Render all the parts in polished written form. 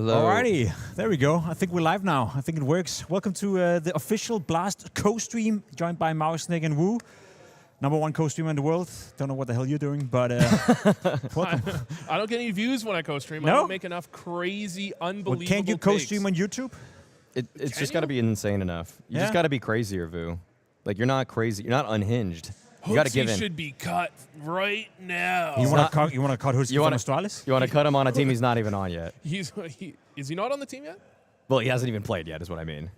Hello. Alrighty, there we go. I think we're live now. I think it works. Welcome to the official BLAST co-stream, joined by MOUZ, Snake, and Wu. #1 co-streamer in the world. Don't know what the hell you're doing, but welcome. I don't get any views when I co-stream. No? I don't make enough crazy, unbelievable Well, can't you co-stream on YouTube? It's just got to be insane enough. You just Yeah. got to be crazier, Vu. Like, you're not crazy. You're not unhinged. You got to give in. should be cut right now. You want to cut Hoodski from Astralis? You want to cut him on a team he's not even on yet. Is he not on the team yet? Well, he hasn't even played yet, is what I mean.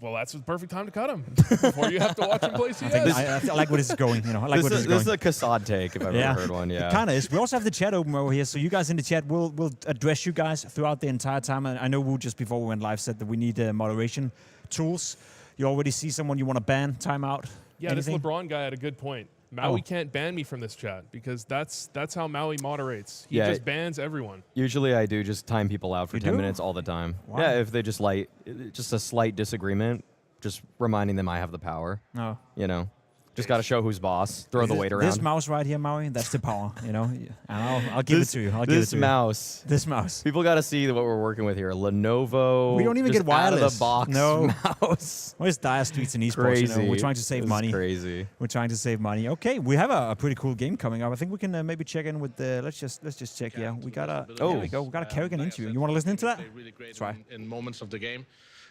Well, that's the perfect time to cut him before you have to watch him play CS. I like where this is going. You know, I like where this is going. This is a Kassad take, if I've ever heard one. Yeah, it kind of is. We also have the chat open over here, so you guys in the chat, we'll address you guys throughout the entire time. And I know Wu just before we went live said that we need moderation tools. You already see someone you want to ban, timeout. Yeah, anything? this LeBron guy had a good point. Maui can't ban me from this chat because that's how Maui moderates. He just bans everyone. Usually I do just time people out for 10 minutes all the time. Wow. Yeah, if they just a slight disagreement, just reminding them I have the power. No. You know, just got to show who's boss. Throw the weight around. This mouse right here, Maui, that's the power. You know, and I'll give it to you. I'll give it to you. This mouse. People got to see what we're working with here. Lenovo. We don't even get wireless. Out of the box no mouse. Where's dire streets in esports? Crazy. You know, we're trying to save money. Crazy. We're trying to save money. Okay, we have a pretty cool game coming up. I think we can maybe check in with the. Let's just check. Yeah, we got a. There we go. We got a Kerrigan interview. You want to listen into that? Really great Try. in moments of the game,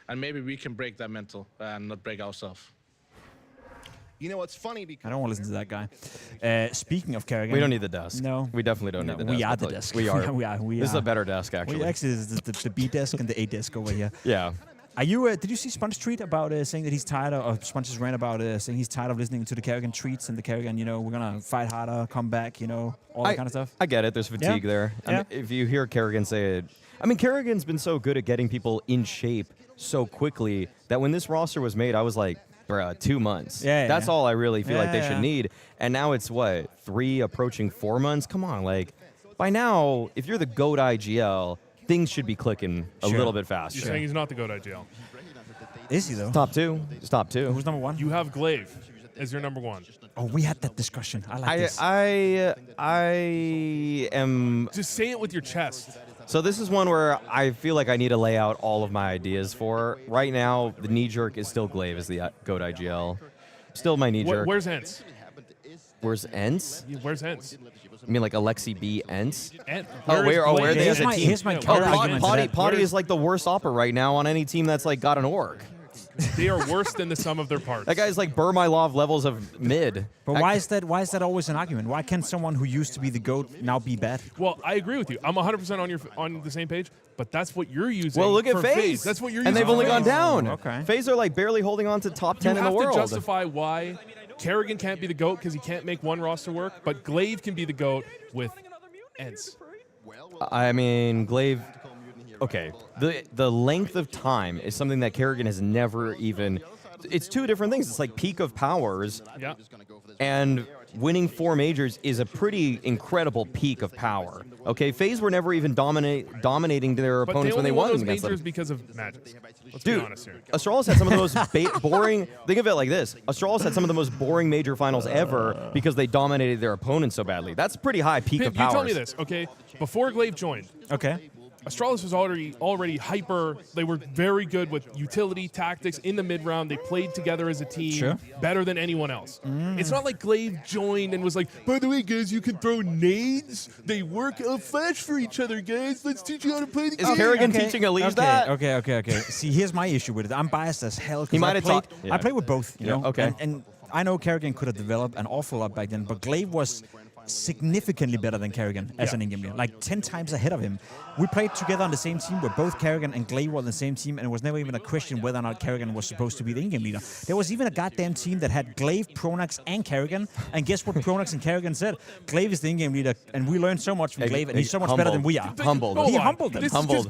and maybe we can break that mental and not break ourselves. You know what's funny because I don't want to listen to that guy. Speaking of Kerrigan, We don't need the desk. No, We definitely don't need the desk. we are the desk. We are. we This is are. a better desk, actually. Well, actually, this is the B desk and the A desk over here. Yeah. Are you? Did you see Sponge's tweet about saying that he's tired of? Or Sponge's rant about saying he's tired of listening to the Kerrigan tweets and the Kerrigan. You know, we're gonna fight harder, come back. You know, all that kind of stuff. I get it. There's fatigue there. I mean, if you hear Kerrigan say it, I mean, Kerrigan's been so good at getting people in shape so quickly that when this roster was made, I was like, bruh, 2 months. That's all I really feel like they should need. And now it's what, 3 approaching 4 months? Come on, like by now, if you're the GOAT IGL, things should be clicking a little bit faster. You're saying he's not the GOAT IGL. Is he though? Top 2. He's top 2. Who's #1? You have Glaive as your #1. Oh, we had that discussion. I like this. I am. Just say it with your chest. So this is one where I feel like I need to lay out all of my ideas for. Right now, the knee jerk is still Glaive as the GOAT IGL. Still my knee jerk. Where's Ents? Where's Ents? Where's Ents? I mean, like Alexi B. Ents? Where are they as a team? Here's my counter argument to that. Potty is like the worst opper right now on any team that's like got an org. They are worse than the sum of their parts. That guy's like Burmylov levels of mid. But why is that? Why is that always an argument? Why can't someone who used to be the GOAT now be bad? Well, I agree with you. I'm 100% on the same page. But that's what you're using. Well, look at for FaZe. That's what you're and using. they've only for gone FaZe. down. Okay. FaZe are like barely holding on to top 10 in the world. You have to justify why Kerrigan can't be the GOAT because he can't make one roster work, but Glaive can be the GOAT with Ents. I mean, Glaive. Okay, the length of time is something that Kerrigan has never even. It's 2 different things. It's like peak of powers, and winning 4 majors is a pretty incredible peak of power. Okay, FaZe were never even dominating their opponents when they won those against them. majors because of matches. Let's Dude, be honest here. Astralis had some of the most boring. Think of it like this: Astralis had some of the most boring major finals ever because they dominated their opponents so badly. That's a pretty high peak of powers. You tell me this, okay? Before Glaive joined, Okay. Astralis was already hyper. They were very good with utility tactics in the mid round. They played together as a team better than anyone else. It's not like Glaive joined and was like, by the way, guys, you can throw nades. They work a flash for each other, guys. Let's teach you how to play the game. Is Kerrigan teaching Elise that? Okay. See, here's my issue with it. I'm biased as hell. He might have taught. I played with both, you know. Okay. And I know Kerrigan could have developed an awful lot back then, but Glaive was significantly better than Kerrigan as an in-game leader, like 10 times ahead of him. We played together on the same team where both Kerrigan and Glaive were on the same team, and it was never even a question whether or not Kerrigan was supposed to be the in-game leader. There was even a goddamn team that had Glaive, Pronax, and Kerrigan, and guess what Pronax and Kerrigan said? Glaive is the in-game leader, and we learned so much from Glaive, and he's so much better than we are. Humbled. He humbled them.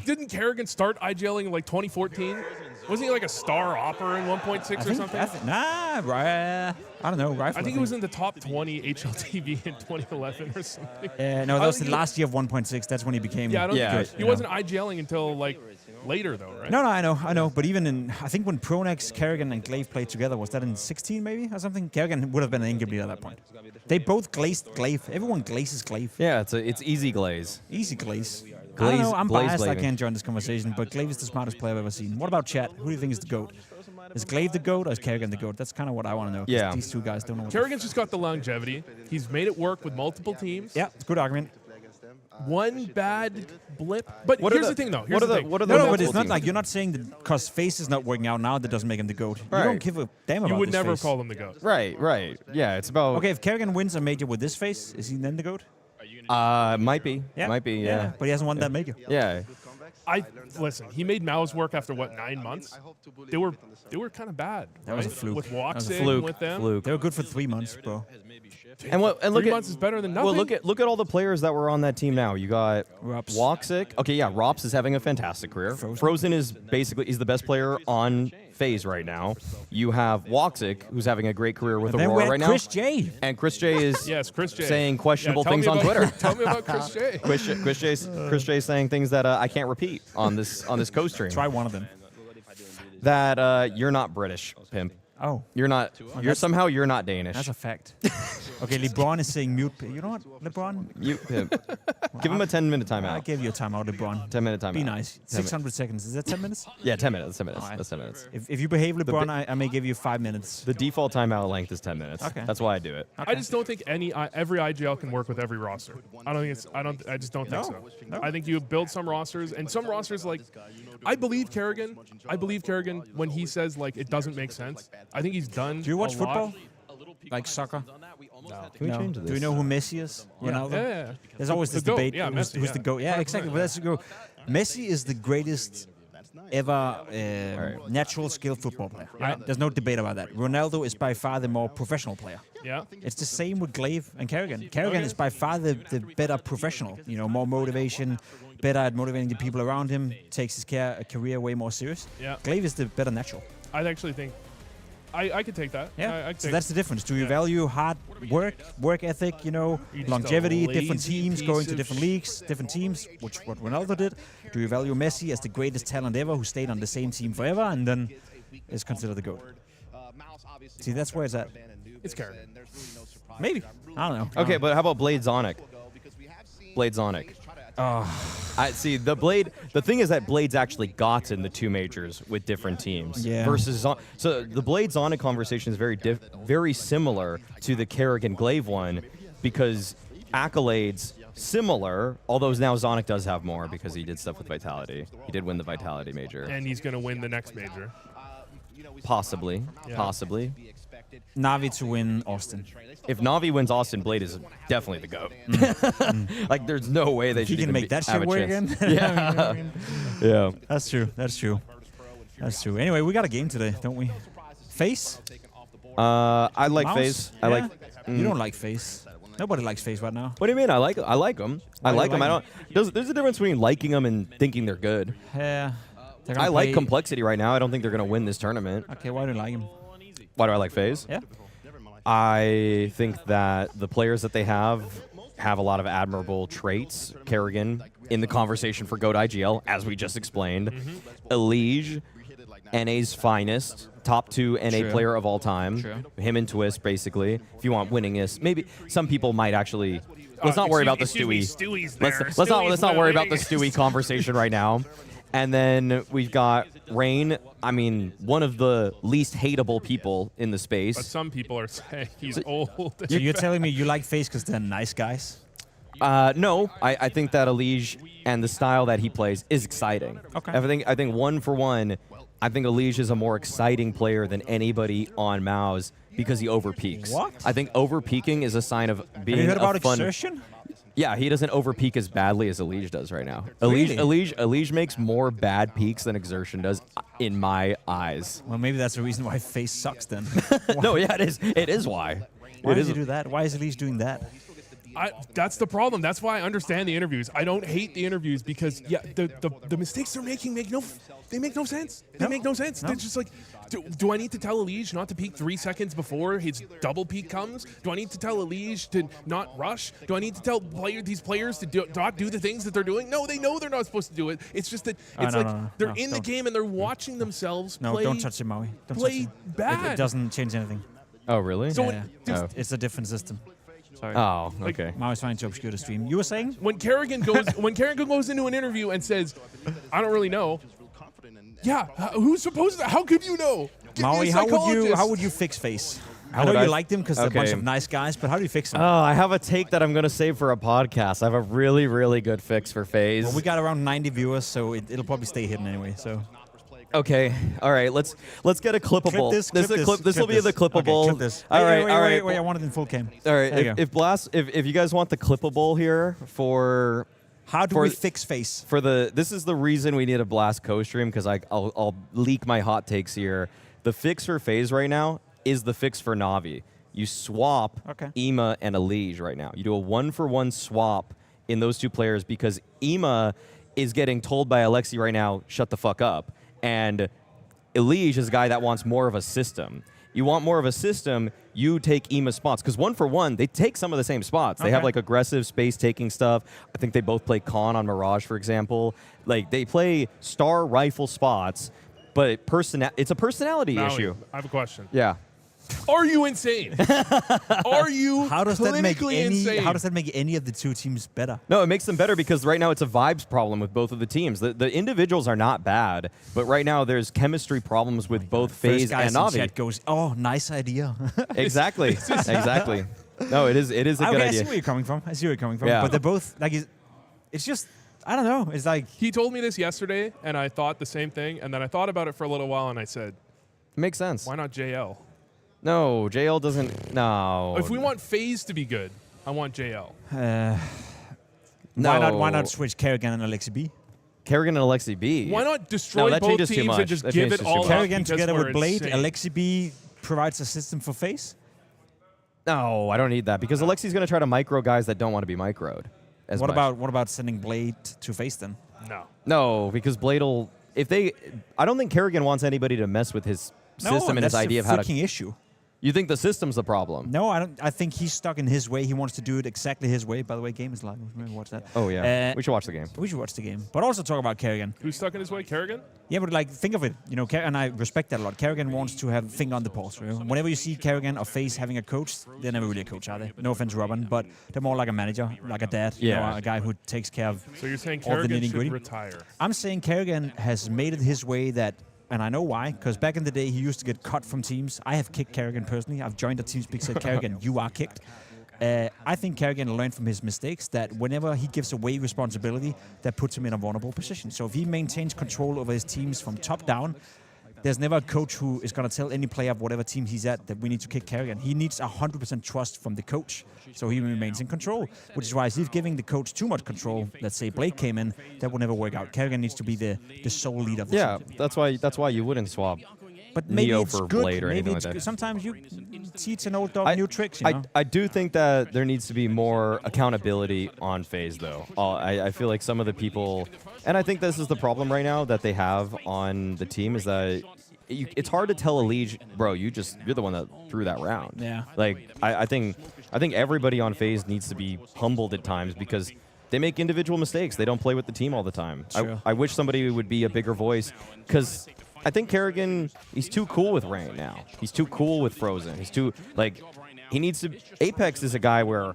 Didn't Kerrigan start IGLing in like 2014? Wasn't he like a star opper in 1.6 or something? I don't know. Rifle, I think it was in the top 20 HLTV in 2011 or something. no, that was the last year of 1.6. That's when he became good. He wasn't IGLing until like later though, right? No, I know. But even in, I think when Pronax, Kerrigan, and Glaive played together, was that in 16 maybe or something? Kerrigan would have been an in-game leader at that point. They both glazed Glaive. Everyone glazes Glaive. Yeah, it's easy glaze. Easy glaze. I don't know, I'm biased, I can't join this conversation, but Glaive is the smartest player I've ever seen. What about chat? Who do you think is the GOAT? Is Glaive the GOAT or is kerrigan the GOAT? That's kind of what I want to know. Yeah. These two guys don't know. kerrigan's just got the longevity. He's made it work with multiple teams. Yeah, it's a good argument. One bad blip. But here's the thing, though. What are the No, but it's not like you're not saying that because FaZe is not working out now that doesn't make him the GOAT. Right. You don't give a damn about You would this never FaZe. call him the GOAT. Right. Yeah, it's about... Okay, if kerrigan wins a major with this FaZe, is he then the GOAT? Might be. Yeah. Might be, yeah. But he hasn't won that major. Yeah. Listen, he made MOUZ work after, what, 9 months? They were kind of bad. That was a right? fluke. With That was a Woxing, with them. Fluke. They were good for 3 months, bro. And look 3 at months is better than nothing. well, look at all the players that were on that team now. You got Rops. Woxic. Okay, yeah, Rops is having a fantastic career. Frozen is basically the best player on FaZe right now. You have Woxic, who's having a great career with And then we Aurora had right now. Chris J. And Chris J is Yes, Chris J. saying questionable tell things me on about- Twitter. Tell me about Chris J. Chris J saying things that I can't repeat on this co-stream. Try one of them. That you're not British, pimp. Oh, You're not. You're not Danish. that's a fact. Okay, LeBron is saying mute. You know what, LeBron? You pimp. Give him a 10-minute I timeout. gave you a timeout, LeBron. 10-minute timeout. Be nice. 10 600 seconds. Is that 10 minutes? Yeah, 10 minutes. 10 minutes. All right. That's 10 minutes. If you behave, LeBron, I may give you 5 minutes. The default timeout length is 10 minutes. Okay. That's why I do it. I just don't think every IGL can work with every roster. I just don't think so. No. I think you build some rosters, and some rosters, like, I believe kerrigan when he says, like, it doesn't make sense. I think he's done. Do you watch a lot. football? Like soccer? Can we change this? Do you know who Messi is? Ronaldo? Yeah. There's always this The GOAT. debate. Yeah, who's Messi, who's the GOAT? Yeah, exactly. But that's the GOAT. Messi is the greatest ever natural skill football player. Right? There's no debate about that. Ronaldo is by far the more professional player. Yeah. It's the same with Glaive and kerrigan. Kerrigan is by far the better professional. You know, more motivation, better at motivating the people around him, takes his career way more serious. Yeah. Glaive is the better natural. I actually think I could take that. Yeah. I could So take that's the difference. Do you value hard work ethic, you know, You're just longevity, a different lazy teams, piece going to of different leagues, different teams, which what Ronaldo did? Do you value Messi as the greatest talent ever who stayed on the same team forever and then is considered the GOAT? See, that's where it's at. It's kerrigan. Maybe. I don't know. Okay, but how about Blade Zonic? Blade Zonic. I see the Blade. The thing is that Blade's actually gotten the 2 majors with different teams. Yeah. Versus so the Blade Zonic conversation is very similar to the kerrigan Glaive one because accolades similar. Although now Zonic does have more because he did stuff with Vitality. He did win the Vitality major. And he's going to win the next major. Possibly. Yeah. Possibly. Navi to win Austin. If Navi wins Austin, Blade is definitely the GOAT. Like, there's no way they If he should can even make that have shit a work chance. again. Yeah. Yeah. That's true. That's true. That's true. Anyway, we got a game today, don't we? FaZe? I like MOUZ? FaZe. I Yeah? like. You don't like FaZe. Nobody likes FaZe right now. What do you mean? I like them. I Why like do them. you I like don't. There's a difference between liking them and thinking they're good. Yeah. I like complexity right now. I don't think they're gonna win this tournament. Okay, why do you like him? Why do I like FaZe? Yeah. I think that the players that they have a lot of admirable traits. kerrigan in the conversation for GOAT IGL, as we just explained. Elige, NA's finest, top 2 NA True. player of all time. True. Him and Twist, basically. If you want winningest, maybe some people might actually. Let's not worry about the Stewie. Stewie's there. Let's not worry about the Stewie conversation right now. And then we've got Rain. I mean, one of the least hateable people in the But space. some people are saying he's old. So you're telling me you like FaZe because they're nice guys? No, I think that Elige and the style that he plays is exciting. Okay. I think 1 for 1, I think Elige is a more exciting player than anybody on MOUZ because he overpeaks. What? I think overpeaking is a sign of being Have you heard a about fun. exertion? Yeah, he doesn't overpeak as badly as Elige does right now. Really? Elige makes more bad peaks than Exertion does, in my eyes. Well, maybe that's the reason why FaZe sucks then. No, yeah, it is. It is why. Why It does is. he do that? Why is Elise doing that? That's the problem. That's why I understand the interviews. I don't hate the interviews because the mistakes they're making make no sense. They make no sense. No. It's just like, do I need to tell Elige not to peek 3 seconds before his double peek comes? Do I need to tell Elige to not rush? Do I need to tell these players to not do the things that they're doing? No, they know they're not supposed to do it. It's just that it's they're in the game and they're watching themselves No, play. don't touch him, Maui. Don't play touch him. bad. It doesn't change anything. Oh, really? So Yeah. Dude, It's a different system. Sorry. Oh, okay. MOUZ is trying to obscure the stream. You were saying? When Kerrigan goes into an interview and says, "I don't really know." Yeah, who's supposed to? How could you know? Maui, how would you fix FaZe? I know you like them because they're a bunch of nice guys, but how do you fix them? Oh, I have a take that I'm going to save for a podcast. I have a really, really good fix for FaZe. Well, we got around 90 viewers, so it'll probably stay hidden anyway. So. Okay, all right. Let's get a clippable. This will be the clippable. Okay, clip this. All right. Wait. I want it in full cam. All right. If you guys want the clippable here for. How do we fix FaZe? This is the reason we need a Blast co-stream, because I'll leak my hot takes here. The fix for FaZe right now is the fix for Na'Vi. You swap Ema and Elige right now. You do a 1-for-1 swap in those two players, because Ema is getting told by Alexi right now, shut the fuck up. And Elige is a guy that wants more of a system. You want more of a system, you take Ema's spots. Because 1-for-1, they take some of the same spots. They have like aggressive space-taking stuff. I think they both play Con on Mirage, for example. Like, they play star rifle spots, but it's a personality issue. I have a question. Yeah. Are you insane? Are you How does that make insane? How does that make any of the two teams better? No, it makes them better because right now it's a vibes problem with both of the teams. The individuals are not bad, but right now there's chemistry problems with both FaZe and Na'Vi. Chat goes, oh, nice idea. Exactly. Exactly. No, it is a good idea. I see where you're coming from. Yeah. But they're both like it's just I don't know. It's like he told me this yesterday, and I thought the same thing, and then I thought about it for a little while, and I said, it makes sense. Why not JL? No, JL doesn't. No. If we want FaZe to be good, I want JL. No. Why not switch Kerrigan and Alexi B? Kerrigan and Alexi B. Why not destroy both teams and just give it all up? Kerrigan together with Blade, insane. Alexi B provides a system for FaZe? No, I don't need that because Alexi's going to try to micro guys that don't want to be microed. What about sending Blade to FaZe then? No, because Blade will. I don't think Kerrigan wants anybody to mess with his system and his idea of how to. That's the freaking issue. You think the system's the problem? No, I don't. I think he's stuck in his way. He wants to do it exactly his way. By the way, game is live. Maybe watch that. Oh yeah, we should watch the game. We should watch the game, but also talk about Kerrigan. Who's stuck in his way, Kerrigan? Yeah, but like think of it. You know, and I respect that a lot. Kerrigan wants to have finger on the pulse. You know? Whenever you see Kerrigan or FaZe having a coach, they're never really a coach, are they? No offense, Robin, but they're more like a manager, like a dad. Yeah, you know, a guy who takes care of. So you're saying all the Kerrigan nitty-gritty. should retire? I'm saying Kerrigan has made it his way that. And I know why, because back in the day, he used to get cut from teams. I have kicked Kerrigan personally. I've joined a TeamSpeak, said, Kerrigan, you are kicked. I think Kerrigan learned from his mistakes that whenever he gives away responsibility, that puts him in a vulnerable position. So if he maintains control over his teams from top down, there's never a coach who is going to tell any player of whatever team he's at that we need to kick Kerrigan. He needs 100% trust from the coach, so he remains in control, which is why if giving the coach too much control, let's say Blake came in, that will never work out. Kerrigan needs to be the sole leader of the team. That's why you wouldn't swap but maybe Neo it's for good. Blade or maybe anything like that. Sometimes you teach an old dog new tricks, you know? I do think that there needs to be more accountability on FaZe, though. I feel like some of the people, and I think this is the problem right now that they have on the team, is that it's hard to tell Elige, bro, you're the one that threw that round. Yeah. Like, I think everybody on FaZe needs to be humbled at times because they make individual mistakes. They don't play with the team all the time. I wish somebody would be a bigger voice because I think Kerrigan, he's too cool with Rain now. He's too cool with Frozen. He's too, like, he needs to, Apex is a guy where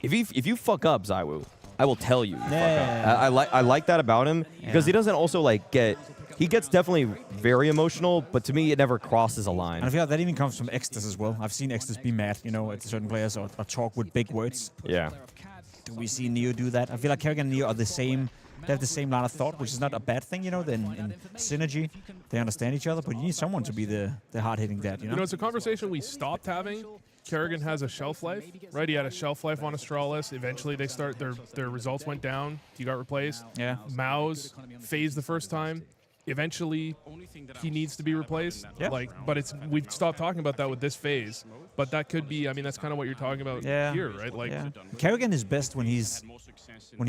if you fuck up, Zywoo, I will tell you. Fuck up. I like that about him because he doesn't also, like, he gets definitely very emotional, but to me, it never crosses a line. And I feel like that even comes from Extus as well. I've seen Extus be mad, you know, at certain players or talk with big words. Yeah. Do we see Neo do that? I feel like Kerrigan and Neo are the same. They have the same line of thought, which is not a bad thing, you know. In synergy, they understand each other, but you need someone to be the hard-hitting dad, you know? You know, it's a conversation we stopped having. Kerrigan has a shelf life, right? He had a shelf life on Astralis. Eventually, they start their results went down. He got replaced. Yeah. MOUZ phased the first time. Eventually, he needs to be replaced. Yeah. But we've stopped talking about that with this phase. But that could be. I mean, that's kind of what you're talking about here, right? Like, Kerrigan is best when he's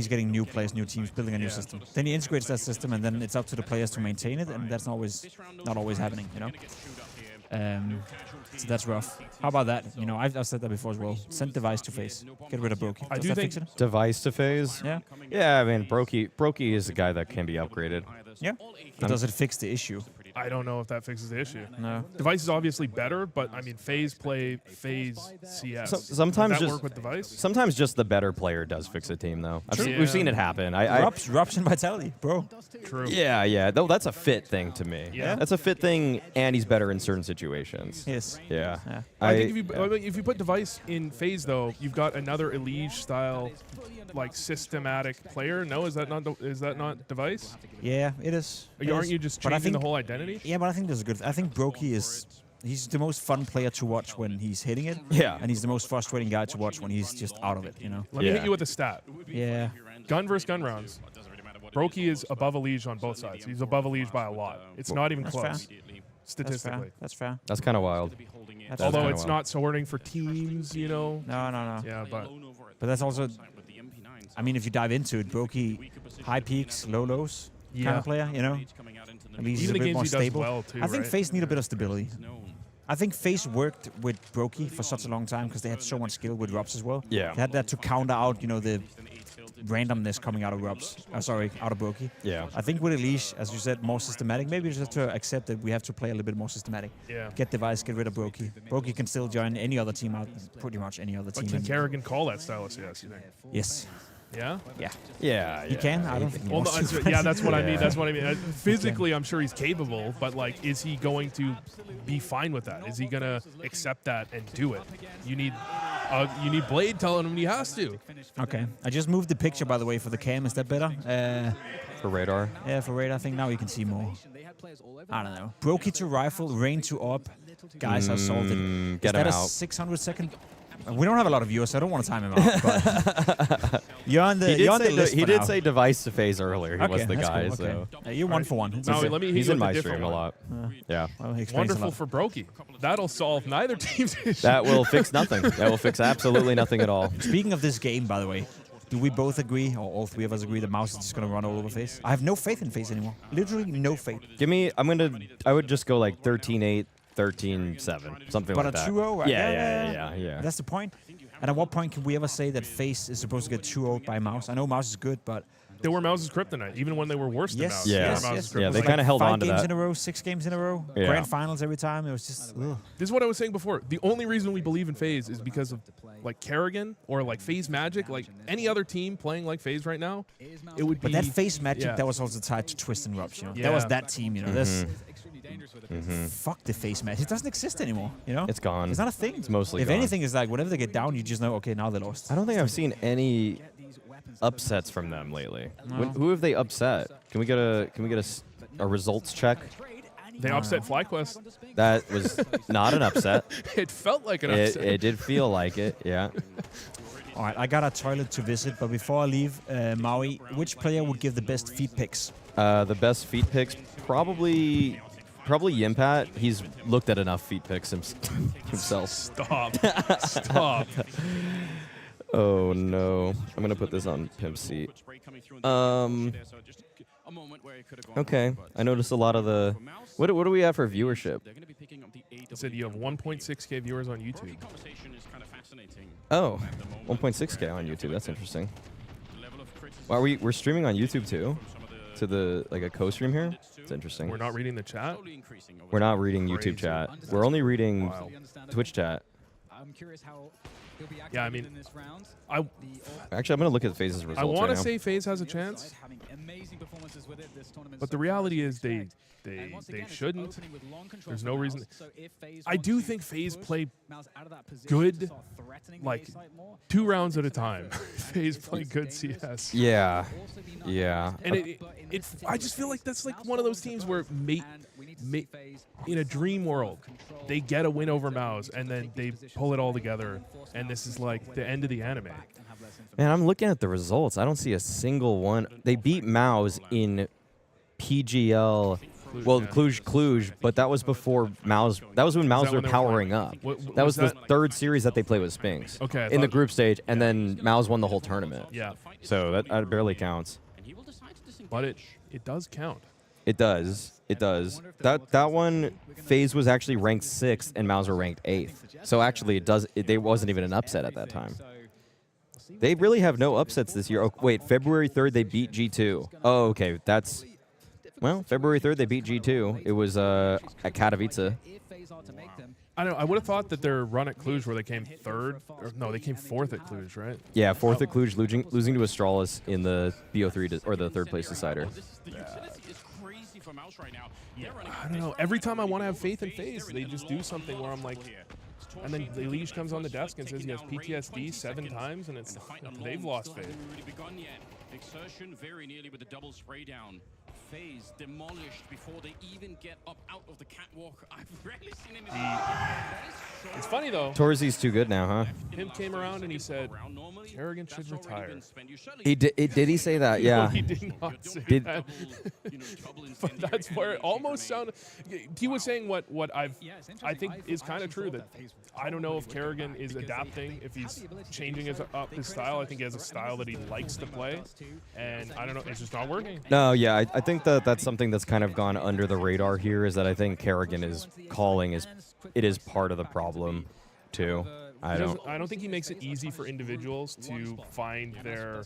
getting new players, new teams, building a new system. Then he integrates that system, and then it's up to the players to maintain it, and that's not always happening, you know. So that's rough. How about that? You know, I've said that before as well. Send Device to FaZe. Get rid of Brokey. I do think Device to FaZe. Yeah. Yeah, I mean, Brokey is a guy that can be upgraded. Yeah. But does it fix the issue? I don't know if that fixes the issue. No. Device is obviously better, but I mean, FaZe play FaZe CS. Sometimes Does that just work with Device? sometimes just the better player does fix a team, though. True. We've seen it happen. Eruption vitality, bro. True. Yeah. Though that's a fit thing to me. Yeah. That's a fit thing, and he's better in certain situations. Yes. Yeah. Yeah. I think if you put Device in FaZe, though, you've got another Elige style, like systematic player. No, is that not Device? Yeah, it is. Aren't you just changing the whole identity? Yeah, but I think there's a good. I think Brokey he's the most fun player to watch when he's hitting it. Yeah. And he's the most frustrating guy to watch when he's just out of it, you know? Let me hit you with a stat. Yeah. Gun versus gun rounds. Brokey is above Elige on both sides. He's above Elige by a lot. It's not even close, fair. statistically. That's fair. That's kind of wild. That's Although fair. it's not sorting for teams, you know. No. Yeah, but that's also, I mean, if you dive into it, Brokey, high peaks, low lows kind of player, you know? At least he's a even the bit games more he does stable. well too. I think right? FaZe need a bit of stability. I think FaZe worked with Brokey for such a long time because they had so much skill with Rubs as well. Yeah. They had that to counter out, you know, the randomness coming out of Rubs. Out of Brokey. Yeah. I think with Elige, as you said, more systematic. Maybe just to accept that we have to play a little bit more systematic. Yeah. Get Device, get rid of Brokey. Brokey can still join any other team out, pretty much any other But team. can Kerrigan call that style of CS, you think? Yes. Yeah? Yeah. He can? I don't think he Well, wants to. yeah, that's what I mean. Yeah. That's what I mean. Physically, I'm sure he's capable, but like, is he going to be fine with that? Is he gonna accept that and do it? You need Blade telling him he has to. Okay. I just moved the picture, by the way, for the cam. Is that better? For radar. Yeah, for radar. I think now you can see more. I don't know. Brokey to rifle, rain to AWP. Guys are salted. Get Is that him a out. 600 second? We don't have a lot of viewers, so I don't want to time him out. But you're on the list. He for did now. say Device to FaZe earlier. He was the that's guy, cool, okay. so You're one for one. Now, let me hit he's you in with my a different stream a one. lot. Yeah. Well, he explains a Wonderful lot. for Brokey. That'll solve neither team's issue. That will fix nothing. That will fix absolutely nothing at all. Speaking of this game, by the way, do we both agree, or all three of us agree, that MOUZ is just going to run all over FaZe? I have no faith in FaZe anymore. Literally no faith. I would just go like 13-8, 13-7, something But like that. a 2-0, right? Yeah. That's the point. And at what point can we ever say that FaZe is supposed to get 2-0 by MOUZ? I know MOUZ is good, but... They were MOUZ's kryptonite, even when they were worse than MOUZ. Yeah. They were yes. MOUZ's Yeah, they kryptonite. kind of held on to 5 games that. in a row, 6 games in a row, Yeah. grand finals every time. It was just... Ugh. This is what I was saying before. The only reason we believe in FaZe is because of like Kerrigan or like FaZe Magic. Like any other team playing like FaZe right now, it would be. But that FaZe Magic, yeah. that was also tied to Twist and Rubs, you know? Yeah. That was that team, you know? Fuck the FaZe Magic. It doesn't exist anymore, you know? It's gone. It's not a thing. It's mostly If gone. anything, it's like whenever they get down, you just know, okay, now they're lost. I don't think I've seen any upsets from them lately. Who have they upset? Can we get a results check? They upset FlyQuest. That was not an upset. It felt like an upset. It did feel like it, yeah. All right, I got a toilet to visit, but before I leave, Maui, which player would give the best feed picks? The best feet picks, probably Yimpat. He's looked at enough feet picks himself. Stop. Stop. Oh no! I'm gonna put this on Pimp Seat. Okay, I noticed a lot of the. What do we have for viewership? I said you have 1.6K viewers on YouTube. Oh, 1.6K on YouTube. That's interesting. Well, we're streaming on YouTube too, to the a co-stream here. It's interesting. We're not reading the chat. We're not reading YouTube chat. We're only reading Wow. Twitch chat. I'm curious how he'll be Yeah, I activated mean, in this round. Actually, I'm gonna look at FaZe's results I want right to now. say FaZe has a chance, Having amazing performances with it this tournament. but the so reality far, is as you expect. they And once again, it's shouldn't. opening with long control There's for no MOUZ, reason. so if FaZe I want do to think FaZe push play MOUZ out of that position good, to start threatening the like, A site more, 2 it's rounds at a gonna be time. tough. FaZe play good CS. Yeah, Also be nice. yeah. And I just feel like that's like one of those teams where in a dream world, they get a win over MOUZ and then they pull it all together, and this is like the end of the anime. Man, I'm looking at the results. I don't see a single one. They beat MOUZ in PGL. Well, Cluj, but that was before MOUZ. That was when MOUZ when were they were powering playing? up. What- That was was the that- third series that they played with Spinks. Okay, I in the thought- group stage, and then MOUZ won the whole tournament. Yeah, So that barely counts. but it does count. It does. It does. That one, FaZe was actually ranked 6th, and MOUZ were ranked 8th. So actually, they wasn't even an upset at that time. They really have no upsets this year. Oh, wait, February 3rd, they beat G2. Oh, okay. That's Well, February 3rd, they beat G2. It was at Katowice. I don't know. I would have thought that their run at Cluj, where they came third, or no, they came fourth at Cluj, right? Yeah, fourth at Cluj, losing to Astralis in the BO3 or the third place decider. I don't know. Every time I want to have faith in FaZe, they just do something where I'm like, and then the Liege comes on the desk and says he has PTSD 7 times, and it's they've lost faith. xertioN very nearly with the double spray down. FaZe demolished before they even get up out of the catwalk. I've rarely seen him. It's funny though. Torzi's too good now, huh? Him came around and he said, "xertioN should retire." He did he say that? Yeah. No, he did not say that. But that's where it almost sounded. He was saying what I think is kind of true, that I don't know if xertioN is adapting, if he's changing his style. I think he has a style that he likes to play, and I don't know, it's just not working. No, yeah, I think that's something that's kind of gone under the radar here, is that I think xertioN is calling it is part of the problem too. I don't think he makes it easy for individuals to find their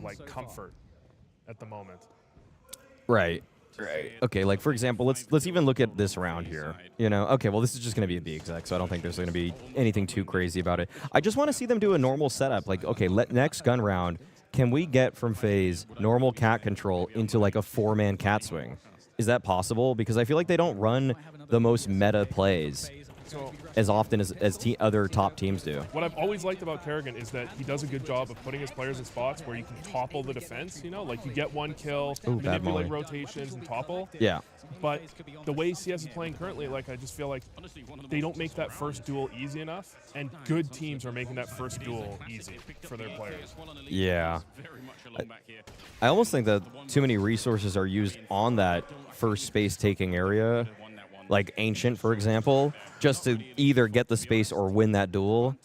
like comfort at the moment. Right. Okay, like for example, let's even look at this round here. You know, okay, well this is just going to be a B exec, so I don't think there's going to be anything too crazy about it. I just want to see them do a normal setup. Like, okay, next gun round, can we get from FaZe normal cat control into like a 4-man cat swing? Is that possible? Because I feel like they don't run the most meta plays as often as other top teams do. What I've always liked about xertioN is that he does a good job of putting his players in spots where you can topple the defense, you know, like you get one kill, manipulate rotations and topple. Yeah. But the way CS is playing currently, like I just feel like they don't make that first duel easy enough, and good teams are making that first duel easy for their players. Yeah. I almost think that too many resources are used on that first space taking area, like Ancient, for example, just to either get the space or win that duel.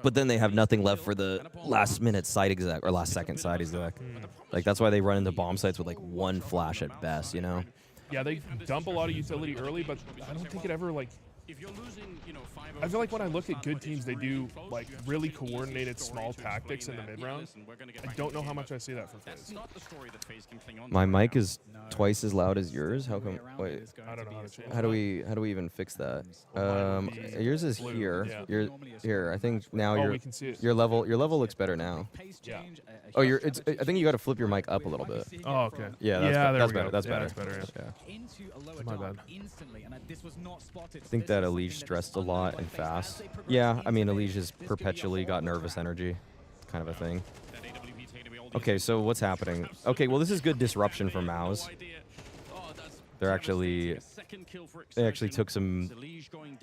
But then they have nothing left for the last-minute side exec, or last-second side exec. Like, that's why they run into bomb sites with, like, one flash at best, you know? Yeah, they dump a lot of utility early, but I don't think it ever, like... I feel like when I look at good teams, they do like really coordinated small tactics in the mid round. I don't know how much I see that from FaZe. My mic is twice as loud as yours. How come? Wait, I don't know how to change. how do we even fix that? Yours is here. Yeah. You're here. I think now we can see it. your level looks better now. Yeah. Oh, I think you got to flip your mic up a little bit. Oh, okay. Yeah, that's better. That's better. That's better. Yeah. My bad. I think that Elige stressed a lot and fast. Yeah, I mean, Elige has perpetually got nervous energy, kind of a thing. Okay, so what's happening? Okay, well, this is good disruption from MOUZ. They actually took some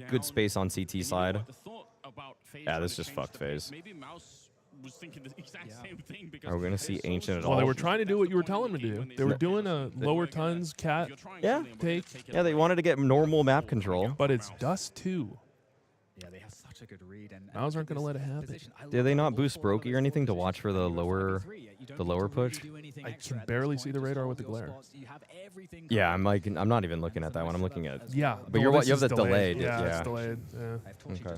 good space on CT side. Yeah, this just fucked FaZe. Are we going to see Ancient at all? Well, they were trying to do what you were telling them to do. They were doing a lower tons cat take. Yeah, they wanted to get normal map control. But it's Dust 2. Yeah, they have such a good read, and MOUZ aren't going to let it happen. Did they not boost Brokey or anything to watch for the lower push? I can barely see the radar with the glare. Yeah, I'm not even looking at that one. I'm looking at. Yeah, but you have that delayed. Yeah, Yeah. it's delayed. Yeah. Okay.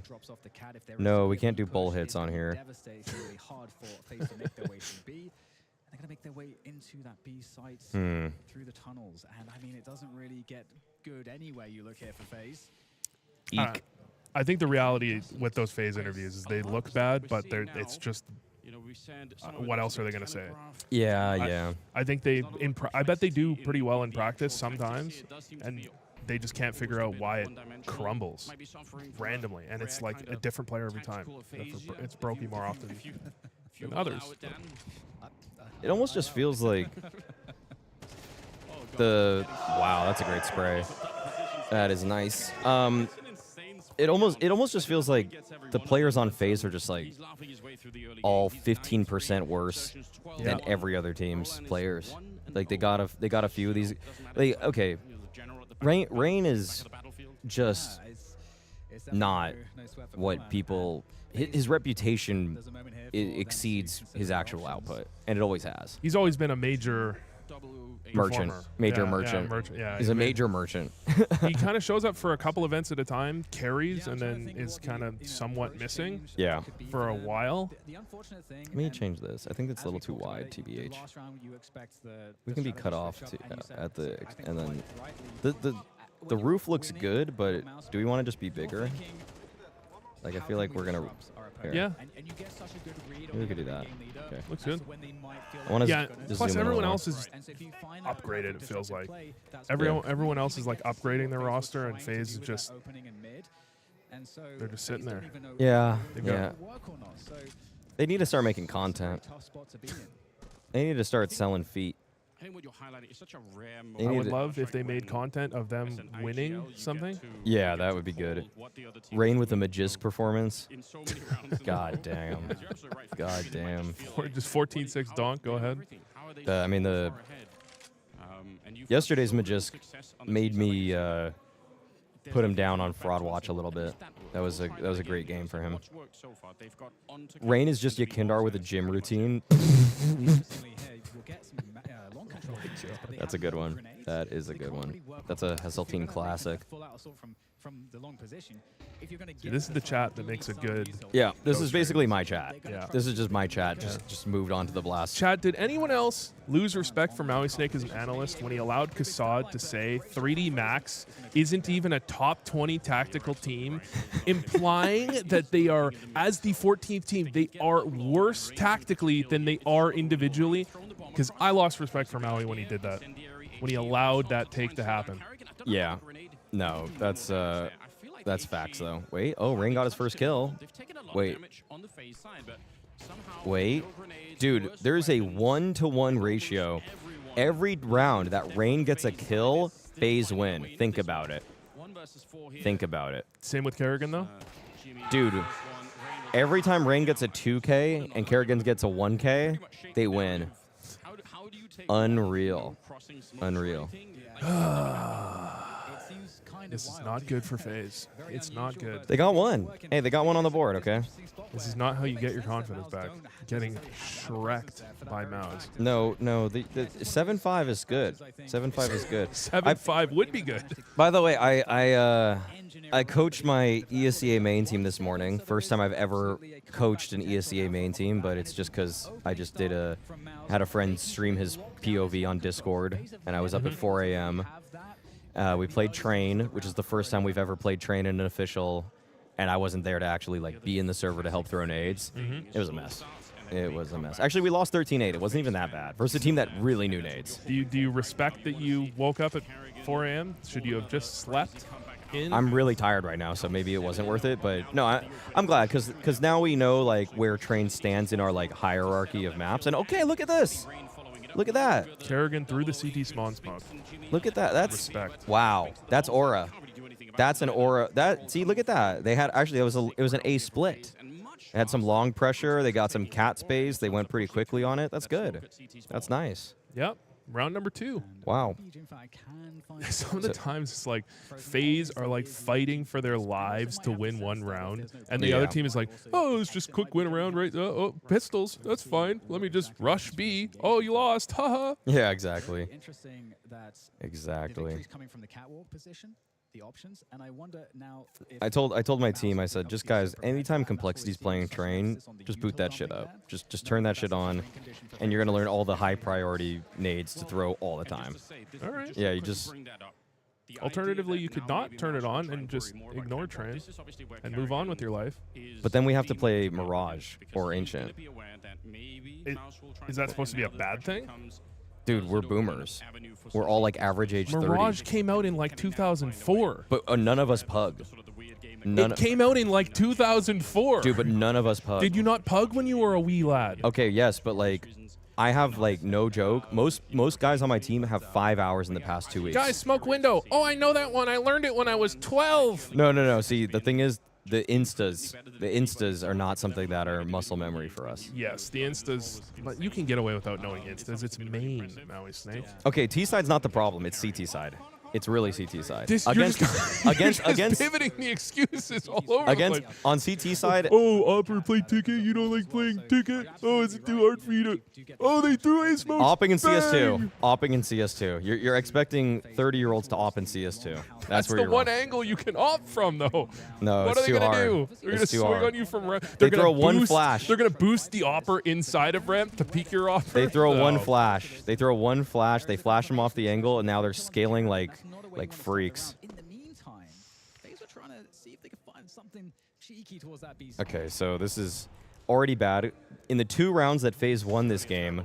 No, we can't do bull hits on here. They're going to make their way into that B site through the tunnels, and I mean, it doesn't really get good anywhere you look here for FaZe. Eek. I think the reality with those FaZe interviews is they look bad, but it's just what else are they going to say? Yeah. I think I bet they do pretty well in practice sometimes, and they just can't figure out why it crumbles randomly, and it's like a different player every time. It's Brokey more often than others. It almost just feels like wow, that's a great spray. That is nice. It almost just feels like the players on FaZe are just like all 15% worse than every other team's players. Like they got a few of these. Like, okay, Rain is just not what people. His reputation exceeds his actual output, and it always has. He's always been a major Merchant. Performer. Major Yeah, merchant. Yeah, merchant. Yeah, He's a major merchant. He kind of shows up for a couple events at a time, carries, and then is kind of somewhat missing Yeah. for a while. Let me change this. I think it's a little too wide, TBH. We can be cut off at the and then the roof looks good, but do we want to just be bigger? Like I feel like we're gonna. Yeah. Maybe we could do that. Okay. Looks good. I want to. Yeah. Just Plus, zoom in a everyone little else is upgraded. It feels like everyone else is like upgrading their roster, and FaZe is just they're just sitting there. Yeah. They've Yeah. They need to start making content. They need to start selling feet. I think what you're highlighting is such a rare They I need would to- love if they made content of them winning something. Yeah, that would be good. Rain with the Magisk performance. God damn. God damn. Or just 14-6 donk. Go ahead. I mean, yesterday's Magisk made me put him down on Fraud Watch a little bit. That was a great game for him. Rain is just Yakindar with a gym routine. That's a good one. That is a good one. That's a xertioN classic. See, this is the chat that makes it good. Yeah, this is basically my chat. Yeah. This is just my chat. Just moved on to the Blast. Chat, did anyone else lose respect for Maui Snake as an analyst when he allowed Kassad to say 3D Max isn't even a top 20 tactical team, implying that they are, as the 14th team, they are worse tactically than they are individually? Because I lost respect for Maui when he did that, when he allowed that take to happen. Yeah. No, that's facts though. Wait, oh, Rain got his first kill. Wait. Wait. Dude, there's a 1-to-1 ratio. Every round that Rain gets a kill, FaZe win. Think about it. Think about it. Same with Kerrigan, though? Dude, every time Rain gets a 2K and Kerrigan gets a 1K, they win. Unreal. Unreal. This is not good for FaZe. It's not good. They got one. Hey, they got one on the board, okay? This is not how you get your confidence back. Getting shreked by MOUZ. No, the 7-5 is good. 7-5 is good. 7-5 would be good. By the way, I coached my ESEA main team this morning. First time I've ever coached an ESEA main team, but it's just because I just had a friend stream his POV on Discord, and I was up at 4 a.m. We played Train, which is the first time we've ever played Train in an official, and I wasn't there to actually like be in the server to help throw nades. It was a mess. It was a mess. Actually, we lost 13-8. It wasn't even that bad. Versus a team that really knew nades. Do you respect that you woke up at 4 a.m.? Should you have just slept in? I'm really tired right now, so maybe it wasn't worth it. But no, I'm glad because now we know like where Train stands in our like hierarchy of maps. And okay, look at this. Look at that. Kerrigan through the CT spawn smoke. Look at that. That's respect. Wow. That's aura. That's an aura. See, look at that. They had actually it was an A split. They had some long pressure. They got some cat space. They went pretty quickly on it. That's good. That's nice. Yep. Round number 2. Wow. Some of the times it's like FaZe are like fighting for their lives to win one round, and the other team is like, oh, it's just quick win around, right? Oh, pistols, that's fine. Let me just rush B. Oh, you lost, haha. Yeah, exactly. Interesting that Exactly. coming from the catwalk position. The options, and I wonder now. I told my team, I said, just guys, anytime Complexity's playing Train, just boot that shit up. Just turn that shit on, and you're gonna learn all the high priority nades to throw all the time. All right. Yeah, you just. Alternatively, you could not turn it on and just ignore Train and move on with your life. But then we have to play Mirage or Ancient. Is that supposed to be a bad thing? Dude, we're boomers. We're all like average age 30. Mirage came out in like 2004. But none of us pug. It came out in like 2004. Dude, but none of us pug. Did you not pug when you were a wee lad? Okay, yes, but like, I have like no joke. Most guys on my team have 5 hours in the past 2 weeks. Guys, smoke window. Oh, I know that one. I learned it when I was 12. No. See, the thing is, the instas are not something that are muscle memory for us. Yes, the instas. But you can get away without knowing instas. It's main Maui Snake. Okay, T side's not the problem. It's CT side. It's really CT side. This, Against against pivoting the excuses all over the place. On CT side. Oh, AWPer played ticket. You don't like playing ticket. Oh, is it too hard for you to? Oh, they threw a smoke. Opping in CS2. Opping in CS2. You're expecting 30-year-olds to op in CS2. That's where the you're one wrong. angle you can opt from, though. No, what it's are they too hard. do? They're gonna It's too swing hard. on you from ramp. They throw one flash. They're gonna boost the AWPer inside of ramp to peek your AWPer. They throw No. one flash. They throw one flash. They flash them off the angle, and now they're scaling like freaks. In the meantime, FaZe were trying to see if they could find something cheeky towards that B. Okay, so this is already bad. In the 2 rounds that FaZe won this game,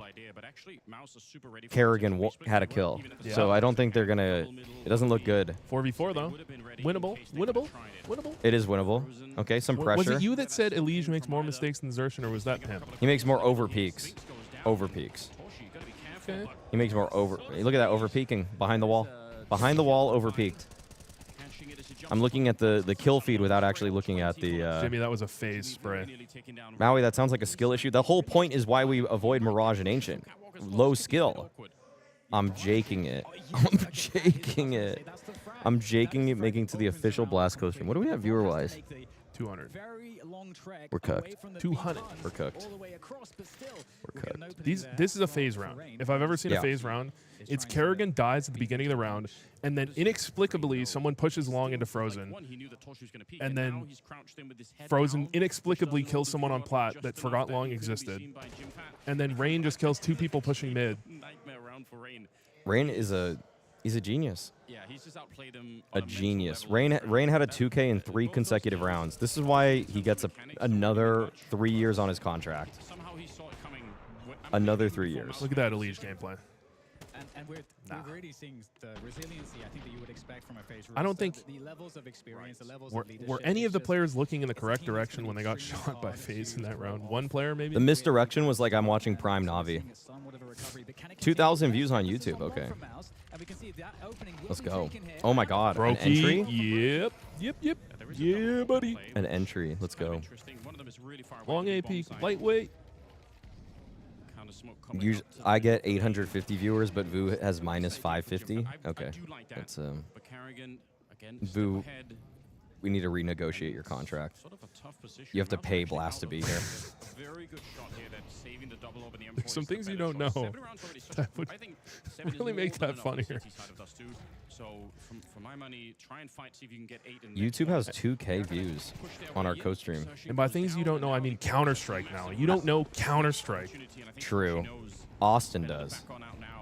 Kerrigan had a kill. Yeah. So I don't think they're gonna. It doesn't look good. 4v4 though. Winnable. Winnable. Winnable. It is winnable. Okay, some pressure. Was it you that said Elige makes more mistakes than xertioN, or was that him? He makes more over peaks. Over peaks. Okay. He makes more over. Look at that over peaking behind the wall. Behind the wall, over peaked. I'm looking at the kill feed without actually looking at the. Jimmy, that was a FaZe spray. Maui, that sounds like a skill issue. The whole point is why we avoid Mirage and Ancient. Low skill. I'm jaking it. I'm jaking it. I'm jaking it, making to the official Blast Coast stream. What do we have viewer-wise? 200. We're cooked. 200. We're cooked. We're cooked. This is a FaZe round. If I've ever seen a FaZe round, it's Kerrigan dies at the beginning of the round, and then inexplicably someone pushes long into Frozen, and then Frozen inexplicably kills someone on plat that forgot long existed, and then Rain just kills 2 people pushing mid. Rain is he's a genius. Yeah, he's just outplayed him. A genius. Rain had a 2K in 3 consecutive rounds. This is why he gets another 3 years on his contract. Somehow he saw it coming. Another 3 years. Look at that Elige gameplay. And we're really seeing the resiliency I think that you would expect from a FaZe roster. I don't think the levels of experience, the levels were of leadership. were any of the players looking in the correct direction when they got shot by FaZe in that round. One player maybe. The misdirection was like I'm watching Prime Navi. 2,000 views on YouTube. Okay. Let's go. Oh my God. An entry? Yep. Yeah, buddy. An entry. Let's go. Long AP, lightweight. I get 850 viewers, but Vu has minus 550. Okay. That's Vu. We need to renegotiate your contract. You have to pay Blast to be here. There's some things you don't know that would really make that funnier. YouTube has 2K views on our co-stream. And by things you don't know, I mean Counter-Strike now. You don't know Counter-Strike. True. Austin does.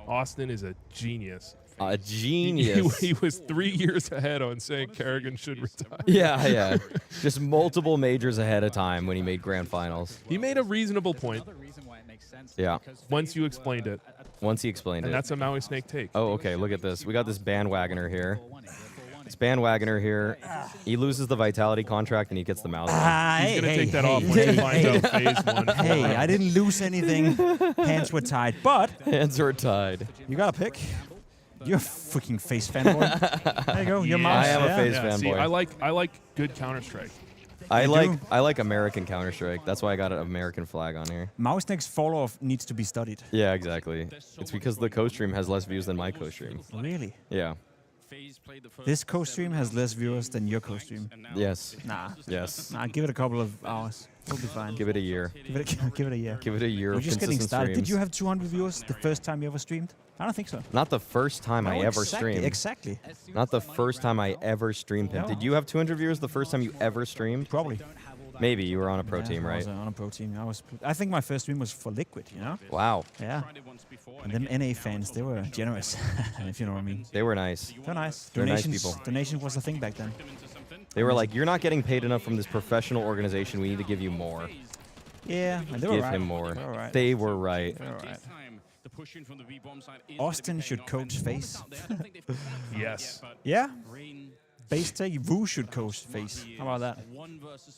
Austin is a genius. A genius. He was 3 years ahead on saying Kerrigan should retire. Yeah. Just multiple majors ahead of time when he made grand finals. He made a reasonable point. Yeah. Once you explained it. Once he explained it. And that's a Maui Snake take. Oh, okay. Look at this. We got this bandwagoner here. This bandwagoner here. He loses the Vitality contract and he gets the MOUZ. He's going to take that off when he finds out FaZe won. Hey, I didn't lose anything. Hands were tied. But hands are tied. You got a pick. You're a freaking FaZe fanboy. There you go. Your MOUZ. I am a FaZe fanboy. See, I like good Counter-Strike. I like American Counter-Strike. That's why I got an American flag on here. MOUZ next fall-off needs to be studied. Yeah, exactly. It's because the co-stream has less views than my co-stream. Really? Yeah. This co-stream has less viewers than your co-stream. Yes. Nah. Yes. Nah, give it a couple of hours. We'll be fine. Give it a year. Give it a year. Give it a year We're of just getting consistent started. streams. Did you have 200 viewers the first time you ever streamed? I don't think so. Not the first time I ever streamed. Exactly. Not the first time I ever streamed him. No. Did you have 200 viewers the first time you ever streamed? Probably. Maybe. You were on a pro team, I right? was on a pro team. I think my first stream was for Liquid, you know? Wow. Yeah. And them NA fans, they were generous, if you know what I mean. They were nice. They're nice. They're nice Donations, people. Donation was a thing back then. They were like, you're not getting paid enough from this professional organization. We need to give you more. Yeah, and they were Give right. him more. They were right. They were right. They were right. Austin should coach FaZe. Yes. Yeah? Base take, Vu should coach FaZe. How about that?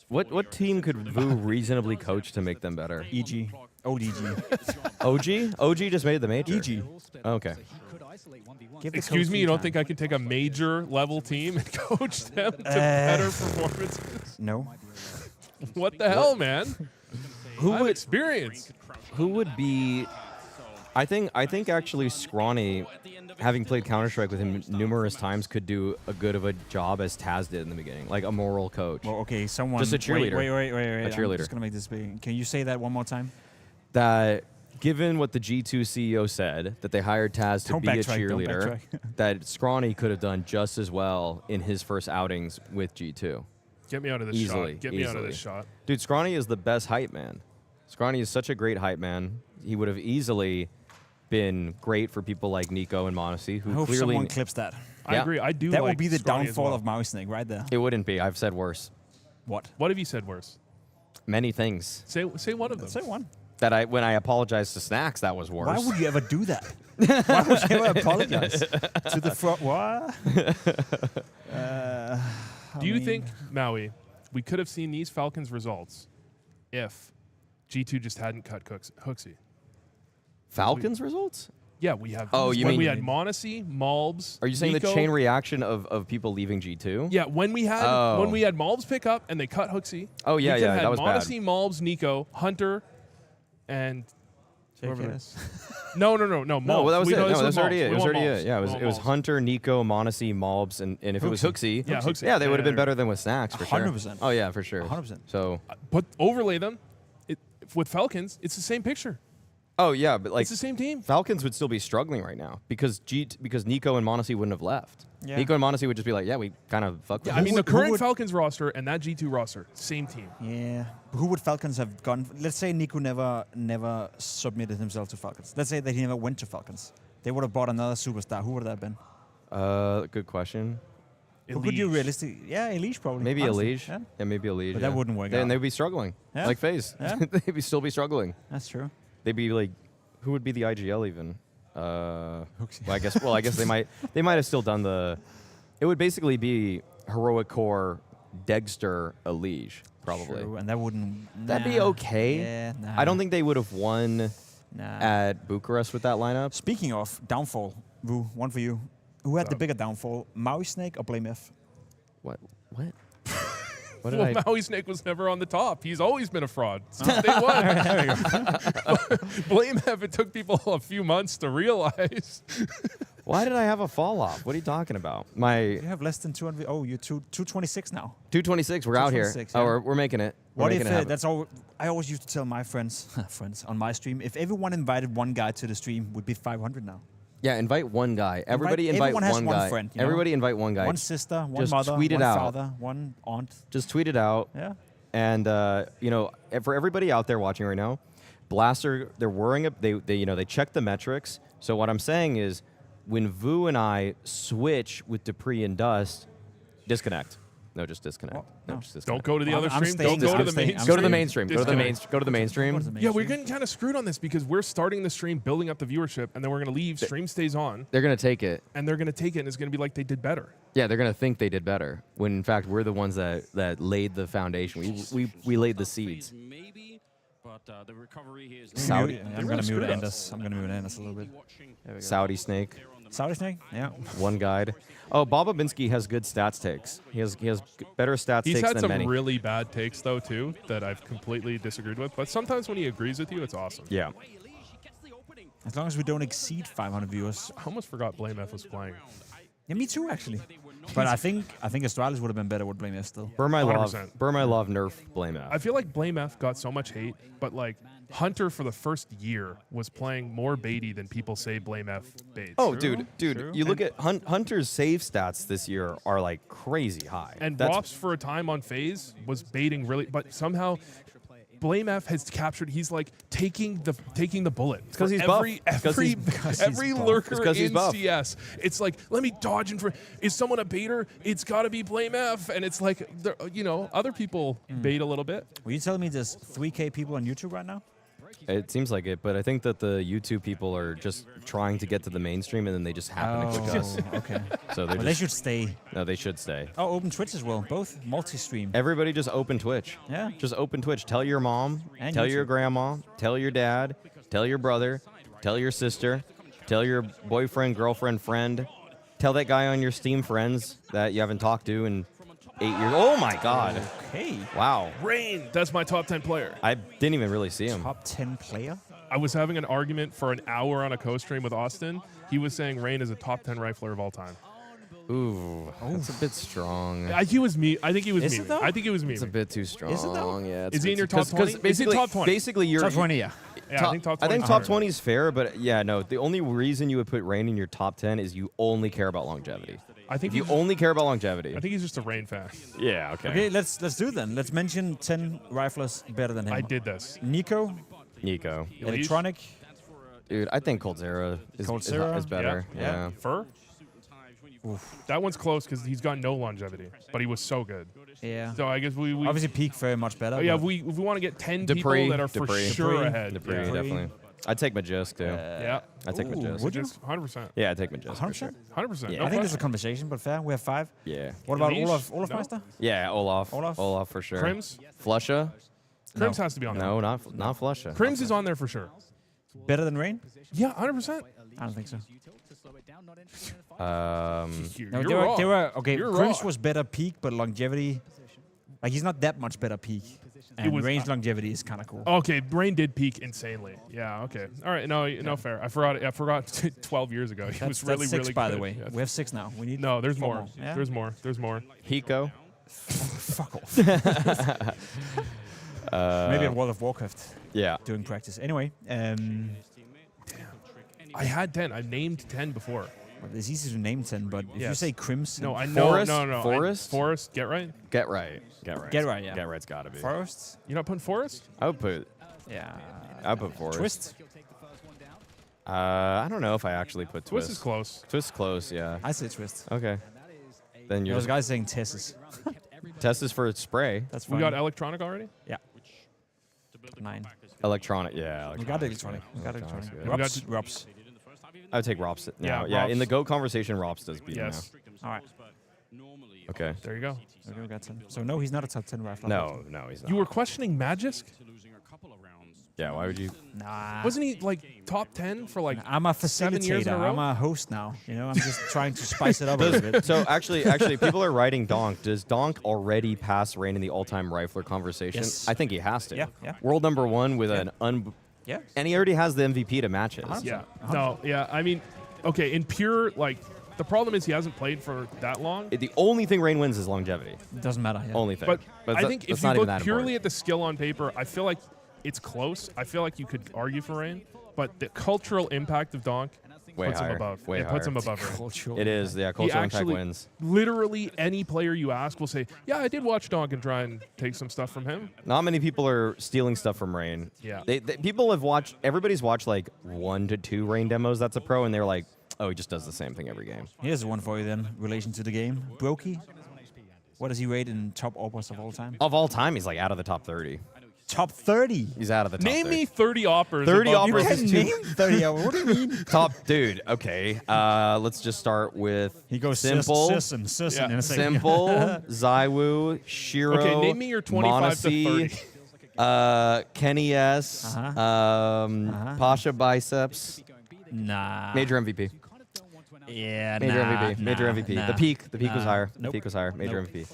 What team could Vu reasonably coach to make them better? EG. Old EG. OG? OG just made the major. EG. Okay. Excuse me, you don't think I can take a major level team and coach them to better performances? No. What the hell, man? I have experience. Who would be I think actually Scrawny, having played Counter-Strike with him numerous times, could do a good of a job as Taz did in the beginning, like a moral coach. Well, okay, someone... Just a cheerleader. Wait. A cheerleader. I'm just going to make this big. Can you say that one more time? That given what the G2 CEO said, that they hired Taz to Don't be a backtrack, don't cheerleader, backtrack. that Scrawny could have done just as well in his first outings with G2. Get me out of this Easily, shot. Get me out of this shot. Dude, Scrawny is the best hype man. Scrawny is such a great hype man. He would have easily been great for people like Niko and Monacy, who I hope clearly... someone clips that. I agree. I do That like would be the Scrawny as downfall well. of MOUZ right there. It wouldn't be. I've said worse. What? What have you said worse? Many things. Say one of them. Say one. That when I apologized to Snacks, that was worse. Why would you ever do that? Why would you ever apologize to the front? What? Do you think, Maui, we could have seen these Falcons results if G2 just hadn't cut Hooksy? Falcons results? Yeah, we have. Oh, you when mean- we had Monacy, Malbs. Are you saying the Niko. chain reaction of people leaving G2? Yeah, when we had Malbs pick up and they cut Hooksy. Oh, yeah, we could yeah, have that was bad. Monacy, Malbs, Niko, Hunter, and whoever it JKS. is. No, Malbs. No, that was We it. know No, this that was already Malbs. it. We It was want already Malbs. it. Yeah, We it want was Malbs. Hunter, Niko, Monacy, Malbs, and if it was Hooksy, Yeah, Hooksy. yeah, they would have been Yeah. better than with Snacks for sure. 100%. Oh yeah, for sure. 100%. So, But overlay them with Falcons, it's the same picture. oh yeah, but like It's the same team. Falcons would still be struggling right now because Niko and Monacy wouldn't have left. Yeah. Niko and Monacy would just be like, yeah, we kind of fucked with I mean, the would- who current would- Falcons roster and that G2 roster, same team. Yeah. Who would Falcons have gone? Let's say Niko never submitted himself to Falcons. Let's say that he never went to Falcons. They would have brought another superstar. Who would that have been? Good question. Who could you Elise. realistically? Yeah, Elise probably. Maybe honestly. Elige. Yeah, Yeah, maybe Elige. But that wouldn't work Then out. they'd be struggling, Yeah. like FaZe. Yeah. They'd be still be struggling. that's true. They'd be like, who would be the IGL even? Well, I guess they might have still done the. It would basically be Heroic Core, Dexter, Elige, probably. True, and that wouldn't. That'd be nah. okay. Yeah, nah. I don't think they would have won Nah. at Bucharest with that lineup. Speaking of downfall, Vu, one for you. Who had the bigger downfall, MOUZ Snake or BlameF? What? What did Well, I? Maui Snake was never on the top. He's always been a fraud since day one. BlameF, it took people a few months to realize. Why did I have a fall off? What are you talking about? My You have less than 200. Oh, you're 226 now. 226. We're out here. 226, Oh, yeah. we're making it. We're What making if it happen. that's all? I always used to tell my friends on my stream, if everyone invited one guy to the stream, would be 500 now. Yeah, invite one guy. Everybody invite everyone has one one guy. friend, you know? Everybody invite one guy. One sister, one Just mother, tweet it one out. father, one aunt. Just tweet it out. Yeah. And for everybody out there watching right now, Blaster, they're worrying. They check the metrics. So what I'm saying is, when Vu and I switch with Dupree and Dust, disconnect. No, just disconnect. Oh, No, no. just disconnect. Don't go to the I'm- other I'm stream. staying- Don't go I'm to the staying- main I'm stream. Go to the mainstream. Go to the main. Disconnect. Go to the mainstream. Go to the Yeah, we're mainstream. getting kind of screwed on this because we're starting the stream, building up the viewership, and then we're going to leave. Stream stays on, They're gonna take it. and they're going to take it, and it's going to be like they did better. Yeah, they're gonna think they did better. When in fact we're the ones that laid the foundation. We laid the seeds. Maybe, but the recovery here is Saudi- I'm They going really to mute screwed Anders. I'm going to mute Anders a little bit. Saudi Snake, Saudi Snake? Yeah. one guide. Oh, Bob Babinski has good stats takes. He has better stats He's takes had than some many. really bad takes though too that I've completely disagreed with. But sometimes when he agrees with you, it's awesome. Yeah. As long as we don't exceed 500 viewers. I almost forgot BlameF was playing. Yeah, me too, actually. But I think Astralis would have been better with BlameF still. Burn my love. 100%. Burn my love. Nerf. Blame I feel like BlameF got so much hate, but like Hunter for the first year was playing more baity than people say BlameF baits. Oh, dude, you look at Hunter's save stats this year are like crazy high. And That's- Rops for a time on FaZe was baiting really, but somehow BlameF has captured. He's like taking the bullet. It's 'cause for he's buff. every It's 'cause he's- every buff. lurker It's 'cause he's in buff. CS. It's like, let me dodge in for. Is someone a baiter? It's got to be BlameF, and it's like, other people bait a little bit. Were you telling me there's 3K people on YouTube right now? It seems like it, but I think that the YouTube people are just trying to get to the mainstream, and then they just happen to click us. Okay. So they're Well, they just, should stay. no, they should stay. Oh, open Twitch as well. Both multi-stream. Everybody just open Twitch. Yeah. Just open Twitch. Tell your mom, And tell your YouTube. grandma, tell your dad, tell your brother, tell your sister, tell your boyfriend, girlfriend, friend. Tell that guy on your Steam friends that you haven't talked to in 8 years. Oh my God. Okay. Wow. Rain, that's my top 10 player. I didn't even really see him. Top 10 player? I was having an argument for an hour on a co-stream with Austin. He was saying Rain is a top 10 rifler of all time. Ooh, that's a bit strong. He was me. I think he was Is me. it though? I think it was me. It's a bit too strong. Is it though? Yeah. Is he in your top 20? Is he top 20? Basically, you're Top 20, yeah. Yeah, I think top 20. top 20 is fair, but yeah, no. The only reason you would put Rain in your top 10 is you only care about longevity. I think If you only care about longevity. I think he's just a Rain fan. Yeah. Okay. Okay, let's do it then. Let's mention 10 riflers better than him. I did this. Niko, Niko. Electronic. Dude, I think Coldzera is better. Yeah. Fur? That one's close because he's got no longevity, but he was so good. Yeah. So I guess we Obviously, Peak very much better. yeah, but- if we want to get 10 Dupree, people that are for sure Dupree. ahead. Dupree, Yeah. definitely. I'd take Majisk too. Yeah. I'd take Majisk. would you? Just 100%. Yeah, I'd take Majisk. for 100%? sure. 100%. Yeah. No I think there's a question. conversation, but fair. We have 5. Yeah. What about Niche? Olaf No. Meister? Yeah, Olaf. Olaf? for sure. Crims? Flusha? Crims has to be on there. No, not Flusha. Crims is on there for sure. Better than Rain? Yeah, 100%. I don't think so. Um, No, You're they wrong. were okay. You're Crims wrong. was better peak, but longevity, like he's not that much better peak. And was- range longevity is kind of cool. Okay, Rain did peak insanely. Yeah, okay. All right, no, fair. I forgot 12 years ago. He was really, that's 6, really by good. the way. Yeah. We have 6 now. We need No, there's 4 more. Yeah? There's more. There's more. Hiko? Fuck off. Maybe a World of Warcraft Yeah. doing practice. Anyway, I had 10. I named 10 before. well, it's easy to name 10, but if you Yes. say Crims, No, I and know. Forest? No. Forest? Forest. Get right. Get right. Get right. Get right, yeah. Get right's gotta be. Forest, You're not putting Forest? I would put Forest. Twist. I don't know if I actually put Twist. Twist is close. Twist close, yeah. I say Twist. Okay. Then you're Those guys saying Tesses. test is for its spray. That's We fine. got electronic already. Yeah. 9. Electronic, yeah. We got electronic. We got Electronic's electronic. good. Rops. I would take Rops now. Yeah, Yeah, in Rops. the GOAT conversation, Rops does beat him Yes. All right. now. Okay. There you go. Okay, we got 10. So no, he's not a top 10 rifler. No, he's not. You were questioning Magisk? Yeah, why would you? Nah. Wasn't he like top 10 for like? I'm a 7 years in a facilitator. row? I'm a host now. You know, I'm just trying to spice it up a little bit. So actually, people are writing Donk. Does Donk already pass Rain in the all-time rifler conversation? Yes. I think he has to. Yeah. World number 1 with an Yeah. and he already has the MVP to match his. Yeah. No. Yeah. I mean, okay. In pure like, the problem is he hasn't played for that long. The only thing Rain wins is longevity. It doesn't matter. Yeah. Only thing. But I that- think that's if you not even look that purely important. at the skill on paper, I feel like it's close. I feel like you could argue for Rain, but the cultural impact of Donk Way puts him higher. above. Way It puts him higher. above Rain. Cultural. It is, yeah. He Cultural impact actually, wins. literally any player you ask will say, "Yeah, I did watch Donk and try and take some stuff from him." Not many people are stealing stuff from Rain. Yeah. People have watched. Everybody's watched like 1 to 2 Rain demos. That's a pro, and they're like, oh, he just does the same thing every game. Here's one for you then, relation to the game. Brokey. What does he rate in top AWPers of all time? Of all time, he's like out of the top 30. Top 30. He's out of the top Name 30. me 30 AWPers. 30 above AWPers Rain. is Can too- name 30 AWPers. What do you mean? Top dude. Okay. Let's just start with He goes simple. Sisson Yeah. in a second. Simple, Zywoo, Shiro, Okay, name me your 25 to Monacy, 30. Kenny S, Pasha Biceps, Nah. major MVP. Yeah, Major nah, MVP. Major nah, MVP. nah, The peak was nah. higher. The Nope. peak was higher. Major Nope. MVP.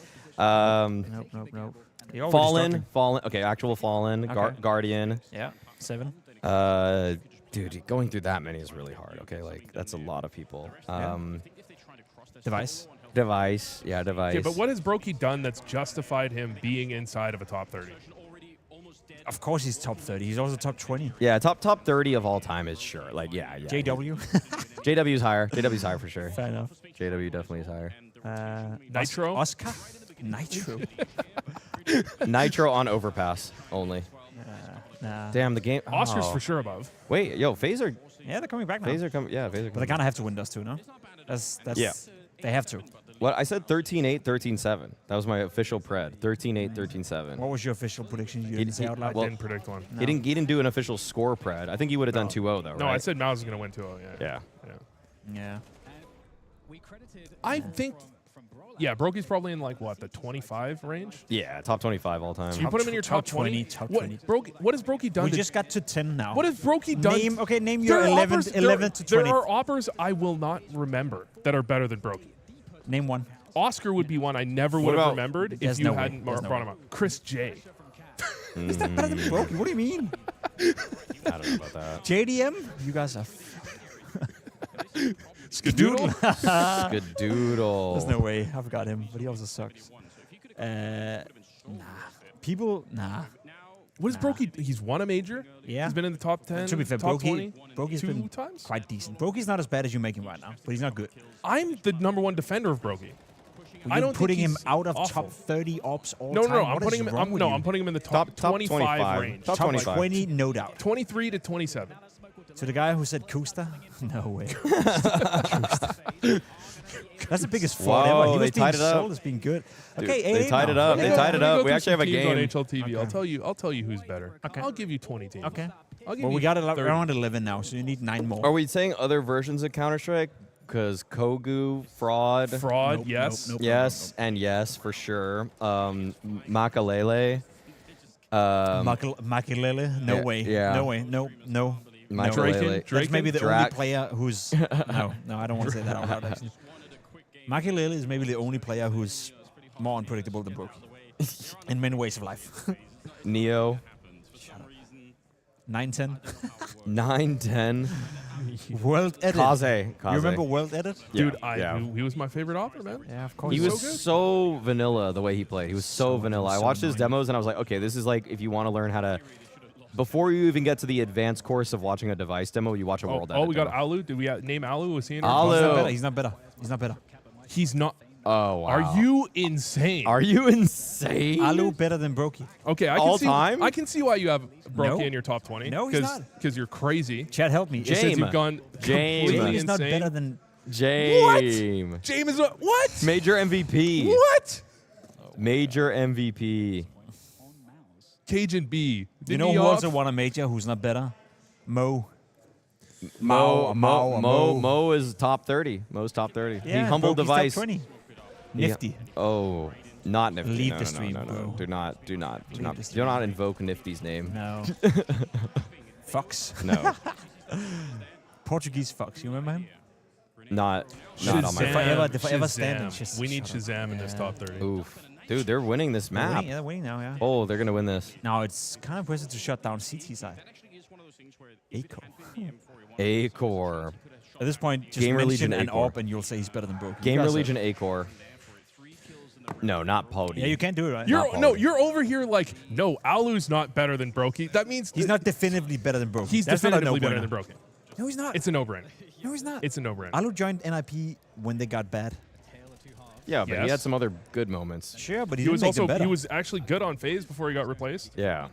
Nope. He already started. Fallen. Okay, actual Fallen. Okay. Guardian. Yeah, 7. Dude, going through that many is really hard. Okay, like that's a lot of people. Device. Device. Yeah, Device. Okay, but what has Brokey done that's justified him being inside of a top 30? Of course he's top 30. He's also top 20. Yeah, top 30 of all time is sure. Like, yeah. JW. JW's higher. JW's higher for sure. Fair enough. JW definitely is higher. Nitro? Oscar? Nitro. Nitro on overpass only. Nah. Damn, the game. Oscar's oh. for sure above. Wait, yo, FaZe are Yeah, they're coming back now. coming. Yeah, FaZe are But they coming. kind of have to win those two, no? That's Yeah. They have to. What I said 13-8, 13-7. That was my official pred. 13-8, 13-7. What was your official prediction? You didn't say out I loud. Well, didn't predict one. He didn't do an official score pred. I think he would have done 2-0 though, right? No, I said MOUZ is going to win 2-0. Yeah. Yeah. I think, yeah, Brokey's probably in like, what, the 25 range? Yeah, top 25 all time. So you put him in your top 20? top What, 20. what has Brokey done? We to- just got to 10 now. what has Brokey done? Name your There are 11 AWPers- 11 to 20. There are AWPers I will not remember that are better than Brokey. Name one. Oscar would be one I never would have about- remembered if There's you no way. hadn't There's no brought way. him up. Chris J. Is that better than Brokey? What do you mean? I don't know about that. JDM, you guys are Skadoodle. Skadoodle. There's no way. I forgot him, but he also sucks. Nah. Nah. What is Brokey? He's won a major. Yeah. He's been in the top 10. To be fair, top 20. Brokey's two been times. quite decent. Brokey's not as bad as you make him right now, but he's not good. I'm the #1 defender of Brokey. I don't putting think him he's out of awful. top 30 ops all No, time. no, I'm What putting is him. wrong with you? I'm putting him in the top, Top 25 range. Top 25. 20, no doubt. 23 to 27. So the guy who said Kusta? No way. That's the biggest fraud Whoa, ever. He they was being tied it up. sold as being good. Dude, Okay, they 8 tied it now. up. They tied it up. We actually have a teams game. on HLTV. Okay. I'll tell you who's better. Okay. I'll give you 20 teams. Okay. I'll give Well, you we got 30. around 11 now, so you need 9 more. Are we saying other versions of Counter-Strike? Because Kogu, Fraud. Fraud, Nope, yes. nope, Yes, and yes, for sure. Makalele. Makelele? No yeah, way. yeah. No way. No. Makalele. That's maybe the only Drak. player who's... no, I don't want to say that out loud, actually. Makelele is maybe the only player who's more unpredictable than Brokey. In many ways of life. Neo. 9-10. 9-10. World Edit. Kaze. You remember World Edit? Dude, yeah. he was my favorite opera, man. Yeah, of course. He so was good. so vanilla the way he played. He was so vanilla. I watched his annoying. demos and I was like, okay, this is like if you want to learn how to. Before you even get to the advanced course of watching a device demo, you watch a world edit we got demo. Alu. Did we name Alu? Was he in Alu. our He's not better. He's not. Oh, wow. Are you insane? Are you insane? Alu better than Brokey. Okay, I can All see, time? I can see why you have Brokey No. in your top 20. No, he's not. Because you're crazy. Chad, help me. It says Jame. you've gone Jame. completely He's not insane. better than... Jame. James is what? Major MVP. What? Major MVP. Cajun B. You know who also won a major who's not better? Mo. Mo is top 30. Mo's top 30. Yeah, he humbled Brokey's device. Top 20. Nifty. Oh, not Nifty. Leave no, the no, stream, no, no, bro. Do not the do not invoke Nifty's name. No. Fox. No. Portuguese Fox. You remember him? not on my Shazam. The forever Shazam. standing. Just We need shut up. Shazam in this top 30. Oof. Dude, they're winning this They're map. winning, yeah, they're winning now, yeah. Oh, they're going to win this. Now it's kind of impressive to shut down CT side. Aco. A-Core. At this point, just Gamer mention Legion an A-Core. AWP and you'll say he's better than Brokey. Gamer Legion A-Core. No, not Pody. Yeah, you can't do it, right? You're over here like, no, Alu's not better than Brokey. That means He's not definitively better than Brokey. He's That's not a definitively better no-brainer. than Brokey. No, he's not. It's a no-brainer. No, he's not. It's a no-brainer. Alu joined NIP when they got bad. Yeah, but he Yes. had some other good moments. Sure, but he He didn't was make them also better. he was actually good on FaZe before he got replaced, Yeah.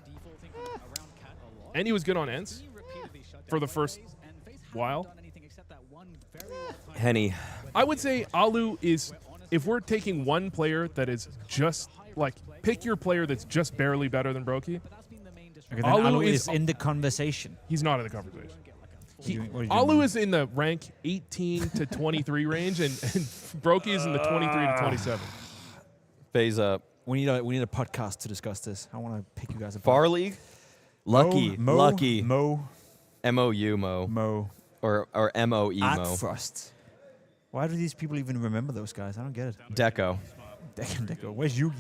and he was good on ENTs for the first while. Henny. I would say Alu is, if we're taking one player that is just like, pick your player that's just barely better than Brokey. Okay, then Alu Alu is- is in the conversation. He's not in the conversation. What do you Alu mean? is in the rank 18 to 23 range, and Brokey is in the 23 to 27. FaZe up. We need a podcast to discuss this. I want to pick you guys apart. Far League? Lucky. Mo, Lucky. Mo. M-O-U Mo. Mo. Or M-O-E At Mo. Frost. Why do these people even remember those guys? I don't get it. Deco. Deco. Where's Yugi?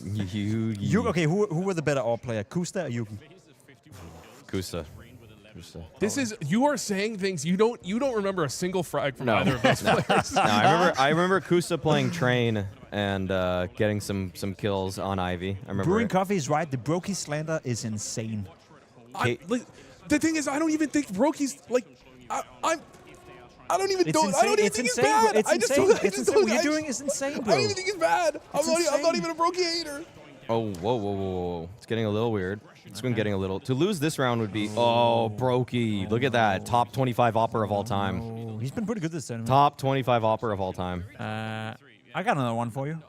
Yugi. Okay, who were the better AWP player, Kusta or Yugi? Kusa. This is, you are saying things you don't remember a single frag from No. either of those players. No, I remember Kusa playing Train and getting some kills on Ivy. I remember Brewing it. Coffee is right. The Brokey slander is insane. The thing is, I don't even think Brokey's like, I don't even It's I insane. don't even It's think he's insane. bad. It's I just insane. don't, I It's just insane. don't, What you're I doing just- is insane, I bro. don't even think he's bad. I'm not insane. even a Brokey hater. Oh, whoa. It's getting a little weird. It's been getting a little. To lose this round would be, Brokey. Look at that. Top 25 AWPer of all time. Oh, he's been pretty good this tournament. Top 25 AWPer of all time. I got another one for you.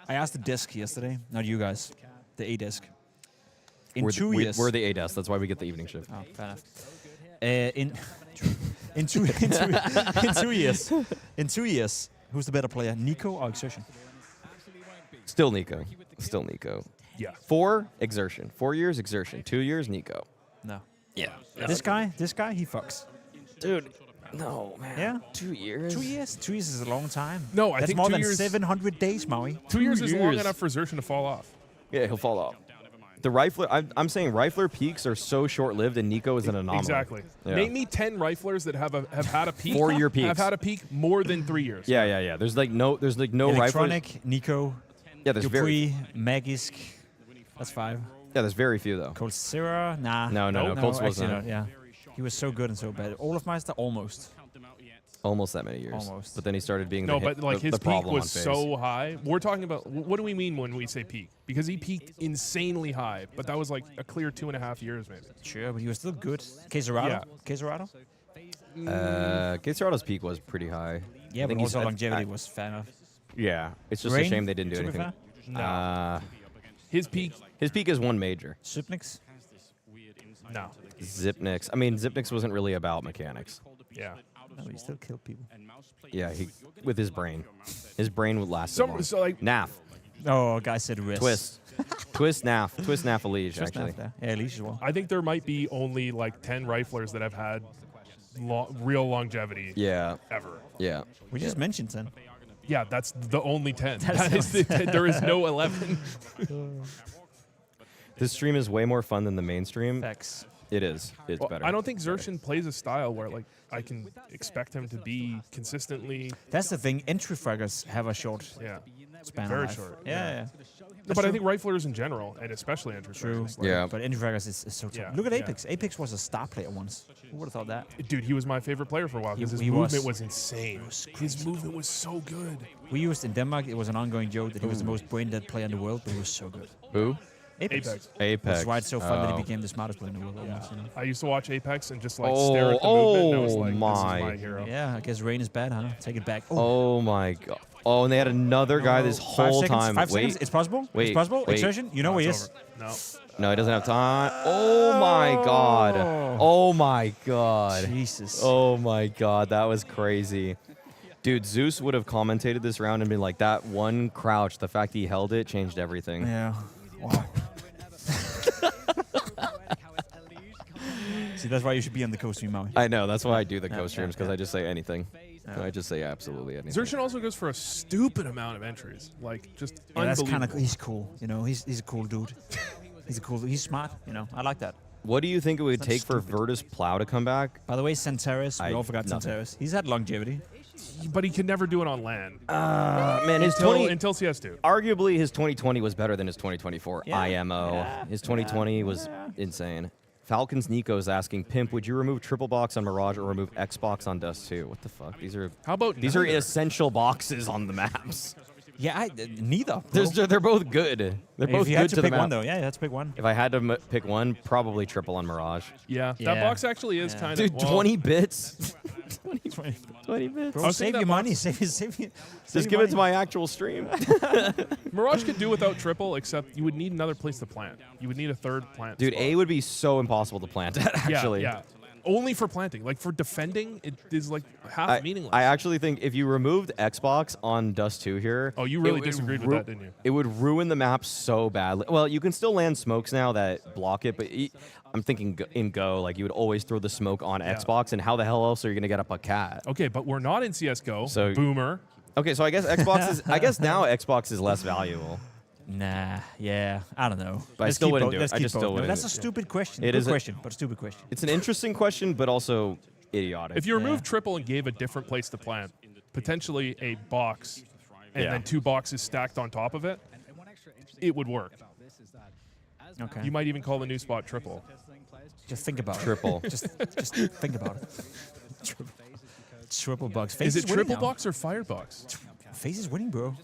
I asked the desk yesterday, not you guys, the A desk. In 2 years. We're the A-Desk. That's why we get the evening shift. Oh, fair enough. In 2 years. In 2 years, who's the better player, Niko or xertioN? Still Niko. Yeah. 4, xertioN. 4 years, xertioN. 2 years, Niko. No. Yeah. This guy, he fucks. Dude. No, man. Yeah. 2 years. 2 years? 2 years is a long time. No, I That's think more 2 than years. 700 days, Maui. 2 years is long years. enough for xertioN to fall off. Yeah, he'll fall off. The Rifler, I'm saying Rifler peaks are so short-lived, and Niko is an anomaly. Exactly. Yeah. Name me 10 Riflers that have had a peak. 4-year peaks. Have had a peak more than 3 years. Yeah. There's like no Electronic, Riflers. Niko, Yeah, there's Dupree, Magisk. That's 5. Yeah, there's very few though. Coldzera? Nah. No. Colts was actually not. not. Yeah. He was so good and so bad. Olafmeister, almost. Almost that many years. Almost. But then he started being No, the but like the his peak problem was on FaZe. so high. We're talking about, what do we mean when we say peak? Because he peaked insanely high, but that was like a clear 2.5 years maybe. Sure, but he was still good. Quezerado? Yeah. Quezerado? Quezerado's peak was pretty high. Yeah, I but think he's also at- longevity was fair enough. Yeah, it's just Rain, a shame they didn't do to be anything. fair? His peak, His peak is one major. Supnix? no. Zipnix. I mean, Zipnix wasn't really about mechanics. Yeah. No, he still killed people. Yeah, with his brain. His brain would last so long. So like, Naf. Oh, guy said wrist. Twist. Twist Naf. Twist Naf Elige, Just actually. after. Yeah, Leash as well. I think there might be only like 10 Riflers that have had real longevity Yeah. ever. Yeah. We just mentioned 10. Yeah, that's the only 10. That's That is the 10. There is no 11. This stream is way more fun than the mainstream. Facts. It is. It's Well, better. I don't think xertioN plays a style where like I can expect him to be consistently. That's the thing. Entry fraggers have a short Yeah. span Very of life. short, Yeah. No, but I think Riflers in general, and especially entry True. fraggers, like, Yeah. But entry fraggers is so tough. Yeah, Look at yeah. Apex. Apex was a star player once. Who would have thought that? Dude, he was my favorite player for a while because his He movement was. was insane. His movement was so good. We used in Denmark, it was an ongoing joke that he was the most brain-dead player in the world, but he was so good. Who? Apex. Apex. Apex. That's why it's so fun that Oh. he became the smartest player in the world almost, you know? I used to watch Apex and just like Oh, stare at the movement, and I was oh like, my. this is my hero. Yeah, I guess rain is bad, huh? Take it back. Oh, Oh my god. Oh, and they had another guy this 5 whole seconds, time. 5 Wait. seconds. It's possible. Wait, It's possible. wait. Exertion. You know where he is. No. No, he doesn't have time. Oh my god. Oh my god. Jesus. Oh my god, that was crazy. Dude, Zeus would have commentated this round and been like, that one crouch, the fact he held it changed everything. Yeah. Wow. See, that's why you should be on the co-stream, Maui. I know, that's why I do the Yeah, co-streams, because yeah. I just say anything. I just say absolutely anything. xertioN also goes for a stupid amount of entries. Like, just Yeah, that's kind unbelievable. of he's cool. You know, he's a cool dude. He's smart. You know, I like that. What do you think it would That's take for stupid. Virtus Plow to come back? By the way, Santeris, we all forgot nothing. Santeris. He's had longevity. But he could never do it on LAN. Man, his Until CS2. arguably his 2020 was better than his 2024 Yeah. IMO. Yeah. His 2020 was insane. Falcons Niko is asking, Pimp, would you remove triple box on Mirage or remove Xbox on Dust 2? What the fuck? These are How about these are neither? essential boxes on the maps. Yeah, neither. bro. They're both good. They're both If you good had to to the pick map. one, though, yeah, you had to pick one. If I had to pick one, probably triple on Mirage. Yeah, Yeah. that box actually is Yeah. kind Dude, of. Well, 20 bits? 20. 20 bits. Bro, I was save thinking your that money. box- Save your Just give it to my actual stream. Mirage could do without triple, except you would need another place to plant. You would need a third plant. Dude, spot. A would be so impossible to plant at, actually. Yeah, yeah. Only for planting. Like for defending, it is like half meaningless. I actually think if you removed Xbox on Dust 2 here... Oh, you really it would disagreed with that, didn't you? It would ruin the map so badly. Well, you can still land smokes now that block it, but I'm thinking in Go, like you would always throw the smoke on Xbox, and how the hell else are you going to get up a cat? Okay, but we're not in CSGO. So- Boomer. Okay, so I guess Xbox is... I guess now Xbox is less valuable. Nah, yeah, I don't know. But I Let's still keep wouldn't both. do it. Let's I keep just both. still No, wouldn't That's do a it. stupid question. It Good is a- question, but a stupid question. It's an interesting question, but also idiotic. If you removed Yeah. triple and gave a different place to plant, potentially a box, and Yeah. then 2 boxes stacked on top of it, it would work. Okay. You might even call the new spot triple. Just think about Triple. it. Just think about it. Triple bucks. Is FaZe it winning triple now. box or firebox? FaZe is winning, bro.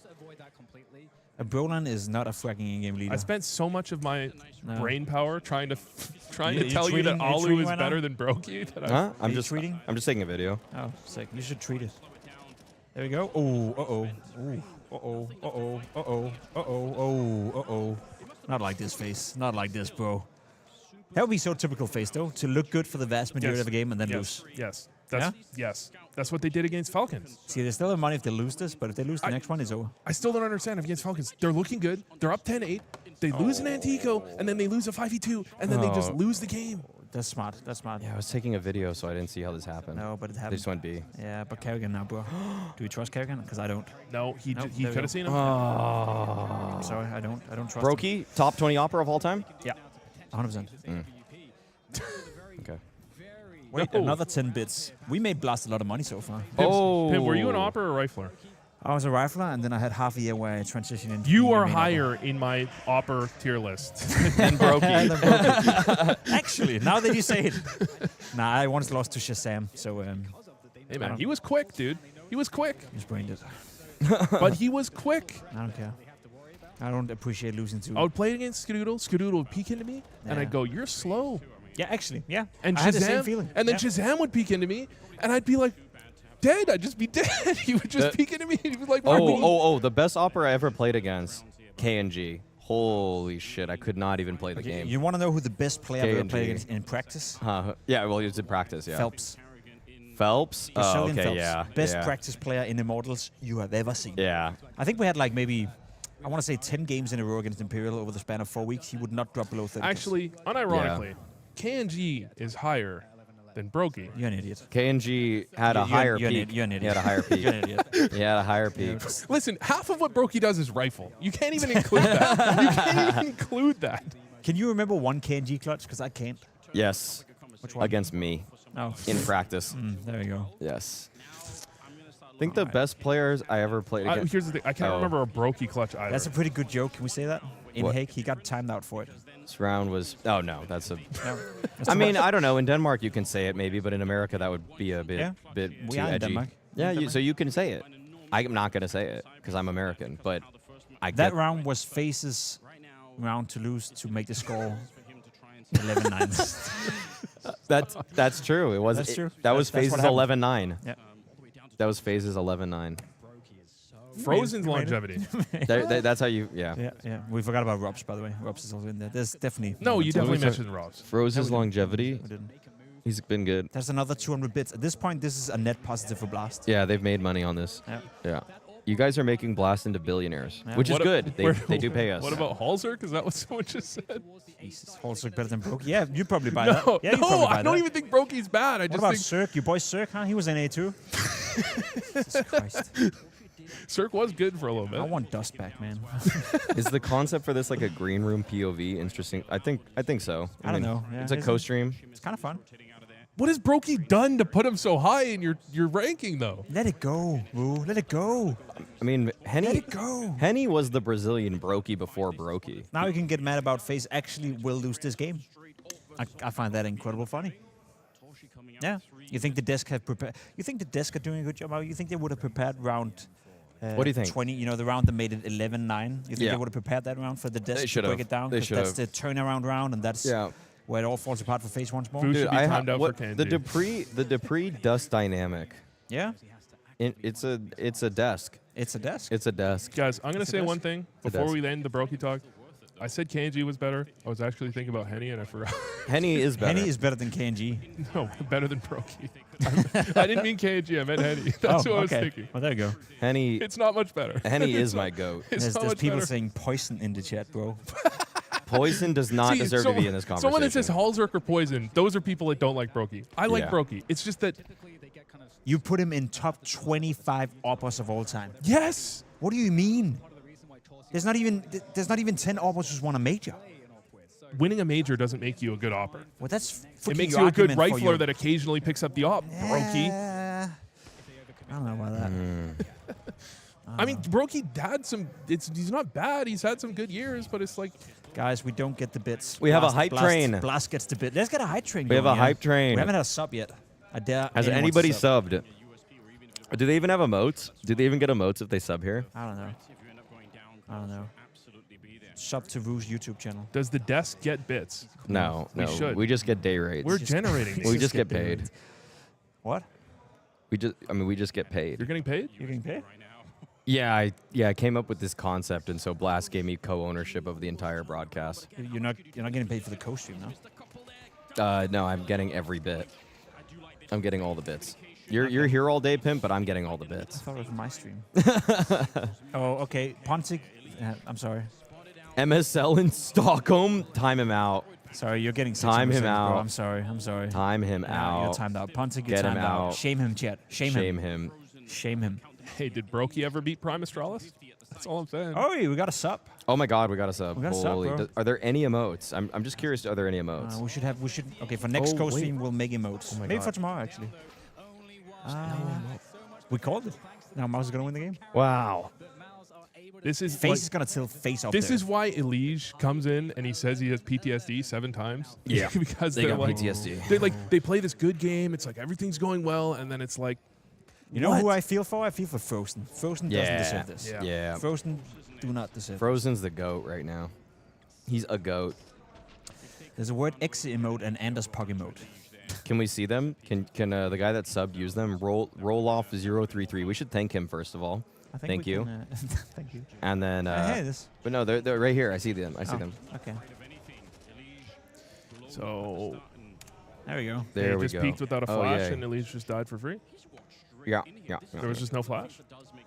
A Brolan is not a fracking in-game leader. I spent so much of my brain power trying to You tell you that tweeting- you Alu tweeting is right now? better than Brokey. That Huh? Are you tweeting? I'm just taking a video. Oh, sick. You should treat it. There we go. Oh, uh-oh. Ooh. Uh-oh. Uh-oh. Uh-oh. Uh-oh. Oh, uh-oh. Not like this, FaZe. Not like this, bro. That would be so typical FaZe, though, to look good for the vast majority of the game and then lose. Yes. Yes. That's what they did against Falcons. See, they still have money if they lose this, but if they lose the next one, it's over. I still don't understand against Falcons. They're looking good. They're up 10-8. They lose an Antico, and then they lose a 5v2, and then they just lose the game. That's smart. That's smart. Yeah, I was taking a video, so I didn't see how this happened. No, but it They happened. just went B. Yeah, but Kerrigan now, bro. Do we trust Kerrigan? Because I don't. No, he Nope, he there we could go. have seen him. Oh. Sorry, I don't trust him. Brokey, top 20 AWPer of all time? Yeah, 100%. Okay. Wait, No. another 10 bits. We made BLAST a lot of money so far. Pim, were you an AWPer or a rifler? I was a rifler, and then I had half a year where I transitioned into. You being a are main higher in my AWPer tier list. And Brokey. AWPer. Actually, now that you say it. Nah, I once lost to Shazam, so Hey man, he was quick, dude. He was quick, just brained it. but he was quick. I don't care. I don't appreciate losing to. I would play against Skadoodle. Skadoodle would peek into me, and Yeah. I'd go, "You're slow." Yeah, actually, yeah. And I had the same Shazam, feeling. and then Yeah. Shazam would peek into me, and I'd be like, "Dead." I'd just be dead. He would just peek into me, and he'd be like, The best AWPer I ever played against, KNG. Holy shit, I could not even play the game. You want to know who the best player I've ever KNG. played against in practice? Yeah, well, he was in practice, yeah. Phelps. Phelps? Oh, Brazilian okay, Phelps. yeah. Best yeah. practice player in Immortals you have ever seen. Yeah. I think we had like maybe, I want to say 10 games in a row against Imperial over the span of 4 weeks. He would not drop below 30. Actually, unironically, KNG is higher than Brokey. You're an idiot. KNG had a higher peak. You're an idiot. He had a higher peak. You're an idiot. He had a higher peak. Listen, half of what Brokey does is rifle. You can't even include that. You can't even include that. Can you remember one KNG clutch? Because I can't. Yes. Which one? Against me No. in practice. There you go. Yes. I think the best players I ever played against. Here's the thing. I can't Oh. remember a Brokey clutch either. That's a pretty good joke. Can we say that? In What? Hague, he got timed out for it. This round was. Oh, no. That's a. No. I mean, I don't know. In Denmark, you can say it maybe, but in America, that would be a bit, Yeah. bit We too are in edgy. Denmark. Yeah, so you can say it. I'm not going to say it because I'm American, but I That get. round was FaZe's round to lose to make the score 11-9. That's true. It was. That's true. That was That's what FaZe's happened. 11-9. Yeah. That was FaZe's 11-9. Frozen's You made it. longevity. That's how you. Yeah. Yeah. We forgot about Robs, by the way. Robs is also in there. There's definitely. No, you definitely talk- mentioned Robs. Froze's longevity. We didn't. He's been good. There's another 200 bits. At this point, this is a net positive for BLAST. Yeah, they've made money on this. Yeah. Yeah. You guys are making BLAST into billionaires, Yeah. which is What a- good. where- They do pay us. What about Halzerk? Is that what someone just said? Jesus. Hulzerk better than Brokey. Yeah, you'd probably buy that. No, Yeah, you'd probably no, buy I don't that. even think Brokey's bad. I What just about think Cirque? Your boy Cirque, huh? He was in A2. Jesus Christ. Cirque was good for a little bit. I want Dust back, man. Is the concept for this like a green room POV interesting? I think so. I don't know. Yeah, it's a is it? co-stream. It's kind of fun. What has Brokey done to put him so high in your ranking, though? Let it go, Woo. Let it go. I mean, Let Henny. it go. Henny was the Brazilian Brokey before Brokey. Now you can get mad about FaZe actually will lose this game. I find that incredible funny. Yeah. You think the desk have prepared? You think the desk are doing a good job? You think they would have prepared round? What do you think? 20. You know, the round that made it 11-9. You think Yeah. they would have prepared that round for the desk to should break have. it down? They 'Cause should that's have. the turnaround round, and that's Yeah. where it all falls apart for FaZe once more. Food should be I timed out what, for KNG. the Dupree dust dynamic. Yeah. It's a desk. It's a desk. It's a desk. Guys, I'm going to say desk. one thing a before desk. we end the Brokey talk. I said KNG was better. I was actually thinking about Henny, and I forgot. Henny is better. Henny is better than KNG. No, better than Brokey. I didn't mean KNG. I meant Henny. That's what I was thinking. Well, there you go. Henny. It's not much better. Henny It's is not- my goat. It's There's not much people better. saying poison in the chat, bro. Poison does not See, deserve to be in this conversation. Someone that says Halzerk or Poison, those are people that don't like Brokey. I like Yeah. Brokey. It's just that, You put him in top 25 AWPers of all time. yes. What do you mean? There's not even 10 AWPers who's won a major. Winning a major doesn't make you a good AWPer. Well, that's It makes you a good rifler that occasionally picks up the AWP. Brokey. I don't know about that. I mean, Brokey had some. He's not bad. He's had some good years, but it's like Guys, we don't get the bits. We have a hype train. Blast gets the bit. Let's get a hype train. We have going, a hype train. We haven't had a sub yet. Has anybody subbed? Do they even have emotes? Do they even get emotes if they sub here? I don't know. I don't know. Sub to Vu's YouTube channel. does the desk get bits? No, We no. should. We just get day rates. We're generating. we these. just get paid. What? We just get paid. You're getting paid? You're getting paid? Yeah, I came up with this concept, and so Blast gave me co-ownership of the entire broadcast. You're not getting paid for the co-stream, no? No, I'm getting every bit. I'm getting all the bits. You're here all day, Pimp, but I'm getting all the I bits. thought it was my stream. Oh, okay. Pontic. I'm sorry. MSL in Stockholm, time him out. Sorry, you're getting 60%, Time him bro. out. I'm sorry. I'm sorry. Time him out. You're timed out. Punting, Get you're him timed out. out. Shame him, chat. Shame him. Shame him. Hey, did Brokey ever beat Prime Astralis? That's all I'm saying. Oh, we got a sub. Oh my God, we got a sub. We got a sub, Holy, bro. are there any emotes? I'm just curious. Are there any emotes? We should. Okay, for next Oh, co-stream, wait. we'll make emotes. Maybe God. for tomorrow, actually. We called it. Now MOUZ is gonna win the game. Wow. This is FaZe like, is gonna tilt FaZe up This there. is why Elige comes in and he says he has PTSD 7 times. Yeah. Because They they're got like PTSD. they play this good game. It's like everything's going well, and then it's like, You know who I feel for? I feel for Frozen. Frozen doesn't deserve this. Yeah. Yeah. Frozen do not deserve Frozen's the GOAT right now. He's a GOAT. There's a word X emote and Anders Pog emote. Can we see them? Can the guy that subbed use them? Roll off 033. We should thank him first of all. I think Thank we you. Can, thank you. And then Hey, this. but no, they're right here. I see them. I see Oh, them. Okay. so There we go. There they we just go. peeked without a Oh, flash, yeah. and Elige just died for free. Yeah. There was just no flash.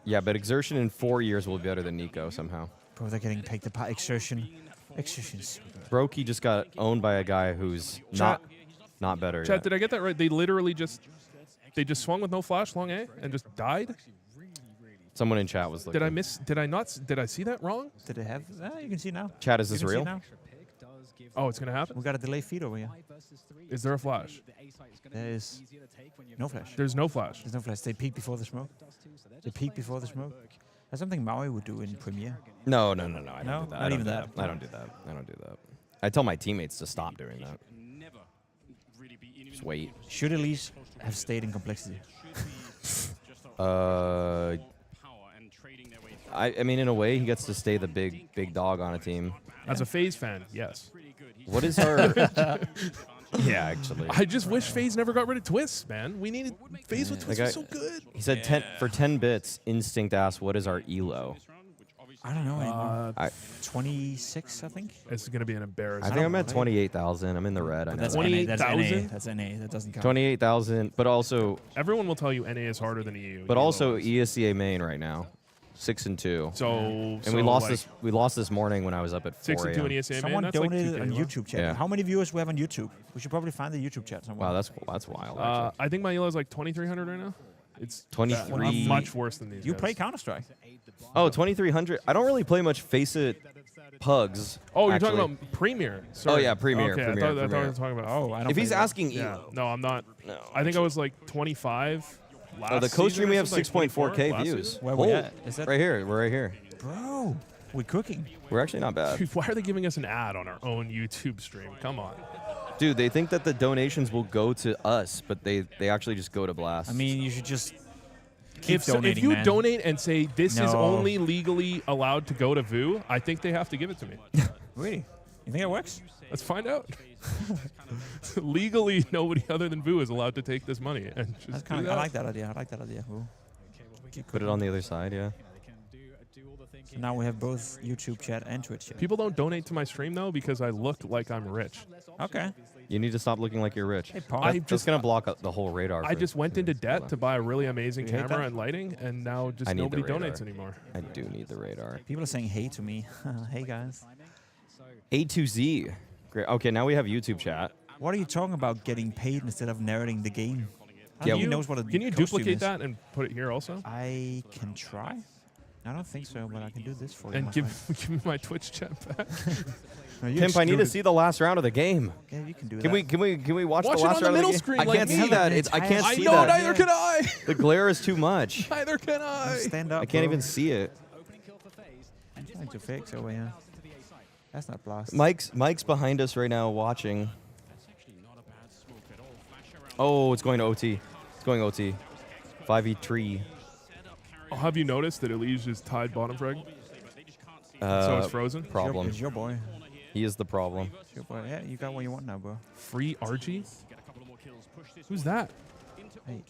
Yeah, but Exertion in 4 years will be better than Niko somehow. Bro, they're getting picked apart. Exertion. Exertion's so good. Brokey just got owned by a guy who's not better Chad, yet. did I get that right? They literally just swung with no flash long A and just died. Someone in chat was looking. Did I miss? Did I not? Did I see that wrong? Did it have? You can see now. Chat, is You this can see real? now. Oh, it's gonna happen. We got a delay feed over here. Is there a flash? There is no flash. There's no flash. There's no flash. They peek before the smoke. They peek before the smoke. That's something Maui would do in Premiere. No. I don't No? do that. Not I don't even do that. I don't do that. I don't do that. I tell my teammates to stop doing that. Just wait. Should Elise have stayed in complexity? I mean, in a way, he gets to stay the big dog on a team. As a FaZe fan, yes. What is our? Yeah, actually. I just wish FaZe never got rid of twists, man. We needed FaZe with twists. Like Was so good. He said 10 bits. Instinct asked, "What is our elo?" I don't know anymore. 26, I think. It's gonna be an I embarrassment. think I'm at 28,000. I'm in the red. I know. That's that. NA. That's NA. 28,000? That's NA. That doesn't count. 28,000, but also Everyone will tell you NA is harder than EU. But You also know this. ESCA main right now, 6-2. So And we lost this. We lost this morning when I was up at 4 6-2 in a.m. ESA man. Someone That's like donated 2K on low. YouTube chat. Yeah. How many viewers we have on YouTube? We should probably find the YouTube chat somewhere. Wow, that's wild. Actually. I think my elo is like 2,300 right now. It's 23. much worse than these. You guys. play Counter-Strike. Oh, 2,300. I don't really play much Face It Pugs. Oh, you're actually. talking about Premiere. Sorry. Oh, yeah, Premiere, Okay, Premiere, I thought we Premiere. were talking about. Oh, I don't If he's play that. asking you, Yeah. No, I'm not. No. I think I was like 25. Last the co-stream season we or have something, like 6.4K 24 last views. season. Where we at? Is that right here? We're right here. Bro, we're cooking. We're actually not bad. Dude, why are they giving us an ad on our own YouTube stream? Come on. Dude, they think that the donations will go to us, but they actually just go to Blast. I mean, you should just keep If donating, you man. donate and say this is No. only legally allowed to go to VU, I think they have to give it to me. Really? You think it works? Let's find out. Legally, nobody other than VU is allowed to take this money. And just That's do kind of. that. I like that idea. I like that idea. Ooh. put it on the other side, yeah. So now we have both YouTube chat and Twitch chat. People don't donate to my stream, though, because I look like I'm rich. Okay. You need to stop looking like you're rich. Hey, Paul. I That's just gonna block up the whole radar. I just went into debt to buy a really amazing You hate camera that? and lighting, and now just I need nobody the radar. donates anymore. I do need the radar. People are saying hey to me. Hey guys. A2Z. Great. Okay, now we have YouTube chat. What are you talking about? Getting paid instead of narrating the game? Yeah, He knows what a Can you costume duplicate is. that and put it here also? I can try. I don't think so, but I can do this for you. And my give friend. give me my Twitch chat back. No, you Pimp, I need to excluded- see the last round of the game. Yeah, you can do Can that. we watch Watch the it last on the round middle of the game? screen I like can't me. see that. I can't I see know, that. neither can I. The glare is too much. Neither can I. Stand up. I can't bro. even see it. I'm trying to fix over here. That's not blast. Mike's behind us right now watching. Oh, it's going to OT. It's going OT. 5v3. Oh, have you noticed that Elige is tied bottom frag? So it's frozen. Problem. It's your boy. He is the problem. It's your boy. Yeah, you got what you want now, bro. Free RG? Who's that? Hey.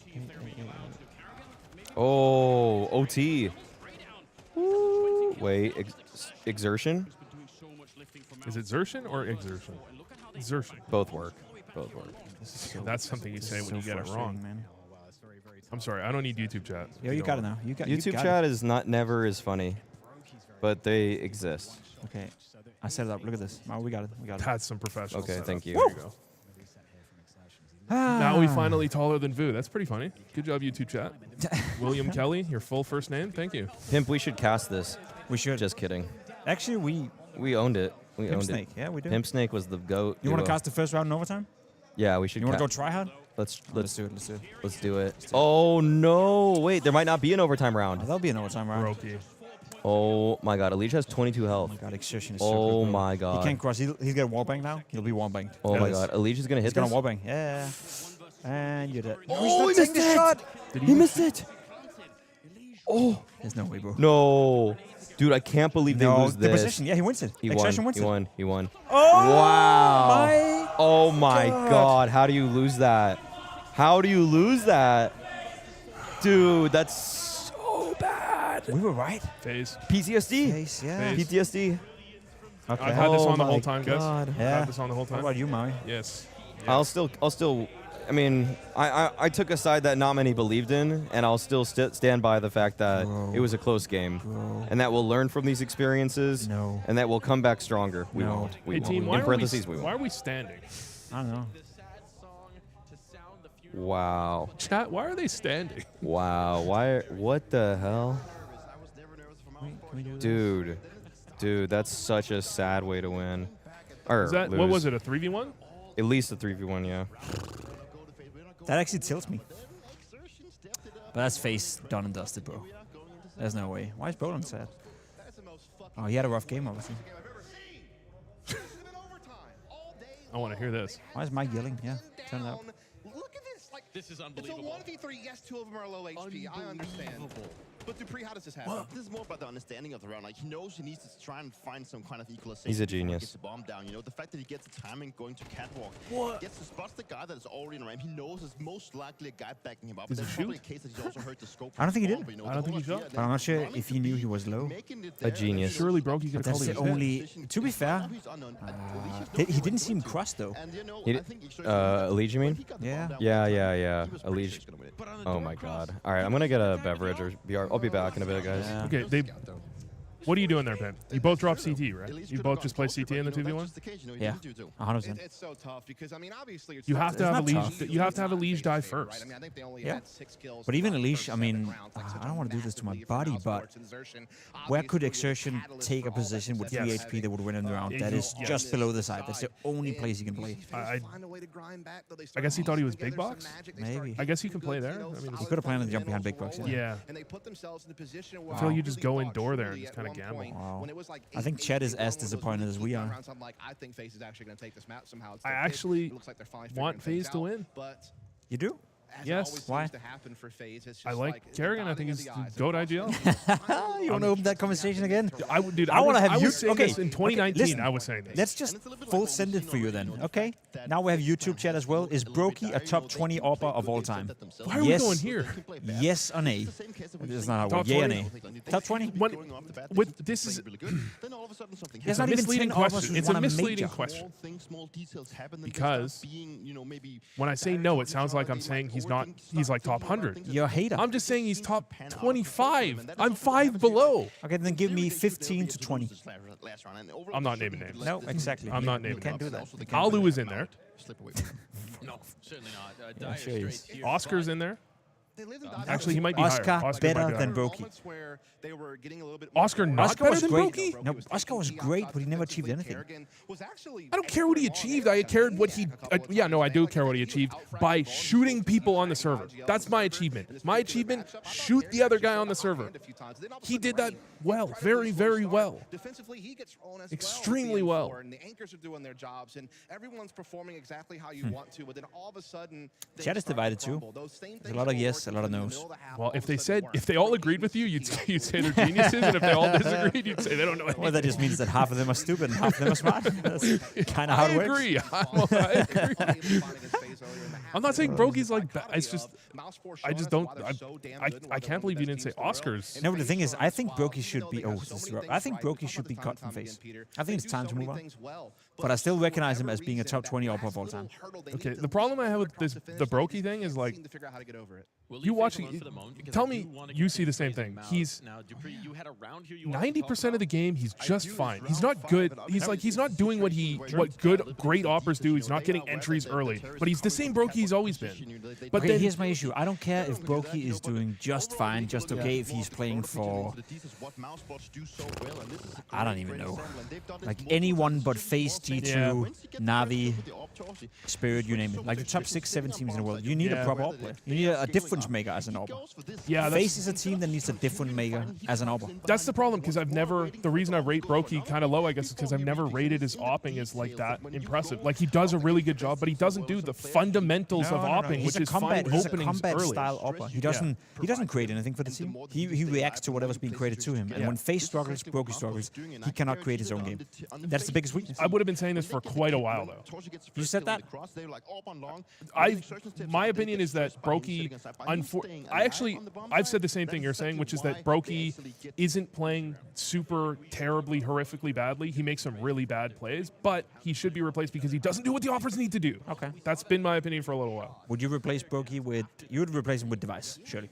Oh, OT. Woo. Wait, exertion? Is it Xertion or Exertion? Xertion. Both work. Both work. That's something you say when you get it wrong. Man. I'm sorry, I don't need YouTube chat. Yo, you got it now. You got YouTube you got chat It. is never as funny. but they exist. Okay. I set it up. Look at this. Oh, we got it. We got it. That's some professional. Okay, setup. thank you. There you go. Now we finally taller than Vu. That's pretty funny. Good job, YouTube chat. William Kelly, your full first name. Thank you. Pimp, we should cast this. We should. Just kidding. Actually, we owned it. We Pimp owned Snake. it. Yeah, we do. Pimp Snake was the GOAT. You want to cast the first round in overtime? Yeah, we should. You want to go try hard? Let's do it. Let's do it. Let's do it. Oh no! Wait, there might not be an overtime round. Oh, there'll be an overtime round. Brokey. Oh my God! Elish has 22 health. Oh my God! xertioN is oh my God! He can't cross. He's got wallbang now. He'll be wallbanged. Oh my God! Elish is gonna hit. He's gonna wallbang. Yeah. And you're dead. Oh, he missed the shot. He missed it. Oh. There's no way, bro. No. Dude, I can't believe they lose the this. position. Yeah, he wins it. He xertioN won. wins He won. He won. Oh wow. Oh my God. God. How do you lose that? How do you lose that? Dude, that's so bad. We were right. FaZe. PTSD. FaZe, yeah. FaZe. PTSD. I've had this on the my whole time, guys. God. I've Yeah. had this on the whole time. What about you, Maui? Yes. I'll still. I mean, I took a side that not many believed in, and I'll still stand by the fact that it was a close game, and that we'll learn from these experiences, and that we'll come back stronger. We won't. We Hey, won't. team, In parentheses, we why won't. are we standing? I don't know. Wow. Chat, why are they standing? Wow. Why? What the hell? Dude. Dude, that's such a sad way to win. Or Is that, lose. what was it, a 3v1? At least a 3v1, yeah. That actually tilts me. But that's FaZe done and dusted, bro. There's no way. Why is Bolan sad? Oh, he had a rough game, obviously. I want to hear this. Why is Mike yelling? Yeah, turn it up. Look at this. Like, This is unbelievable. It's a 1v3. Yes, two of them are low HP. I understand. But Dupree, how does this happen? This is more about the understanding of the round. Like, he knows he needs to try and find some kind of equalization. He's a before he genius. Gets the bomb down. You know, the fact that he gets the timing going to catwalk. Gets to spots the guy that is already in the ramp. He knows it's most likely a guy backing him up. Does But he there's probably shoot? a case that he's also heard the scope. I don't think he before, did. but, you know, I don't the think he whole shot. idea But I'm not sure running if to he knew B, he was low. making it A there, genius. Surely Brokey could have But that's called the it his hit. only... To be fair, he didn't seem crushed, though. And, you know, He I did- think xertioN Elish, you mean? Yeah. Yeah. He was pretty Elish. sure he's gonna win it. Oh my God. All right, I'm gonna get a beverage or BR. I'll be back in a bit, guys. Yeah. Okay, what are you doing there, Ben? You both drop CT, right? You both just play CT in the 2v1? Yeah, 100%. It's so tough because, I mean, obviously You have to have a not Elish. tough. You have to have a Elish die Right? first. I mean, I think they only Yeah. had 6 kills. But even in the Elish, first I mean, 7 rounds, like, such I don't want to do this to my massive body, lead for but Outsports and xertioN. where could Obviously, xertioN catalyst take for a all that position with success 3 he's HP that would win in the round? Yeah, That is yes. just below the side. That's the only place he can play. I Find a way to grind back, though. They I guess he start thought he was piecing big together box? some magic. They start Maybe. I guess he can good, play you there. know, I mean, solid He could have planned on jumping behind big fundamentals box, yeah. And they put themselves in a position where I feel I you just really go thought indoor there and truly just at kinda one gamble. point Wow. when it was like I think 8-8 Chad is people as in one of those disappointed as we are. rounds, I'm like, I think FaZe is actually going to take this map somehow. It's I their pick. actually It looks like they're finally want figuring FaZe things to out, win. But You do? as Yes. it always Why? seems to happen for FaZe, it's just I like Kerrigan. I think dotting he's of the the I's GOAT and IGL. crossing You want to open that conversation again? I would, dude. I wanna have I you- was saying okay, this in okay, 2019. listen. I was saying this. Let's just full send it for you then, okay? Now we have YouTube chat as well. Is Brokey a top 20 AWPer of all time? Why are we going here? Yes or nay? This is not how it Top works. Yeah or 20? nay? Top 20? With this is There's a not even misleading 10 AWPers question. who It's a won misleading major. question. Because when I say no, it sounds like I'm saying he's not. He's like top 100. You're a hater. I'm just saying he's top 25. I'm 5 below. Okay, then give me 15 to 20. I'm not naming names. No, exactly. I'm not naming You can't do names. that. You can't do Alu that. is in there. No, certainly not. Yeah, Dire sure he is. Straits here. Oscar's in there. They lived and died Actually, he might be Oscar higher. Oscar better might be than higher. Brokey. moments where they were getting a little bit more Oscar forward. not Oscar better was than great. Brokey? No, Oscar was great, but he never achieved anything. Kerrigan was actually I don't care what he achieved. I cared what he. Yeah, no, I do care what he achieved by shooting people on the server. That's my achievement. My achievement: shoot the other guy on the server. He did that well, very, very well. Defensively, he gets thrown as Extremely well. well. And the anchors are doing their jobs, and everyone's performing exactly how you want to. But then all of a sudden, Chat is divided too. There's a lot of yes, a lot of no's. Well, if they all agreed with you, you'd say they're geniuses, and if they all disagreed, you'd say they don't know anything. Well, that just means that half of them are stupid and half of them are smart. That's kind of how I it works. agree. I agree. I'm not saying Brokey's like that. It's just, I just don't. I can't believe you didn't say Oscars. No, but the thing is, I think Brokey should be. I think Brokey should be cut from FaZe. I think it's time to move on. But I still recognize him as being a top 20 AWPer of all time. Okay, the problem I have with this, the Brokey thing is like, you watching, tell me you see the same thing. He's 90% of the game, he's just fine. He's not good. He's not doing what great AWPers do. He's not getting entries early. But he's the same Brokey he's always been. But Okay, then, here's my issue. I don't care if Brokey is doing just fine, just okay if he's playing for, I don't even know, like anyone but FaZe, G2, Navi, Spirit, you name it. Like the top 6-7 teams in the world. You need a proper AWPer player. You need a difference maker as an AWPer. yeah, FaZe is a team that needs a different maker as an AWPer. that's the problem, because the reason I rate Brokey kind of low, I guess, is because I've never rated his AWPing as like that impressive. Like, he does a really good job, but he doesn't do the fundamentals of AWPing, which is finding He's a openings combat early. style AWPer. He doesn't create anything for the team. He reacts to whatever's being created to him. And when FaZe struggles, Brokey struggles, he cannot create his own game. That's the biggest weakness. I would have been saying this for quite a while, though. You said that? My opinion is that Brokey, I've said the same thing you're saying, which is that Brokey isn't playing super terribly, horrifically badly. He makes some really bad plays, but he should be replaced because he doesn't do what the AWPers need to do. Okay. That's been my opinion for a little while. Would you replace Brokey with... You would replace him with Device, surely.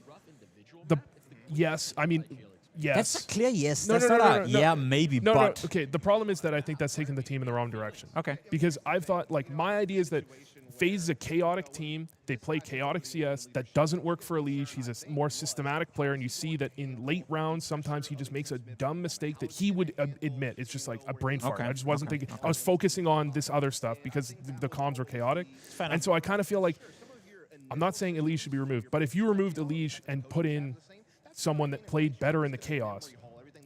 Yes. That's a clear yes. No, That's no, not no, a no, yeah, no. maybe, No, but... no, okay, the problem is that I think that's taking the team in the wrong direction. Okay. Because I've thought, like, my idea is that FaZe is a chaotic team. They play chaotic CS. That doesn't work for Elish. He's a more systematic player, and you see that in late rounds, sometimes he just makes a dumb mistake that he would admit. It's just like a brain fart. Okay. I just wasn't thinking. I was focusing on this other stuff because the comms were chaotic. And so I kind of feel like, I'm not saying Elish should be removed, but if you removed Elish and put in someone that played better in the chaos,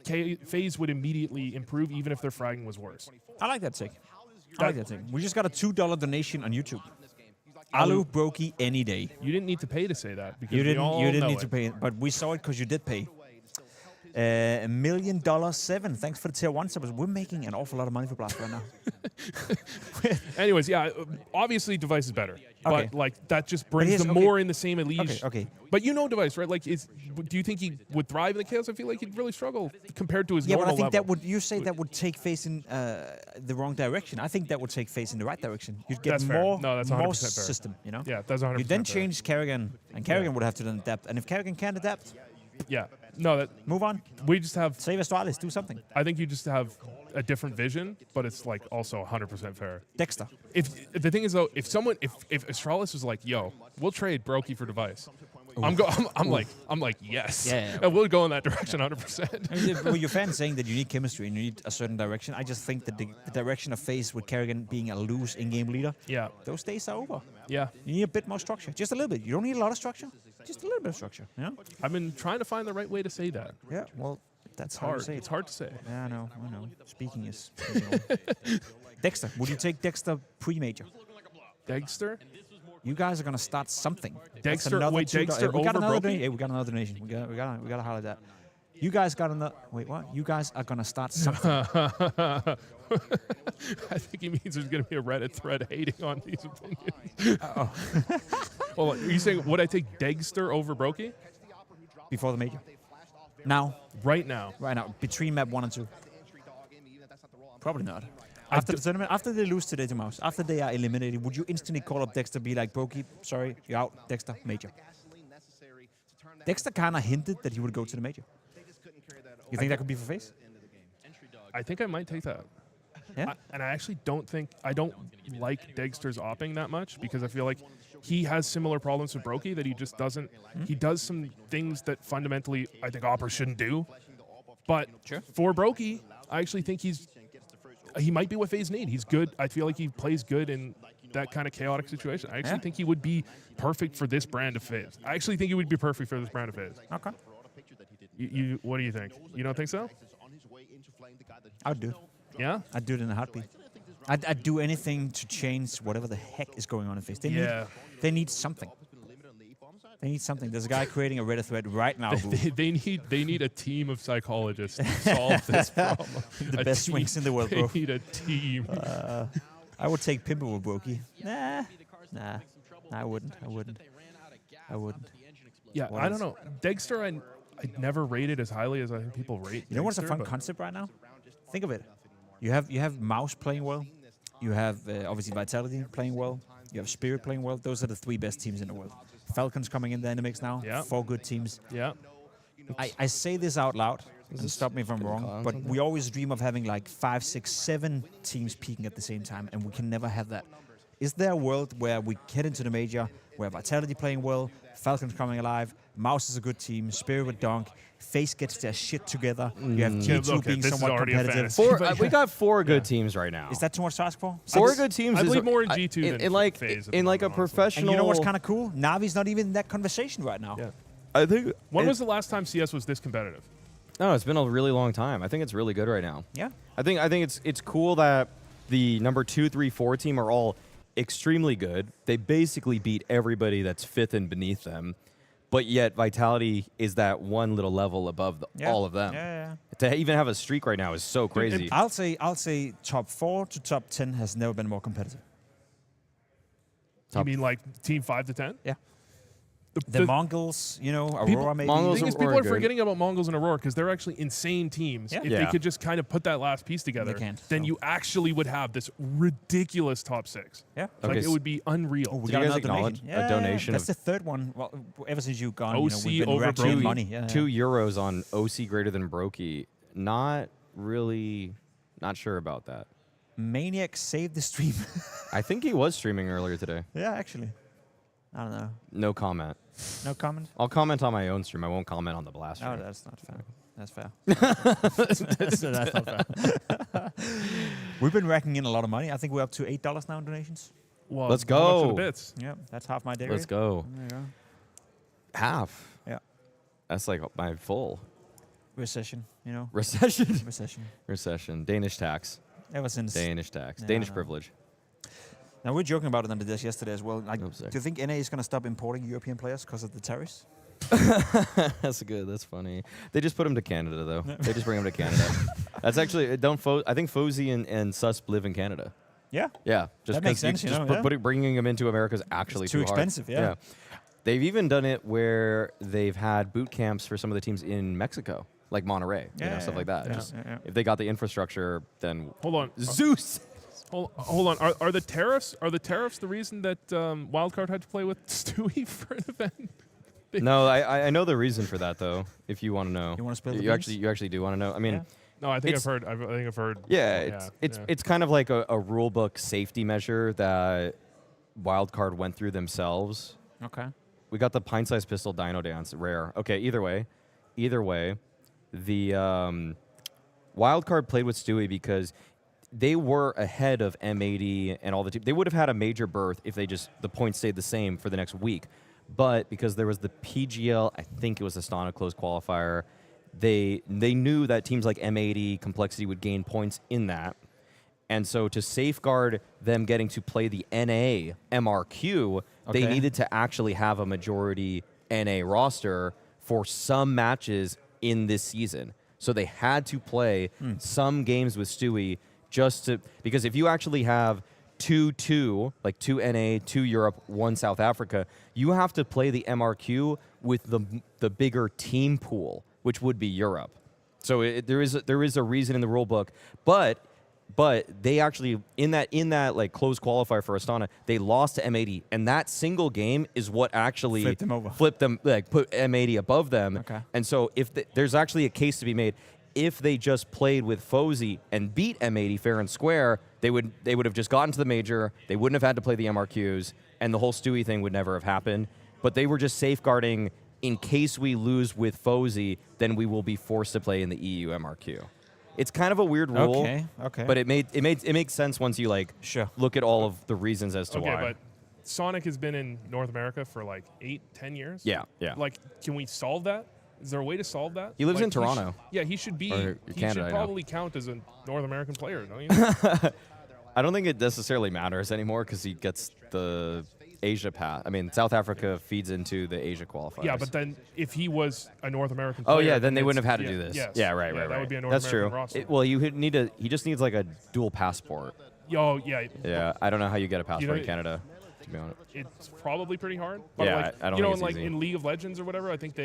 FaZe would immediately improve, even if their fragging was worse. I like that take. We just got a $2 donation on YouTube. Alu Brokey any day. You didn't need to pay to say that. Because You didn't need it. to pay, but we saw it because you did pay. $1 million 7. Thanks for the tier 1 subs. We're making an awful lot of money for Blast right now. Anyways, yeah, obviously Device is better. Okay. But like that just brings them more in the same Elish. Okay. But you know Device, right? Like, do you think he would thrive in the chaos? I feel like he'd really struggle compared to his normal but I think level. that would take FaZe in the wrong direction. I think that would take FaZe in the right direction. You'd get That's fair. more, No, that's 100% more fair. system, you know? Yeah, that's 100% You then fair. change Kerrigan, and Kerrigan would have to then adapt. And if Kerrigan can't adapt, Yeah. No, that move on. we just have. Save Astralis, do something. I think you just have a different vision, but it's like also 100% fair. Dexter. If the thing is though, if Astralis was like, "Yo, we'll trade Brokey for Device," I'm like, yes. Yeah. And we'll go in that direction 100%. Well, your fans saying that you need chemistry and you need a certain direction. I just think that the direction of FaZe with Kerrigan being a loose in-game leader, Yeah. those days are over. Yeah. You need a bit more structure. Just a little bit. You don't need a lot of structure. Just a little bit of structure. You know? I've been trying to find the right way to say that. Yeah, well, that's It's hard hard. to say. It's hard to say. Yeah, I know. Speaking is... Dexter. Would you take Dexter pre-major? Dexter? You guys are going to start something. That's Dexter another over Brokey? Hey, we got another donation. We got to highlight that. You guys got another... Wait, what? You guys are going to start something. I think he means there's going to be a Reddit thread hating on these opinions. Well, are you saying, would I take Dexter over Brokey? Before the major. Now. Right now. Right now. Between map 1 and 2. Probably not. After the tournament, after they lose today to MOUZ, after they are eliminated, would you instantly call up Dexter, be like, Brokey, sorry, you're out, Dexter, major? Dexter kind of hinted that he would go to the major. You think that could be for FaZe? I think I might take that. Yeah? And I actually don't like Dexter's opping that much because I feel like he has similar problems with Brokey that he just doesn't. He does some things that fundamentally I think AWPers shouldn't do. But for Brokey, I actually think he might be what FaZe need. He's good. I feel like he plays good in that kind of chaotic situation. I actually think he would be perfect for this brand of FaZe. I actually think he would be perfect for this brand of FaZe. Okay. What do you think? You don't think so? I would do. Yeah? I'd do it in a heartbeat. I'd do anything to change whatever the heck is going on in FaZe. They need something. They need something. There's a guy creating a Reddit thread right now. They need a team of psychologists to solve this problem. The best swings in the world, bro. They need a team. I would take Pimper with Brokey. Nah. I wouldn't. Yeah, I don't know. Dexter, I never rated as highly as I think people rate. You know what's a Dexter, fun concept right now? Think of it. You have MOUZ playing well. You have obviously Vitality playing well. You have Spirit playing well. Those are the 3 best teams in the world. Falcons coming in there in the mix now. Yeah. 4 good teams. Yeah. I say this out loud, and stop me if I'm wrong, but we always dream of having like 5, 6, 7 teams peaking at the same time, and we can never have that. Is there a world where we get into the major, where Vitality playing well, Falcons coming alive, MOUZ is a good team, Spirit with Donk, FaZe gets their shit together, you have G2 being somewhat competitive. We got 4 good teams right now. Is that too much to ask for? 4 good teams. I is believe more in G2 than like FaZe in like a professional. And you know what's kind of cool? Navi's not even in that conversation right now. Yeah. I think. When was the last time CS was this competitive? No, it's been a really long time. I think it's really good right now. Yeah. I think it's cool that the number 2, 3, 4 team are all extremely good. They basically beat everybody that's 5th and beneath them, but yet Vitality is that one little level above all of them. Yeah. To even have a streak right now is so crazy. I'll say top 4 to top 10 has never been more competitive. You mean like team 5 to 10? Yeah. The Mongols, you know, Aurora maybe. The thing is, people are good. forgetting about Mongols and Aurora because they're actually insane teams. Yeah. If they could just kind of put that last piece together, then you actually would have this ridiculous top 6. Yeah. Like it would be unreal. Oh, we Did you got guys acknowledge a donation That's of the 3rd one. Well, ever since you've gone, OC we've been over ratcheting Brokey. money. Yeah, €2 on OC greater than Brokey. Not sure about that. Maniac saved the stream. I think he was streaming earlier today. Yeah, actually. I don't know. No comment. No comment? I'll comment on my own stream. I won't comment on the Blast stream. No, that's not fair. That's fair. that's not fair. We've been racking in a lot of money. I think we're up to $8 now in donations. Well, Let's how much are go. the bits? Yeah, that's half my day Let's rate. go. There you go. Half. Yeah. That's like my full. Recession, you know? Recession. Recession. Danish tax. Ever since. Danish tax. Yeah, Danish I know. privilege. Now, we're joking about it on the desk yesterday as well. Like, Oops, sorry. do you think NA is going to stop importing European players because of the tariffs? That's good. That's funny. They just put him to Canada, though. They just bring him to Canada. That's actually, I think FaZe and Susp live in Canada. Yeah. Yeah. Just That makes sense, you know, yeah. bringing him into America is actually It's too hard. expensive, yeah. They've even done it where they've had boot camps for some of the teams in Mexico, like Monterrey, stuff like that. Yeah, Just yeah. if they got the infrastructure, then Hold on. Zeus. Hold on. Are the tariffs the reason that Wildcard had to play with Stewie for an event? No, I know the reason for that though. If you want to know, You wanna spill the you beans? actually do want to know. I mean, Yeah. No, I think It's- I've heard. yeah, it's kind of like a rule book safety measure that Wildcard went through themselves. Okay. We got the pint-sized pistol dino dance rare. Okay, either way, the Wildcard played with Stewie because they were ahead of M80 and all the teams. They would have had a major berth if the points stayed the same for the next week. But because there was the PGL, I think it was the Astana closed qualifier, they knew that teams like M80, Complexity would gain points in that. And so to safeguard them getting to play the NA MRQ, they needed to actually have a majority NA roster for some matches in this season. So they had to play some games with Stewie because if you actually have 2-2, like 2 NA, 2 Europe, 1 South Africa, you have to play the MRQ with the bigger team pool, which would be Europe. So there is a reason in the rule book, but they actually in that like closed qualifier for Astana, they lost to M80, and that single game is what actually Flipped them over. Put M80 above them. Okay. And so if there's actually a case to be made, if they just played with FaZe and beat M80 fair and square, they would have just gotten to the major. They wouldn't have had to play the MRQs, and the whole Stewie thing would never have happened. But they were just safeguarding in case we lose with FaZe, then we will be forced to play in the EU MRQ. It's kind of a weird rule. Okay. But it makes sense once you look at all of the reasons as to why. Okay, but Sonic has been in North America for like 8-10 years. Yeah. Like, can we solve that? Is there a way to solve that? He lives Like, in Toronto. He should be. Or He Canada, I should know. probably count as a North American player, don't you? I don't think it necessarily matters anymore because he gets the Asia pass. I mean, South Africa feeds into the Asia qualifiers. Yeah, but then if he was a North American player, Oh yeah, then they it's- wouldn't have had to do this. Yes. Yeah, right. That would be a North That's American true. roster. Well, he just needs like a dual passport. Oh yeah. Yeah, I don't know how you get a passport know, in Canada. be honest. It's probably pretty hard. But Yeah, like, I don't you know, think in it's like easy. in League of Legends or whatever, I think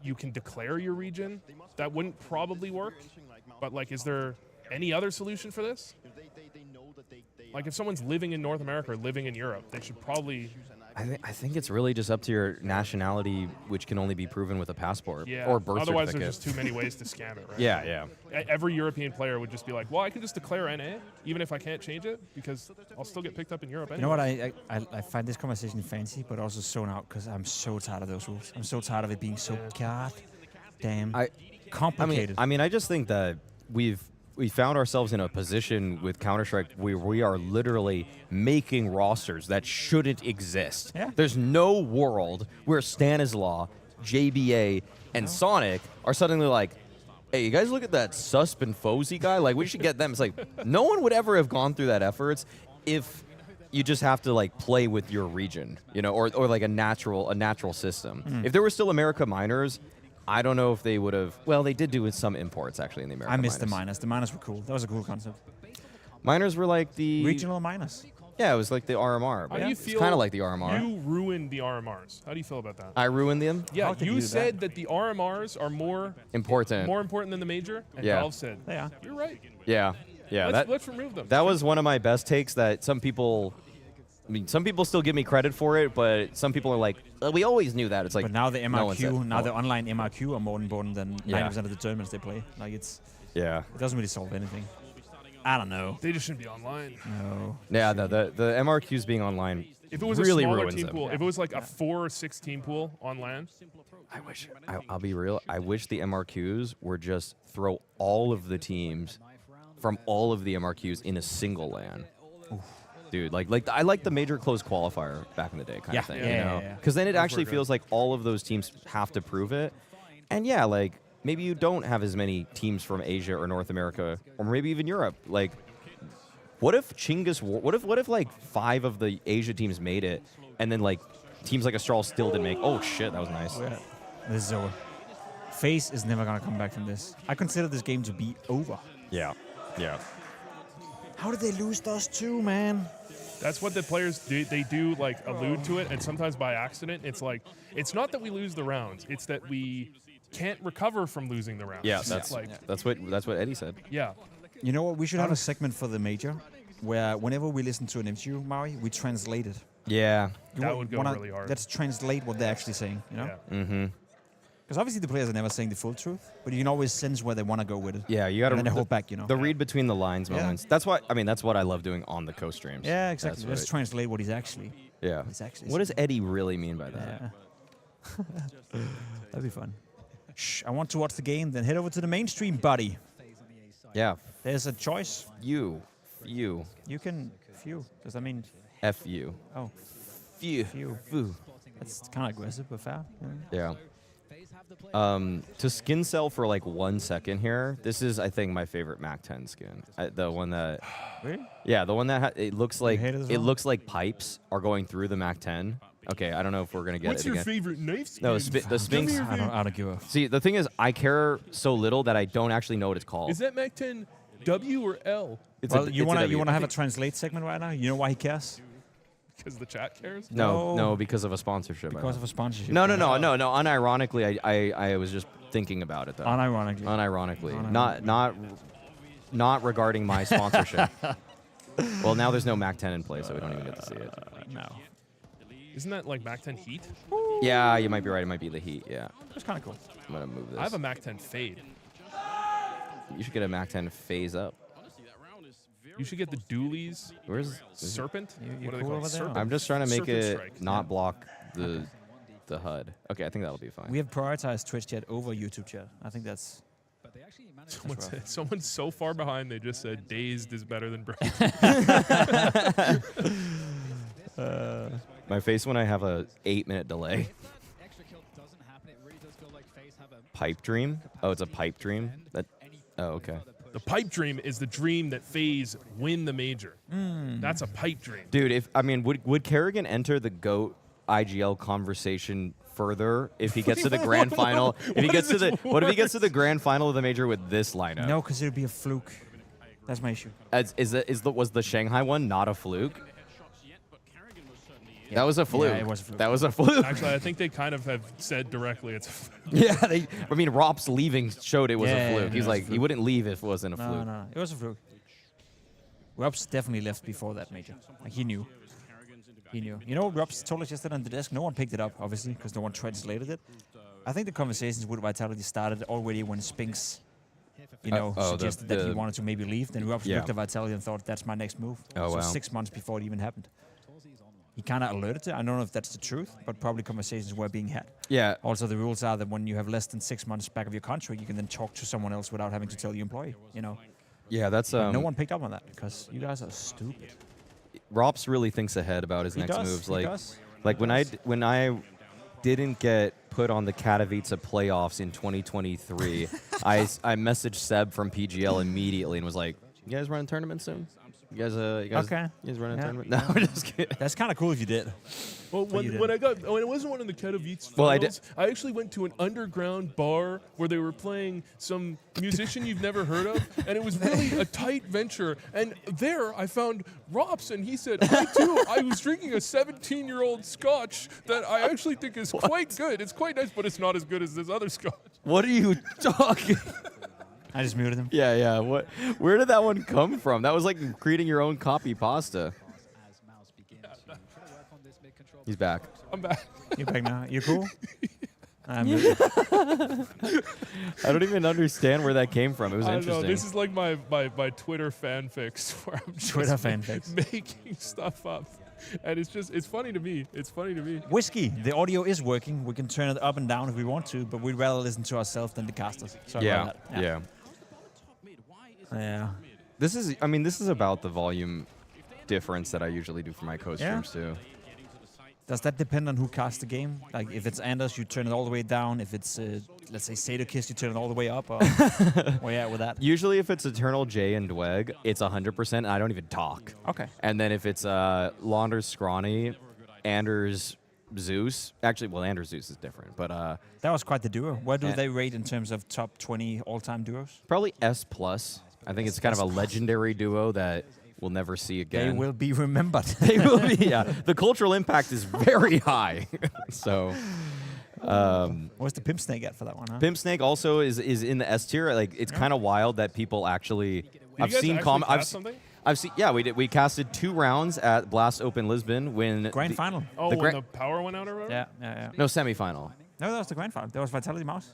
you can declare your region. That wouldn't probably work. But like, is there any other solution for this? Like, if someone's living in North America or living in Europe, they should probably. I think it's really just up to your nationality, which can only be proven with a passport or birth Otherwise, certificate. there's just too many ways to scam it, right? Yeah. Every European player would just be like, well, I can just declare NA, even if I can't change it, because I'll still get picked up in Europe anyway. You know what? I find this conversation fancy, but also so out because I'm so tired of those rules. I'm so tired of it being so goddamn complicated. I mean, I just think that we found ourselves in a position with Counter-Strike where we are literally making rosters that shouldn't exist. Yeah. There's no world where Stanislaw, JBA, and Sonic are suddenly like, hey, you guys look at that Susp and Fozy guy? Like, we should get them. It's like, no one would ever have gone through that efforts if you just have to, like, play with your region, you know, or like a natural system. If there were still America minors, I don't know if they would have. Well, they did do some imports actually in the American. I missed the minors. The minors were cool. That was a cool concept. Minors were like the Regional minors. Yeah, it was like the RMR. How do you feel? Kind of like the RMR. You ruined the RMRs. How do you feel about that? I ruined them. Yeah, How could you you do said that the RMRs are more important than the major, and Yeah. Valve said, They are. you're right. Yeah. Let's remove them. That was one of my best takes. That some people. I mean, some people still give me credit for it, but some people are like, we always knew that. It's like, But now the no one said- MRQ, now no the one- online MRQ are more important than Yeah. 90% of the tournaments they play. Like it doesn't really solve anything. I don't know. They just shouldn't be online. No. Yeah, no, the MRQs being online If it was really a smaller ruins team them. pool, if it was like a 4 or 6 team pool on LAN, I'll be real. I wish the MRQs were just throw all of the teams from all of the MRQs in a single LAN. Dude, like I like the major closed qualifier back in the day kind of thing, you know? Because then it actually feels like all of those teams have to prove it. And yeah, like maybe you don't have as many teams from Asia or North America or maybe even Europe. Like, what if what if like 5 of the Asia teams made it and then like teams like Astralis still didn't make? Oh shit, that was nice. This is over. FaZe is never gonna come back from this. I consider this game to be over. Yeah. How did they lose those 2, man? that's what the players do. They do like allude to it, and sometimes by accident. It's like, it's not that we lose the rounds, it's that we can't recover from losing the rounds. Yeah, It's like, that's what Eddie said. yeah. You know what? We should have a segment for the major where whenever we listen to an interview, Maui, we translate it. Yeah. That would go really hard. Let's translate what they're actually saying, you know? Yeah. Mm-hmm. Because obviously the players are never saying the full truth, but you can always sense where they want to go with it. Yeah, you got to And then they hold back, you know? The read between the lines Yeah. moments. That's what I love doing on the co-streams. Yeah, exactly. That's Let's what translate what he's actually. Yeah. It's actually What does Eddie really mean by that? Yeah. That'd be fun. Shh, I want to watch the game, then head over to the mainstream, buddy. Yeah. There's a choice. You can few. Does that mean F you. oh Few. few? That's kind of aggressive, but fair. Yeah. To skin sell for like 1 second here. This is, I think, my favorite Mac 10 skin. The one that. Really? Yeah, the one that it looks like hate it as it well? looks like pipes are going through the Mac 10. Okay, I don't know if we're gonna get What's it your again. favorite knife skin? No, the Sphinx. here, I don't give a. See, the thing is, I care so little that I don't actually know what it's called. Is that Mac 10 W or L? It's Well, a, you it's a wanna W. have a translate segment right now? You know why he cares? Because the chat cares? No, No. because of a sponsorship. Because of a sponsorship. No. Unironically, I was just thinking about it though. Unironically. Unironically, not regarding my sponsorship. Well, now there's no Mac 10 in play, so we don't even get to see it. No. Isn't that like Mac 10 Heat? Yeah, you might be right. It might be the Heat. Yeah, That's kind of cool. I'm gonna move this. I have a Mac 10 Fade. You should get a Mac 10 phase up. You should get the Doolies Where's? Serpent. You What are they cool called? over there? Serpent. I'm just trying to make Serpent it Strike. not block the HUD. Okay, I think that'll be fine. We have prioritized Twitch chat over YouTube chat. I think that's. But they actually managed Someone's so far behind, they just said Dazed is better than Brave. My face when I have a 8-minute delay. extra kill doesn't happen. It really does feel like FaZe have a Pipe dream? Oh, it's a pipe dream. That. Oh, okay. The pipe dream is the dream that FaZe win the major. That's a pipe dream. Dude, would Kerrigan enter the GOAT IGL conversation further if he gets to the grand final? If he gets to the what if he gets to the grand final of the major with this lineup? No, because it would be a fluke. That's my issue. Was the Shanghai one not a fluke? That was a fluke. Yeah, it was a fluke. That was a fluke. Actually, I think they kind of have said directly it's a fluke. Yeah, I mean, Rop's leaving showed it was a fluke. Yeah, He's like, he wouldn't leave if it wasn't a fluke. No, it was a fluke. Robs definitely left before that major. Like, he knew. He knew. You know what Robs told us yesterday on the desk? No one picked it up, obviously, because no one translated it. I think the conversations with Vitality started already when Spinks, suggested that he wanted to maybe leave. Then Robs looked at Vitality and thought, that's my next move. Oh, so wow. 6 months before it even happened. He kind of alerted it. I don't know if that's the truth, but probably conversations were being had. Yeah. Also, the rules are that when you have less than 6 months back of your contract, you can then talk to someone else without having to tell your employee, Yeah, that's... no one picked up on that, because you guys are stupid. Rops really thinks ahead about his next moves. Like when I didn't get put on the Katowice playoffs in 2023, I messaged Seb from PGL immediately and was like, "You guys running tournaments soon? You guys running a tournament?" No, I'm just kidding. That's kind of cool if you did. Well, when it wasn't one of the Katowice finals, Well, I actually went to an underground bar where they were playing some musician you've never heard of, and it was really a tight venture. And there I found Rops, and he said, I was drinking a 17-year-old scotch that I actually think is quite good. It's quite nice, but it's not as good as this other scotch. What are you talking? I just muted him. Yeah. Where did that one come from? That was like creating your own copy pasta. He's back. I'm back. You're back now. You cool? I don't even understand where that came from. It was interesting. This is like my Twitter fanfics where I'm just making stuff up. And it's funny to me. It's funny to me. Whiskey, the audio is working. We can turn it up and down if we want to, but we'd rather listen to ourselves than the casters. Sorry about that. Yeah. This is about the volume difference that I usually do for my co-streams too. Does that depend on who casts the game? Like, if it's Anders, you turn it all the way down. If it's, let's say, Sadokiss, you turn it all the way up? Or where you at with that? Usually, if it's Eternal J and Dweg, it's 100%, and I don't even talk. Okay. And then if it's Launders Scrawny, Anders Zeus, actually, well, Anders Zeus is different, but... that was quite the duo. Where do they rate in terms of top 20 all-time duos? Probably S+. I think it's kind of a legendary duo that... we'll never see again. They will be remembered. They will be, yeah. The cultural impact is very high. So, what's the Pimp Snake at for that one? Huh? Pimp Snake also is in the S tier. Like, it's kind of wild that people actually. I've seen something. I've seen. Yeah, we did. We casted 2 rounds at Blast Open Lisbon when grand final. Oh, when the power went out or whatever. Yeah. No, semifinal. No, that was the grand final. That was Vitality MOUZ.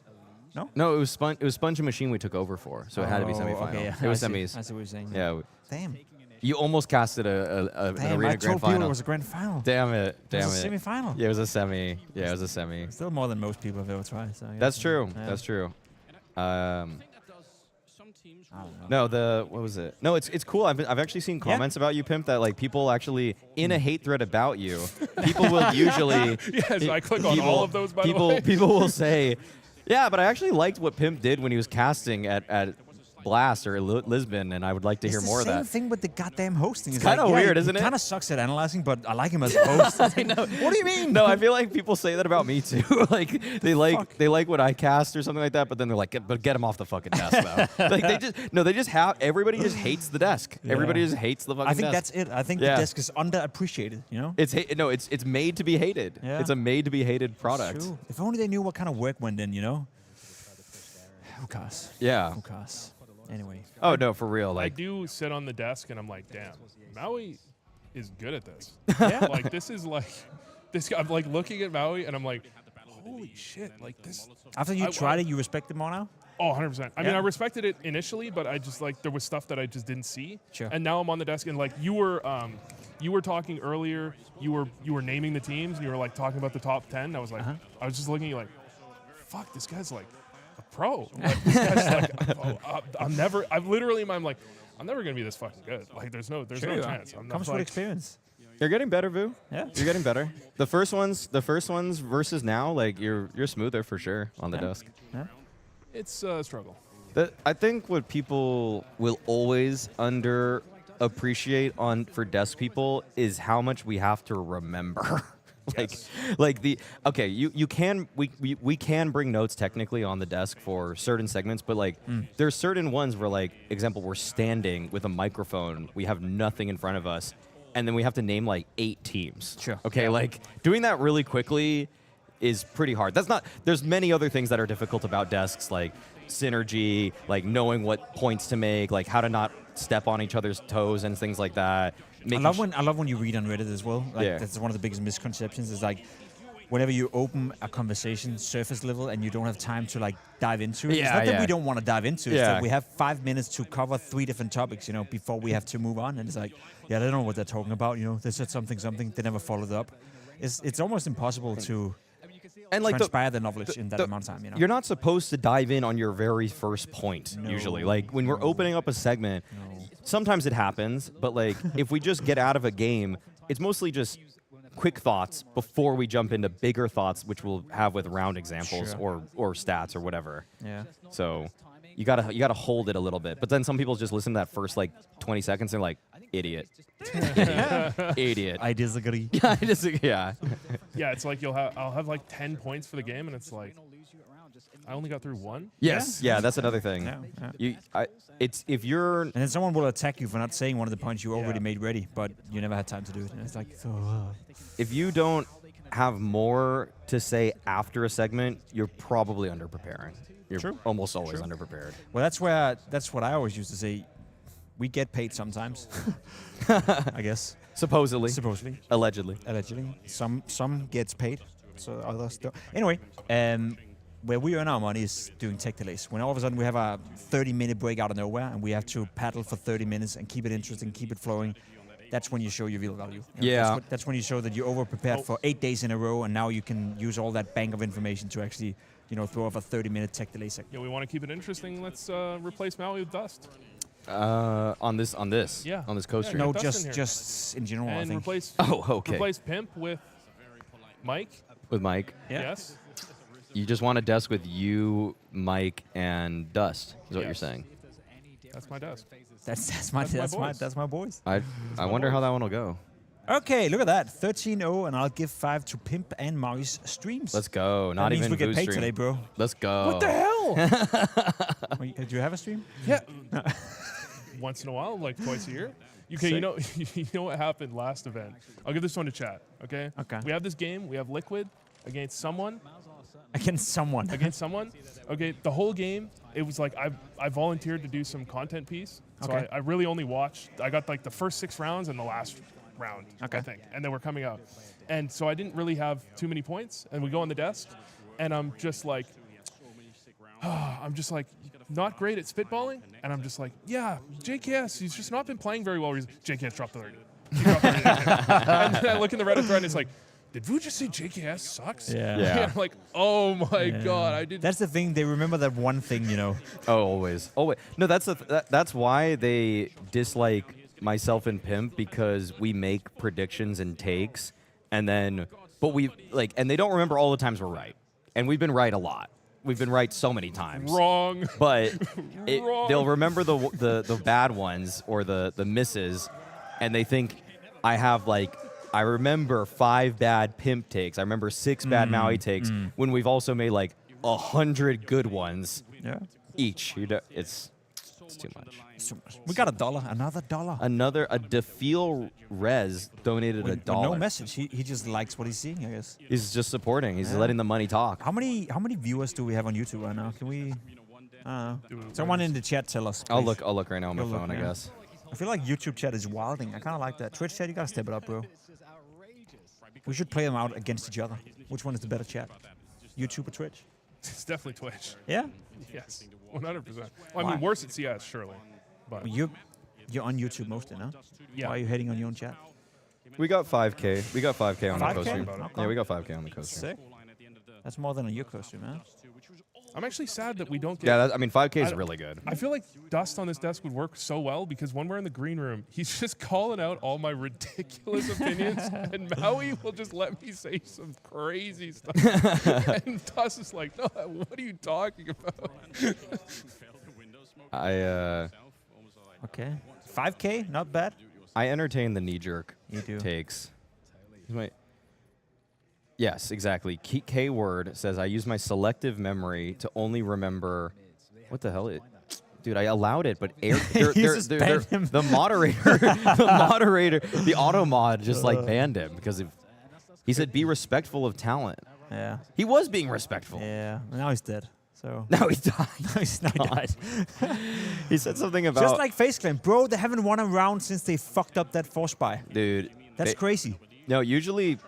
No. No, it was Sponge and Machine we took over for, so it had to be semifinal. Okay, yeah. It was semis. I see what you're saying. Yeah. Damn. You almost casted an arena grand final. It was a grand final. Damn it. It was a semi-final. Yeah, it was a semi. Yeah, it was a semi. Still more than most people have ever tried. So That's true. Yeah. That's true. No, what was it? No, it's cool. I've actually seen comments about you, Pimp, that like people actually in a hate thread about you, people will usually. Yes, I click on all of those. By the way, people will say, yeah, but I actually liked what Pimp did when he was casting at Blast or Lisbon, and I would like to hear more of that. It's the same thing with the goddamn hosting. It's kind of weird, isn't it? He kind of sucks at analyzing, but I like him as a host. I know. What do you mean? No, I feel like people say that about me too. Like they like what I cast or something like that, but then they're like, but get him off the fucking desk though. Like everybody just hates the desk. Yeah. Everybody just hates the fucking desk. I think that's it. I think the desk is underappreciated. You know, it's made to be hated. Yeah. It's a made to be hated product. True. If only they knew what kind of work went in. You know. Who cares? Yeah. Who cares? Anyway. Oh no, for real. Like I do sit on the desk and I'm like, damn, Maui is good at this. Yeah. Like this is like this. I'm like looking at Maui and I'm like, holy shit! Like this. After you tried it, you respect it more now. Oh, 100%. I mean, I respected it initially, but I just like there was stuff that I just didn't see. Sure. And now I'm on the desk and like you were talking earlier. You were naming the teams and you were like talking about the top 10. I was like, I was just looking at you like, fuck, this guy's like a pro. Like, this guy's like, I'm literally in my mind like, I'm never gonna be this fucking good. Like, there's no chance. Comes with experience. You're getting better, Vu. Yeah, you're getting better. The first ones versus now, like you're smoother for sure on the desk. Yeah. It's a struggle. I think what people will always underappreciate for desk people is how much we have to remember. We can bring notes technically on the desk for certain segments, but like there's certain ones where, like, example, we're standing with a microphone, we have nothing in front of us, and then we have to name like 8 teams. Sure. Okay, like doing that really quickly is pretty hard. That's not. There's many other things that are difficult about desks, like synergy, like knowing what points to make, like how to not step on each other's toes and things like that. I love when you read on Reddit as well. Like that's one of the biggest misconceptions. Is like whenever you open a conversation surface level and you don't have time to like dive into it. It's not that we don't want to dive into it. It's that we have 5 minutes to cover 3 different topics, you know, before we have to move on. And it's like, yeah, they don't know what they're talking about. You know, they said something, they never followed up. It's almost impossible to transpire the knowledge in that amount of time. You know, you're not supposed to dive in on your very first point usually. Like when we're opening up a segment, sometimes it happens, but like if we just get out of a game, it's mostly just quick thoughts before we jump into bigger thoughts, which we'll have with round examples or stats or whatever. Yeah. So you gotta hold it a little bit. But then some people just listen to that first like 20 seconds and they're like, idiot. Idiot. I disagree. I disagree. Yeah. Yeah, it's like I'll have like 10 points for the game, and it's like I only got through 1. Yes. Yeah, that's another thing. It's if you're and then someone will attack you for not saying one of the points you already made ready, but you never had time to do it. And it's like, if you don't have more to say after a segment, you're probably underpreparing. You're almost always underprepared. Well, that's what I always used to say. We get paid sometimes, I guess. Supposedly. Allegedly. Some gets paid, so others don't. Anyway, where we earn our money is doing tech delays. When all of a sudden we have a 30-minute break out of nowhere and we have to paddle for 30 minutes and keep it interesting, keep it flowing, that's when you show your real value. You know, that's when you show that you're over-prepared for 8 days in a row, and now you can use all that bank of information to actually, you know, throw off a 30-minute tech delay segment. Yeah, we want to keep it interesting. Let's replace MOUZ with Dust. On this co-stream. No, just in general. And I think. Replace Pimp with Mike. With Mike. Yeah. Yes. You just want a desk with you, Mike, and Dust. Is what you're saying? That's my desk. That's my boys. I wonder how that one will go. Okay, look at that. 13-0, and I'll give 5 to Pimp and MOUZ streams. Let's go. Not that even means we get paid stream. today, bro. Let's go. What the hell? Wait, do you have a stream? Yeah. Once in a while, like twice a year. Okay, you know what happened last event? I'll give this one to chat, okay? Okay. We have this game. We have Liquid against someone. Against someone. Okay, the whole game, it was like I volunteered to do some content piece. So Okay. I really only watched. I got like the first 6 rounds and the last round, Okay. I think. And they were coming out. And so I didn't really have too many points. And we go on the desk, and I'm just like, not great at spitballing. And I'm just like, yeah, JKS, he's just not been playing very well. JKS dropped the 30. He dropped the 30. And then I look in the Reddit thread, and it's like, did Vu just say JKS sucks? Yeah. And I'm like, oh my God, I did. That's the thing. They remember that one thing, you know. Oh, always. No, that's why they dislike myself and Pimp, because we make predictions and takes, and then, and they don't remember all the times we're right, and we've been right a lot. We've been right so many times. Wrong. But Wrong. they'll remember the bad ones or the misses, and they think I remember 5 bad Pimp takes. I remember 6 bad MOUZ takes when we've also made like 100 good ones each. It's too much. We got $1. Another $1. A Defeel Rez donated $1. No message. He just likes what he's seeing, I guess. He's just supporting. He's letting the money talk. How many viewers do we have on YouTube right now? Can we? Someone in the chat tell us. Please. I'll look right now on my phone, I guess. I feel like YouTube chat is wilding. I kind of like that. Twitch chat, you gotta step it up, bro. We should play them out against each other. Which one is the better chat? YouTube or Twitch? It's definitely Twitch. Yeah? Yes, 100%. Well, I mean, worse at CS, surely. But you're on YouTube mostly, no? Yeah. Why are you hating on your own chat? We got 5K. We got 5K on the 5K? co-stream. Okay. Yeah, we got 5K on the co-stream. Sick. That's more than on your co-stream, man. I'm actually sad that we don't get... Yeah, 5K is really good. I feel like Dust on this desk would work so well, because when we're in the green room, he's just calling out all my ridiculous opinions, and MOUZ will just let me say some crazy stuff. And Dust is like, no, what are you talking about? Okay. 5K, not bad. I entertain the knee-jerk You do. takes. Yes, exactly. K-word says, I use my selective memory to only remember... What the hell? Dude, I allowed it, but the moderator, the auto mod just like banned him because he said be respectful of talent. Yeah. He was being respectful. Yeah. Now he's dead. So. Now he's died. Now he died. He said something about just like FaZe Clan, bro. They haven't won a round since they fucked up that force buy. Dude, that's crazy. No, usually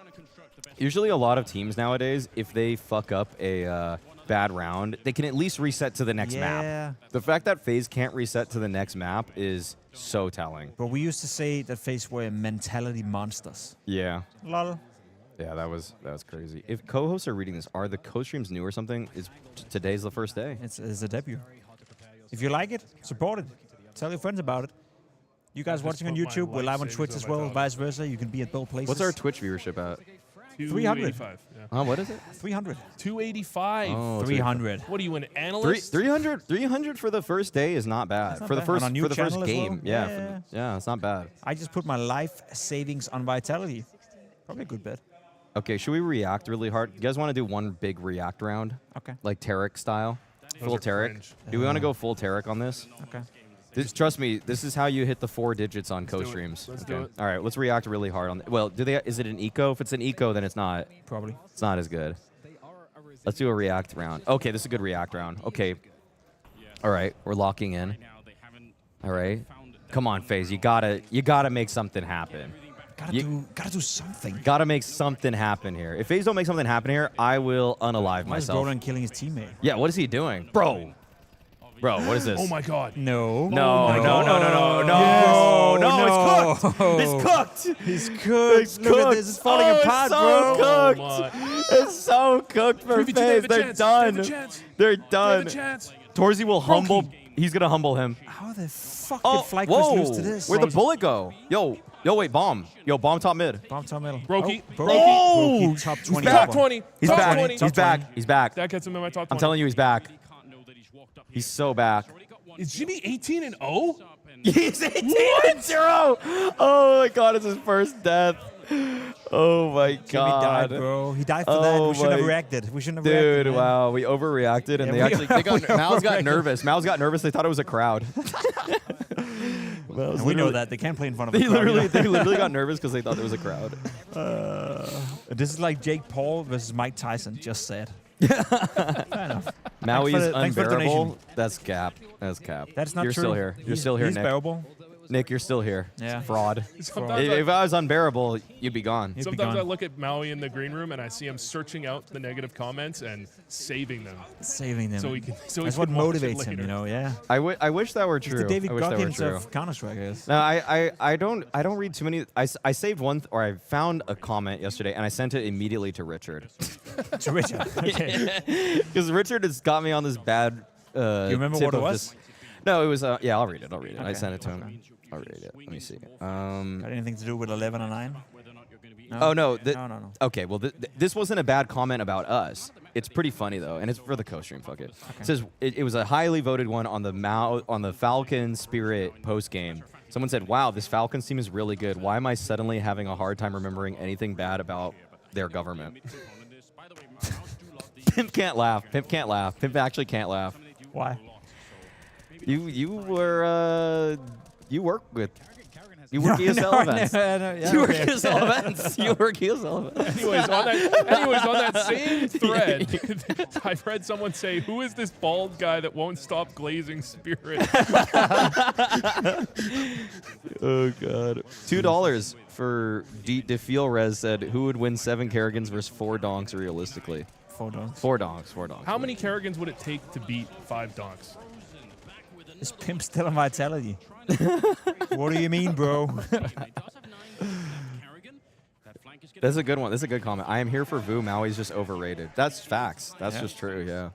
a lot of teams nowadays, if they fuck up a bad round, they can at least reset to the next map. The fact that FaZe can't reset to the next map is so telling. But we used to say that FaZe were mentality monsters. Yeah. Lol. Yeah, that was crazy. If co-hosts are reading this, are the co-streams new or something? Is today's the first day? It's a debut. If you like it, support it. Tell your friends about it. You guys watching on YouTube, we're live on Twitch as well, vice versa. You can be at both places. What's our Twitch viewership at? 300. Oh, what is it? 300. 285. Oh, 300. What are you, an analyst? 300 for the first day is not bad. For the first game. Yeah, yeah, it's not bad. I just put my life savings on Vitality. Probably a good bet. Okay, should we react really hard? You guys want to do one big react round? Okay. Like Tarek style? Full Tarek? Do we want to go full Tarek on this? Okay. Trust me, this is how you hit the 4 digits on co-streams. Let's do it. All right, let's react really hard on. Well, is it an eco? If it's an eco, then it's not. Probably. It's not as good. Let's do a react round. Okay, this is a good react round. Okay. All right, we're locking in. All right. Come on, FaZe. You gotta make something happen. Gotta do something. Gotta make something happen here. If FaZe don't make something happen here, I will unalive myself. Why is Broden killing his teammate? Yeah, what is he doing? Bro, what is this? Oh my god. No. No, it's cooked. It's cooked. He's cooked. It's Look at this. It's falling apart, bro. Cooked. It's so cooked for FaZe. They're done. They're done. Torzy will humble. He's gonna humble him. How the fuck did FlyQuest lose to this? Where'd the bullet go? Yo, wait, bomb. Yo, bomb top mid. Bomb top middle. Brokey. Brokey top 20. Top 20. He's top back. 20. He's back. He's back. That gets him in my top 20. I'm telling you, he's back. He's so back. Is Jimmy 18-0? He's 18-0. Oh my god, it's his first death. Oh my god. Jimmy died, bro. He died for that. We shouldn't have reacted. We shouldn't have reacted. Dude, wow. We overreacted and MOUZ got nervous. MOUZ got nervous. They thought it was a crowd. We know that. They can't play in front of a crowd. They literally got nervous because they thought there was a crowd. This is like Jake Paul versus Mike Tyson, just said. Fair enough. Maui is unbearable. That's cap. That's cap. That's not You're true. Still here. You're still here, He's Nick. bearable. Nick, you're still here. Yeah. Fraud. If Sometimes I was unbearable, you'd be gone. I look at Maui in the green room and I see him searching out the negative comments and saving them. Saving them. So he can. That's what motivates him, you know. Yeah. I wish that were true. It's the David I wish that were Goggins true. of Counter-Strike, I guess. No, I don't read too many. I saved one, or I found a comment yesterday, and I sent it immediately to Richard. To Richard. Okay. Because Richard has got me on this bad. You remember what it was? No, it was. Yeah, I'll read it. Okay. I sent it to him. I'll read it. Let me see. Got anything to do with 11 and 9? No? Oh no. No. Okay. Well, this wasn't a bad comment about us. It's pretty funny though, and it's for the co-stream. Fuck it. Okay. It says it was a highly voted one on the Falcons Spirit post game. Someone said, "Wow, this Falcons team is really good. Why am I suddenly having a hard time remembering anything bad about their government?" Pimp can't laugh. Pimp can't laugh. Pimp actually can't laugh. Why? You work ESL events. You work ESL events. You work ESL events. Anyways, on that same thread, I've read someone say, "Who is this bald guy that won't stop glazing Spirit?" Oh god. $2 for Defeel Rez said, "Who would win 7 Kerrigans versus 4 donks realistically?" 4 donks. 4 donks. 4 donks. How many Kerrigans would it take to beat 5 donks? Is Pimp still on Vitality? What do you mean, bro? That's a good one. That's a good comment. I am here for Vu. Maui's just overrated. That's facts. That's just true, yeah.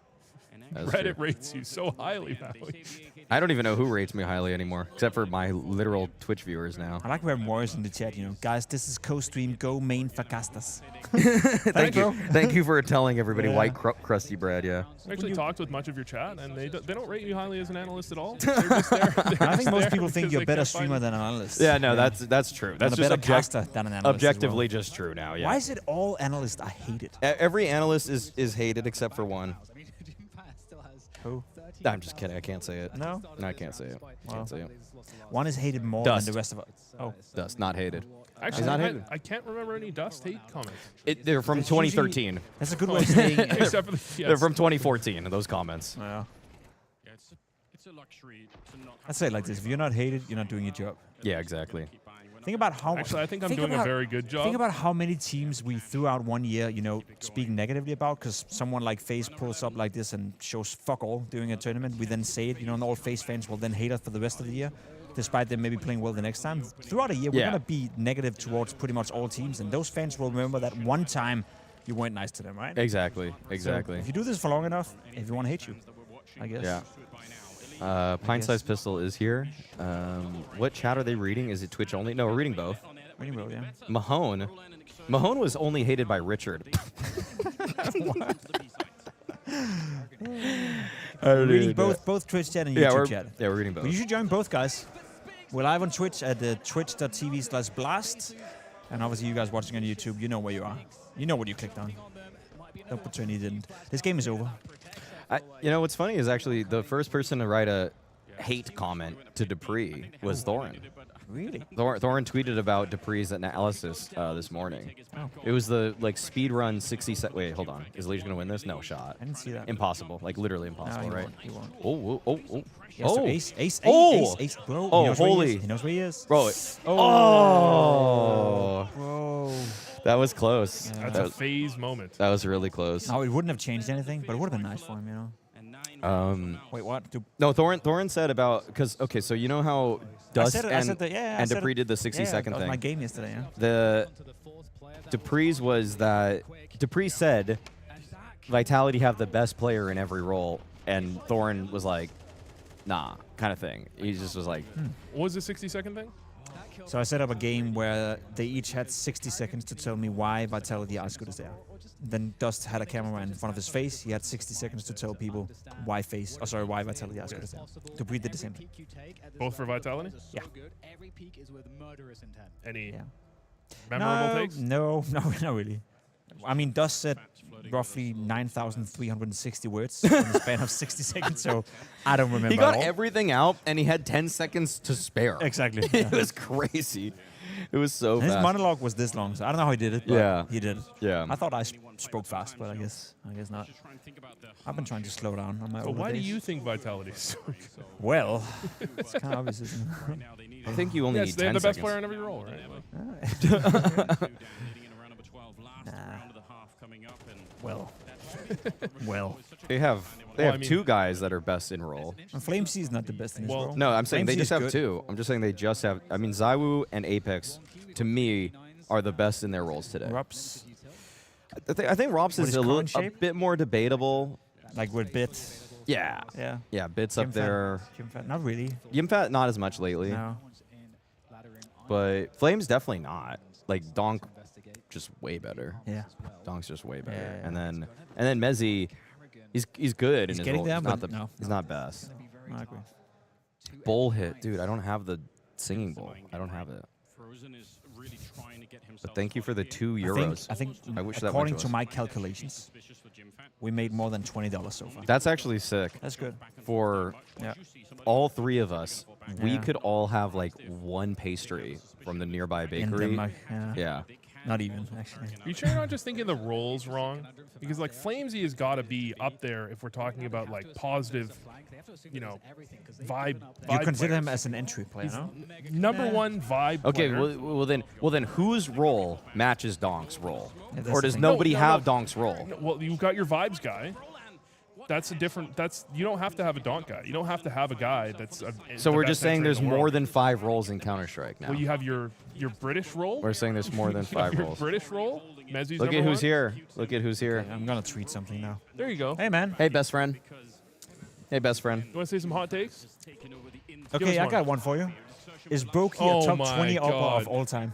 That's Reddit true. rates you so highly, Maui. I don't even know who rates me highly anymore, except for my literal Twitch viewers now. I like we have Morris in the chat, you know. Guys, this is co-stream. Go main Facastas. Thank you. Thank you for telling everybody white crusty bread, yeah. I actually talked with much of your chat, and they don't rate you highly as an analyst at all. They're just there. I think most people think you're a better streamer than an analyst. Yeah, no, that's true. That's a just better caster than an analyst. Objectively just true now, yeah. Why is it all analysts are hated? Every analyst is hated except for one. Who? I'm just kidding. I can't say it. No? No, I can't say it. Can't say it. One is hated more Dust. than the rest of us. Oh. Dust, not hated. Actually, not hated. I can't remember any Dust hate comments. They're from It's 2013. That's a good way of saying it. Except for the, yes. They're from 2014, those comments. Yeah. It's a luxury to not I'd say it like this. If you're not hated, you're not doing your job. Yeah, exactly. Think about how... Actually, I think I'm doing a very good job. Think about how many teams we threw out one year, you know, speaking negatively about, because someone like FaZe pulls up like this and shows fuck all during a tournament. We then say it, you know, and all FaZe fans will then hate us for the rest of the year, despite them maybe playing well the next time. Throughout a year, we're going to be negative towards pretty much all teams, and those fans will remember that one time you weren't nice to them, right? Exactly, exactly. So if you do this for long enough, everyone hates you, I guess. Yeah. Pint-sized pistol is here. What chat are they reading? Is it Twitch only? No, we're reading both. Reading both, yeah. Mahone was only hated by Richard. We're reading both Twitch chat and YouTube chat. Yeah, we're reading both. Well, you should join both, guys. We're live on Twitch at twitch.tv/blast. And obviously, you guys watching on YouTube, you know where you are. You know what you clicked on. Don't pretend you didn't. This game is over. You know, what's funny is actually the first person to write a hate comment to dupreeh was Thorin. Really? Thorin tweeted about dupreeh's analysis this morning. Oh. It was the speed run 60 set. Wait, hold on. Is Legion gonna win this? No shot. I didn't see that. Impossible. Like literally impossible, No, right? he won't. Oh. Yes, so ace. Oh! Ace. Bro, Oh, he knows where holy. he is. He knows where he is. Bro. Oh. Bro. That was close. That's a FaZe moment. That was really close. No, it wouldn't have changed anything, but it would have been nice for him, you know. Wait, what? No, Thorin said about okay, so you know how Dust and dupreeh did the 60-second that was thing. my game yesterday, yeah. The dupreeh's was that dupreeh said Vitality have the best player in every role, and Thorin was like, nah, kind of thing. He just was like, What was the 60-second thing? So I set up a game where they each had 60 seconds to tell me why Vitality are as good as they are. Then Dust had a camera in front of his face. He had 60 seconds to tell people why Vitality are as good as they are. dupreeh did the same thing. Both for Vitality? Yeah. Any memorable takes? No, not really. I mean, Dust said roughly 9,360 words in the span of 60 seconds, so I don't remember. he got at all. everything out, and he had 10 seconds to spare. Exactly. It was crazy. It was so His fast. monologue was this long, so I don't know how he did it, but he did it. Yeah. I thought I spoke fast, but I guess not. I've been trying to slow down on my So older why do days. you think Vitality is so good? Well, it's kind of obvious, isn't it? I think you only Yes, need they 10 have the best seconds. player in every role, right? Well. They have I mean- two guys that are best in role. And FlameC is not the best in his role. No, I'm saying they FlameC just is have good. two. I'm just saying they just have. I mean, ZywOo and Apex, to me, are the best in their roles today. Rups, I think Rops What is is a current shape? bit more debatable. like with Bit. Yeah. Yeah. Yeah, Bits up Jimfat. there. Jimfat, not really. Yimfat, not as much lately. No. But Flame's definitely not. Like, Donk, just way better. Yeah. Donk's just way better. Yeah. And then Mezzy, he's good in his getting role. there, He's not but no. he's not best. No, I agree. Bowl hit. Dude, I don't have the singing bowl. I don't have it. But thank you for the 2 euros. I think I wish that according went to us. my calculations, we made more than $20 so far. That's actually sick. That's good. For Yeah. all three of us, we Yeah. could all have like one pastry from the nearby In bakery. Denmark, yeah. Yeah. Not even, actually. Are you sure you're not just thinking the roles wrong? Because like Flamesy has got to be up there if we're talking about like positive, vibe. You consider players. him as an entry player, no? Number one vibe. Okay, player. well then, whose role matches Donk's role, Yeah, that's or the does thing. nobody No, have Donk's role? Well, you've got your vibes guy. That's a different. You don't have to have a donk guy. You don't have to have a guy that's. So the we're best just saying entry in there's the more world. than 5 roles in Counter Strike now. Well, you have your British role. We're saying there's more than You have 5 your roles. British role. Mezzy's Look at number who's one. here. Look at who's here. I'm gonna tweet something now. There you go. Hey, man. Hey, best friend. Hey, best friend. You want to say some hot takes? Okay, us I one. got one for you. Is Brokey Oh a top my 20 AWPer God. of all time?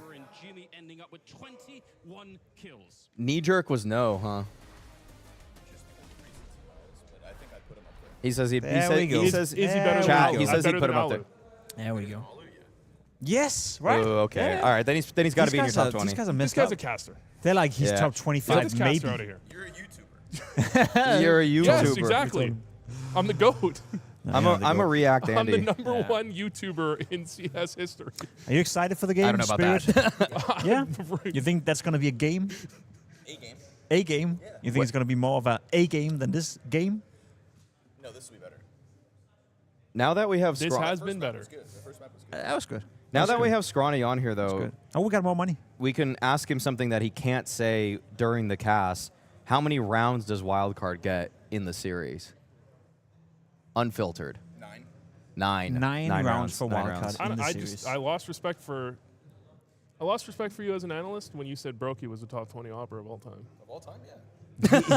Knee jerk was no, huh? He says he There we go. he says Is he better chat, than he Alu? says he Better put than him up Alu. there. There we go. Yes, right? Oh, okay. Yeah. All right, then he's got to These be in your guys top are- 20. These guys are This messed guy's up. a caster. They're like, he's Yeah. top Get 25, this maybe. caster out of here. You're a YouTuber. Yes, exactly. I'm the GOAT. No, I'm a React Andy. I'm the number one YouTuber in CS history. Are you excited for the game? I don't know about that. Yeah? You think that's going to be a game? A game. A game? Yeah. You think it's going to be more of a game than this game? No, this will be better. Now that we have This has been better. The first map was good. That was good. Now that we have Scrawny on here, though, Oh, we got more money. we can ask him something that he can't say during the cast. How many rounds does Wildcard get in the series? Unfiltered. 9. Nine rounds for Nine Wildcard. rounds. In the I series. I lost respect for you as an analyst when you said Brokey was the top 20 AWPer of all time. Of all time, yeah.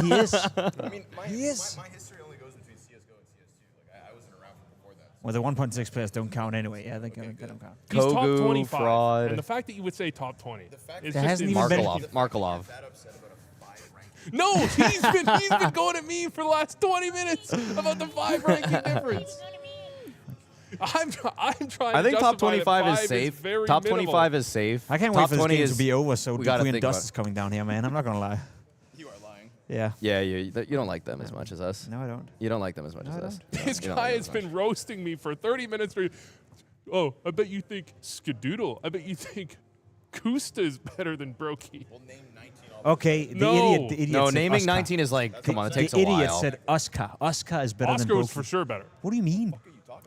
He is. I mean, my He is. my history only goes between CSGO and CS2. Like, I wasn't around from before that. Well, the 1.6 players don't count anyway. Yeah, they don't count. He's top Kogu, 25. fraud. And the fact that you would say top 20 is There just hasn't even been- Markelov. That upset about a 5 rank. No, he's been going at me for the last 20 minutes about the 5 ranking difference. I'm trying. I think to top justify that 25 is 5 safe. very Top minimal. 25 is safe. I can't top wait for this 20 game is, to be over so we gotta Dupuy and think Dust about is coming down here, man. I'm not going to lie. You are lying. Yeah. Yeah, you don't like them as much as us. No, I don't. You don't like them as much No, as I us. This You don't guy like has them as been roasting me for 30 minutes. Oh, I bet you think Skadoodle. I bet you think Kusta is better than Brokey. We'll name 19 all. Okay, the No. idiot No, said naming Oscar. 19 is like, come on, it takes the a idiot while. said Oscar. Oscar is better Oscar than was Brokey. for sure better. What do you mean?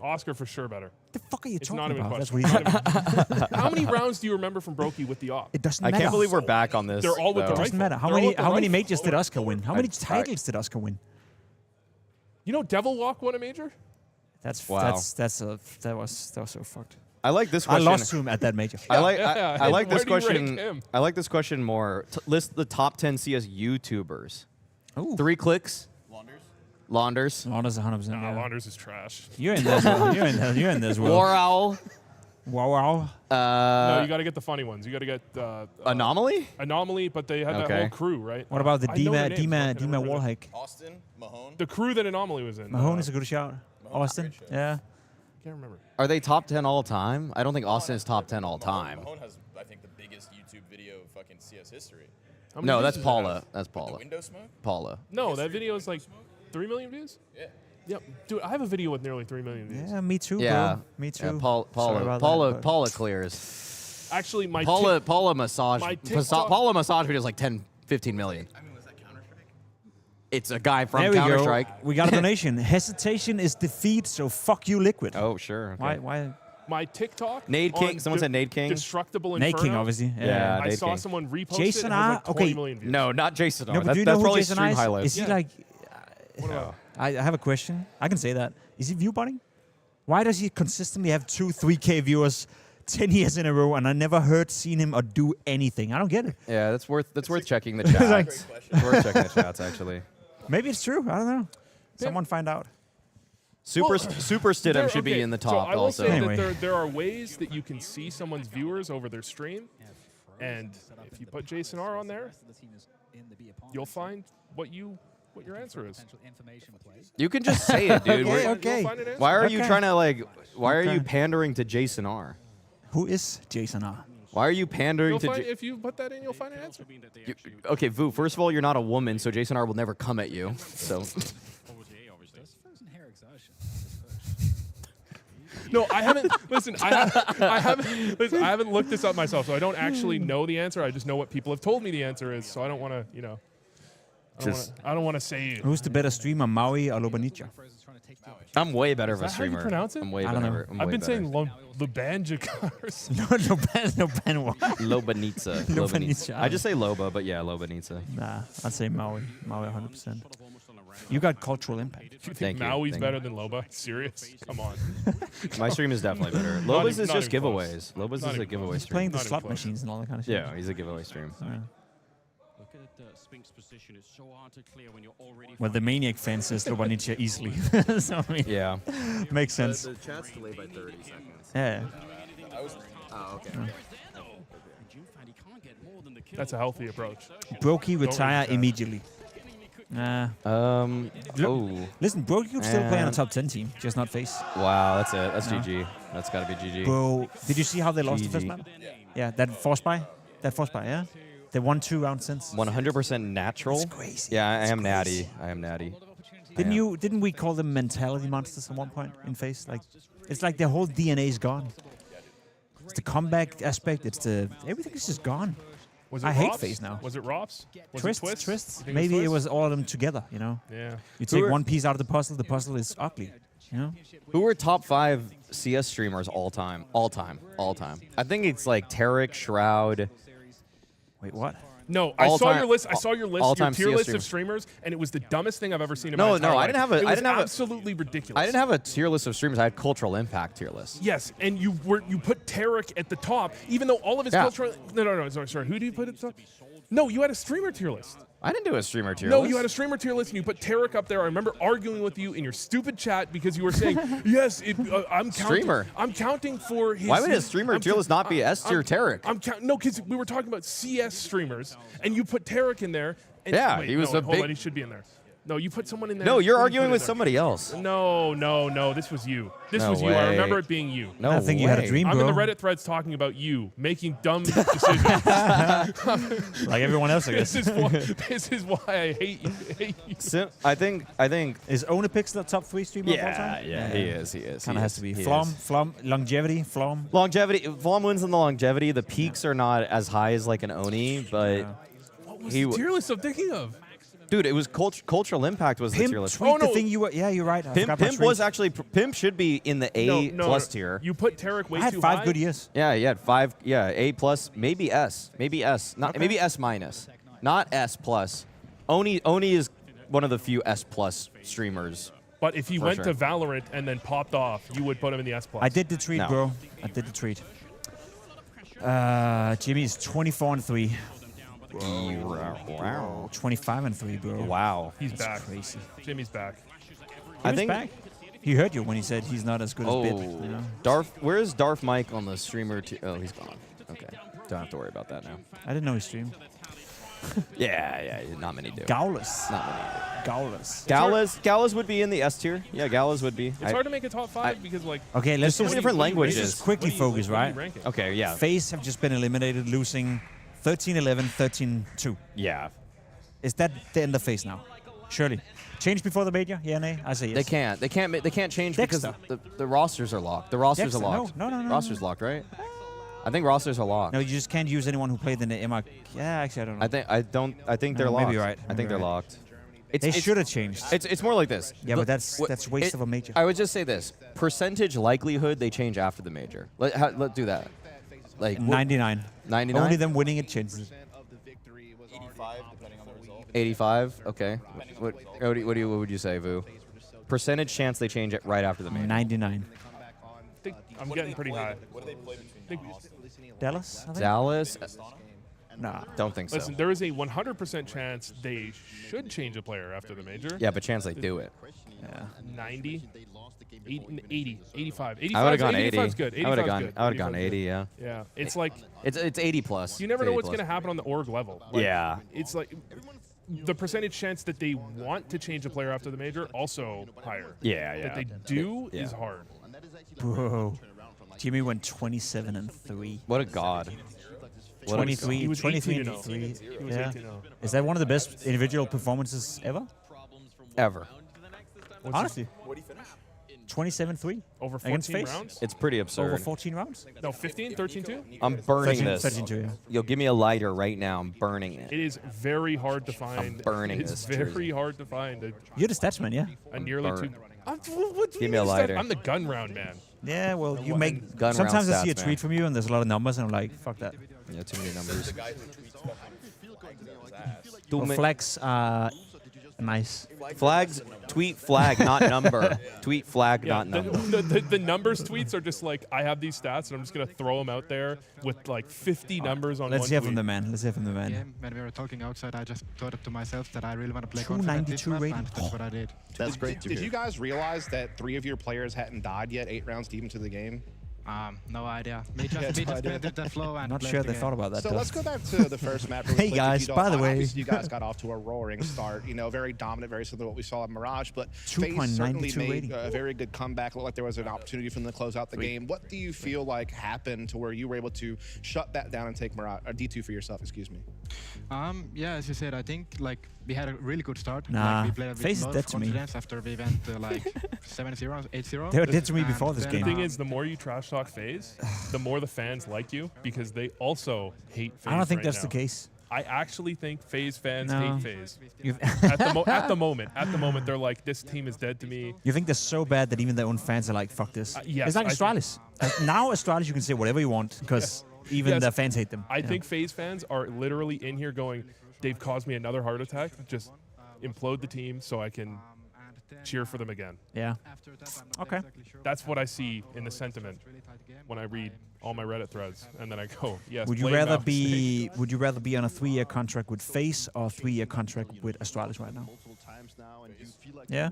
Oscar for sure better. The fuck are you It's talking not even a about? That's question. what he said. How many rounds do you remember from Brokey with the op? It doesn't I matter. can't believe we're back on this. They're all with the though. It doesn't matter. How They're all many with the how many rifle. majors did Oscar win? How many I- titles did Oscar win? You know Devil Walk won a major? Wow. That was so fucked. I like this I question. lost to him at that major. I like Yeah, I like where this do you rank question. him? I like this question more. List the top 10 CS YouTubers. Ooh. 3 clicks. Launders. Launders 100%. Nah, yeah. Launders is trash. You're in this one. You're in this one. War Owl. Wow. No, you got to get the funny ones. You got to get Anomaly. Anomaly, but they had that Okay. whole crew, right? What about the I know their names, but I Dima can't remember them. Wallhack? Austin, Mahone. The crew that Anomaly was in. Mahone is a good shout. Austin? great shout. Yeah. Can't remember. Are they top 10 all time? I don't think Austin is top 10 all time. Mahone has, I think, the biggest YouTube video of fucking CS history. How many No, views that's does it Paula. have? That's The Paula. window smoke? Paula. No, that video is like 3 million views? Yeah. Yep. Dude, I have a video with nearly 3 million views. Yeah, me too, Yeah. bro. Me Yeah, too. Paula. Sorry about Paula. that, but- Paula clears. Actually, my Paula massage. my TikTok- Paula massage videos like 10, 15 million. I mean, was that Counter-Strike? It's a guy from There we Counter go. Strike. We got a donation. Hesitation is defeat, so fuck you, Liquid. Oh sure. Okay. Why? my TikTok. Nade King. on Someone said Nade King. Destructible Inferno. Nate King, obviously. Yeah. I Nade saw King. someone repost Jason it. It has R? like 20 Okay. million views. No, not Jason. No, but That, do you that's know who probably Jason stream I is? highlights. Is he Yeah. like? What about? I have a question. I can say that. Is he view botting? Why does he consistently have 2-3K viewers 10 years in a row, and I never seen him or do anything? I don't get it. Yeah, that's worth checking the chats. like- It's worth checking the chats actually. Maybe it's true. I don't know. Someone find out. Super There- Stidham should be okay, in the so top I will also. say Anyway. that there are ways that you can see someone's viewers over their stream, and if you put Jason R on there, you'll find what your answer is. You can just say it, dude. Okay, We're- okay. You'll find an answer. Why are you Okay. trying to like? Why are you Okay. pandering to Jason R? Who is Jason R? Why are you pandering You'll to? find, if you put that in, you'll find an answer. Okay, Vu. First of all, you're not a woman, so Jason R will never come at you. So No, I haven't. Listen, I haven't looked this up myself, so I don't actually know the answer. I just know what people have told me the answer is. So I don't want to, I don't want to say it. Who's the better streamer, Maui or Lobanica? I'm way better of a that how you streamer. pronounce it? I'm way I don't know. better. I'm I've way been better. saying Lobanjica or something. no Benoit. Lobanitsa. Lobanitsa. I just say Loba, but yeah, Lobanitsa. Nah, I'd say Maui. Maui 100%. You got cultural impact. You think Thank you, Maui's thank better than Loba? Serious? Come on. My stream is definitely better. Not Loba's even- is not just even giveaways. close. Loba's Not is a even giveaway close. stream. Playing the Not even slot close. machines and all that kind of shit. Yeah, he's a giveaway stream. Look at Spink's position. It's so hard to clear when you're already. Well, the Maniac fan says Lobanica easily. So, I mean, Yeah. makes sense. The chat's delayed by 30 seconds. Yeah. Oh, okay. That's a healthy approach. Brokey retire chat. immediately. Oh. Listen, Brokey could still play on a And- top 10 team, just not face. Wow, that's it. That's GG. That's got to be GG. Bro, did you see how they lost the first GG. map? Yeah, that force buy? That force buy, yeah? They won 2 rounds since. 100% natural. That's crazy. Yeah, I That's am crazy. natty. I am natty. Didn't we call them mentality monsters at one point in FaZe? Like, it's like their whole DNA is gone. It's the comeback aspect. Everything is just gone. I hate FaZe now. Was it Rops? Twists? Maybe it was all of them together, you know? Yeah. You take one piece out of the puzzle is ugly, you know? Who were top 5 CS streamers all time? All time. I think it's like Tarek, Shroud. Wait, what? No, I saw your list. Your tier list of streamers, and it was the dumbest thing I've ever seen in my entire life. I didn't have a. It I was didn't have absolutely ridiculous. I didn't have a tier list of streamers. I had cultural impact tier list. Yes, and you put Tarek at the top, even though all of his cultural. No. Sorry. Who do you put at the top? No, you had a streamer tier list. I didn't do a streamer tier list. No, you had a streamer tier list, and you put Tarek up there. I remember arguing with you in your stupid chat because you were saying, "Yes, I'm counting." Streamer. I'm counting for his. Why would a streamer tier list not be S tier Tarek? No, because we were talking about CS streamers, and you put Tarek in there. And, Yeah, wait, he was a hold big. on, he should be in there. No, you put someone in there. No, you're Who did you arguing put with in there? somebody else. No. This was you. No I way. remember it being you. No I think you had a way. dream, I'm in bro. the Reddit threads talking about you making dumb decisions. Like everyone else, I guess. This is why I hate you. I think. Is AWPer the top 3 streamer of all time? Yeah, he is. Kind of has to be. Flom, longevity, Flom. Longevity. Flom wins in the longevity. The peaks are not as high as like an Oni, but What was the tier list I'm thinking of? dude, it was cultural impact was the tier list. Tweet the thing you were. Yeah, you're right. Pimp was actually should be in the A plus tier. You put Tarek way I had too 5 high. good years. Yeah, he had 5. Yeah, A plus, maybe S, not maybe S minus, not S plus. Oni is one of the few S plus streamers. But if he For went sure. to Valorant and then popped off, you would put him in the S plus. I did the tweet, No. bro. I did the tweet. Jimmy is 24-3. Wow. 25-3, bro. Wow. He's That's back. crazy. Jimmy's back. I He's think. back. He heard you when he said he's not as good as Bib. You know? Darth. Where is Darth Mike on the streamer? Oh, he's gone. Okay, don't have to worry about that now. I didn't know he streamed. Yeah, not many do. Gaules. Not many do. Gaules. Gaules would be in the S tier. Yeah, Gaules would be. It's hard to make a top 5 because like. Okay, let's so many just different languages. Let's just quickly focus, right? Okay, yeah. FaZe have just been eliminated, losing 13-11, 13-2. Yeah. Is that the end of FaZe now? Surely. Change before the major? Yeah, nay? I say yes. They can't change Dexter. because the rosters are locked. The rosters Dexter, are locked. no. Rosters locked, right? I think rosters are locked. No, you just can't use anyone who played in the MR. Yeah, actually, I don't know. I think No, they're locked. maybe you're right. I think they're locked. They should have changed. It's more like this. Yeah, but that's waste of a major. I would just say this: percentage likelihood they change after the major. Let's do that. Like 99. 99. Only them winning it changes it. 85, depending on the result. 85. Okay. What would you say, Vu? Percentage chance they change it right after the major. 99. I'm getting pretty high. What do they play between Dallas? I think? Dallas. Nah. Don't think so. Listen, there is a 100% chance they should change a player after the major. Yeah, but chance they do it. Yeah. 90, 80, 85. I would have gone 80. 80. Good. I would have gone. 85's good. I would have gone 85's 80. good. Yeah. Yeah, it's like It's 80 plus. you never It's know 80 what's plus. going to happen on the org level. Like, Yeah. It's like the percentage chance that they want to change a player after the major also higher. Yeah. That they do Yeah. is hard. Bro. Jimmy went 27-3. What a god. What a 23, He was 23 18 and 3. He was Yeah. 18-0. Is that one of the best individual performances ever? ever. Honestly. What do you finish? 27-3 Over against 14 FaZe? rounds? It's pretty absurd. Over 14 rounds? No, 15, 13-2? I'm burning 13, this. 13-2, yeah. You'll give me a lighter right now. I'm burning It it. is very hard to find. I'm burning It's this very jersey. hard to find You're the statsman, yeah? a nearly burning. two. What do you Give me a mean stat- lighter. I'm the gun round man. Yeah, well, you make... Gun Sometimes round I see a stats, tweet man. from you and there's a lot of numbers and I'm like, fuck that. Yeah, too many numbers. The guy who tweets fucking flags out his ass. Well, flags are nice. Flags, tweet flag, not number. Tweet flag, not the, number. the numbers tweets are just like, I have these stats and I'm just going to throw them out there with like 50 numbers on Let's one hear tweet. from the man. Let's hear from the man. Yeah, when we were talking outside, I just thought it to myself that I really want to play 292 confident this rating. map, and that's what I did. That's great to Did hear. you guys realize that 3 of your players hadn't died yet, 8 rounds deep into the game? No idea. We just played the flow and Not played sure the they game. thought about that. So though. let's go back to the first map. Really Hey quick, if guys, you don't by the mind. way. Obviously, you guys got off to a roaring start. You know, very dominant, very similar to what we saw at Mirage. But FaZe certainly 2.92 made rating. a very good comeback. Looked like there was an opportunity for them to close out the game. What do you feel like happened to where you were able to shut that down and take Mirage or D2 for yourself? Excuse me. Yeah, as you said, I think like we had a really good start. Nah, like, we played FaZe is with dead to me. confidence after we went like 7-0, 8-0. They were dead to me And before this then, game. The thing is, the more you trash talk FaZe, the more the fans like you because they also hate FaZe. I don't think right that's now. the case. I actually think FaZe fans No. hate FaZe. You've- at the moment, they're like, this team is dead to me. You think they're so bad that even their own fans are like, fuck this? Yes, it's like I- Astralis. Now Astralis, you can say whatever you want because even Yes. their fans hate them. I think FaZe fans are literally in here going, they've caused me another heart attack. Just implode the team so I can cheer for them again. Yeah. Okay. That's what I see in the sentiment when I read all my Reddit threads, and then I go, yes. Would you blame rather Mouth. be? Would you rather be on a 3-year contract with FaZe or a 3-year contract with Astralis right now? Yeah.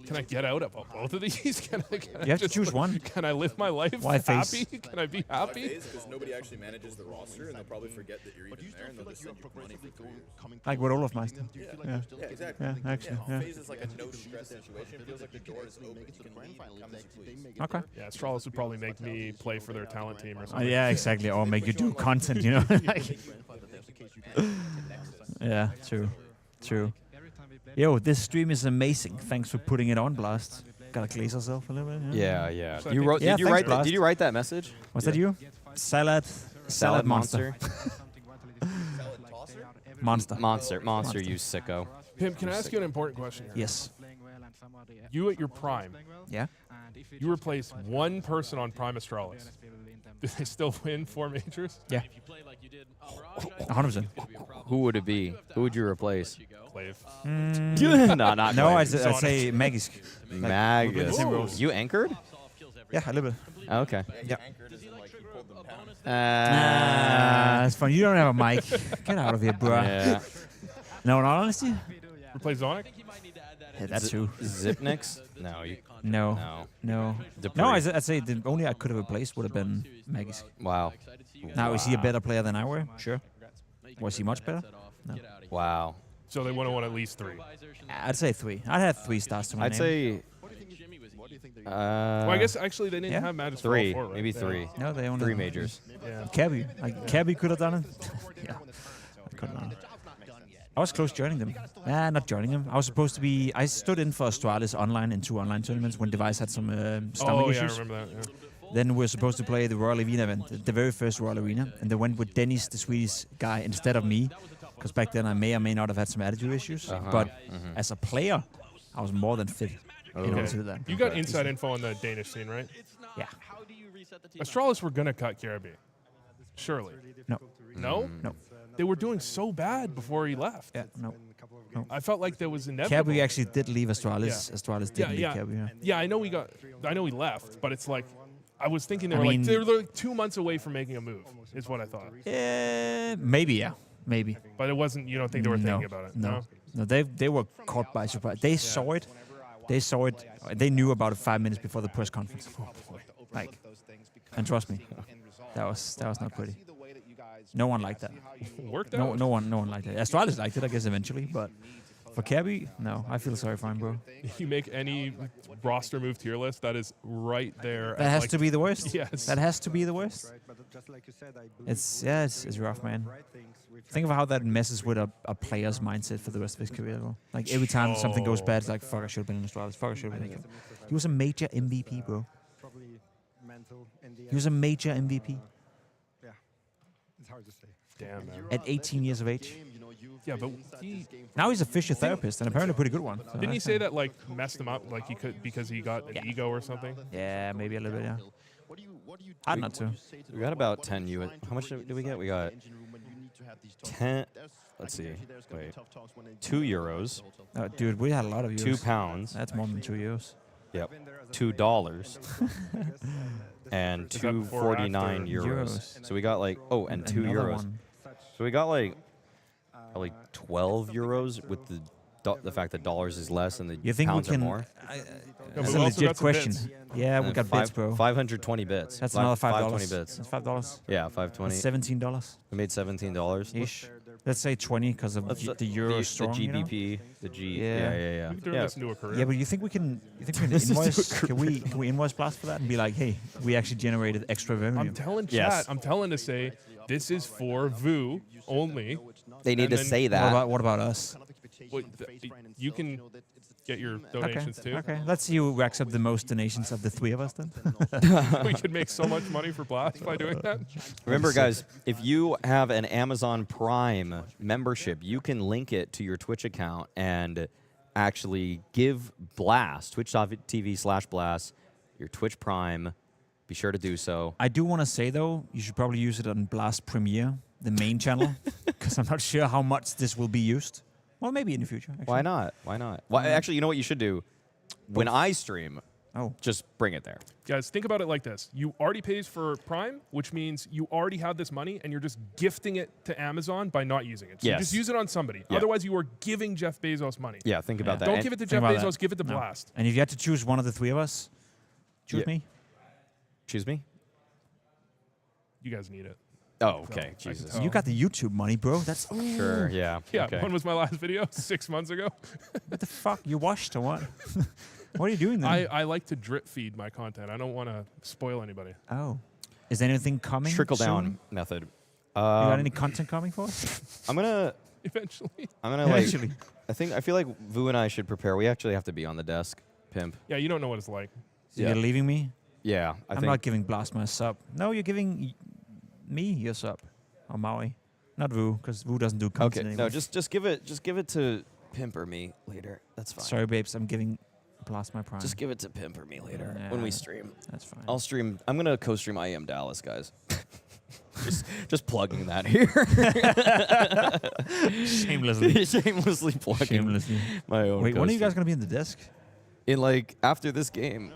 Can I get out of both of these? Can I You have to just- choose one. Can I live my life Why FaZe? happy? Can I be happy? Because nobody actually manages the roster, and they'll probably forget that you're even there, and they'll just send you money for 3 years. Like with Olaf Meister. Yeah, exactly. Yeah, actually, yeah. FaZe is like a no-stress situation. It feels like the door is open. You can leave, come as you please. Okay. Yeah, Astralis would probably make me play for their talent team or something. Yeah, exactly. Or make you do content, you know. Like- yeah, true, true. Yo, this stream is amazing. Thanks for putting it on, Blast. Gotta glaze yourself a little bit. Yeah. So I You think- wrote? Yeah, Did you thanks, write? Blast. Did you write that message? Was that you? Salad monster. Monster. Monster. You sicko. Pim, can I ask you an important question here? Yes. You at your prime, Yeah. you replaced one person on Prime Astralis. Do they still win 4 majors? Yeah. 100%. Who would it be? Who would you replace? Blave. no, not No, I'd Blave. say Magisk. Magus. same rules. You anchored? Yeah, a little bit. Oh, okay. Yeah. Uh, It's fun. You don't have a mic. Get out of here, bro. yeah. No, in all honesty, Replace Zonic? yeah, that's true. Zipnix? No. No. No. No. Dupree. No, I'd say the only I could have replaced would have been Magisk. Wow. Now, is he a better player than I were? Sure. Was he much better? No. Wow. So they want to win at least 3. I'd say 3. I'd have 3 stars to my I'd name. say. Well, I guess actually they didn't yeah. have Magic 3, 4, right? maybe Yeah. 3. No, they only 3 majors. Yeah. Cabby. Like, Cabby could have done it. Yeah. I couldn't have done it. I was close joining them. Not joining them. I was supposed to be. I stood in for Astralis online in 2 online tournaments when Device had some stomach Oh, yeah, I issues. remember that. Yeah. Then we were supposed to play the Royal Arena event, the very first Royal Arena, and they went with Dennis, the Swedish guy, instead of me, because back then I may or may not have had some attitude issues. But as a player, I was more than fit in order to do that. You got inside info on the Danish scene, right? Yeah. Astralis were going to cut Karabi. Surely. No. No? No. They were doing so bad before he left. Yeah. No. I felt like there was inevitable. Cabby actually did leave Astralis. Yeah. Astralis didn't leave Cabby. Yeah. Yeah, I know he left, but it's like I was thinking they I were mean- they were like 2 months away from making a move, is what I thought. Maybe. Yeah. Maybe. But it wasn't. You don't think they were thinking about it? No. No. They were caught by surprise. They saw it. They saw it. They knew about it 5 minutes before the press conference. Like, and trust me, that was not pretty. No one liked that. Worked No, out. no one liked it. Astralis liked it, I guess, eventually, but for Cabby, no. I feel sorry for him, bro. You make any roster move tier list, that is right there. That has to be the worst. Yes. That has to be the worst. It's rough, man. Think of how that messes with a player's mindset for the rest of his career, bro. Like every time something goes bad, it's like, fuck, I should have been in Astralis. Fuck, I should have been in. He was a major MVP, bro. He was a major MVP. Damn, man. At 18 years of age. Yeah, but Now he's a physiotherapist, and apparently a pretty good one. So didn't he say that like messed him up, like he could because he got an ego or something? Yeah, maybe a little bit, yeah. I'd not to. We got about 10 US. How much did we get? We got 10. Let's see. Wait. 2 euros. Oh, dude, we had a lot of euros. 2 pounds. That's more than 2 euros. Yep. $2. And Is that before or 249 after? euros. So we got like €2 Another euros. one. So we got like 12 euros with the the fact that dollars is less and the You think pounds we can? are more. That's we a also legit got some question. bits. Yeah, we got bits, bro. 520 bits. That's another $5. 520 bits. That's $5. Yeah, 520. $17 We made $17 ish. Let's say 20 because of the euro is strong. The you know? GBP, the G. Yeah. Yeah. We can turn this into a career. Yeah, but you think we can? You think we can This is invoice? too Can we invoice Blast for that and be like, hey, we actually generated extra revenue? I'm telling chat. Yes. I'm telling to say this is for VU only. They need And to then- say that. What about us? Wait, you can get your donations too. Okay. Let's see who racks up the most donations of the three of us then. We could make so much money for Blast by doing that. Remember, guys, if you have an Amazon Prime membership, you can link it to your Twitch account and actually give Blast, twitch.tv/Blast, your Twitch Prime. Be sure to do so. I do want to say, though, you should probably use it on Blast Premiere, the main channel, because I'm not sure how much this will be used. Well, maybe in the future. Actually. Why not? Why not? Well, actually, you know what you should do? When I stream, just bring it there. Guys, think about it like this. You already paid for Prime, which means you already have this money, and you're just gifting it to Amazon by not using it. So you just use it on somebody. Yeah. Otherwise, you are giving Jeff Bezos money. Yeah, think about that. Don't And give it to think Jeff about Bezos, that. give it to No. Blast. And if you had to choose one of the three of us, choose me. Choose me? You guys need it. Oh, okay. Jesus. You got the YouTube money, bro. That's Sure, yeah. Yeah, okay. when was my last video? 6 months ago? What the fuck? You washed or what? What are you doing then? I like to drip feed my content. I don't want to spoil anybody. Oh. Is there anything coming? Trickle soon? down method. You got any content coming for us? I'm gonna Eventually. Eventually. I feel like Vu and I should prepare. We actually have to be on the desk, pimp. Yeah, you don't know what it's like. So you're leaving me? Yeah, I I'm think. not giving Blast my sub. No, you're giving me your sub. Or Maui. Not Vu, because Vu doesn't do content Okay, anymore. no, just give it to Pimp or me later. That's fine. Sorry, babes. I'm giving Blast my prime. Just give it to Pimp or me later when we stream. That's fine. I'll stream. I'm gonna co-stream I Am Dallas, guys. just plugging that here. Shamelessly. Shamelessly plugging Shamelessly. my own. Wait, when are you guys co-stream. going to be in the desk? In like after this game?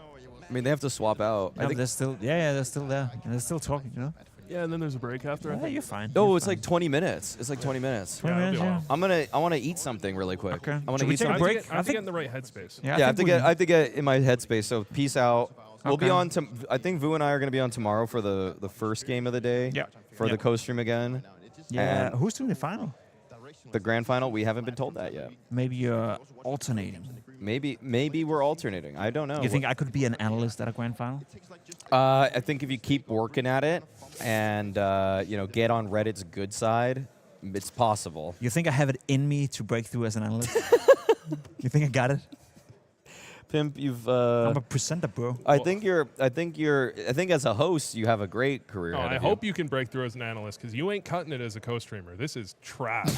I mean, they have to swap out. No, I think. they're still, yeah, they're still there. And they're still talking, you know? Yeah, and then there's a break after. I Yeah, think. you're fine. Oh, You're it's fine. like 20 minutes. It's like 20 minutes. 20 Yeah, it'll minutes, be a yeah. while. I want to eat something really quick. Okay. I want Should to we eat take a something. break? I have to get in the right headspace. Yeah, Yeah, I have think to get in my headspace. So peace out. We'll be Okay. on. I think Vu and I are going to be on tomorrow for the first game of the day. Yeah. For the co-stream again. Yeah. And Who's doing the final? the grand final, we haven't been told that yet. Maybe you're alternating. Maybe we're alternating. I don't know. You think I could be an analyst at a grand final? I think if you keep working at it and get on Reddit's good side, it's possible. You think I have it in me to break through as an analyst? You think I got it? Pimp, you've. I'm a presenter, bro. I think as a host, you have a great career. Oh, ahead I of hope you can break through as an analyst because you ain't cutting it as a co-streamer. This is trash.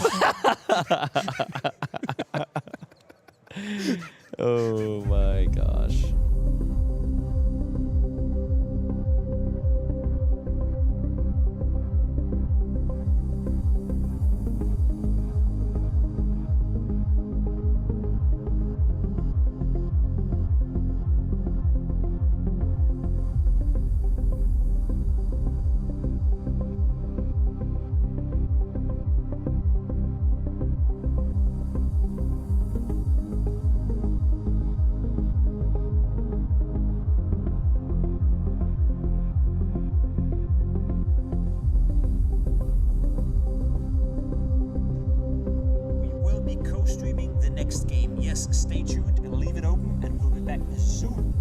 Oh my gosh. We will be co-streaming the next game. Yes, stay tuned and leave it open, and we'll be back soon.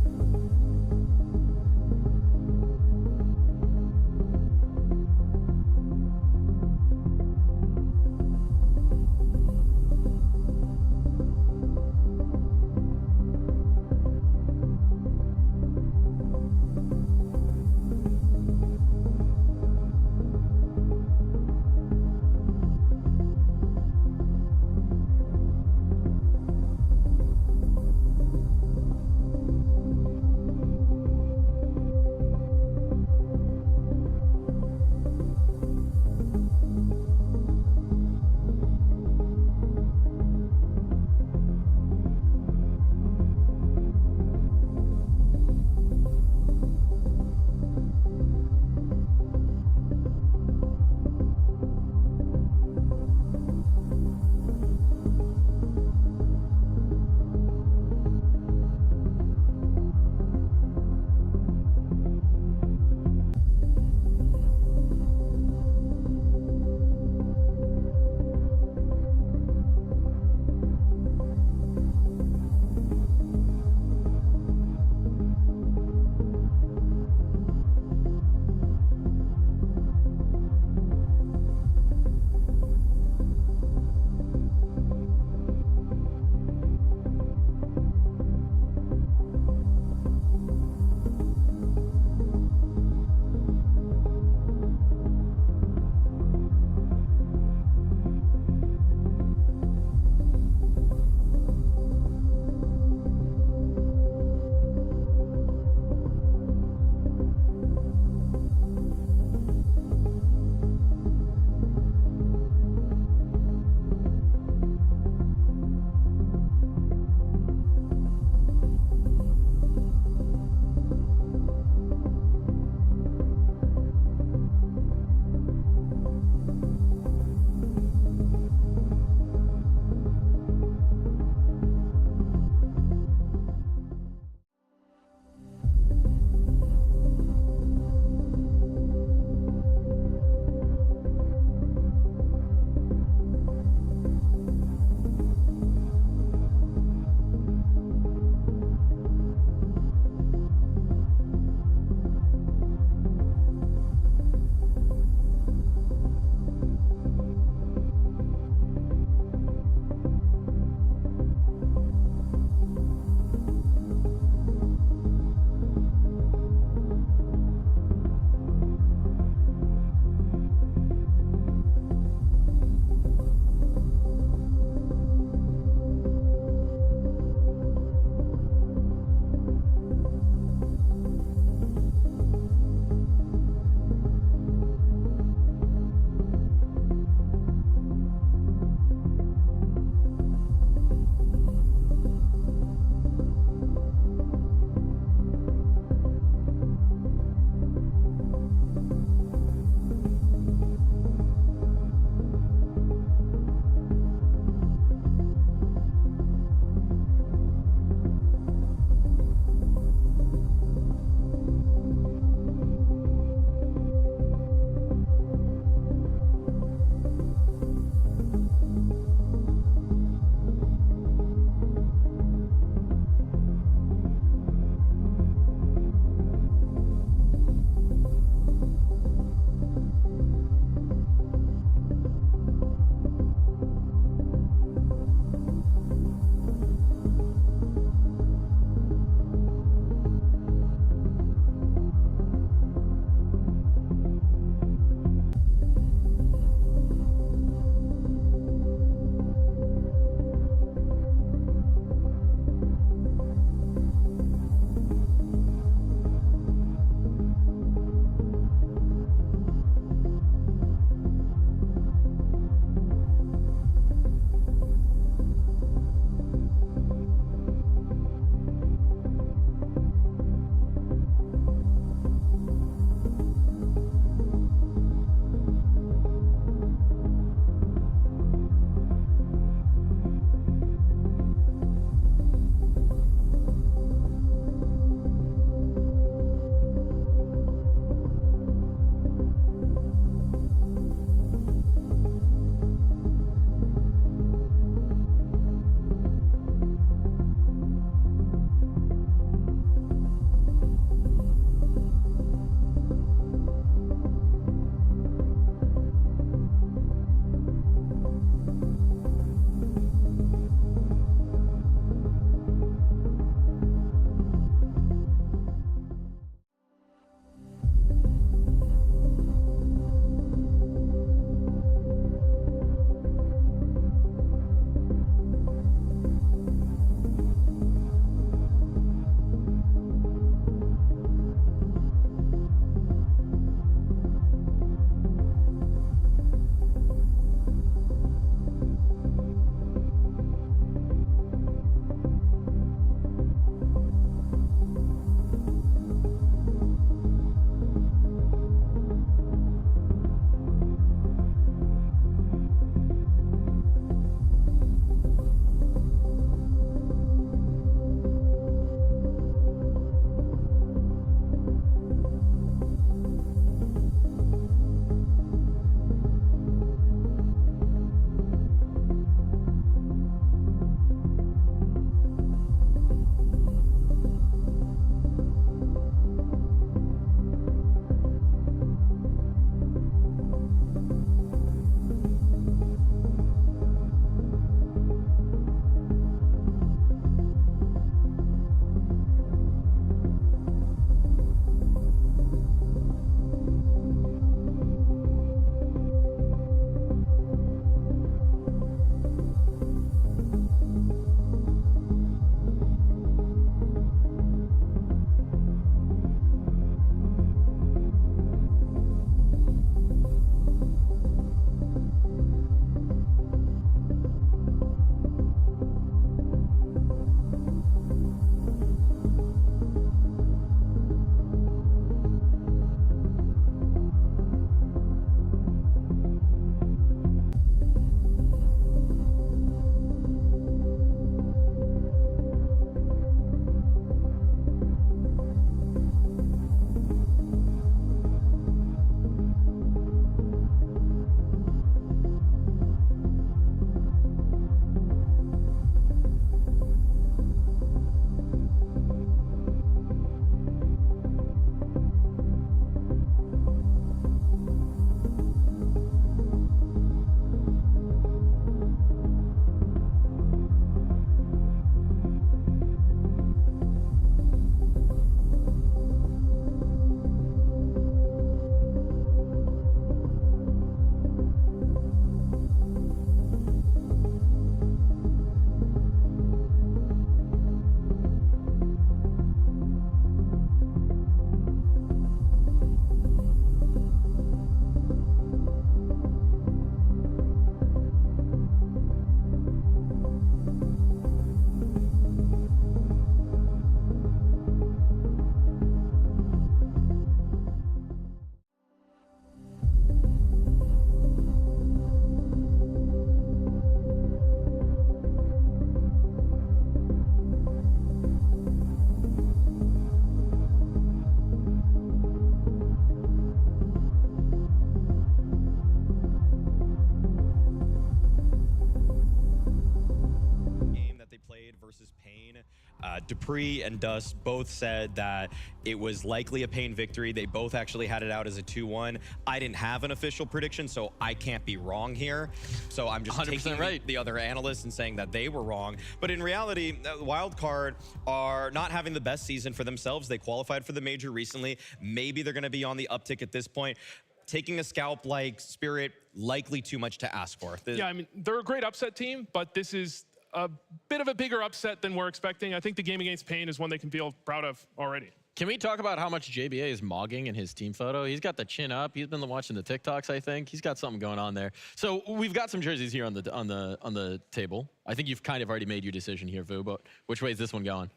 Dupree and Dust both said that it was likely a Pain victory. They both actually had it out as a 2-1. I didn't have an official prediction, so I can't be wrong here. So I'm just taking the other analysts and saying that they were wrong. But in reality, Wildcard are not having the best season for themselves. They qualified for the major recently. Maybe they're going to be on the uptick at this point. Taking a scalp like Spirit, likely too much to ask for. Yeah, I mean, they're a great upset team, but this is a bit of a bigger upset than we're expecting. I think the game against Pain is one they can feel proud of already. Can we talk about how much JBA is mogging in his team photo? He's got the chin up. He's been watching the TikToks, I think. He's got something going on there. So we've got some jerseys here on the table. I think you've kind of already made your decision here, Vu, but which way is this one going?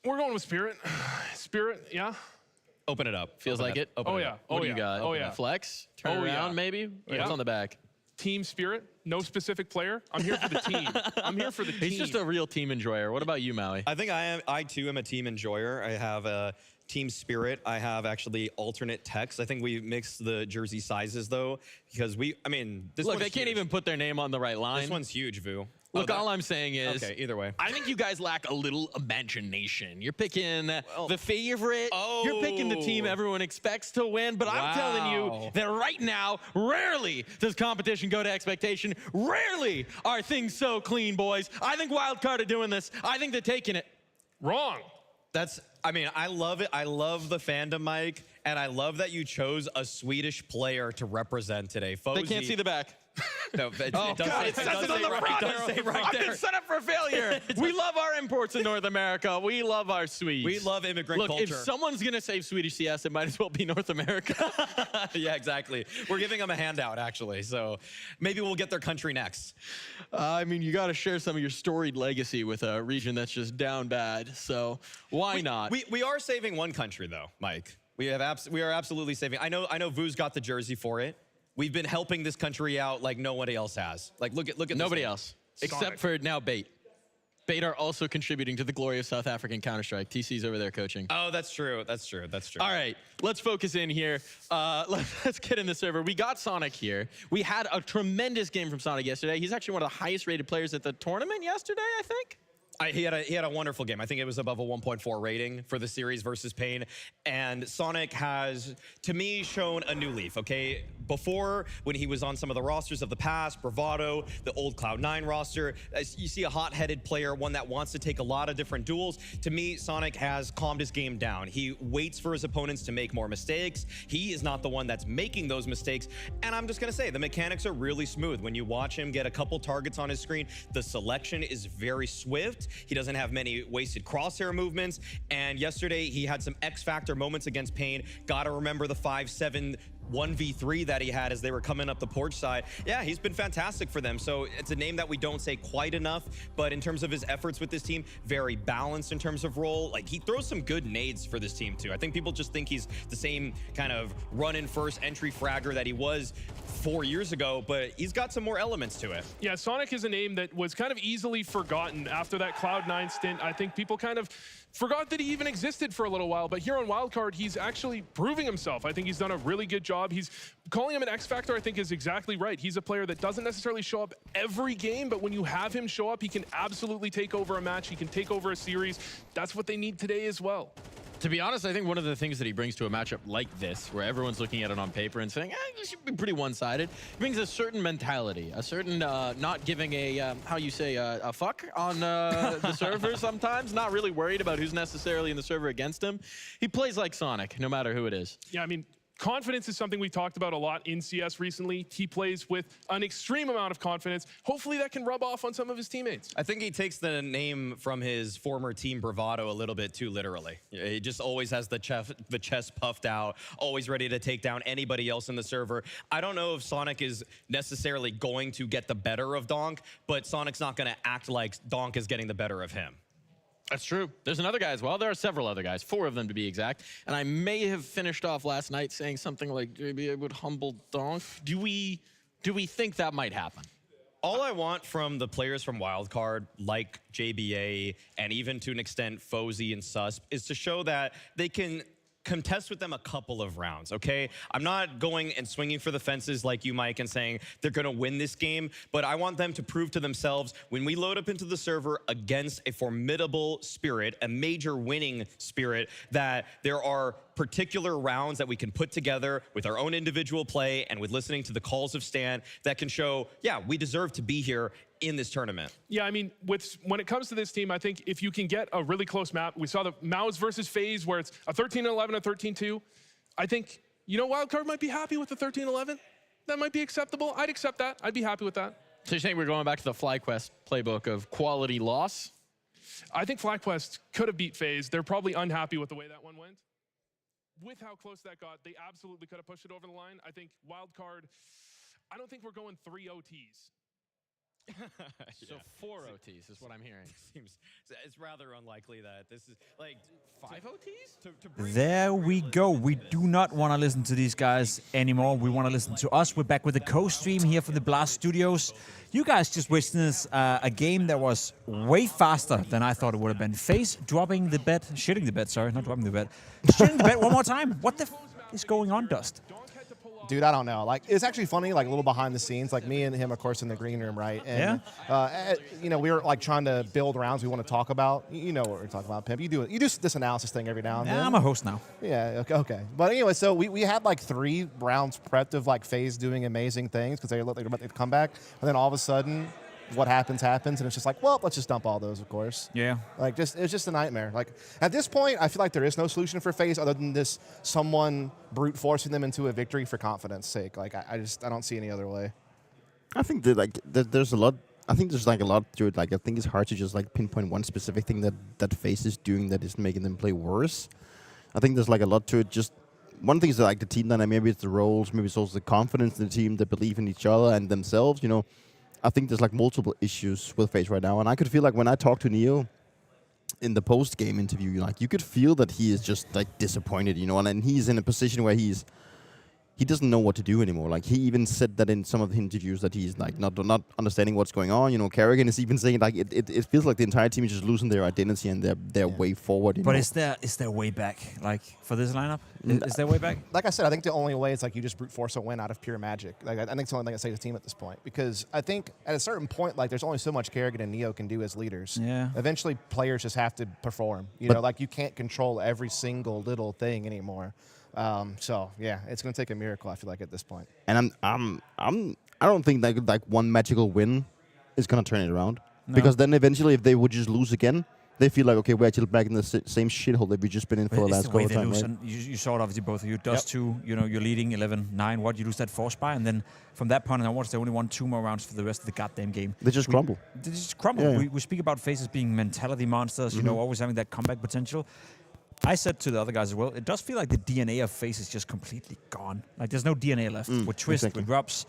We're going with Spirit. Spirit, yeah. Open it up. Feels like it? Oh, yeah. What do you got? Oh, yeah. Flex? Turn around, maybe? Yeah. What's on the back? Team Spirit. No specific player. I'm here for the team. I'm here for the team. He's just a real team enjoyer. What about you, Maui? I think I too am a team enjoyer. I have a Team Spirit. I have actually alternate text. I think we mixed the jersey sizes though, because this Look, they can't even put their name on the right line. This one's huge, Vu. Look, all I'm saying is, okay, either way. I think you guys lack a little imagination. You're picking the favorite. You're picking the team everyone expects to win. But I'm telling you that right now, rarely does competition go to expectation. Rarely are things so clean, boys. I think Wildcard are doing this. I think they're taking it. Wrong. I love it. I love the fandom, Mike. And I love that you chose a Swedish player to represent today. FaZe. They can't see the back. No, it does say right I've there. been set up for failure. We love our imports in North America. We love our Swedes. We love immigrant culture. culture. If someone's going to save Swedish CS, it might as well be North America. Yeah, exactly. We're giving them a handout, actually. So maybe we'll get their country next. I mean, you got to share some of your storied legacy with a region that's just down bad. So why not? We are saving one country, though, Mike. We are absolutely saving. I know Vu's got the jersey for it. We've been helping this country out like nobody else has. Like, look at nobody else except for now Bait. Bait are also contributing to the glory of South African Counter-Strike. TC's over there coaching. Oh, that's true. That's true. That's true. All right, let's focus in here. Let's get in the server. We got Sonic here. We had a tremendous game from Sonic yesterday. He's actually one of the highest rated players at the tournament yesterday, I think. He had a wonderful game. I think it was above a 1.4 rating for the series versus Pain. And Sonic has, to me, shown a new leaf, okay? Before, when he was on some of the rosters of the past, Bravado, the old Cloud9 roster, you see a hot-headed player, one that wants to take a lot of different duels. To me, Sonic has calmed his game down. He waits for his opponents to make more mistakes. He is not the one that's making those mistakes. And I'm just going to say, the mechanics are really smooth. When you watch him get a couple targets on his screen, the selection is very swift. He doesn't have many wasted crosshair movements. And yesterday, he had some X-Factor moments against Pain. Gotta remember the 5-7 1v3 that he had as they were coming up the porch side. Yeah, he's been fantastic for them. So it's a name that we don't say quite enough, but in terms of his efforts with this team, very balanced in terms of role. Like, he throws some good nades for this team too. I think people just think he's the same kind of run-in first entry fragger that he was 4 years ago, but he's got some more elements to it. Yeah, Sonic is a name that was kind of easily forgotten after that Cloud9 stint. I think people kind of forgot that he even existed for a little while, but here on Wildcard, he's actually proving himself. I think he's done a really good job. He's calling him an X-Factor, I think, is exactly right. He's a player that doesn't necessarily show up every game, but when you have him show up, he can absolutely take over a match. He can take over a series. That's what they need today as well. To be honest, I think one of the things that he brings to a matchup like this, where everyone's looking at it on paper and saying, this should be pretty one-sided, brings a certain mentality, a certain not giving a, a fuck on the server sometimes, not really worried about who's necessarily in the server against him. He plays like Sonic, no matter who it is. Yeah, I mean, confidence is something we talked about a lot in CS recently. He plays with an extreme amount of confidence. Hopefully that can rub off on some of his teammates. I think he takes the name from his former team Bravado a little bit too literally. He just always has the chest puffed out, always ready to take down anybody else in the server. I don't know if Sonic is necessarily going to get the better of Donk, but Sonic's not going to act like Donk is getting the better of him. That's true. There's another guy as well. There are several other guys, 4 of them to be exact. And I may have finished off last night saying something like, maybe I would humble Donk. Do we think that might happen? All I want from the players from Wildcard, like JBA, and even to an extent FaZe and Susp, is to show that they can contest with them a couple of rounds, okay? I'm not going and swinging for the fences like you, Mike, and saying they're going to win this game, but I want them to prove to themselves when we load up into the server against a formidable spirit, a major winning spirit, that there are particular rounds that we can put together with our own individual play and with listening to the calls of Stan that can show, yeah, we deserve to be here in this tournament. Yeah, I mean, when it comes to this team, I think if you can get a really close map, we saw the MOUZ versus FaZe where it's a 13-11, a 13-2. I think, Wildcard might be happy with the 13-11. That might be acceptable. I'd accept that. I'd be happy with that. So you're saying we're going back to the FlyQuest playbook of quality loss? I think FlyQuest could have beat FaZe. They're probably unhappy with the way that one went. With how close that got, they absolutely could have pushed it over the line. I think Wildcard, I don't think we're going 3 OTs. So 4 OTs is what I'm hearing. It's rather unlikely that this is like 5 OTs? There we go. We do not want to listen to these guys anymore. We want to listen to us. We're back with the co-stream here from the BLAST Studios. You guys just witnessed a game that was way faster than I thought it would have been. FaZe dropping the bet, shitting the bet, sorry, not dropping the bet. Shitting the bet one more time. What the is going on, Dust? Dude, I don't know. Like, it's actually funny, like a little behind the scenes. Like me and him, of course, in the green room, right? And, we were like trying to build rounds we want to talk about. You know what we're talking about, Pimp. You do this analysis thing every now and then. I'm a host now. Yeah, okay. But anyway, so we had like 3 rounds prepped of like FaZe doing amazing things because they were about to come back. And then all of a sudden, what happens, and it's just like, well, let's just dump all those, of course. Yeah. Like, it's just a nightmare. Like, at this point, I feel like there is no solution for FaZe other than this someone brute forcing them into a victory for confidence sake. Like, I don't see any other way. I think that there's a lot. I think there's like a lot to it. Like, I think it's hard to just like pinpoint one specific thing that FaZe is doing that is making them play worse. I think there's like a lot to it. Just one thing is like the team dynamic. Maybe it's the roles. Maybe it's also the confidence in the team, the belief in each other and themselves. I think there's like multiple issues with FaZe right now, and I could feel like when I talked to Neo in the post-game interview, like you could feel that he is just like disappointed, and he's in a position where he doesn't know what to do anymore. Like he even said that in some of the interviews that he's like not understanding what's going on. Kerrigan is even saying like it feels like the entire team is just losing their identity and their way forward. But is there way back like for this lineup? Is there way back? Like I said, I think the only way is like you just brute force a win out of pure magic. Like I think it's the only thing I say to the team at this point, because I think at a certain point, like there's only so much Kerrigan and Neo can do as leaders. Yeah. Eventually, players just have to perform. Like you can't control every single little thing anymore. So yeah, it's gonna take a miracle, I feel like, at this point. And I don't think that like one magical win is gonna turn it around. No. Because then eventually, if they would just lose again, they feel like, okay, we're actually back in the same shithole that we've just been in for the last couple of times. Right? You saw it, obviously, both of you. Dust 2, you're leading 11-9. What, you lose that force by, and then from that point onwards, they only won 2 more rounds for the rest of the goddamn game. They just crumble. They just crumble. Yeah. We speak about FaZe as being mentality monsters, always having that comeback potential. I said to the other guys as well, it does feel like the DNA of FaZe is just completely gone. Like there's no DNA left. With Twist, with Rups,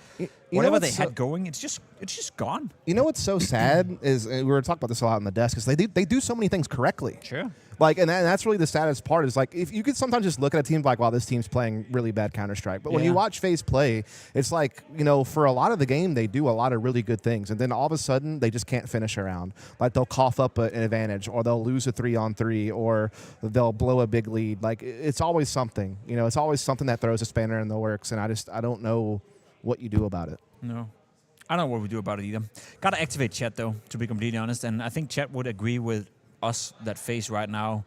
whatever they had going, it's just gone. You know what's so sad is we were talking about this a lot on the desk, is they do so many things correctly. Sure. Like, and that's really the saddest part is like, if you could sometimes just look at a team like, wow, this team's playing really bad Counter-Strike. But when you watch FaZe play, it's like, for a lot of the game, they do a lot of really good things. And then all of a sudden, they just can't finish around. Like, they'll cough up an advantage, or they'll lose a 3-on-3, or they'll blow a big lead. Like, it's always something. It's always something that throws a spanner in the works. And I don't know what you do about it. No. I don't know what we do about it either. Got to activate chat, though, to be completely honest. And I think chat would agree with us that FaZe right now,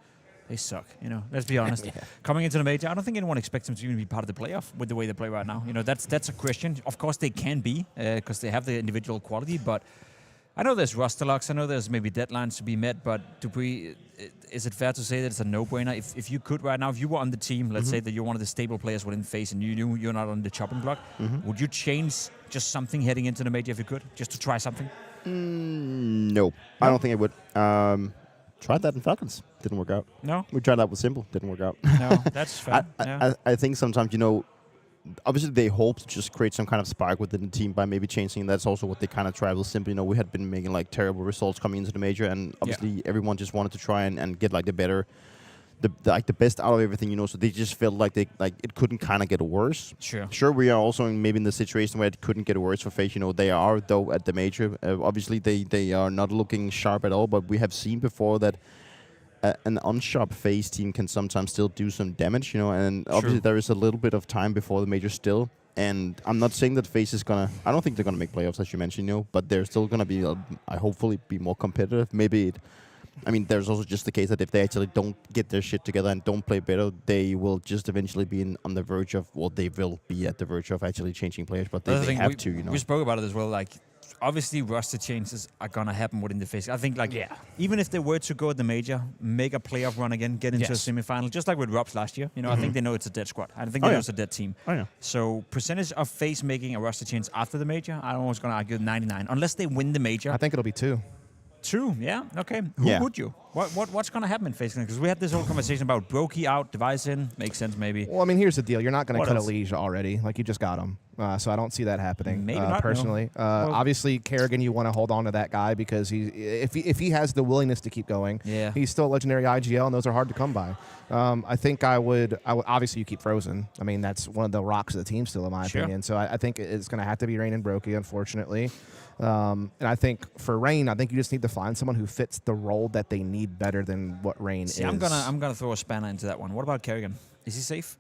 they suck. Let's be honest. Coming into the major, I don't think anyone expects them to even be part of the playoff with the way they play right now. That's a question. Of course, they can be because they have the individual quality. But I know there's roster locks. I know there's maybe deadlines to be met. But is it fair to say that it's a no-brainer? If you could right now, if you were on the team, let's say that you're one of the stable players within FaZe and you knew you're not on the chopping block, would you change just something heading into the major if you could, just to try something? No, I don't think I would. Tried that in Falcons. Didn't work out. No? We tried that with Simple. Didn't work out. No, that's fair. I think sometimes, obviously they hope to just create some kind of spark within the team by maybe changing. That's also what they kind of tried with Simple. We had been making like terrible results coming into the major, and obviously everyone just wanted to try and get like the best out of everything, so they just felt like it couldn't kind of get worse. Sure, we are also maybe in the situation where it couldn't get worse for FaZe. They are, though, at the major. Obviously, they are not looking sharp at all, but we have seen before that an unsharp FaZe team can sometimes still do some damage, you know, and obviously there is a little bit of time before the major still. And I'm not saying that FaZe is gonna. I don't think they're gonna make playoffs, as you mentioned, you know. But they're still gonna be. I hopefully be more competitive. Maybe. I mean, there's also just the case that if they actually don't get their shit together and don't play better, they will just eventually be on the verge of. Well, they will be at the verge of actually changing players, but they have to, you know. We spoke about it as well. Like, obviously, roster changes are gonna happen within the FaZe. I think, like, even if they were to go at the major, make a playoff run again, get into a semifinal, just like with Robs last year. You know, I think they know it's a dead squad. I think they know it's a dead team. So percentage of FaZe making a roster change after the major, I'm almost gonna argue 99, unless they win the major. I think it'll be 2. 2, yeah, okay. Who would you? What's going to happen in FaZe Clan? Because we had this whole conversation about Brokey out, Device in. Makes sense, maybe. Well, I mean, here's the deal. You're not going to cut Elige already. Like, you just got him. So I don't see that happening, maybe not, personally. No. Obviously, Kerrigan, you want to hold on to that guy because if he has the willingness to keep going, he's still a legendary IGL, and those are hard to come by. I think I would obviously, you keep Frozen. I mean, that's one of the rocks of the team still, in my opinion. So I think it's going to have to be Rain and Brokey, unfortunately. And I think for Rain, I think you just need to find someone who fits the role that they need better than what Rain is. I'm gonna throw a spanner into that one. What about Kerrigan? Is he safe?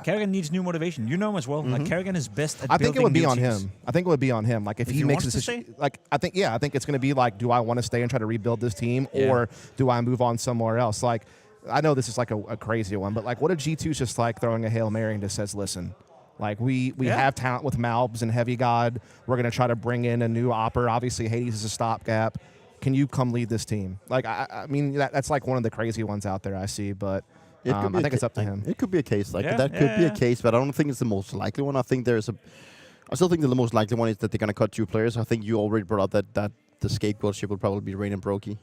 Kerrigan needs new motivation. You know him as well. Like, Kerrigan is best at I think it would be on teams. him. I think it would be on him. Like, if he makes a decision, like, I think it's going to be like, do I want to stay and try to rebuild this team, or do I move on somewhere else? Like, I know this is like a crazy one, but like, what if G2's just like throwing a Hail Mary and just says, listen, like, we have talent with MOUZ and Heavy God. We're going to try to bring in a new AWPer. Obviously, Hades is a stopgap. Can you come lead this team? Like, I mean, that's like one of the crazy ones out there I see, but I think it's up to him. It could be a case. Like, that could be a case, but I don't think it's the most likely one. I still think the most likely one is that they're going to cut 2 players. I think you already brought up that the scapegoat ship will probably be Rain and Brokey.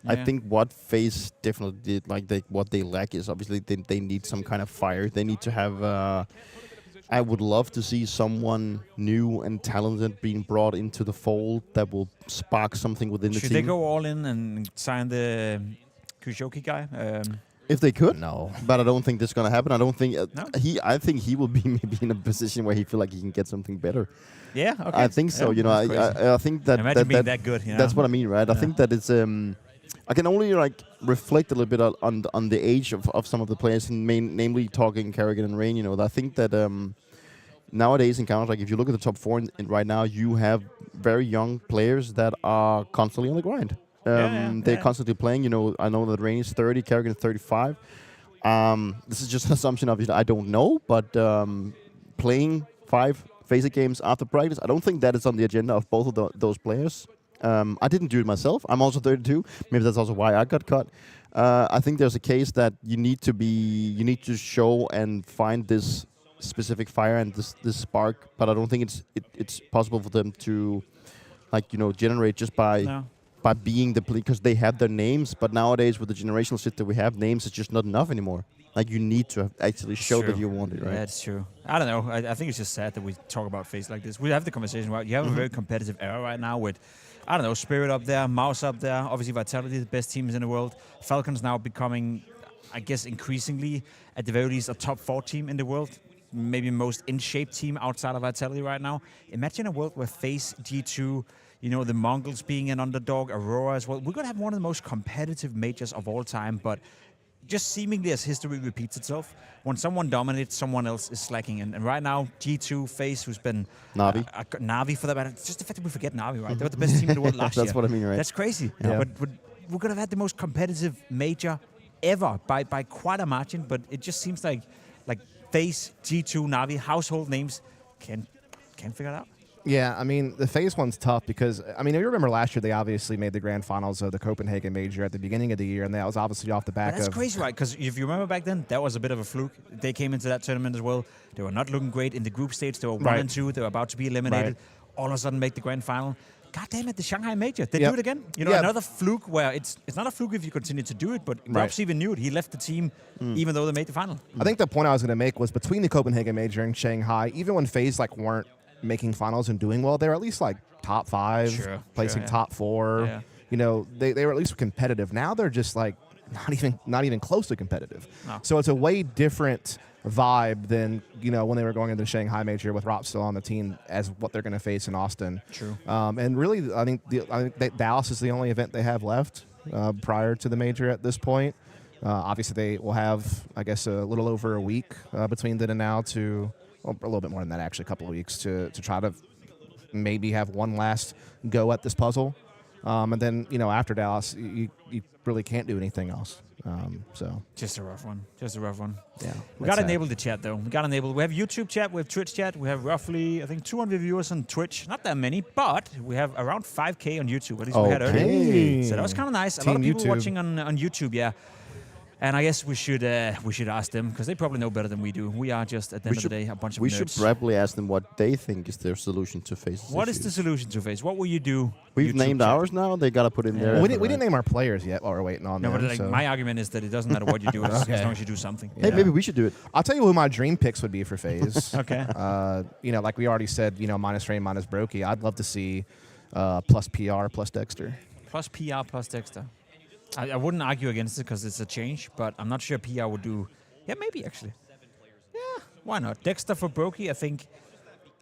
I think what FaZe definitely did, like, what they lack is obviously they need some kind of fire. They need to have. I would love to see someone new and talented being brought into the fold that will spark something within the team. Should they go all in and sign the Kushoki guy? If they could, no. But I don't think that's going to happen. I don't think I think he will be maybe in a position where he feel like he can get something better. Yeah, okay. I think so. You know, I think that imagine being that good. You know? That's what I mean, right? I think that it's I can only like reflect a little bit on the age of some of the players, and namely talking Kerrigan and Rain. You know, I think that nowadays in Counter, like, if you look at the top 4 in right now, you have very young players that are constantly on the grind. They're constantly playing. You know, I know that Rain is 30, Kerrigan is 35. This is just an assumption, obviously. I don't know, but playing 5 FaZe games after practice, I don't think that is on the agenda of both of those players. I didn't do it myself. I'm also 32. Maybe that's also why I got cut. I think there's a case that you need to show and find this specific fire and this spark, but I don't think it's possible for them to, like, you know, generate just by being the because they have their names. But nowadays with the generational shift that we have, names is just not enough anymore. Like, you need to actually show that you want it, right? That's true. I don't know. I think it's just sad that we talk about FaZe like this. We have the conversation about you have a very competitive era right now with, I don't know, Spirit up there, MOUZ up there, obviously Vitality, the best teams in the world. Falcons now becoming, I guess, increasingly, at the very least, a top 4 team in the world. Maybe most in-shape team outside of Vitality right now. Imagine a world where FaZe, G2, you know, the Mongols being an underdog, Aurora as well. We're going to have one of the most competitive majors of all time, but just seemingly as history repeats itself, when someone dominates, someone else is slacking. And right now, G2, FaZe, who's been Na'Vi. Na'Vi for that matter. It's just the fact that we forget Na'Vi, right? They were the best team in the world last year. That's what I mean, right? That's crazy. Yeah. But we're going to have had the most competitive major ever by quite a margin, but it just seems like FaZe, G2, Na'Vi, household names, can't figure it out. Yeah, I mean, the FaZe one's tough because, I mean, if you remember last year, they obviously made the grand finals of the Copenhagen major at the beginning of the year, and that was obviously off the back of... That's crazy, right? Because if you remember back then, that was a bit of a fluke. They came into that tournament as well. They were not looking great in the group stage. They were 1 and 2. They were about to be eliminated. All of a sudden, make the grand final. God damn it, the Shanghai major. They do it again. You know, another fluke where it's not a fluke if you continue to do it, but Robs even knew it. He left the team even though they made the final. I think the point I was going to make was between the Copenhagen major and Shanghai, even when FaZe weren't making finals and doing well, they were at least top 5, placing top 4. Yeah. You know, they were at least competitive. Now they're just not even close to competitive. No. So it's a way different vibe than, you know, when they were going into the Shanghai major with Rob still on the team as what they're going to face in Austin. True. And really, I think that Dallas is the only event they have left. prior to the major at this point. Obviously, they will have, I guess, a little over a week between then and now to, well, a little bit more than that, actually, a couple of weeks to try to maybe have one last go at this puzzle. And then, after Dallas, you really can't do anything else. So just a rough one. Just a rough one. Yeah. We got to enable the chat, though. We got to enable. We have YouTube chat. We have Twitch chat. We have roughly, I think, 200 viewers on Twitch. Not that many, but we have around 5K on YouTube. At least we had earlier. So that was kind of nice. A lot of people watching on YouTube, yeah. And I guess we should ask them, because they probably know better than we do. We are just, at the end of the day, a bunch of nerds. We should probably ask them what they think is their solution to FaZe's What is the solution to FaZe? What will you do? We've named ours now. They got to put in there. We didn't name our players yet while we're waiting on them. No, but my argument is that it doesn't matter what you do as long as you do something. Hey, maybe we should do it. I'll tell you who my dream picks would be for FaZe. Okay. Like we already said, minus Rain, minus Brokey. I'd love to see plus PR, plus Dexter. Plus PR, plus Dexter. I wouldn't argue against it because it's a change, but I'm not sure PR would do... Yeah, maybe, actually. Yeah, why not? Dexter for Brokey, I think...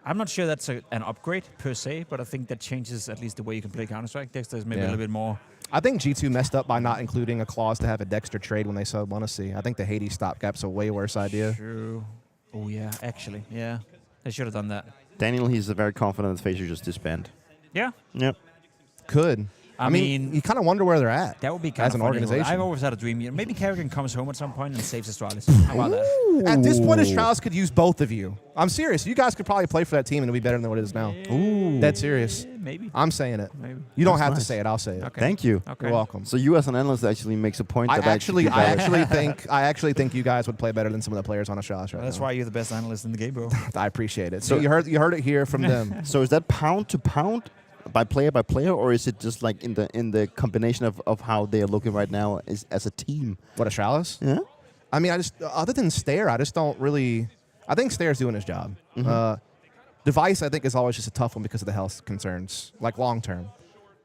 I'm not sure that's an upgrade, per se, but I think that changes at least the way you can play Counter-Strike. Dexter is maybe a little bit more... I think G2 messed up by not including a clause to have a Dexter trade when they said want to see. I think the Hades stopgap's a way worse idea. True. Oh, yeah, actually, yeah. They should have done that. Daniel, he's very confident that FaZe should just disband. Yeah? Yep. Could. I mean, you kind of wonder where they're at. That would be kind as of an organization. I've always had a dream. Maybe Kerrigan comes home at some point and saves Astralis. How about that? At this point, Astralis could use both of you. I'm serious. You guys could probably play for that team and it'll be better than what it is now. Ooh. Dead serious. Maybe. I'm saying it. Maybe. You don't have to say it. I'll say it. Okay. Thank you. Okay. You're welcome. So you as an analyst actually makes a point that I actually think you guys would play better than some of the players on Astralis right That's now. why you're the best analyst in the game, bro. I appreciate it. So you heard it here from them. So is that pound to pound? By player, or is it just like in the combination of how they are looking right now as a team? What, Astralis? Yeah. I mean, other than Stare, I just don't really. I think Stare's doing his job. Device, I think, is always just a tough one because of the health concerns, like long term.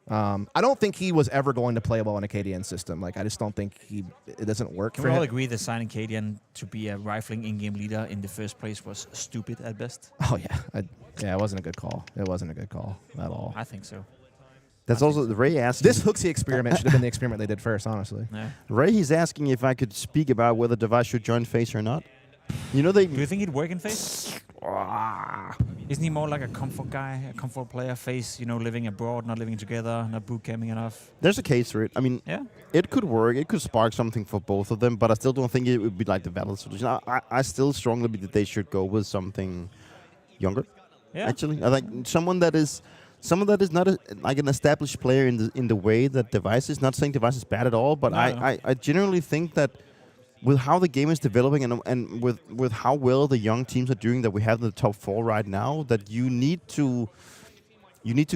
I don't think he was ever going to play well in a KDN system. Like, I just don't think it doesn't work Can for we him. all agree that signing KDN to be a rifling in-game leader in the first place was stupid at best? Oh, yeah. It wasn't a good call. It wasn't a good call at all. I think so. That's also Ray asking. This Hooksy experiment should have been the experiment they did first, honestly. Yeah. Ray, he's asking if I could speak about whether Device should join FaZe or not. Do you think he'd work in FaZe? Isn't he more like a comfort guy, a comfort player? FaZe, living abroad, not living together, not boot camping enough. There's a case for it. I mean, it could work. It could spark something for both of them, but I still don't think it would be like the valid solution. I still strongly believe that they should go with something younger. Yeah. Actually, I think someone that is not like an established player in the way that Device is. Not saying Device is bad at all, but I generally think that with how the game is developing and with how well the young teams are doing that we have in the top 4 right now, that you need to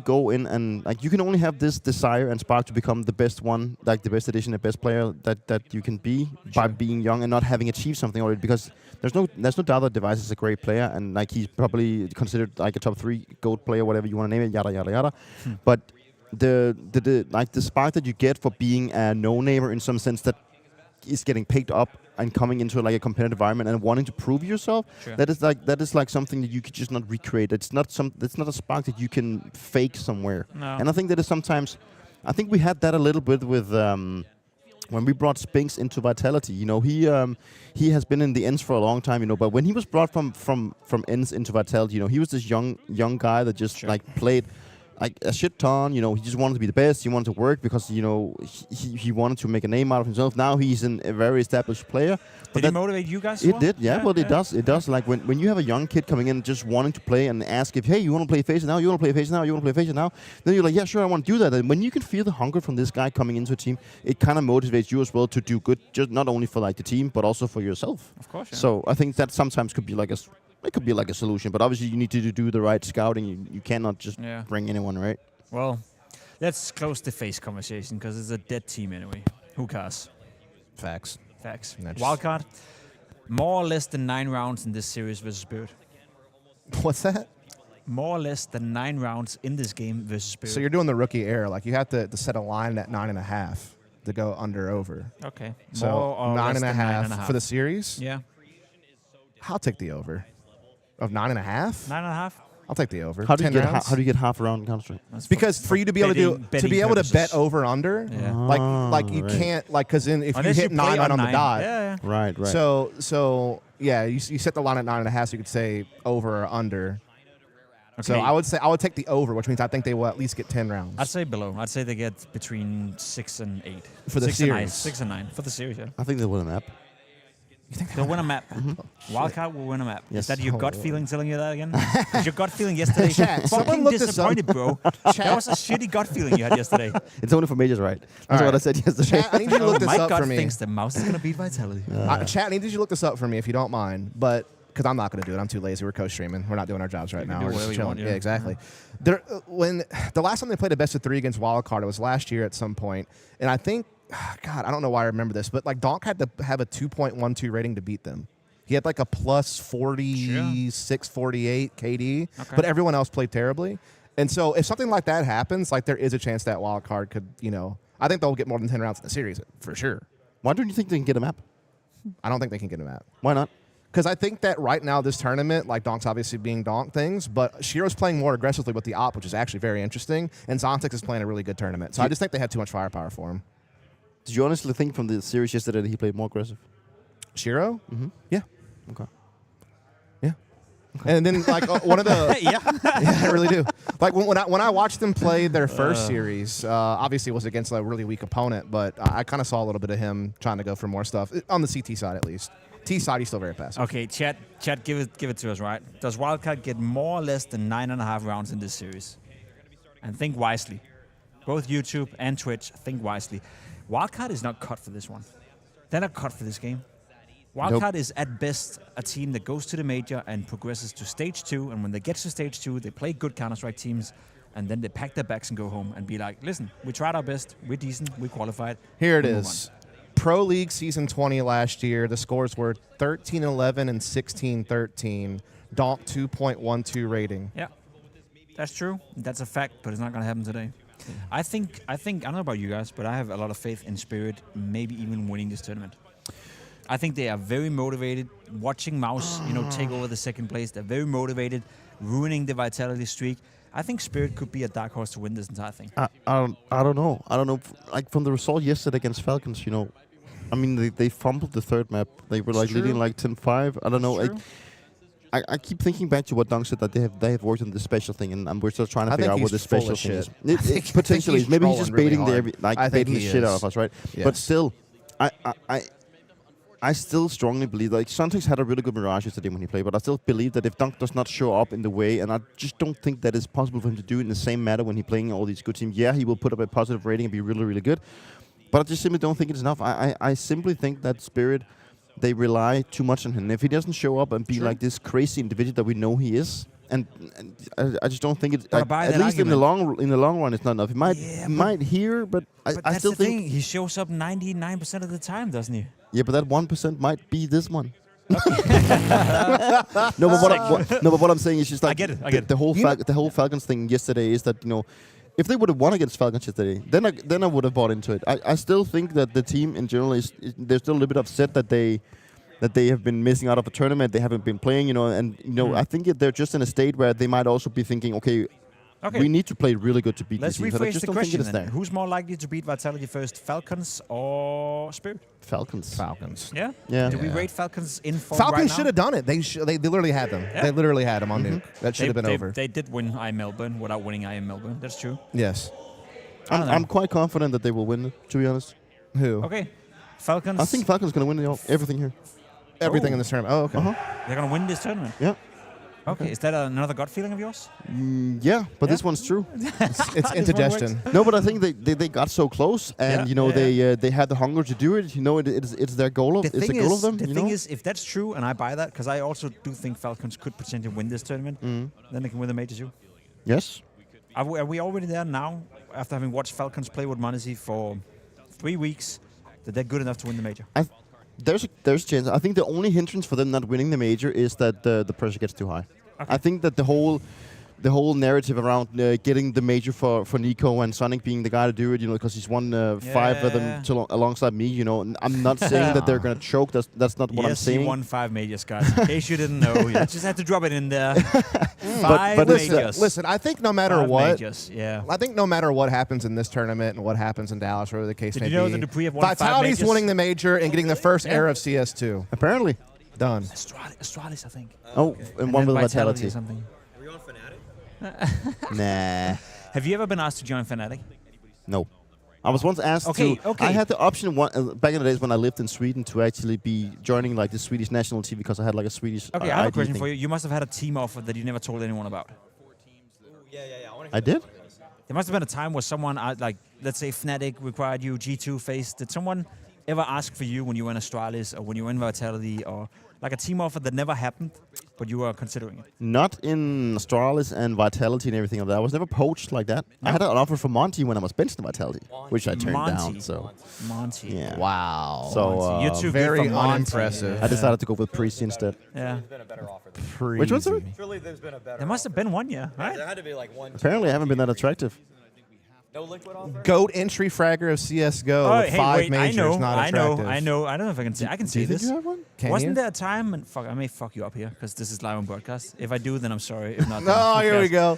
go in and like you can only have this desire and spark to become the best one, like the best edition, the best player that you can be by being young and not having achieved something already. Because there's no doubt that Device is a great player and like he's probably considered like a top 3 GOAT player, whatever you want to name it, yada yada yada. But the spark that you get for being a no-namer in some sense that is getting picked up and coming into like a competitive environment and wanting to prove yourself. Sure. That is like something that you could just not recreate. It's not a spark that you can fake somewhere. No. And I think that is sometimes. I think we had that a little bit with when we brought Spinks into Vitality. He has been in the ends for a long time. But when he was brought from ends into Vitality, he was this young guy that just like played like a shit ton, he just wanted to be the best. He wanted to work because, he wanted to make a name out of himself. Now he's a very established player. Did it motivate you guys? It did, yeah. Well, it does. It does. Like when you have a young kid coming in just wanting to play and ask if, hey, you want to play FaZe now? You want to play FaZe now? You want to play FaZe now? Then you're like, yeah, sure, I want to do that. And when you can feel the hunger from this guy coming into a team, it kind of motivates you as well to do good, just not only for like the team, but also for yourself. Of course. Yeah. So I think that sometimes could be like a solution. But obviously you need to do the right scouting. You cannot just bring anyone, right? Well, let's close the FaZe conversation because it's a dead team anyway. Who cares? Facts. Wildcard, more or less than 9 rounds in this series versus Spirit. What's that? More or less than 9 rounds in this game versus Spirit. So you're doing the rookie error. Like you have to set a line at 9.5 to go under over. Okay. So 9.5 for the series? Yeah. I'll take the over. Of 9.5? 9.5? I'll take the over. How do you 10 get rounds? how do you get half a round in Counter-Strike? Because for you to be able to bet over under, like you can't because then if you hit 9 on the dot, right. So yeah, you set the line at 9.5, so you could say over or under. Okay. So I would take the over, which means I think they will at least get 10 rounds. I'd say below. I'd say they get between 6 and 8 for the series. 6 and 9 for the series. Yeah. I think they'll win a map. You think they'll win a map? Wildcard will win a map. Yes. Is that your gut feeling telling you that again? Is your gut feeling yesterday? Fucking disappointed, bro. That was a shitty gut feeling you had yesterday. It's only for majors, right? That's what I said yesterday. Chat, I need you to look this up for me. My gut thinks the MOUZ is going to beat Vitality. Chat, I need you to look this up for me if you don't mind, but because I'm not going to do it. I'm too lazy. We're co-streaming. We're not doing our jobs right now. We're just chilling. Yeah, exactly. When the last time they played a best of 3 against Wildcard, it was last year at some point, and I think, God, I don't know why I remember this, but like Donk had to have a 2.12 rating to beat them. He had like a plus 46, 48 KD, but everyone else played terribly. And so if something like that happens, like there is a chance that Wildcard could, I think they'll get more than 10 rounds in the series for sure. Why don't you think they can get a map? I don't think they can get a map. Why not? Because I think that right now this tournament, like Donk's obviously being Donk things, but Shiro's playing more aggressively with the op, which is actually very interesting, and Zontex is playing a really good tournament. So I just think they had too much firepower for him. Did you honestly think from the series yesterday that he played more aggressive? Shiro? Mm-hmm. Yeah. Okay. Yeah. Okay. And then like one of the yeah, I really do. Like when I watched them play their first series, obviously it was against a really weak opponent, but I kind of saw a little bit of him trying to go for more stuff on the CT side at least. T side, he's still very passive. Okay, chat, give it to us, right? Does Wildcard get more or less than 9.5 rounds in this series? And think wisely. Both YouTube and Twitch, think wisely. Wildcard is not cut for this one. They're not cut for this game. Wildcard is at best a team that goes to the major and progresses to stage 2, and when they get to stage 2, they play good Counter-Strike teams, and then they pack their bags and go home and be like, listen, we tried our best, we're decent, we qualified. Here it is. Pro League Season 20 last year, the scores were 13-11 and 16-13. Donk 2.12 rating. Yeah, that's true. That's a fact, but it's not going to happen today. I think, I don't know about you guys, but I have a lot of faith in Spirit, maybe even winning this tournament. I think they are very motivated. Watching MOUZ, take over the second place, they're very motivated, ruining the Vitality streak. I think Spirit could be a dark horse to win this entire thing. I don't know. Like from the result yesterday against Falcons, I mean, they fumbled the third map. They were like leading like 10-5. I don't know. I keep thinking back to what Dunk said, that they have worked on this special thing, and we're still trying to figure out what this special thing is. Potentially, maybe he's just baiting baiting the shit out of us, right? Yes. But still, I still strongly believe, like, Suntex had a really good Mirage yesterday when he played, but I still believe that if Dunk does not show up in the way, and I just don't think that it's possible for him to do it in the same manner when he's playing all these good teams. Yeah, he will put up a positive rating and be really, really good, but I just simply don't think it's enough. I simply think that Spirit, they rely too much on him. If he doesn't show up and be like this crazy individual that we know he is, and I just don't think it's at least in the long run it's not enough. He might here, but I still think he shows up 99% of the time, doesn't he? Yeah, but that 1% might be this one. No, but what I'm saying is just like I get it. The whole Falcons thing yesterday is that if they would have won against Falcons yesterday, then I would have bought into it. I still think that the team in general they're still a little bit upset that they have been missing out of a tournament. They haven't been playing, I think they're just in a state where they might also be thinking, okay, we need to play really good to beat Let's these teams. rephrase the question then. Who's more likely to beat Vitality first, Falcons or Spirit? Falcons. Yeah? Yeah. Do we rate Falcons in form Falcons right should have done it. They literally had them. Yeah. They literally had them on Nuke. That should have been over. They did win IM Melbourne without winning IM Melbourne. That's true. Yes. I'm quite confident that they will win, to be honest. Who? Okay. Falcons. I think Falcons going to win everything here. Everything in this tournament. Oh, okay. They're going to win this tournament? Yeah. Okay, is that another gut feeling of yours? Yeah, but this one's true. It's indigestion. No, but I think they got so close, and they had the hunger to do it. It's their goal. It's a goal of them. The thing is, if that's true, and I buy that, because I also do think Falcons could potentially win this tournament, then they can win the major too. Yes. Are we already there now, after having watched Falcons play with Monesi for 3 weeks, that they're good enough to win the major? There's a chance. I think the only hindrance for them not winning the major is that the pressure gets too high. Okay. I think that the whole the whole narrative around getting the major for Niko and Sonic being the guy to do it, because he's won 5 of them alongside me, And I'm not saying that they're going to choke. That's not what I'm saying. Yes, he won 5 majors, guys. In case you didn't know, you just had to drop it in there. 5 but majors. Listen, I think no matter what, majors, I think no matter what happens in this tournament and what happens in Dallas, whatever the case may be, you know that Dupree have won 5 Vitality's majors? winning the major and getting the first era of CS2. Apparently. Done. Astralis, I think. Oh, and one with Vitality. Or something. Are you on Fnatic? Nah. Have you ever been asked to join Fnatic? No. I was once asked to. I had the option back in the days when I lived in Sweden to actually be joining like the Swedish national team because I had like a Swedish. Okay, I have a question thing. for you. You must have had a team offer that you never told anyone about. I did. There must have been a time where someone, like, let's say Fnatic required you, G2 FaZe. Did someone ever ask for you when you were in Astralis or when you were in Vitality, or like a team offer that never happened, but you were considering it? Not in Astralis and Vitality and everything like that. I was never poached like that. No. I had an offer from Monty when I was benched in Vitality, which I turned down. So Monty. Yeah. Wow. So you're too very good for Monty. unimpressive. I decided to go with Priest instead. Yeah. Which one's it? Surely there's been a better. There must have been one, yeah. Right? There had to be like one. Apparently, I haven't been that attractive. No liquid offer? GOAT entry fragger of CSGO with 5 majors, not attractive. I know. I don't know if I can say. I can say this. Do you have one? Wasn't there a time? And fuck, I may fuck you up here because this is live on broadcast. If I do, then I'm sorry. If not, no, here we go.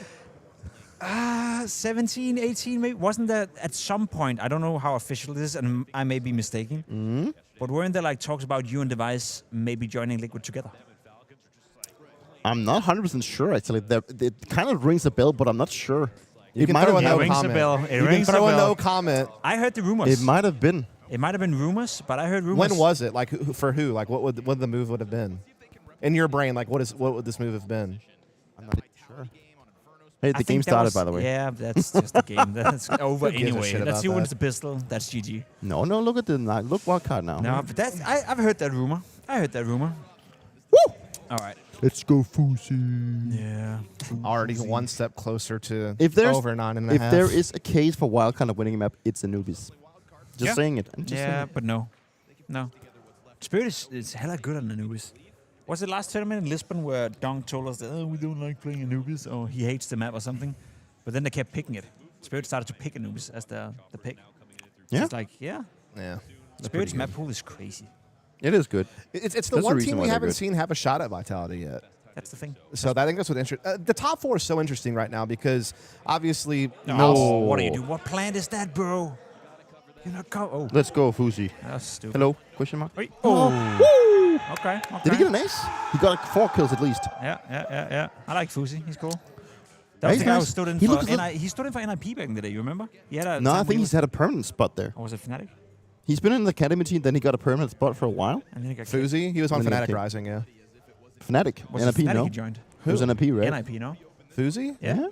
17, 18, maybe. Wasn't there at some point? I don't know how official it is, and I may be mistaken. But weren't there like talks about you and Device maybe joining Liquid together? I'm not 100% sure actually. It kind of rings a bell, but I'm not sure. You can throw a no comment. It rings a bell. No comment. I heard the rumors. It might have been. It might have been rumors, but I heard rumors. When was it? Like for who? Like what the move would have been? In your brain, like what would this move have been? I'm not sure. Hey, the game started, by the way. Yeah, that's just the game. That's over anyway. Let's see who wins that? the pistol. That's GG. No, look at look Wildcard now. No, but that's I've heard that rumor. Woo! All right. Let's go Fusi. Yeah. Already one step closer to over 9.5. If there is a case for Wildcard of winning a map, it's Anubis. Just saying it. But no. Spirit is hella good on Anubis. Was it last tournament in Lisbon where Dong told us that we don't like playing Anubis or he hates the map or something? But then they kept picking it. Spirit started to pick Anubis as the pick. Yeah. So it's like, yeah. Spirit's map pool is crazy. It is good. It's the one team we haven't seen have a shot at Vitality yet. That's the thing. So I think that's what interesting. The top 4 is so interesting right now because obviously. What do you do? What plant is that, bro? You're not go. Let's go Fusi. That's stupid. Hello? Question mark? Wait. Okay. Did he get an ace? He got like 4 kills at least. Yeah. I like Fusi. He's cool. That was the guy who stood in for he stood in for NIP back in the day. You remember? No, I think he's had a permanent spot there. Or was it Fnatic? He's been in the academy team, then he got a permanent spot for a while. And then he got Fuzi, he was on Fnatic Rising, yeah. Fnatic, NIP, no? He joined. Who? It was NIP, right? NIP, no? Fuzi? Yeah.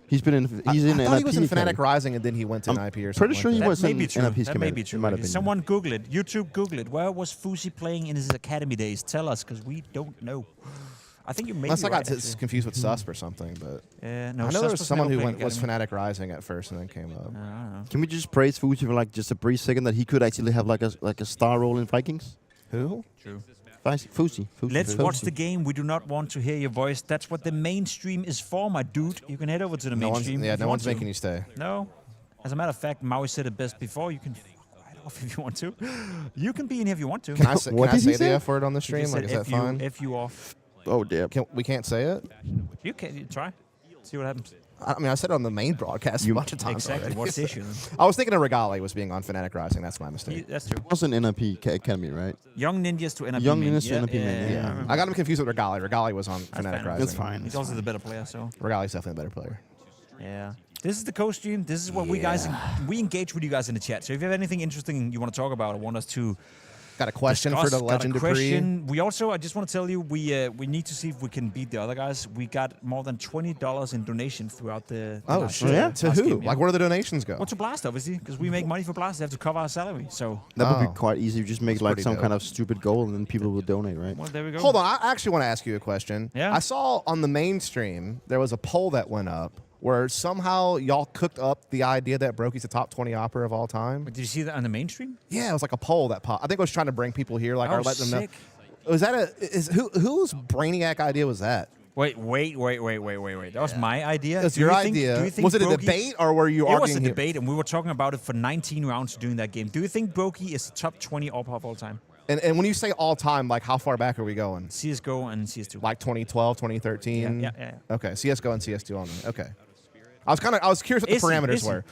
He's been in. He's in I NIP. thought he was in Fnatic Rising and then he went to NIP or something. Pretty sure he was in NIP's NIP's That may be true. Someone Google it. YouTube Google it. Where was Fuzi playing in his academy days? Tell us, because we don't know. I think you may Unless be I got right, confused with Susp or something, but no, I know there was someone who was Fnatic. Fnatic Rising at first and then came up. I don't know. Can we just praise Fuji for like just a brief second that he could actually have like a star role in Vikings? Who? True. Fuji. Let's watch the game. We do not want to hear your voice. That's what the mainstream is for, my dude. You can head over to the mainstream. No one's making you stay. No. As a matter of fact, MOUZ said it best before. You can right off if you want to. You can be in here if you want to. Can I say the F word on the stream? Like, is that fine? If you off. Oh, damn. We can't say it? You can try. See what happens. I mean, I said it on the main broadcast a bunch of times. Exactly. Already. What's the issue then? I was thinking of Regali was being on Fnatic Rising. That's my mistake. That's true. It was an NIP Academy, right? Young Ninjas to NIP. Young Ninjas to NIP main. Yeah. I got him confused with Regali. Regali was on Fnatic Rising. That's fine. He's also the better player, so. Regali's definitely a better player. Yeah. This is the co-stream. This is what we guys we engage with you guys in the chat. So if you have anything interesting you want to talk about or want us to got a question for the Legend Dupree. We also, I just want to tell you, we need to see if we can beat the other guys. We got more than $20 in donations throughout the to who? Game, like, where do the donations go? Well, to Blast, obviously, because we make money for Blast. They have to cover our salary. So that would be quite easy. You just make like some kind of stupid goal, and then people will donate, right? Well, there we go. Hold on, I actually want to ask you a question. Yeah. I saw on the mainstream there was a poll that went up where somehow y'all cooked up the idea that Brokey's the top 20 AWPer of all time. But did you see that on the mainstream? Yeah, it was like a poll that popped. I think it was trying to bring people here, like, or let them know. Was that whose Brainiac idea was that? Wait. That was my idea. That's your idea. Was it a debate or were you arguing? It was a debate, and we were talking about it for 19 rounds during that game. Do you think Brokey is top 20 AWPer of all time? And when you say all time, like how far back are we going? CSGO and CS2. Like 2012, 2013? Yeah. Okay, CSGO and CS2 only. Okay. I was curious what the parameters were.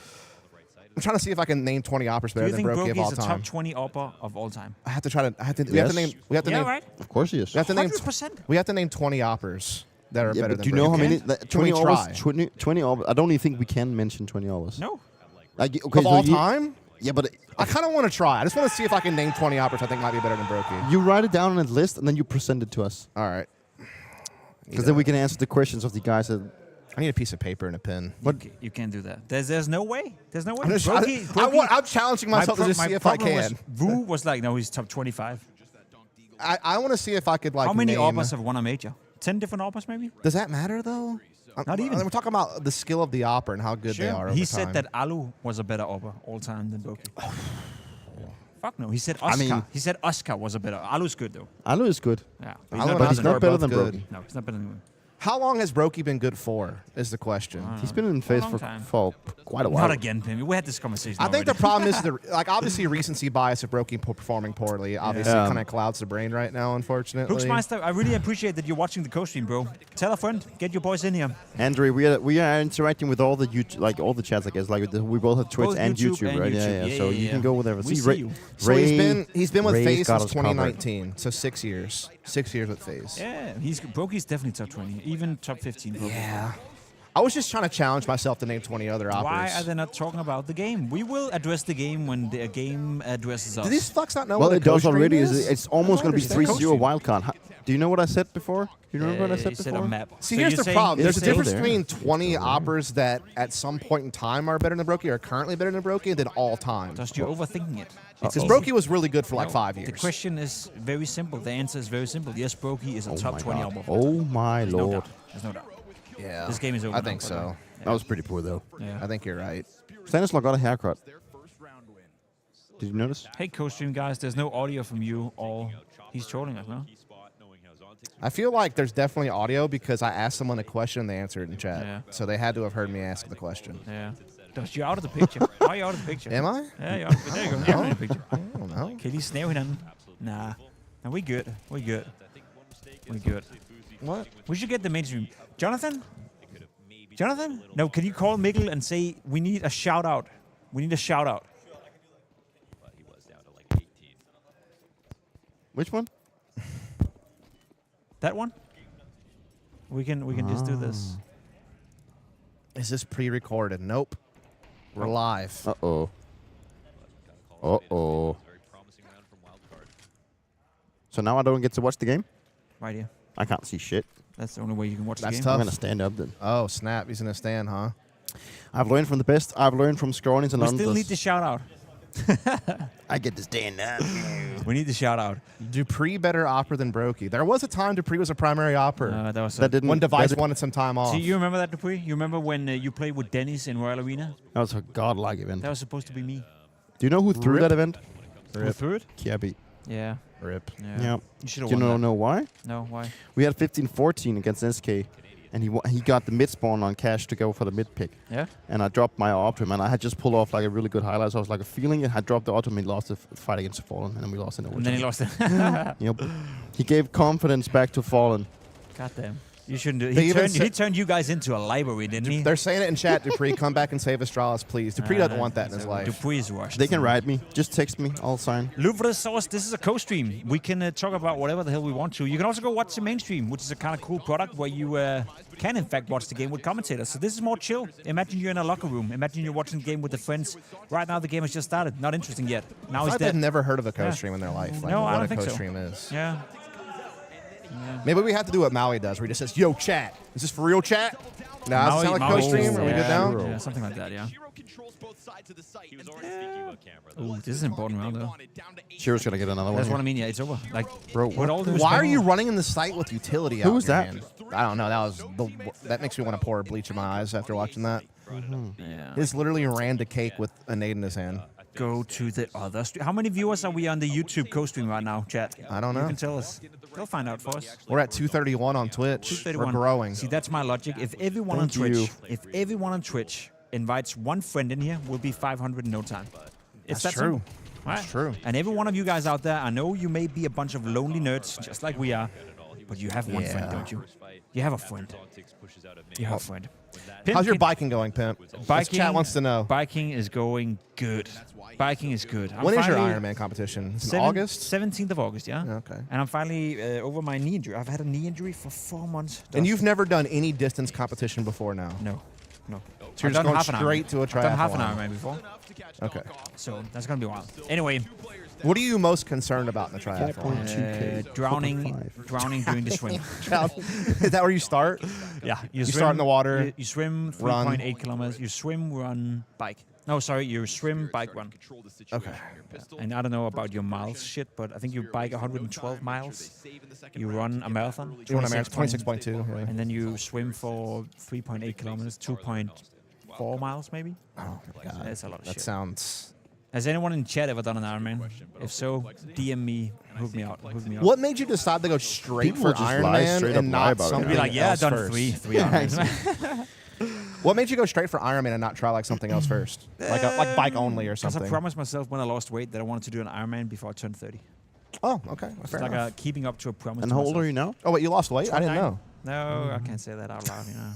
I'm trying to see if I can name 20 AWPers better than Brokey of all time. Do you think Brokey is the top 20 AWPer of all time? I have to try to. We have to name. Right? Of course he is. We have to name. 100%. We have to name 20 AWPers that are better than Brokey. Do you know how many? 20 try. 20 AWPers. I don't even think we can mention 20 AWPers. No. Like, okay, of all time? Yeah, but I kind of want to try. I just want to see if I can name 20 AWPers I think might be better than Brokey. You write it down on a list and then you present it to us. All right. Because then we can answer the questions of the guys that. I need a piece of paper and a pen. You can't do that. There's no way. There's no way. I'm challenging myself to just see if I can. Vu was like, no, he's top 25. I want to see if I could like. How many name... AWPers have won a major? 10 different AWPers, maybe? Does that matter though? Not even. We're talking about the skill of the AWPer and how good they are. He said that Alu was a better AWPer all time than Brokey. Fuck no. He said Oscar. He said Oscar was a better. Alu's good though. Alu is good. Yeah. But he's not better than Brokey. No, he's not better than him. How long has Brokey been good for, is the question. He's been in FaZe for quite a while. Not again, Pimmy. We had this conversation I think already. the problem is, obviously recency bias of Brokey performing poorly. Obviously, kind of clouds the brain right now, unfortunately. Brooksmeister, I really appreciate that you're watching the co-stream, bro. Tell a friend. Get your boys in here. Andre, we are interacting with all the YouTube, like all the chats, I guess. Like we both have Twitch and YouTube, right? Yeah. So you can go whatever. We see you. So he's been with FaZe since 2019. So 6 years. 6 years with FaZe. Yeah, Brokey's definitely top 20, even top 15. Brokey. Yeah. I was just trying to challenge myself to name 20 other AWPers. Why are they not talking about the game? We will address the game when the game addresses us. Do these fucks not know well, what it does already. is? It's almost going to be 3-0 Wildcard. Do you know what I said before? Do you remember what I said before? Said a map. See, here's the problem. There's a difference between 20 AWPers that at some point in time are better than Brokey, or currently better than Brokey, than all time. Just you're overthinking it. Because Brokey was really good for like 5 years. The question is very simple. The answer is very simple. Yes, Brokey is a top 20 AWPer. Oh my lord. There's no doubt. Yeah. This game is over. I think so. That was pretty poor, though. Yeah. I think you're right. Stanislav got a haircut. Did you notice? Hey, co-stream guys, there's no audio from you all. He's trolling us, no? I feel like there's definitely audio because I asked someone a question and they answered in chat. Yeah. So they had to have heard me ask the question. Yeah. You're out of the picture. Why are you out of the picture? Am I? Yeah, you're out of the picture. There you go. You're in the picture. I don't know. Kan I lige snæve hinanden? Nah. No, we good. We good. We good. What? We should get the mainstream. Jonathan? Jonathan? No, can you call Mikkel and say we need a shout out? We need a shout out. Which one? That one? We can just do this. Is this pre-recorded? Nope. We're live. Uh-oh. Uh-oh. So now I don't get to watch the game? Right here. I can't see shit. That's the only way you can watch the game. Tough. I'm going to stand up then. Oh, snap. He's in a stand, huh? I've learned from the best. I've learned from Scrawnies and We still need the shout out. I get to stand up. We need the shout out. Dupree better AWPer than Brokey. There was a time Dupree was a primary AWPer. That didn't. When Device wanted some time off. See, you remember that, Dupree? You remember when you played with Dennis in Royal Arena? That was a godlike event. That was supposed to be me. Do you know who threw that event? Who threw it? Kiabi. Yeah. Rip. Yeah. You should have Do you won know why? No, why? We had 15-14 against SK, and he got the mid spawn on Cash to go for the mid pick. Yeah. And I dropped my auto him, and I had just pulled off like a really good highlight. So I was like feeling it. I dropped the auto, and he lost the fight against Fallen, and then we lost in overtime. And then he lost it. Yep. He gave confidence back to Fallen. God damn. You shouldn't do it. He turned you guys into a library, didn't he? They're saying it in chat, Dupree. Come back and save Astralis, please. Dupree doesn't want that in his life. Dupree is washed. They can write me. Just text me. I'll sign. Louvre Source, this is a co-stream. We can talk about whatever the hell we want to. You can also go watch the mainstream, which is a kind of cool product where you can, in fact, watch the game with commentators. So this is more chill. Imagine you're in a locker room. Imagine you're watching the game with the friends. Right now, the game has just started. Not interesting yet. Now it's dead. They've never heard of a co-stream in their life. Like, no, I don't think so. What a co-stream is. Yeah. Maybe we have to do what Maui does, where he just says, "Yo, chat. Is this for real, chat?" Now, does it sound like co-stream? Are we good now? Yeah, something like that, yeah. Ooh, this is an important round, though. Chiro's going to get another one. That's what I mean, yeah, it's over. Like, bro, why are you running in the site with utility out? Who was that? Man? I don't know. That makes me want to pour bleach in my eyes after watching that. Yeah. He's literally ran to cake with a nade in his hand. Go to the other stream. How many viewers are we on the YouTube co-stream right now, chat? I don't know. You can tell us. They'll find out for us. We're at 231 on Twitch. 231. We're growing. See, that's my logic. If everyone on Twitch invites one friend in here, we'll be 500 in no time. It's That's that true. simple. That's Right? true. And every one of you guys out there, I know you may be a bunch of lonely nerds, just like we are, but you have one friend, don't you? You have a friend. You have a friend. Pimp, How's your biking going, Pimp? biking? Chat wants to know. Biking is going good. Biking is good. When is your Ironman competition? It's in August? 17th of August, yeah. Okay. And I'm finally over my knee injury. I've had a knee injury for 4 months. And you've never done any distance competition before now? No. No. So you're just going straight to a triathlon? I've done half an Ironman before. Okay. So that's going to be wild. Anyway. What are you most concerned about in the triathlon? Drowning during the swim. Is that where you start? Yeah. You start in the water. You swim 3.8 kilometers. You swim, run, bike. No, sorry. You swim, bike, run. Okay. And I don't know about your miles shit, but I think you bike 112 miles. You run a marathon. 26.2. Yeah. And then you swim for 3.8 kilometers, 2.4 miles maybe. Oh my God. That's a lot of that shit. sounds... Has anyone in chat ever done an Ironman? If so, DM me, hook me out. What made you decide to go straight for Ironman and not something be like, yeah, else I've done first? three Ironmans. What made you go straight for Ironman and not try like something else first? Like bike only or Because something? I promised myself when I lost weight that I wanted to do an Ironman before I turned 30. Oh, okay. It's Fair like enough. keeping up to a promise. And to how old myself. are you now? Oh, wait, you lost weight? I didn't know. No, I can't say that out loud. You know,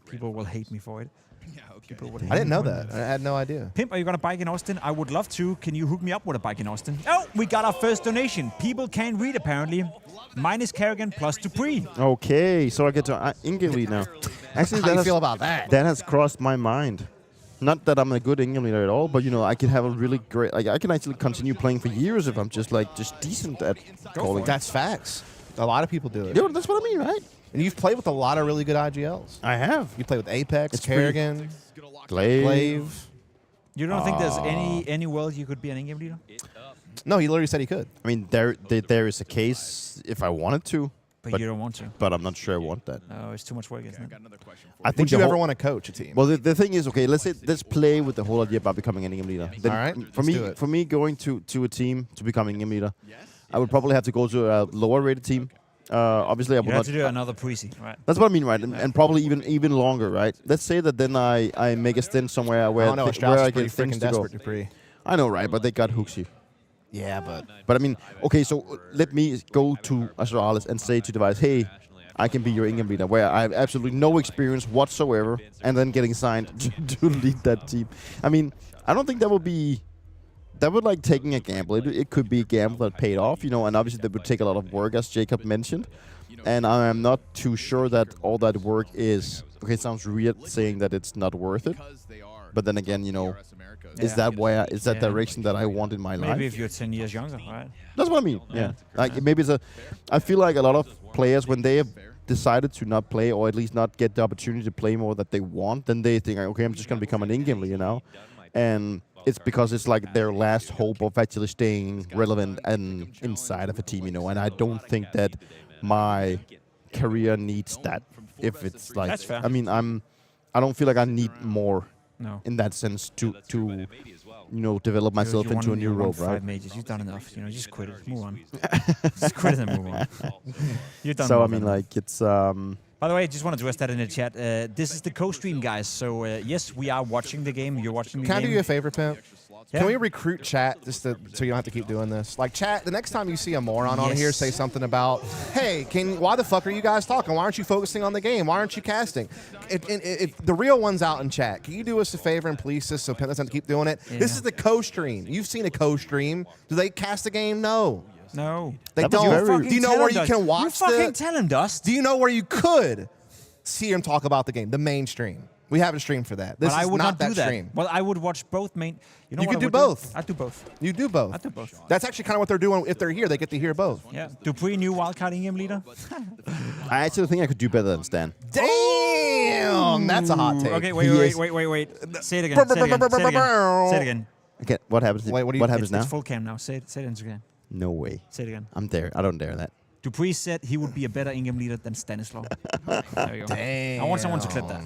people will hate me for it. People would hate I didn't me know for that. it. I had no idea. Pimp, are you gonna bike in Austin? I would love to. Can you hook me up with a bike in Austin? Oh, we got our first donation. People can read apparently. Minus Kerrigan plus Dupree. Okay, so I get to in-game lead now. Actually, How do you feel about that? That has crossed my mind. Not that I'm a good in-game leader at all, but you know, I could have a really great. Like, I can actually continue playing for years if I'm just decent at calling. That's facts. A lot of people do it. Yo, that's what I mean, right? And you've played with a lot of really good IGLs. I have. You played with Apex, It's Kerrigan, Glaive. You don't think there's any world you could be an in-game leader? No, he literally said he could. I mean, there is a case if I wanted to, But you don't want to. but I'm not sure I want that. No, it's too much work, isn't it? I think Would you the ever whole- want to coach a team? Well, the thing is, okay, let's play with the whole idea about becoming an in-game leader. Then All right, for let's do it. for me, going to a team to become an in-game leader, I would probably have to go to a lower rated team. Obviously, I would You not. have to do another pre-season, right? That's what I mean, right? And probably even longer, right? Let's say that then I make a stint somewhere where, I know, where Astralis I is pretty get things freaking to go. desperate, Dupree. I know, right? But they got Hooksy. Yeah, But I mean, okay, so let me go to Astralis and say to Device, hey, I can be your in-game leader, where I have absolutely no experience whatsoever, and then getting signed to lead that team. I mean, I don't think that would be... That would like taking a gamble. It could be a gamble that paid off, you know, and obviously that would take a lot of work, as Jacob mentioned. And I am not too sure that all that work is... Okay, it sounds weird saying that it's not worth it. But then again, you know, is that direction that I want in my life? Maybe if you're 10 years younger, right? That's what I mean. Yeah. Like maybe it's a... I feel like a lot of players, when they have decided to not play, or at least not get the opportunity to play more that they want, then they think, okay, I'm just going to become an in-game leader now. And it's because it's like their last hope of actually staying relevant and inside of a team, you know. And I don't think that my career needs that. If it's like... That's fair. I mean, I don't feel like I need more in that sense to you know, develop myself You into a won- new you won role, 5 right? majors. You've done enough. You know, just quit it. Move on. Just quit it and move on. You've done So more I than mean, enough. like it's By the way, I just wanted to address that in the chat. This is the co-stream, guys. So yes, we are watching the game. You're watching the Can I game. do you a favor, Pimp? Yeah. Can we recruit chat just so you don't have to keep doing this? Like, chat, the next time you see a moron on Yes. here say something about, hey, why the fuck are you guys talking? Why aren't you focusing on the game? Why aren't you casting? If the real one's out in chat, can you do us a favor and police this so Pimp doesn't have to keep doing it? Yeah. This is the co-stream. You've seen a co-stream. Do they cast the game? No. No. They That was don't. very- Do you know where you can watch You fucking tell him, Dust. Do you know where you could see him talk about the game? The main stream. We have a stream for that. This But I is would not do that. stream. Well, I would watch both main. You know You what could I do would both. I'd do both. You do both. I do both. That's actually kind of what they're doing. If they're here, they get to hear both. Yeah. Dupree, new wildcard in-game leader. I actually think I could do better than Stan. Damn, that's a hot take. Okay, He is- wait. Say it again. Say it again. Say it again. Say it again. Okay, what happens? Wait, what do you- what happens now? It's full cam now. Say it again. No way. Say it again. I don't dare that. dupreeh said he would be a better in-game leader than Stanislaw. There you go. Damn. I want someone to clip that.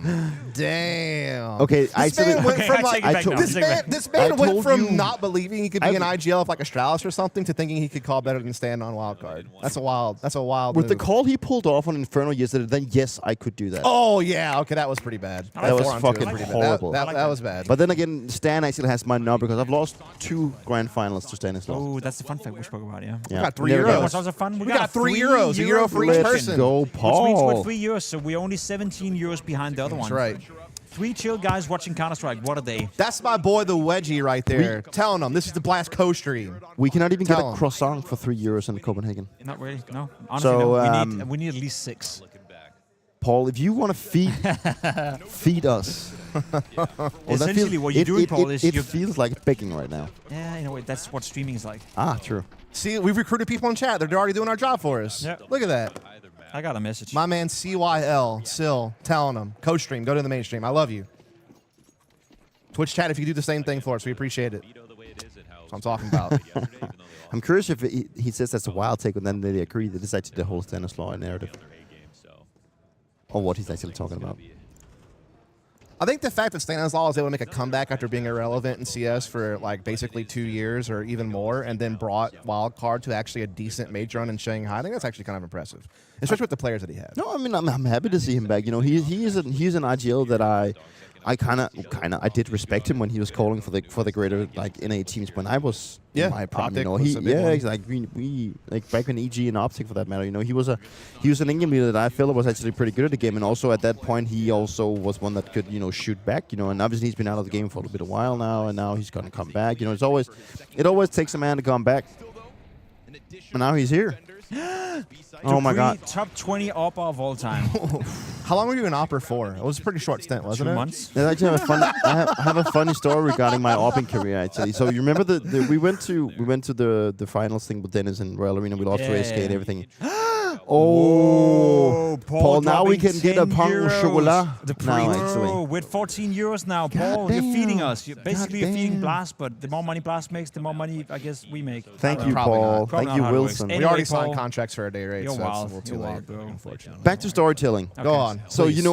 Damn. Okay, This man went from like this this man went told from you- not believing he could be an IGL of like Astralis or something to thinking he could call better than Stan on Wildcard. That's a wild. With the move. call he pulled off on Inferno yesterday, then yes, I could do that. Oh yeah, okay, that was pretty bad. That was 4-on-2 fucking pretty bad. horrible. That was bad. But then again, Stan actually has my number because I've lost 2 grand finals to Stanislaw. Oh, that's the fun fact we spoke about, yeah. we got 3 Never euros. got What's also fun? We got 3 euros, a euro for each Let's person. go, Which means we're Paul. 3 euros, so we're only 17 euros behind the other one. That's right. 3 chill guys watching Counter-Strike. What a day. That's my boy, the wedgie, right there. Telling him this is the Blast co-stream. We cannot even get Tell a 'em. croissant for 3 euros in Copenhagen. Not really, no. Honestly, So, no. We need at least 6. Paul, if you want to feed us. Essentially, what you're doing, Paul, is it you're... feels like begging right now. Yeah, in a way, that's what streaming is like. Ah, true. See, we've recruited people in chat. They're already doing our job for us. Yeah. Look at that. I got a message. My man CYL, Sil, telling him, co-stream, go to the mainstream. I love you. Twitch chat, if you do the same thing for us, we appreciate it. That's what I'm talking about. I'm curious if he says that's a wild take, and then they agree that it's actually the whole Stanislaw narrative. Or what he's actually talking about. I think the fact that Stanislaw was able to make a comeback after being irrelevant in CS for like basically 2 years or even more, and then brought Wildcard to actually a decent major run in Shanghai, I think that's actually kind of impressive, especially with the players that he had. No, I mean I'm happy to see him back. You know, he's an IGL that I kind of I did respect him when he was calling for the greater like NA teams when I was in my prime. You know, we like back when EG and Optic for that matter. You know, he was an in-game leader that I felt was actually pretty good at the game, and also at that point he also was one that could shoot back. You know, and obviously he's been out of the game for a little bit of while now, and now he's gonna come back. You know, it always takes a man to come back, and now he's here. Oh my God! Top 20 AWPer of all time. How long were you in AWPer for? It was a pretty short stint, wasn't it? 2 months. I actually I have a funny story regarding my AWPing career actually. So you remember we went to the finals thing with Dennis in Royal Arena. We lost to SK and everything. Whoa, Paul, now we can get a punk chocolat. Now, actually. with 14 euros now, Paul, you're feeding us. You're feeding Blast, but the more money Blast makes, the more money I guess we make. Thank you, Probably Paul. not. Probably Thank you, not how it works. Wilson. Anyway, We already Paul, signed contracts for a day rate, you're so wild. it's a little too You're late, wild, bro. unfortunately. Back to storytelling. Okay. Go on. So please.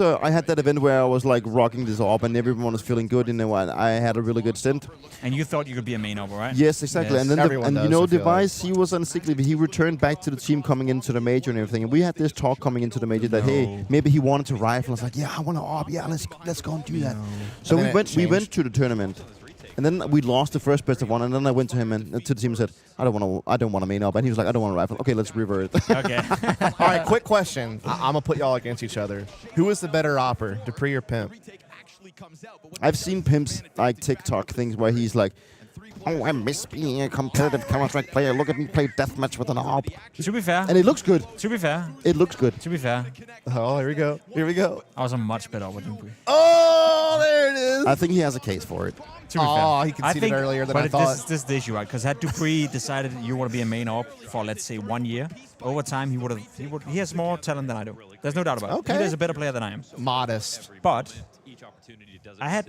I had that event where I was like rocking this AWP and everyone was feeling good, and I had a really good stint. And you thought you could be a main AWPer, right? Yes, exactly. Yes. And then Everyone does, I feel Device, he was on sick leave. He returned back to the team coming into the major and everything. And we had this talk coming into the major that hey, maybe he wanted to rifle. I was like, yeah, I want to AWP. Yeah, let's go and do that. So And then we it went to the tournament. And then we lost the first best of one, and then I went to him and to the team and said, I don't want to main up, and he was like, I don't want to rifle. Okay, let's revert. Okay. All right, quick question. I'm gonna put y'all against each other. Who is the better AWPer, dupreeh or Pimp? I've seen Pimp's like TikTok things where he's like, oh, I miss being a competitive Counter-Strike player. Look at me play deathmatch with an AWP. To be fair. And it looks good. To be fair. It looks good. To be fair. Oh, here we go. Here we go. I was a much better AWPer than dupreeh. Oh, there it is. I think he has a case for it. To be fair. He conceded earlier than I but thought. this is the issue, right? Because had dupreeh decided you want to be a main AWP for, let's say, 1 year, over time he has more talent than I do. There's no doubt about it. Okay. He's a better player than I am. Modest. But I had,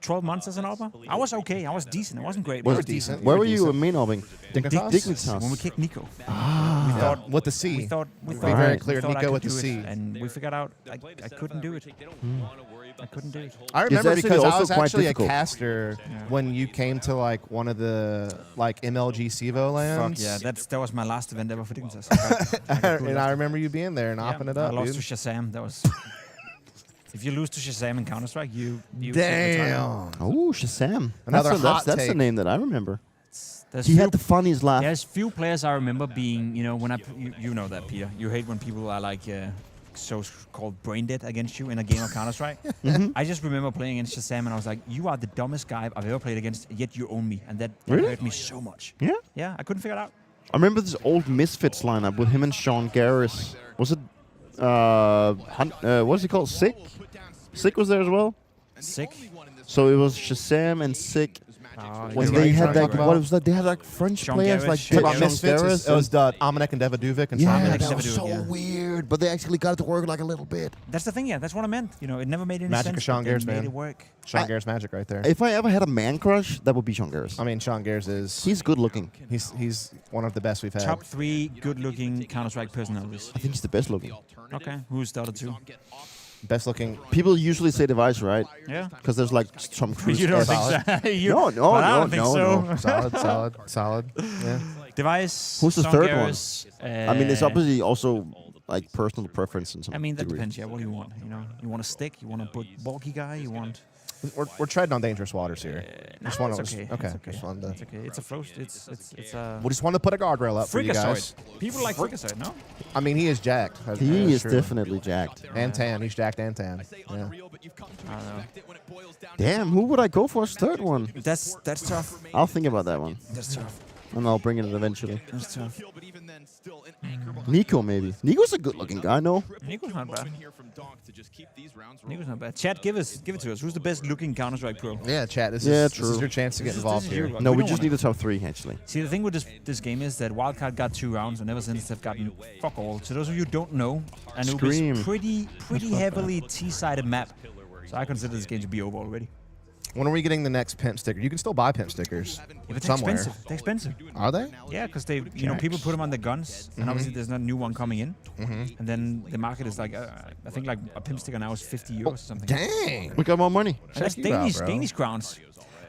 12 months as an AWPer? I was okay. I was decent. I wasn't great. But I was decent. Where were you main opping? Dignitas? When we kicked Niko. We thought with the C. We thought be very clear, I Niko could with the do it, C. and we figured out I couldn't do it. I couldn't do it. I remember actually because I also was quite actually difficult. a caster when you came to like one of the like MLG Sivo Fuck lands. yeah, that was my last event ever for Dignitas. And I remember you being there and hopping it up, I lost dude. to Shazam. That was. If you lose to Shazam in Counter-Strike, you Damn. Oh, Shazam. Another hot that's the take. name that I remember. There's He few- had the funniest laugh. There's few players I remember being, when you know that, Peter. You hate when people are like so-called brain dead against you in a game of Counter-Strike. I just remember playing against Shazam and I was like, you are the dumbest guy I've ever played against, yet you own me. And that Really? hurt me so much. Yeah? Yeah, I couldn't figure it out. I remember this old Misfits lineup with him and Sean Garris. Was it, what's he called? Sick? Sick was there as well? Sick. So it was Shazam and Sick. When You're they right, had trying to like, talk what about- was that? They had like French Sean players Garris, like Sean About Sean Misfits, Garris it was Amanek and Devaduvic and yeah, Simon. Amanek that Devaduvic, was so yeah. weird. hard, but they actually got it to work like a little bit. That's the thing, yeah. That's what I meant. You know, it never made any Magic sense. of Sean but they Garrett's, made man. it work. Sean Garrett's magic right there. If I ever had a man crush, that would be Sean Garrett. I mean, Sean Garrett is... He's good looking. He's one of the best we've had. Top 3 good-looking Counter-Strike personalities. I think he's the best looking. Okay, who's the other 2? Best looking. People usually say Device, right? Yeah. Because there's like Tom Cruise. You don't esque- think so? No, I don't think so. no. Solid. Yeah. Device. Who's the Sean third Garrett's, one? I mean, it's obviously also like personal preference and some. I mean, that degree. depends. Yeah, what do you want? You know, you want a stick? You want a bulky guy? You want? We're treading on dangerous waters here. It's wanna- okay. okay. It's okay. Just wanted to- It's okay. It's a float. It's a. We just wanted to put a guardrail up for you guys. People like Fricasoid, no? I mean, he is jacked. He is definitely jacked. And tan. He's jacked and tan. Yeah. I don't know. Damn, who would I go for as third one? That's tough. I'll think about that one. That's tough. And I'll bring it eventually. That's tough. Niko, maybe. Niko's a good-looking guy, no? Niko's not bad. Niko's not bad. Chat, give it to us. Who's the best-looking Counter-Strike pro? Yeah, chat. This true. is your chance to get involved is here. your- No, we don't just wanna- need a top 3, actually. See, the thing with this game is that Wildcard got 2 rounds, and ever since they've gotten fuck all. To those of you who don't know, Anubis Scream. pretty heavily T-sided map. So I consider this game to be over already. When are we getting the next pimp sticker? You can still buy pimp stickers If it's somewhere. expensive, they're expensive. Are they? Yeah, because they, you know, people put them on their guns, and obviously there's not a new one coming in, and then the market is like, I think like a pimp sticker now is 50 euros or something. Dang. We got more money. And that's Check you out, Danish, bro. Danish crowns.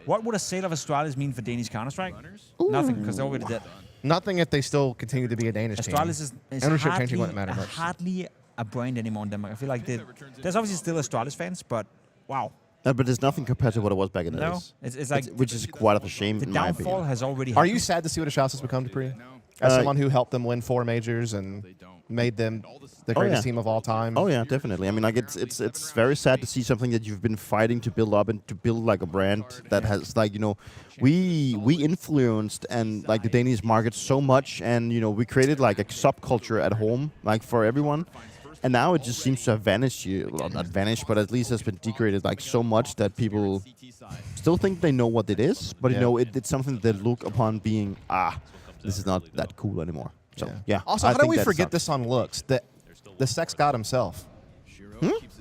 What would a sale of Astralis mean for Danish Counter-Strike? Nothing, because they're already dead. Nothing if they still continue to be a Danish team. Astralis is Ownership changing wouldn't matter much. hardly a brand anymore in Denmark. I feel like there's obviously still Astralis fans, but wow. But there's nothing compared to what it was back in the No, days. it's like Which is quite of a shame, the in my downfall opinion. has already Are happened. you sad to see what Astralis has become, Dupree? As someone who helped them win 4 majors and made them the greatest team of all time. Oh yeah, definitely. I mean, like it's very sad to see something that you've been fighting to build up and to build like a brand that has like, you know, we influenced and like the Danish market so much, and you know, we created like a subculture at home like for everyone. And now it just seems to have vanished. Well, not vanished, but at least has been degraded like so much that people still think they know what it is, but you know, it's something that they look upon being this is not that cool anymore. So yeah. Also, how do we forget this on looks? The sex god himself.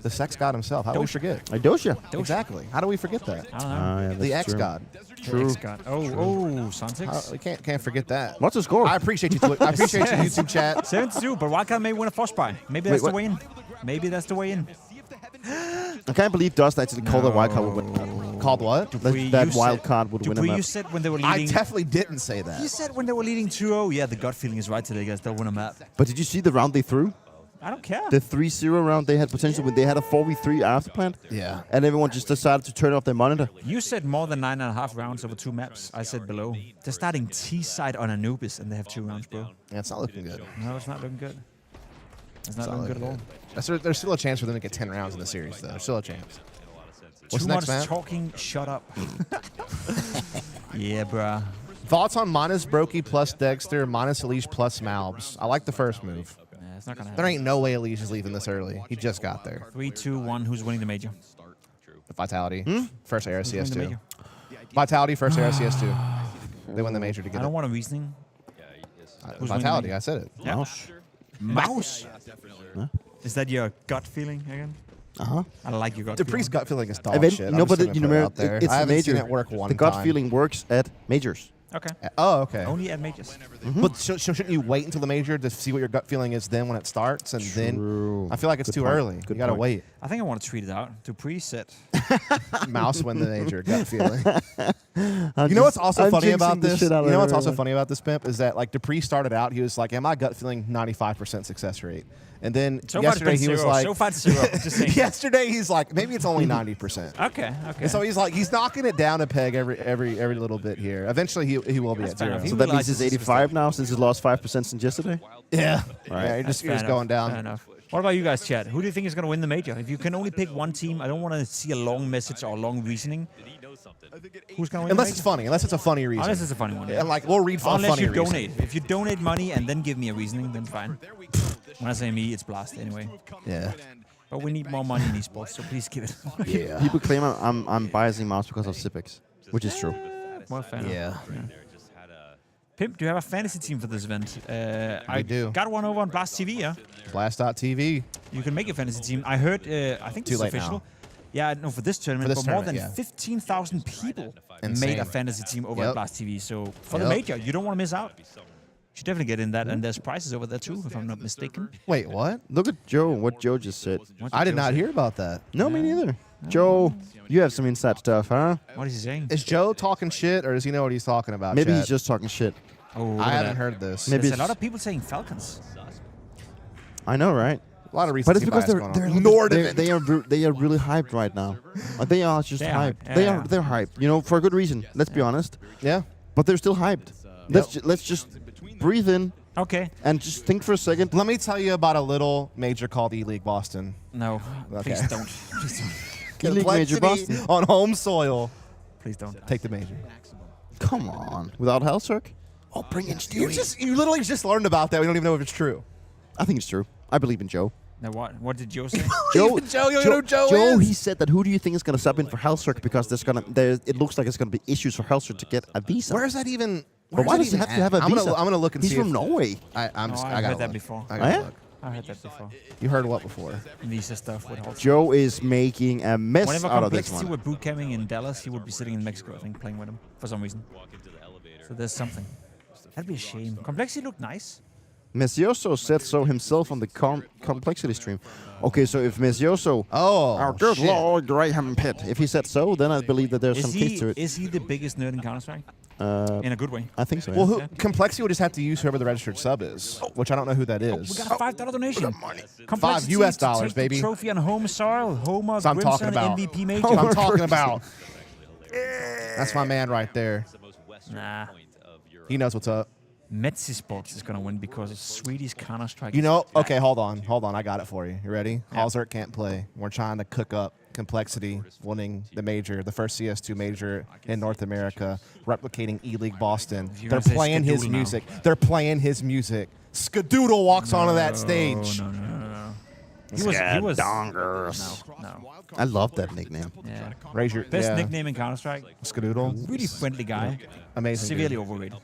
The sex god himself. How do we forget? Dosha. Exactly. How do we forget that? I don't know. Yeah, The X god. True. Oh, Santix. We can't forget that. What's the score? I appreciate you. I appreciate you, YouTube chat. 7-2, but Wildcard may win a first buy. Maybe that's the way in. Maybe that's the way in. I can't believe Dust actually called that wild card would win. Called what? That wild card would win a Dupree, map. you said when they were I leading. definitely didn't say that. You said when they were leading 2-0. Yeah, the gut feeling is right today, guys. They'll win a map. But did you see the round they threw? I don't care. The 3-0 round they had potential when they had a 4v3 after plan. Yeah. And everyone just decided to turn off their monitor. You said more than 9.5 rounds over 2 maps. I said below. They're starting T-side on Anubis, and they have 2 rounds, bro. Yeah, it's not looking good. No, it's not looking good. It's not looking good at all. There's still a chance for them to get 10 rounds in the series, though. There's still a chance. What's Too the next much map? talking. Shut up. Yeah, bruh. Thoughts on minus Brokey plus Dexter, minus Elish plus MOUZ? I like the first move. Yeah, it's not gonna There happen. ain't no way Elish is leaving this early. He just got there. 3, 2, 1. Who's winning the major? Vitality. First AR Who's winning the CS2. major? Vitality, first AR CS2. They win the major I together. don't want a reasoning. Who's winning the Vitality, major? I said it. Yeah. MOUZ. Is that your gut feeling again? I like your gut Dupree's feeling. gut feeling is dog shit. No, I'm but just you gonna put it know, out there. it's I haven't major. seen it work one the gut time. feeling works at majors. Okay. Oh, okay. Only at majors. But shouldn't you wait until the major to see what your gut feeling is then when it starts? And then I feel like it's Good too point. early. Good You gotta point. wait. I think I want to tweet it out. Dupree said. MOUZ win the major, gut feeling. You know what's also funny about this? You know what's also funny about this, Pimp, is that like Dupree started out, he was like, "Yeah, my gut feeling 95% success rate," and then So yesterday he was like, so far it's 0. Just saying. yesterday he's like, maybe it's only 90%. Okay. And so he's like, he's knocking it down a peg every little bit here. Eventually he will be That's at fair 0. enough. So that means realizes it's this was 85 now since it lost 5% since yesterday? Yeah. Right. Yeah, you're That's just fair going enough. down. Fair enough. What about you guys, Chad? Who do you think is going to win the major? If you can only pick one team, I don't want to see a long message or long reasoning. Who's going to win Unless the it's major? funny. Unless it's a funny reason. Unless it's a funny one. Yeah. And like we'll read for a Unless funny you reason. donate. If you donate money and then give me a reasoning, then fine. When I say me, it's Blast anyway. Yeah. But we need more money in esports, so please give it. Yeah. People claim I'm biasing MOUZ because of Cipics, which is true. Well, fair enough. Yeah. Pimp, do you have a fantasy team for this event? I do. Got one over on Blast TV, yeah? Blast.tv. You can make a fantasy team. I heard, I think this is official. Now. Yeah, no, for this tournament, For this but more than tournament, 15,000 people Insane. made a fantasy team over at Blast TV. So for the major, you don't want to miss out. You should definitely get in that, and there's prizes over there too, if I'm not mistaken. Wait, what? Look at Joe, what Joe just said. I did not hear about that. No, me neither. Joe, you have some inside stuff, huh? What is he saying? Is Joe talking shit, or does he know what he's talking about? Maybe Chad? he's just talking shit. Oh, I haven't heard this. Maybe there's a lot of people saying Falcons. I know, right? A lot of reasons. But it's because they are really hyped right now. They are just hyped. Yeah. They're hyped. You know, for a good reason. Let's be honest. Yeah. But they're still hyped. Let's just breathe in. Okay. And just think for a second. Let me tell you about a little major called E-League Boston. No. Okay. Please don't. Please don't. E-League Major Boston on home soil. Please don't. Take the major. Come on. Without Hellcirk? Oh, bring in Stewie. You literally just learned about that. We don't even know if it's true. I think it's true. I believe in Joe. Now what did Joe say? Joe, Joe he said that who do you think is going to sub in for Hellcirk because it looks like it's going to be issues for Hellcirk to get a visa. Where's that even? But why does he have to have a visa? I'm gonna look and see. He's from Norway. I heard that before. I gotta look. I heard that before. You heard what before? Visa stuff with Hellcirk. Joe is making a mess Whenever out of this Complexity one. were boot camping in Dallas, he would be sitting in Mexico, I think, playing with him for some reason. So there's something. That'd be a shame. Complexity looked nice. Mesioso said so himself on the Complexity stream. Okay, so if Mesioso, our good Lord Graham Pitt, if he said so, then I believe that there's some case to it. Is he the biggest nerd in Counter-Strike? In a good way. I think so. Well, Complexity would just have to use whoever the registered sub is, which I don't know who that is. We got a $5 donation. $5 US, baby. The trophy on home soil. Homer, I'm talking about. MVP major. I'm talking about. That's my man right there. Nah. He knows what's up. Esports is going to win because it's Swedish Counter-Strike. You know, okay, hold on. I got it for you. You ready? Yeah. Halzert can't play. We're trying to cook up Complexity winning the major, the first CS2 major in North America, replicating E-League Boston. They're playing his music. They're playing his music. Skadoodle walks onto that stage. No. He was Dongers. No. I love that nickname. Yeah. Raise your Best nickname in Counter-Strike. Skadoodle. Really friendly guy. Amazing. Severely overrated.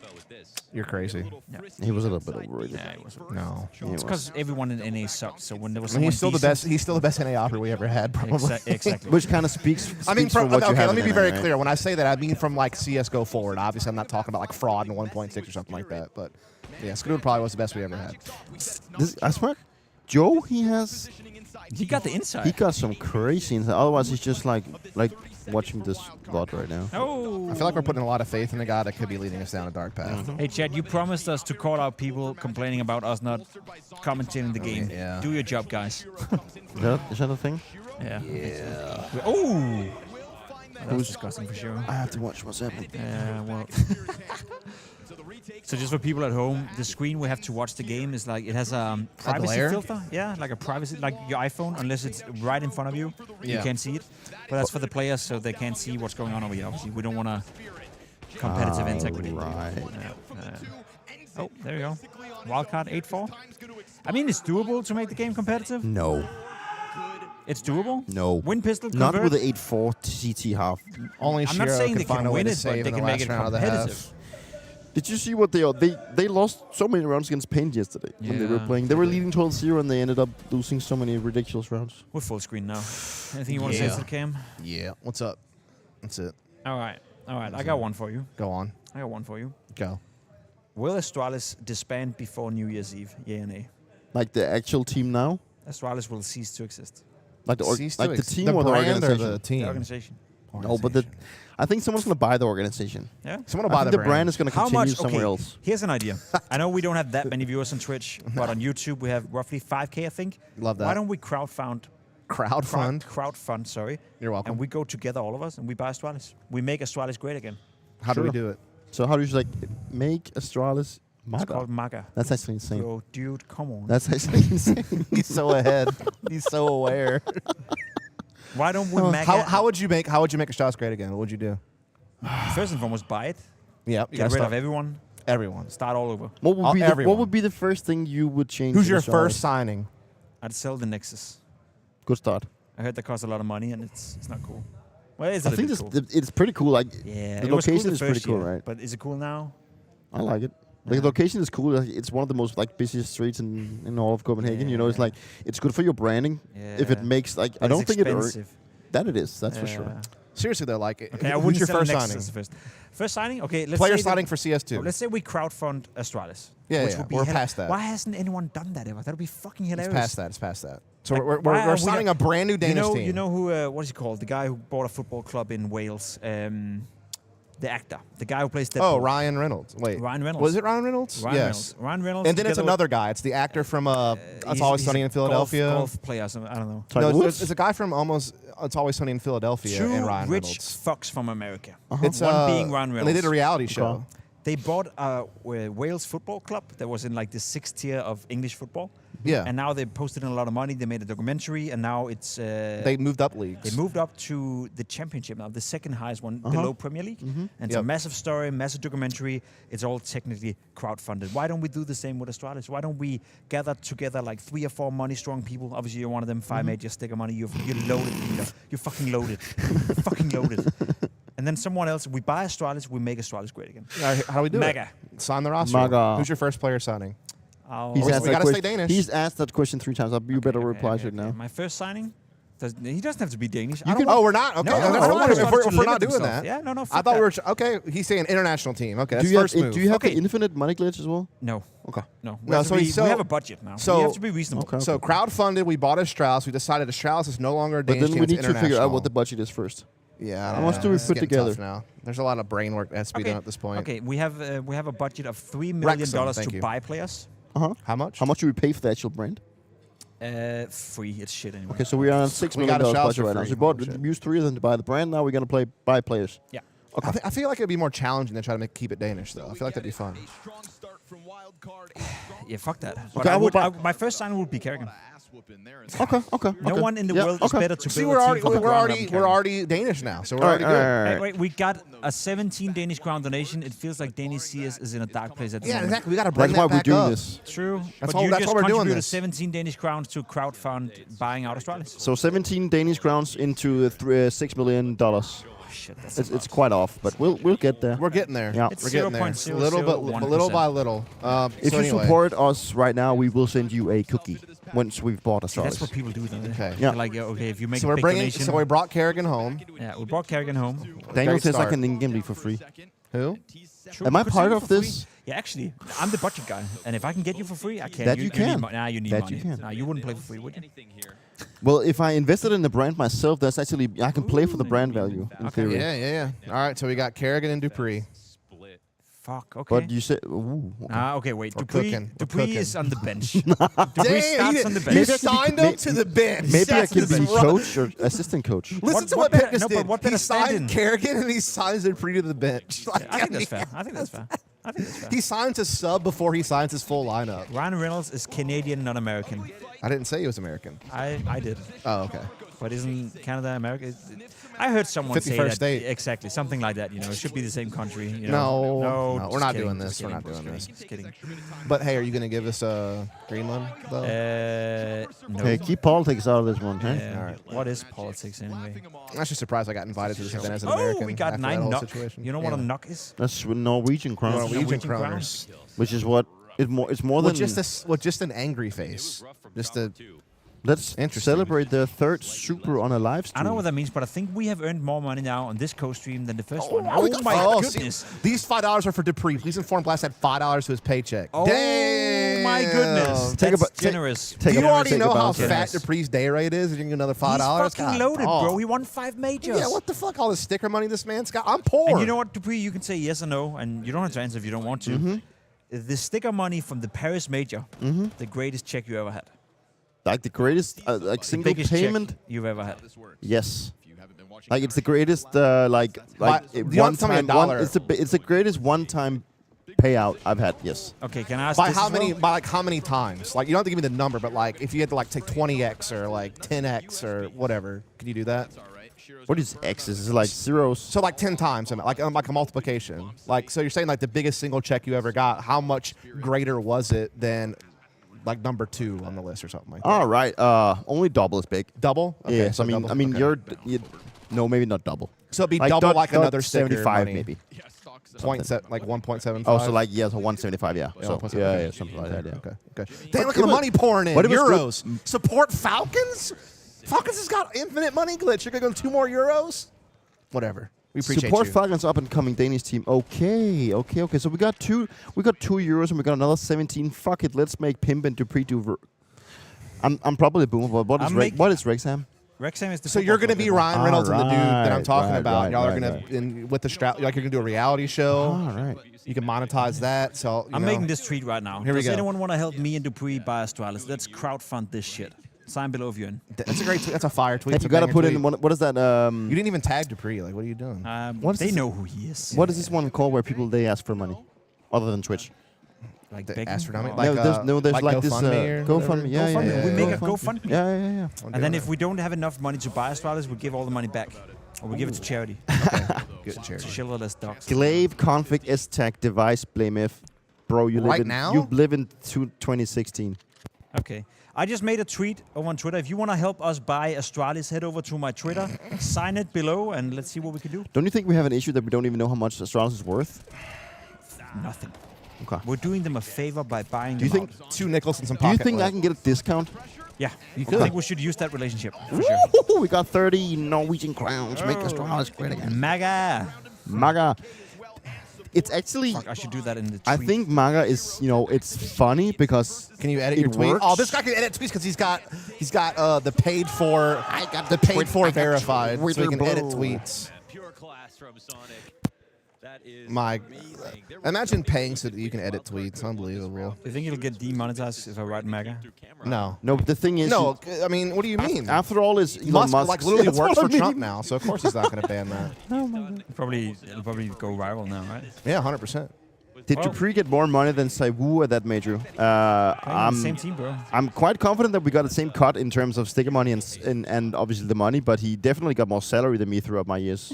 You're crazy. Yeah. He was a little bit overrated. Yeah, he was. No. It's because everyone in NA sucked. So when there was he's still the best. He's still the best NA we ever had, probably. Exactly. Which kind of speaks. I mean, from what you have. Let me be very clear. When I say that, I mean from like CS:GO forward. Obviously, I'm not talking about like fraud and 1.6 or something like that. But yeah, Skadoodle probably was the best we ever had. I swear, Joe, he got the inside. He got some crazy inside. Otherwise, he's just like watching this VOD right now. Oh. I feel like we're putting a lot of faith in a guy that could be leading us down a dark path. Hey, Chad, you promised us to call out people complaining about us not commentating the game. Yeah. Do your job, guys. Is that a thing? Yeah. Oh. That was disgusting for sure. I have to watch what's happening. Yeah, well. So just for people at home, the screen we have to watch the game is like, it has a privacy filter. Yeah, like a privacy, like your iPhone, unless it's right in front of you, you can't see it. But that's for the players, so they can't see what's going on over here. Obviously, we don't want competitive integrity. Right. Oh, there you go. Wildcard 8-4. I mean, it's doable to make the game competitive. No. It's doable? No. Win pistol, not convert. with the 8-4 CT half. Only I'm not saying they can win it, but they can make it competitive. Did you see what they lost so many rounds against Pain yesterday when they were playing? They were leading 12-0 and they ended up losing so many ridiculous rounds. We're full screen now. Anything you want to say to the cam? Yeah. What's up? That's it. All right. I got one for you. Go on. I got one for you. Go. Will Astralis disband before New Year's Eve? Yeah and nay. Like the actual team now? Astralis will cease to exist. Like the team the or the brand organization? Or the team? The organization. No, but I think someone's going to buy the organization. Yeah? Someone will buy the brand is going to continue somewhere else. Here's an idea. I know we don't have that many viewers on Twitch, but on YouTube we have roughly 5K, I think. Love that. Why don't we crowdfund, sorry. You're welcome. And we go together, all of us, and we buy Astralis. We make Astralis great again. How do we do it? So how do you make Astralis MAGA? It's called MAGA. That's actually insane. Bro, dude, come on. That's actually insane. He's so ahead. He's so aware. Why don't we MAGA? How would you make Astralis great again? What would you do? First and foremost, buy it. Yeah. Get rid of everyone. Everyone. Start all over. What would be the first thing you would change? Who's your first signing? I'd sell the Nexus. Good start. I heard that costs a lot of money and it's not cool. Well, it's I think cool. it's pretty cool. Like yeah, the location is pretty cool, right? But is it cool now? I like it. The location is cool. It's one of the most like busiest streets in all of Copenhagen. You know, it's like it's good for your branding. If it makes like, I don't think that it is. That's for sure. Seriously though, like, okay, who's your first signing? First signing? Okay, let's player say signing for CS2. Let's say we crowdfund Astralis. Yeah, we're past that. Why hasn't anyone done that ever? That would be fucking hilarious. It's past that. So like, we're signing a brand new Danish team. You know who? What is he called? The guy who bought a football club in Wales. The actor, the guy who plays Deadpool. Oh, Ryan Reynolds. Wait, Ryan Reynolds. Was it Ryan Reynolds? Ryan Reynolds. Ryan Reynolds. And then it's another guy. It's the actor from It's Always Sunny in Philadelphia. Golf player. I don't know. No, it's a guy from It's Always Sunny in Philadelphia. Two and Ryan rich Reynolds. fucks from America. It's one being Ryan Reynolds. And they did a reality show. They bought a Wales football club that was in like the 6th tier of English football. Yeah. And now they posted in a lot of money. They made a documentary, and now it's... they moved up leagues. They moved up to the championship now, the second highest one below Premier League. And it's a massive story, massive documentary. It's all technically crowdfunded. Why don't we do the same with Astralis? Why don't we gather together like 3 or 4 money-strong people? Obviously, you're one of them. 5 made your sticker money. You're loaded, Peter. You're fucking loaded. You're fucking loaded. And then someone else, we buy Astralis, we make Astralis great again. How do we do Mega. it? Sign the roster. Mega. Who's your first player signing? We gotta stay Danish. He's asked that question 3 times. You better reply to it now. My first signing? He doesn't have to be Danish. We're not? Okay. If we're not doing that. Yeah, no. I thought we were... Okay, he's saying international team. Okay, that's first move. Do you have the infinite money glitch as well? No. Okay. No. We have a budget now. So we have to be reasonable. Okay. So crowdfunded, we bought Astralis. We decided Astralis is no longer a Danish team. But then we need to figure out what the budget is first. Yeah, how much do we put together now? There's a lot of brain work that has to be done at this point. Okay, we have a budget of $3 million to buy players. How much? How much do we pay for the actual brand? Free. It's shit anyway. Okay, so we are on $6 million budget right now. So we bought used 3 of them to buy the brand. Now we're gonna buy players. Yeah. Okay. I feel like it'd be more challenging to try to keep it Danish, though. I feel like that'd be fun. Yeah, fuck that. Okay, but my first signing would be Kerrigan. Okay. No one in the world is better to build a team. We're already Danish now, so we're already good. Wait, we got a 17 Danish crown donation. It feels like Danish CS is in a dark place at the moment. Yeah, exactly. We got to bring that back up. That's why we're doing this. True. That's but you why we're doing this. 17 Danish crowns to crowdfund buying out Astralis. So 17 Danish crowns into $6 million. Shit, it's quite off, but we'll get there. We're getting there. Yeah. We're getting there. Little by little. If you support us right now, we will send you a cookie once we've bought Astralis. That's what people do, then. Okay. Yeah. Like, okay, if you make so a we're big bringing. donation. So we brought Kerrigan home. Yeah, we brought Kerrigan home. Daniel says I can in-game league for free. Who? True. Am I part of this? Yeah, actually, I'm the budget guy, and if I can get you for free, I can. That you can. Nah, you need that money. You can. Nah, you wouldn't play for free, would you? Well, if I invested in the brand myself, that's actually I can play for the brand value in theory. Yeah. All right, so we got Kerrigan and Dupree. Fuck. Okay. But you said, okay, wait. Dupree is on the bench. Dupree starts on the bench. You signed him to the bench. Maybe I can be coach or assistant coach. Listen to what Pipkus did. He signed Kerrigan and he signs Dupree to the bench. I think that's fair. I think that's fair. He signs a sub before he signs his full lineup. Ryan Reynolds is Canadian, not American. I didn't say he was American. I did. Oh, okay. But isn't Canada America? I heard someone say that. State. Exactly, something like that. You know, it should be the same country. You know? No, we're not doing this. We're not doing this. Just kidding. But hey, are you going to give us a Greenland, though? No. Okay, keep politics out of this one, huh? Yeah. All right. What is politics anyway? I'm actually surprised I got invited to this event as an American. Oh, we got 9 NOK. You know what a NOK is? That's Norwegian crowns. Norwegian crowns. Which is what it's more than just an angry face. Let's celebrate the 3rd super on a live stream. I know what that means, but I think we have earned more money now on this co-stream than the first one. Oh my goodness. These $5 are for Dupree. Please inform Blast at $5 to his paycheck. Oh my goodness. That's generous. Do you already know how fat Dupree's day rate is? You're getting another $5? He's fucking loaded, bro. He won 5 majors. Yeah, what the fuck? All the sticker money this man's got? I'm poor. And you know what, Dupree? You can say yes or no, and you don't have to answer if you don't want to. The sticker money from the Paris major, the greatest check you ever had. Like the greatest, single payment you've ever had. Yes. Like it's the greatest, one time. It's the greatest one-time payout I've had. Yes. Okay, can I ask by how many? By how many times? Like you don't have to give me the number, but like if you had to take 20x or 10x or whatever, can you do that? What is X? Is it like zeros? So 10 times, like a multiplication. So you're saying the biggest single check you ever got? How much greater was it than? Number 2 on the list or something like that. All right. Only double is big. Double? Okay, yes. No, maybe not double. So it'd be double like another sticker 75 money. maybe. like 1.75. Oh, so like so 175, yeah. Yeah, So 1.75. yeah, something like that. Yeah. Okay. Damn, look at the money pouring in. But it was Euros. Support Falcons? Falcons has got infinite money glitch. You're going to go 2 more Euros? Whatever. We appreciate Support you. Falcons up and coming Danish team. Okay. So we got 2 Euros and we got another 17. Fuck it. Let's make Pimp and Dupree do. I'm probably a boomer, but what is Rexham? Rexham is the So you're going to be Ryan Reynolds and the dude that I'm talking about. Y'all are going to with the strap, like you're going to do a reality show. All right. You can monetize that. So I'm making this tweet right now. Here we Does go. anyone want to help me and Dupree buy Astralis? Let's crowdfund this shit. Sign below if you're in. That's a great tweet. That's a fire tweet. Hey, you got to put in what is that? You didn't even tag Dupree. Like, what are you doing? They know who he is. What is this one called where people they ask for money, other than Twitch? Like the astronomical? There's like this GoFundMe. Yeah. We make a GoFundMe. Yeah. And then if we don't have enough money to buy Astralis, we give all the money back. Or we give it to charity. Good charity. To Chivalrous Dogs. Glaive config S-Tag device BlameF. Bro, you live in 2016. Okay. I just made a tweet over on Twitter. If you want to help us buy Astralis, head over to my Twitter, sign it below, and let's see what we can do. Don't you think we have an issue that we don't even know how much Astralis is worth? Nothing. Okay. We're doing them a favor by buying Do you them think out. 2 nickels and some Do pocket you think money. I can get a discount? Yeah. You I could. think we should use that relationship. For sure. We got 30 Norwegian crowns. Make Astralis great again. Maga. It's actually. Fuck, I should do that in the tweet. I think Maga is, it's funny because. Can you edit your tweet? Works. Oh, this guy can edit tweets because he's got the paid for verified, so he can edit tweets. Pure class from Sonic. That is Imagine paying so that you can edit tweets. Unbelievable. You think it'll get demonetized if I write Maga? No. No, but the thing is. No, I mean, what do you mean? After all, is Musk like literally That's works what for I Trump mean. now, so of course he's not going to ban that. It'll probably go viral now, right? Yeah, 100%. Did Dupree get more money than Saiwu at that major? Same team, bro. I'm quite confident that we got the same cut in terms of sticker money and obviously the money, but he definitely got more salary than me throughout my years.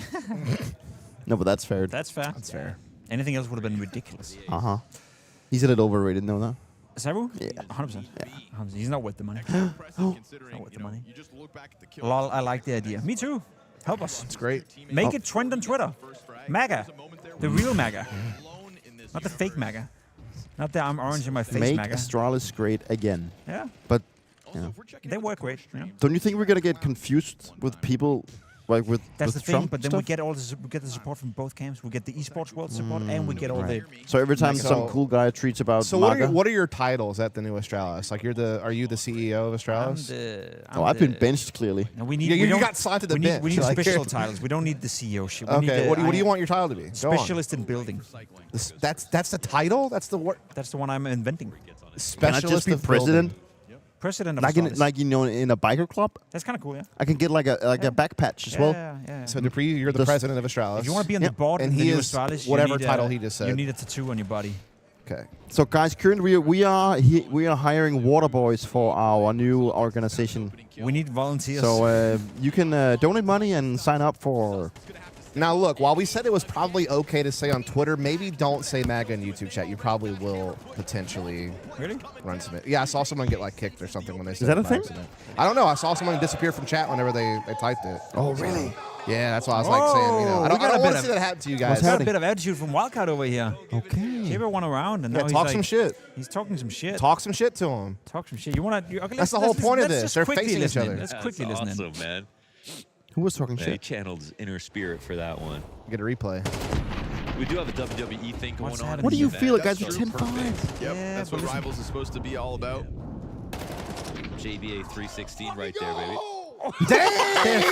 No, but that's fair. That's fair. Anything else would have been ridiculous. He's a little overrated, no? Sabu? Yeah. 100%. Yeah. 100%. He's not worth the money. Not worth the money. Lol, I like the idea. Me too. Help us. It's great. Make it trend on Twitter. MAGA. The real MAGA. Not the fake MAGA. Not the I'm orange in my face Make MAGA. Astralis great again. Yeah. But they work great. Yeah. Don't you think we're gonna get confused with people like with That's with the thing, Trump but then stuff? we get the support from both camps. We get the esports world support, and we get all the. So every time some cool guy tweets about MAGA, what are your titles at the new Astralis? Like are you the CEO of Astralis? I've been benched clearly. No, we need. You we got signed to the bench. We need Like, special titles. We don't need the CEO shit. We Okay, need what do you want your title to be? Go on. Specialist in building. That's the title. That's the word. That's the one I'm inventing. Can I Specialist just be of president? building. President of Like Astralis. in a biker club? That's kind of cool, yeah. I can get like a back patch as well. Yeah. So Dupree, you're the president of Astralis. If you want to be on the board and in the he new is Astralis, whatever you need title he just said. You need a tattoo on your body. Okay. So guys, currently we are hiring water boys for our new organization. We need volunteers. So you can donate money and sign up for. Now look, while we said it was probably okay to say on Twitter, maybe don't say MAGA in YouTube chat. You probably will potentially run some. Yeah, I saw someone get like kicked or something when they said that a by thing? accident. I don't know. I saw someone disappear from chat whenever they typed it. Oh really? Yeah, that's why I was like saying, I don't want to see that happen to you guys. What's got a bit of attitude from Wildcard over here. Okay. He ever went around and now talk he's some shit. He's talking some shit. Talk some shit to him. Talk some shit. You want to? Okay, That's the whole point of this. They're facing each other. Let's quickly listen. Awesome, man. Who was talking He shit? channeled his inner spirit for that one. Get a replay. We do have a WWE thing going on. What do you feel, That's guys? true. 10-5. Yep, that's what Rivals is supposed to be all about. JVA 316 right there, baby. Dang!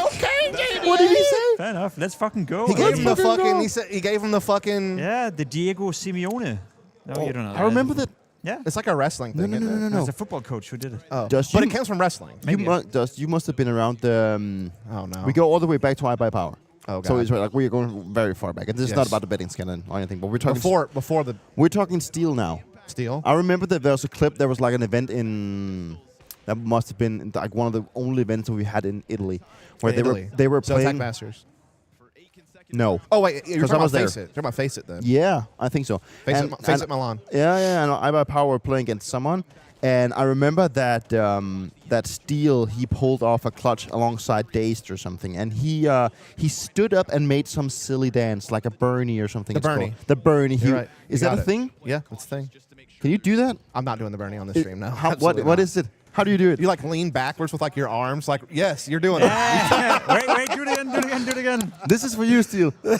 Okay, What did he say? Fair enough. Let's fucking go. He gave him the fucking. He said he gave him the fucking. Yeah, the Diego Simeone. No, you don't know. I remember that. Yeah. It's like a wrestling thing. No. It's a football coach who did it. Oh, Dust, but you- it comes from wrestling. You must have been around the. Oh no. We go all the way back to iBuyPower. Oh god. So it's like we're going very far back, and this is not Yes. about the betting scandal or anything. But we're talking before the We're talking steel now. steel. I remember that there was a clip. There was like an event in. That must have been like one of the only events we had in Italy, where they were So playing. Attack Masters. No. Oh wait, you're 'Cause I talking was about there. Face It. You're talking about Face It then. Yeah, I think so. Face It Milan. Yeah, and iBuyPower were playing against someone, And I remember that that steal he pulled off a clutch alongside Dazed or something, and he stood up and made some silly dance like a Bernie or something. The Bernie. The Bernie. Right. Is that a thing? Yeah, it's a thing. Can you do that? I'm not doing the Bernie on this stream now. What is it? How do you do it? You like lean backwards with like your arms. Like yes, you're doing it. Wait, do it again. This is for you, Steel. There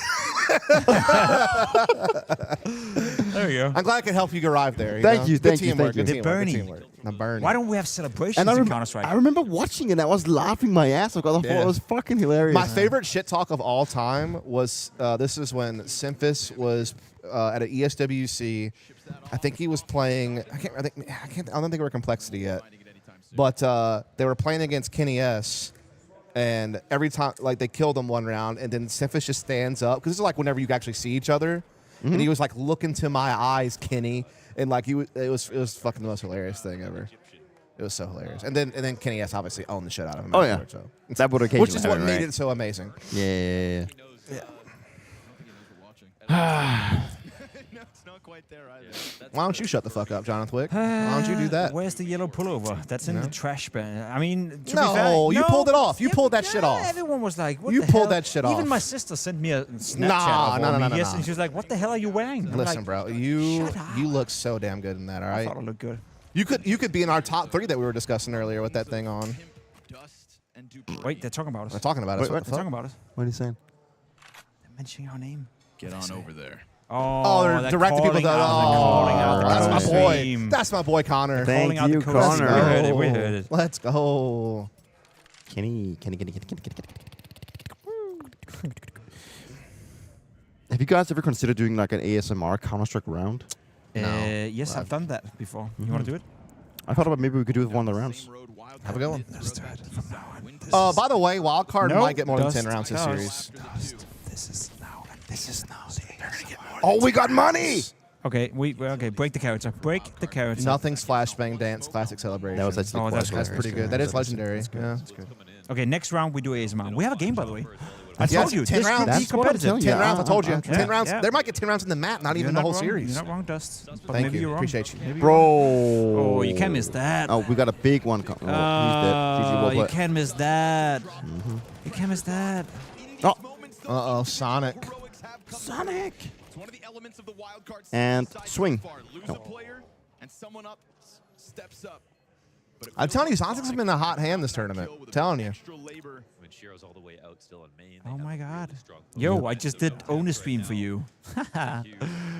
you go. I'm glad I could help you arrive there. Thank you. Good teamwork. Good The teamwork. Bernie. Good teamwork. The Bernie. Why don't we have celebrations And in Counter-Strike? I remember watching it. I was laughing my ass off because I thought it was fucking hilarious. My favorite shit talk of all time was this is when Simphis was at an ESWC. I think he was playing. I don't think we were Complexity yet, but they were playing against Kenny S. And every time, like they killed him one round, and then Simphis just stands up because this is like whenever you actually see each other, and he was like, "Look into my eyes, Kenny," and like it was fucking the most hilarious thing ever. It was so hilarious. And then Kenny S obviously owned the shit out of him. Oh yeah, so. that would occasionally Which is what happen, made right? it so amazing. Yeah. Why don't you shut the fuck up, Jonathan Wick? Why don't you do that? Where's the yellow pullover? That's in the trash bin. I mean, to be fair, You pulled it off. You pulled that shit off. Everyone was like, what You the pulled hell? that shit off. Even my sister sent me a Snapchat No. and she was like, what the hell are you wearing? I'm Listen, like, bro, you look so damn good in that, all I right? thought it looked good. You could be in our top 3 that we were discussing earlier with that thing on. Wait, they're talking about us. They're talking about us. Wait, What the They're fuck? talking about us. What are you saying? They're mentioning our name. Get on over there. Oh, they're directing people to. That's my boy. That's my boy Connor. Thank calling out you, the code. Connor. We heard it. Let's go. Kenny. Have you guys ever considered doing like an ASMR Counter-Strike round? Yes, I've done that before. You want to do it? I thought about maybe we could do it with one of the rounds. Have a good one. Let's do it from now on. By the way, Wildcard No, might get more than dust, 10 rounds this series. This is now. This is now. Oh, we got money! Okay, okay. Break the character. Break the character. Nothing's flashbang dance classic celebration. That was actually that's pretty good. That is legendary. Yeah. Okay, next round we do ASMR. We have a game, by the way. I Yes, told you, 10 this rounds. could be That's what I'm competitive. telling 10 you. rounds, I told you. Okay. 10 rounds. Yeah. There might get 10 rounds in the map, not even the whole series. You're not wrong, Dust. But Thank maybe you. you're wrong. Appreciate you. Maybe Bro. Oh, you can't miss that. Oh, we got a big one. He's dead. GG, well You played. can't miss that. You can't miss that. Oh. Uh-oh, Sonic. Sonic. It's one of the elements of the Wildcard And cycle. swing. Lose a player, and someone up steps up. I'm telling you, Sonic's been a hot hand this tournament. I'm telling you. When Shiro's all the way out still on main. Oh my god. Yo, I just did own a stream for you.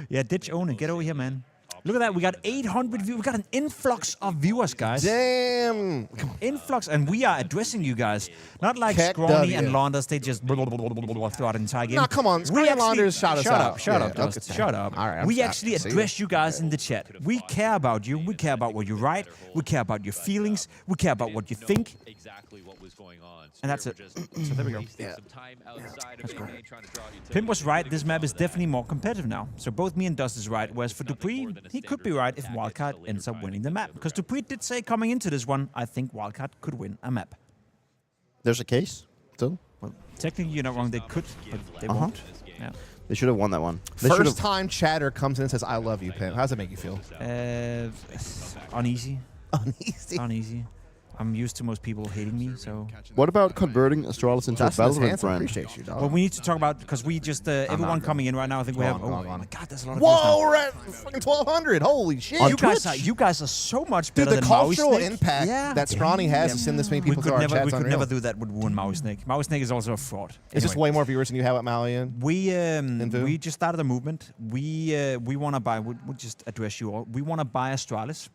Yeah, ditch own it. Get over here, man. Look at that. We got 800 views. We got an influx of viewers, guys. Damn. Influx. And we are addressing you guys. Not like Keck Scrawny W. and Launders. They just throughout the entire game. No, come on. Scrawny and Launders shout us out. Shut Yeah, up, Dust. okay. Shut up. All right, I'm we sorry. actually See address you guys in the chat. We care about you. We care about what you write. We care about your feelings. We care about what you think. Exactly what was going on. And that's it. So there we go. Some time outside of main, trying to draw utility. Pim was right. This map is definitely more competitive now. So both me and Dust is right. Whereas for Dupree, he could be right if Wildcard ends up winning the map. Because Dupree did say coming into this one, I think Wildcard could win a map. There's a case still. Well, technically, you're not wrong. They could, but they won't. Yeah. They should have won that one. They should First have. time chatter comes in and says, I love you, Pimp. How does it make you feel? Uneasy. Uneasy. Uneasy. I'm used to most people hating me, so... What about converting Astralis into a Valorant brand? Appreciate you, dog. Well, we need to talk about, because we just, everyone coming in right now, I think we have... Go on. my God, there's a lot of Whoa, we're at fucking 1,200. Holy shit. you guys are so much better Dude, the than cultural MOUZ Snake. impact that Scrawny has to send this many people to our chats We could unreal. never do that with one MOUZ Snake. MOUZ Snake is also a fraud. It's just way more viewers than you have at Malian. We just started a movement. We want to buy... We'll just address you all. We want to buy Astralis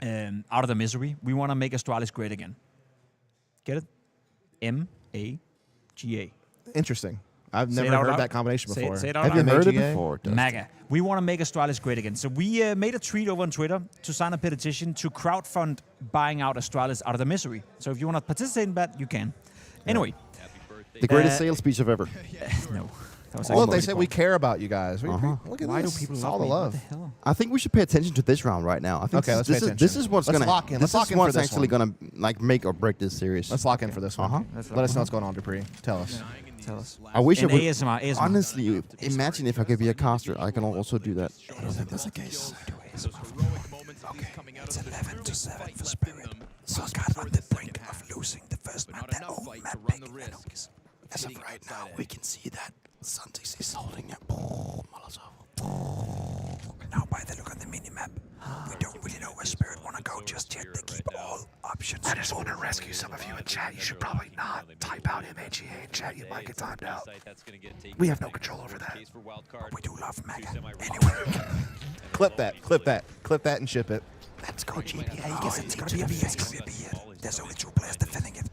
out of the misery. We want to make Astralis great again. Get it? M-A-G-A. Interesting. I've Say never it out heard loud. that combination Say it- before. say it out Have you loud. heard it MAGA? before? MAGA. We want to make Astralis great again. So we made a tweet over on Twitter to sign a petition to crowdfund buying out Astralis out of the misery. So if you want to participate in that, you can. Anyway. The greatest sales speech I've ever. No. That was Well, actually they said we care about you guys. Look at Why this. do people It's love all the me? love. What the hell? I think we should pay attention to this round right now. I think Okay, let's pay this attention. is what's Let's gonna. lock in. This Let's lock is in for what's this actually one. gonna like make or break this series. Let's lock in for this one. Let us know what's going on, Dupree. Tell us. Tell us. I wish And I would. ASMR. Honestly, imagine if I could be a caster. I can also do that. Heroic moments as he's coming out It's 11-7 for Spirit. So kind on the brink of losing the first map. Their own map picking enemies. As of right now, we can see that Suntix is holding a now by the look on the minimap, we don't really know where Spirit wanna go just yet. They keep all options. I just wanna rescue some of you in chat. You should probably not type out MAGA in chat. You might get timed out. We have no control over that. But we do love Mega. Anyway. Clip that, and ship it. Let's go GPA. Yes, it's gonna be a B. It's gonna be a B. There's only 2 players defending it.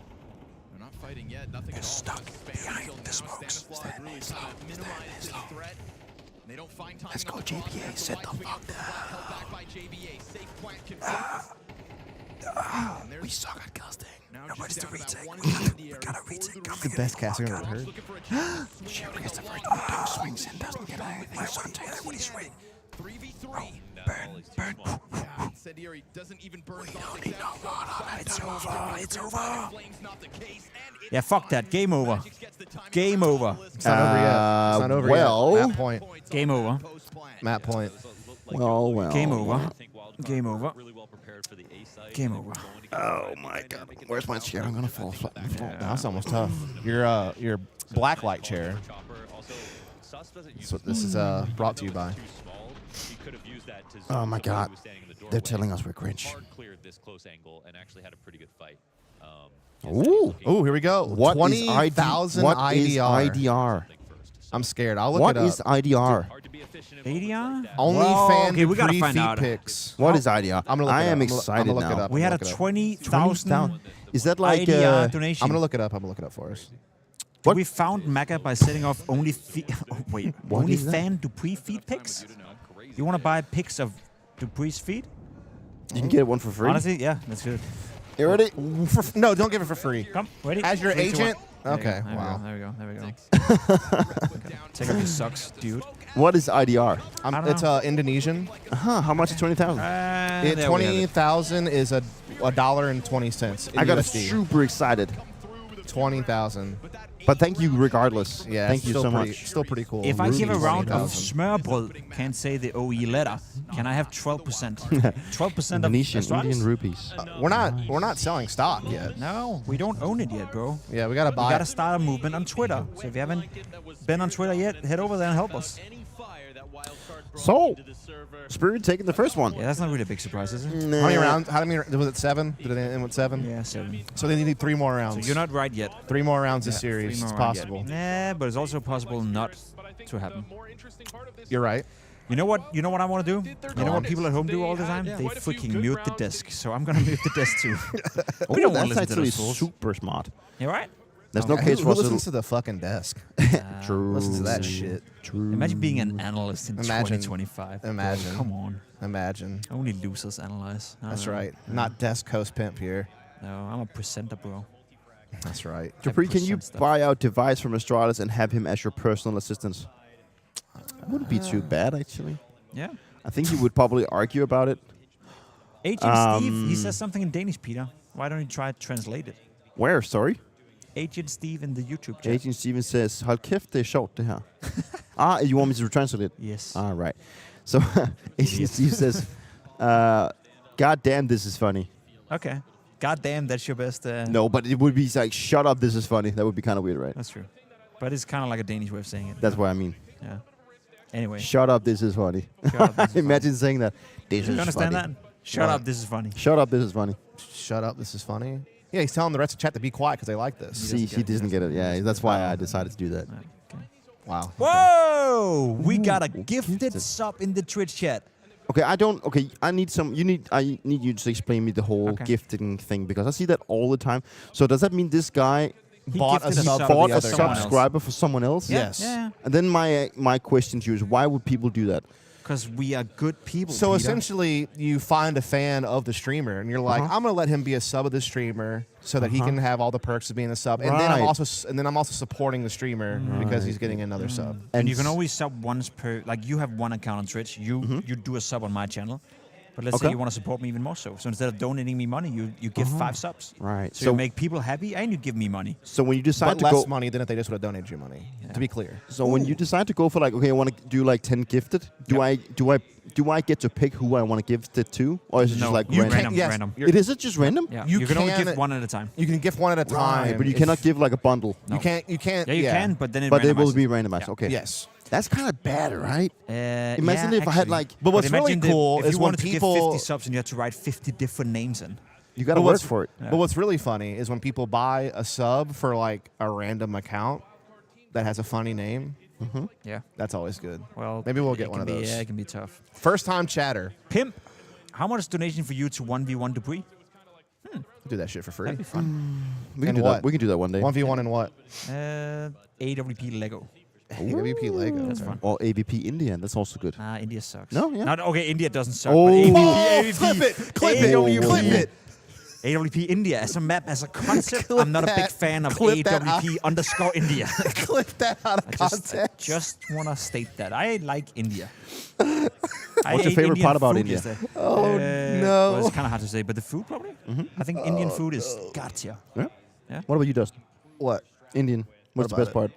They're not fighting yet. Nothing They're stuck behind the smokes. Stand slow. They don't find time. Let's go GPA. Set the fuck down. We suck at casting. Nobody's to retake. We gotta retake. The best casting I've ever heard. Shield gets the first one down, swings in, doesn't get anything. Sunday, what he's swing. 3v3. Burn. Incendiary doesn't even burn. We don't need no water. It's over. It's over. Yeah, fuck that. Game over. Game over. It's not over yet. It's not over yet. Map point. Game over. Map point. Well. Game over. Game over. Game over. Oh my god. Where's my chair? I'm gonna fall flat. That's almost tough. Your blacklight chair. That's what this is brought to you by. Oh my god. They're telling us we're cringe. Ooh, here we go. What 20,000 IDR. I'm scared. I'll look it up. What is IDR? ADR? Only fan okay, we gotta find pre-feed out. picks. What is IDR? I'm gonna look I it up. am excited I'm gonna look now. it up. We had a 20,000 Is that like IDR donation. I'm gonna look it up. For us. We found Mega by setting off only only is that? fan Dupree feed picks? You want to buy picks of Dupree's feed? You can get one for free. Honestly, yeah, that's good. You ready? No, don't give it for free. Come, ready? As your 3, 2, 1. agent? Okay, wow. There we go. Take off your socks, dude. What is IDR? It's Indonesian. How much is 20,000? 20,000 is $1.20. I got USD. super excited. 20,000. But thank you regardless. Yeah, thank you so much. Still pretty cool. If I give a round of 20,000. smørbrød, can't say the OE letter, can I have 12%? 12% of Indonesian Astralis? Indian rupees. We're not selling stock yet. No, we don't own it yet, bro. Yeah, we gotta buy. We gotta start a movement on Twitter. So if you haven't been on Twitter yet, head over there and help us. So, Spirit taking the first one. Yeah, that's not really a big surprise, is it? Nah. How many rounds? Was it 7? Did it end with 7? Yeah, 7. So they need 3 more rounds. So you're not right yet. 3 more rounds this series. It's possible. Yeah, but it's also possible not to happen. You're right. You know what I want to do? You know what people at home do all the time? They freaking mute the desk. So I'm gonna mute the desk too. We don't want to listen to those fools. Super smart. You right? There's no case who for us. listens to the fucking desk? True. Listens to that shit. True. Imagine being an analyst in 2025. Imagine. Bro, come on. Imagine. Only losers analyze. That's right. Not desk host pimp here. No, I'm a presenter, bro. That's right. Dupree, can you stuff. buy out Device from Astralis and have him as your personal assistant? Wouldn't be too bad, actually. Yeah. I think he would probably argue about it. Agent Steve, he says something in Danish, Peter. Why don't you try to translate it? Where, sorry? Agent Steve in the YouTube chat. Agent Steven says, hold kæft, det er sjovt, det her. You want me to translate it? Yes. Right. So, Agent Steve says, God damn, this is funny. Okay. God damn, that's your best. No, but it would be like, shut up, this is funny. That would be kind of weird, right? That's true. But it's kind of like a Danish way of saying it. That's what I mean. Yeah. Anyway. Shut up, this is funny. Shut up, this is Imagine saying that. This Do you is understand funny. that? Shut up, this is funny. Shut up, this is funny. Shut up, this is funny. Yeah, he's telling the rest of chat to be quiet because they like this. See, he doesn't get it. Yeah, that's why I decided to do that. Okay. Wow. Whoa! We got a gifted sub in the Twitch chat. Okay, I need some. I need you to explain me the whole gifting thing because I see that all the time. So does that mean this guy bought a subscriber for someone else? Yes. Yeah. And then my question to you is, why would people do that? Because we are good people. So Peter. essentially, you find a fan of the streamer, and you're like, I'm going to let him be a sub of the streamer so that he can have all the perks of being a sub. And then I'm also supporting the streamer because he's getting another sub. And you can always sub once per. Like you have one account on Twitch. You do a sub on my channel, But let's say you want to support me even more so. So instead of donating me money, you give 5 subs. Right. So you make people happy and you give me money. So when you decide but to less go money than if they just would have donated you money. To be clear. So when you decide to go for like, okay, I want to do like 10 gifted, do I get to pick who I want to gift it to, or is it just like random? Random. Is it just random? Yeah. You can only give one at a time. You can gift one at a time, but you cannot give like a bundle. No. You can't. Yeah, you can, but then it will be randomized. Yeah. Okay. Yes. That's kind of bad, right? Imagine if I had like. But what's really cool if is you when wanted people to give 50 subs and you had to write 50 different names in. You got to work for it. But what's really funny is when people buy a sub for like a random account that has a funny name. Yeah. That's always good. Well, maybe we'll get one of those. Yeah, it can be tough. First time chatter. Pimp, how much donation for you to 1v1 Debris? Do that shit for free. That'd be fun. We can do that. We can do that one day. 1v1 in what? AWP Lego. AWP Lego. That's fun. Or AWP India. That's also good. India sucks. No, yeah. Not, okay, India doesn't suck. Oh. But AWP, Flip it. Clip it. Clip it. AWP India as a map, as a concept, I'm not a big fan of AWP _India. Clip that out of context. Just want to state that. I like India. What's your favorite part about India? Oh, no. Well, it's kind of hard to say, but the food probably. I think Indian food is gotcha. Yeah. What about you, Dustin? What? Indian. What's the best part?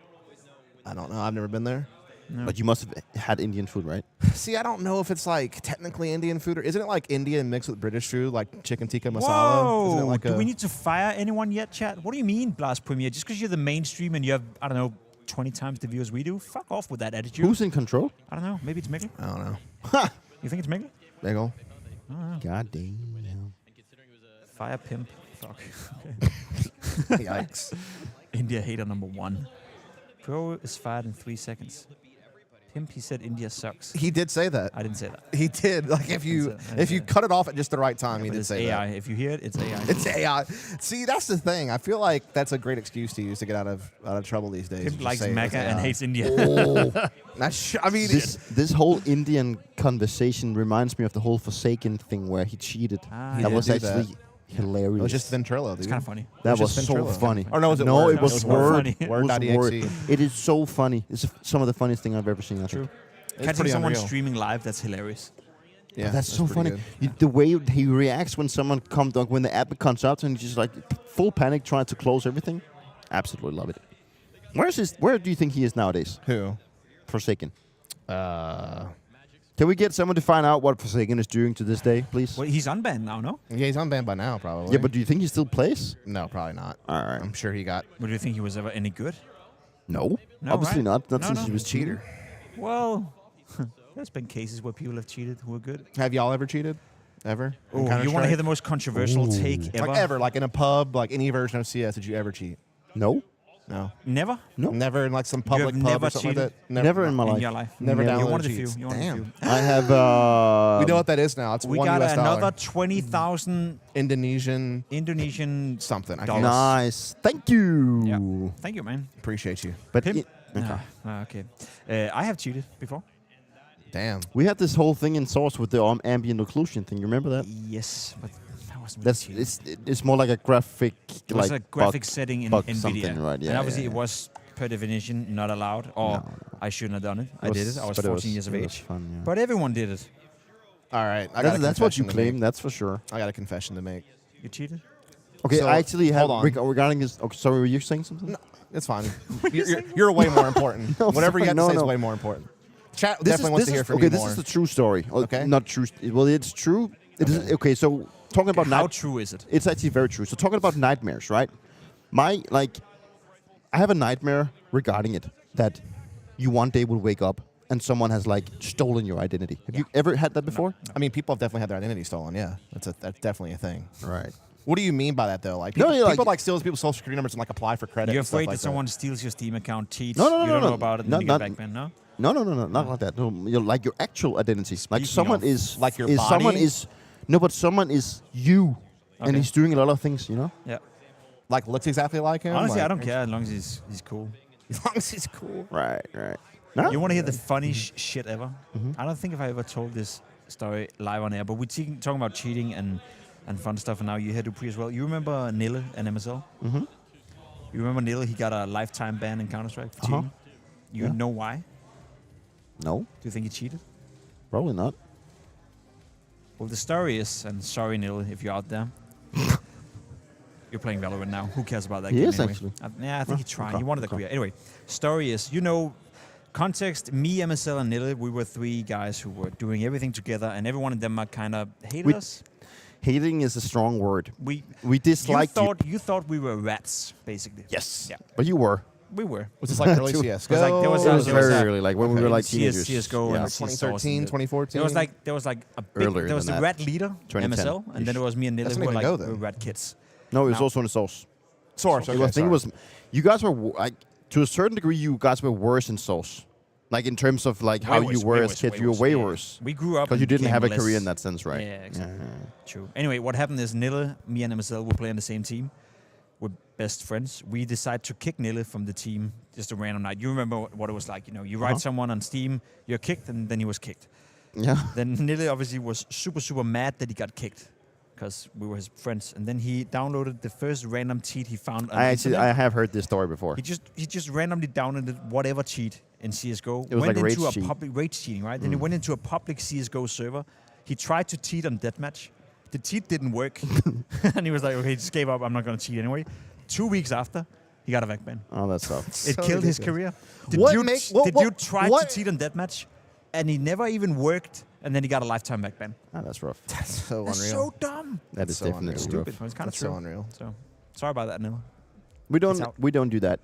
I don't know. I've never been there. No. But you must have had Indian food, right? See, I don't know if it's like technically Indian food or isn't it like Indian mixed with British food, like chicken tikka masala? Whoa! Isn't it like Do we need to fire anyone yet, chat? What do you mean, Blast Premier? Just because you're the mainstream and you have, I don't know, 20 times the viewers we do? Fuck off with that attitude. Who's in control? I don't know. Maybe it's Mikkel? I don't know. You think it's Mikkel? Bagel. God damn. Fire Pimp. Fuck. Yikes. India hater number 1. Pro is fired in 3 seconds. Pimp, he said India sucks. He did say that. I didn't say that. He did. Like if you cut it off at just the right time, he did say AI. that. If you hear it, it's AI. It's AI. See, that's the thing. I feel like that's a great excuse to use to get out of trouble these days. Pimp likes Mecca and hates India. Oh. I mean, this whole Indian conversation reminds me of the whole Forsaken thing where he cheated. That was actually hilarious. It was just Ventrilo, dude. It's kind of funny. That was so funny. Or no, was it no, Word? it was Word. Word. Word.exe. It is so funny. It's some of the funniest thing I've ever seen. I think. True. It's Catching pretty someone unreal. streaming live, that's hilarious. Yeah, But that's so pretty funny. good. The way he reacts when someone comes, like when the app comes out and he's just like full panic, trying to close everything. Absolutely love it. Where do you think he is nowadays? Who? Forsaken. Can we get someone to find out what Forsaken is doing to this day, please? Well, he's unbanned now, no? Yeah, he's unbanned by now, probably. Yeah, but do you think he still plays? No, probably not. All right. I'm sure he got. But do you think he was ever any good? No. No, Obviously right? not. Not No, since no. he was cheater. Well, there's been cases where people have cheated who are good. Have y'all ever cheated? Ever? Oh, you want to hear the most controversial take ever? Like ever, like in a pub, like any version of CS, did you ever cheat? No. No. Never? No. Never in like some You public have pub never or something cheated? like that? Never in my In life. your life? Never Never. downloaded You're one of the cheats. few. You're one of the few. I have. We know what that is now. It's We $1 got US another 20,000 Indonesian something. I guess. Nice. Thank you. Yeah. Thank you, man. Appreciate you. But Pimp. okay. Okay. I have cheated before. Damn. We had this whole thing in Source with the ambient occlusion thing. You remember that? Yes, but that wasn't really That's cheating. it's more like a graphic. It was like a graphic bug- setting in bug NVIDIA. something, right? Yeah. And obviously yeah, it was, per definition, not allowed. Or I shouldn't have done it. I did it. I was but 14 years of it was age. fun, yeah. But everyone did it. All right. I got a That's what you confession to claim. make. That's for sure. I got a confession to make. You cheated? Okay, So, I actually have hold on. regarding this. Okay, sorry, were you saying something? No, it's fine. you're way more important. No, Whatever you sorry, have to say no. is way more important. Chat definitely wants to hear from okay, you this more. is the true story. Okay. Not true. Well, it's true. It is okay. So talking about How true is it? It's actually very true. So talking about nightmares, right? I have a nightmare regarding it that you one day will wake up and someone has like stolen your identity. Have you ever had that before? I mean, people have definitely had their identity stolen. Yeah, that's definitely a thing. Right. What do you mean by that though? Like No, people, you're people like- like steals people's social security numbers and like apply for credit. You're and stuff afraid like that someone steals your Steam account, cheats, No, you don't know about it, and then you get back banned, no? No, not like that. No, like your actual identity. Like Speaking someone of, is like your is someone body? is no, but someone is you, and Okay. he's doing a lot of things. You know. Yeah. Like looks exactly like him. Honestly, like, I don't care as long as he's cool. As long as he's cool. Right. No? You want to hear the funniest shit ever? I don't think if I ever told this story live on air, but we're talking about cheating and fun stuff, and now you hear Dupree as well. You remember Nille and MSL? Mm-hmm. You remember Nille? He got a lifetime ban in Counter-Strike for cheating. You Yeah. know why? No, Do you think he cheated? probably not. Well, the story is, and sorry, Neil, if you're out there, you're playing Valorant now. Who cares about that game is anyway? actually. I think he tried. Okay, He wanted a career. Anyway, story is, context, me, MSL, and Nille, we were 3 guys who were doing everything together, and everyone in Denmark kind of hated us. Hating is a strong word. We disliked you. You thought we were rats, basically. Yes. Yeah. But you were. We were. Was this like early CSGO? It was very early, like when we were like teenagers. CSGO and 2013, 2014. There was like a big. Earlier There was than the that. rat leader, MSL, and then it was me and Nille That's who not were even like go, then. we were rat kids. No, it was Now- also in the Source. Source. Okay, I think it was. You guys were like to a certain degree. You guys were worse in Source. Like in terms of like how you were as kids, you were way worse. We grew up because you didn't became have a less- career in that sense, right? Yeah, exactly. True. Anyway, what happened is Nille, me and MSL were playing the same team. We're best friends. We decided to kick Nille from the team just a random night. You remember what it was like, you write someone on Steam, you're kicked, and then he was kicked. Yeah. Then Nille obviously was super mad that he got kicked because we were his friends. And then he downloaded the first random cheat he found on the internet. I have heard this story before. He just randomly downloaded whatever cheat in CSGO. It was went like into rage a cheat. public rage cheating, right? Then he went into a public CSGO server. He tried to cheat on deathmatch. The cheat didn't work. And he was like, okay, just gave up. I'm not going to cheat anyway. 2 weeks after, he got a VAC ban. Oh, that sucks. It So killed his ridiculous. career. Did you try to cheat on deathmatch? And he never even worked. And then he got a lifetime VAC ban. Oh, that's rough. That's so That's unreal. so dumb. That is so definitely unreal. Stupid. rough. It's kind of That's true. so unreal. So sorry about that, Nilla. We don't do that. Yeah, don't do that.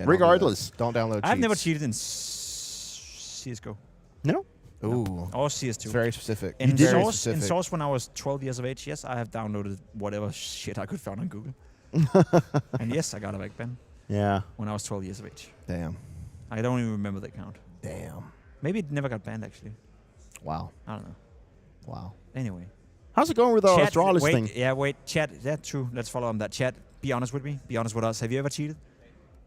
Regardless. Don't download cheats. I've never cheated in CSGO. No. Ooh. Or CS2. It's very specific. In Very Source, specific. Source, when I was 12 years of age, yes, I have downloaded whatever shit I could find on Google. And yes, I got a VAC ban Yeah. when I was 12 years of age. Damn. I don't even remember the count. Damn. Maybe it never got banned, actually. Wow. I don't know. Wow. Anyway. How's it going with our Chat, Astralis wait, thing? Yeah, wait. Chat, yeah, true. Let's follow on that. Chat, be honest with me. Be honest with us. Have you ever cheated?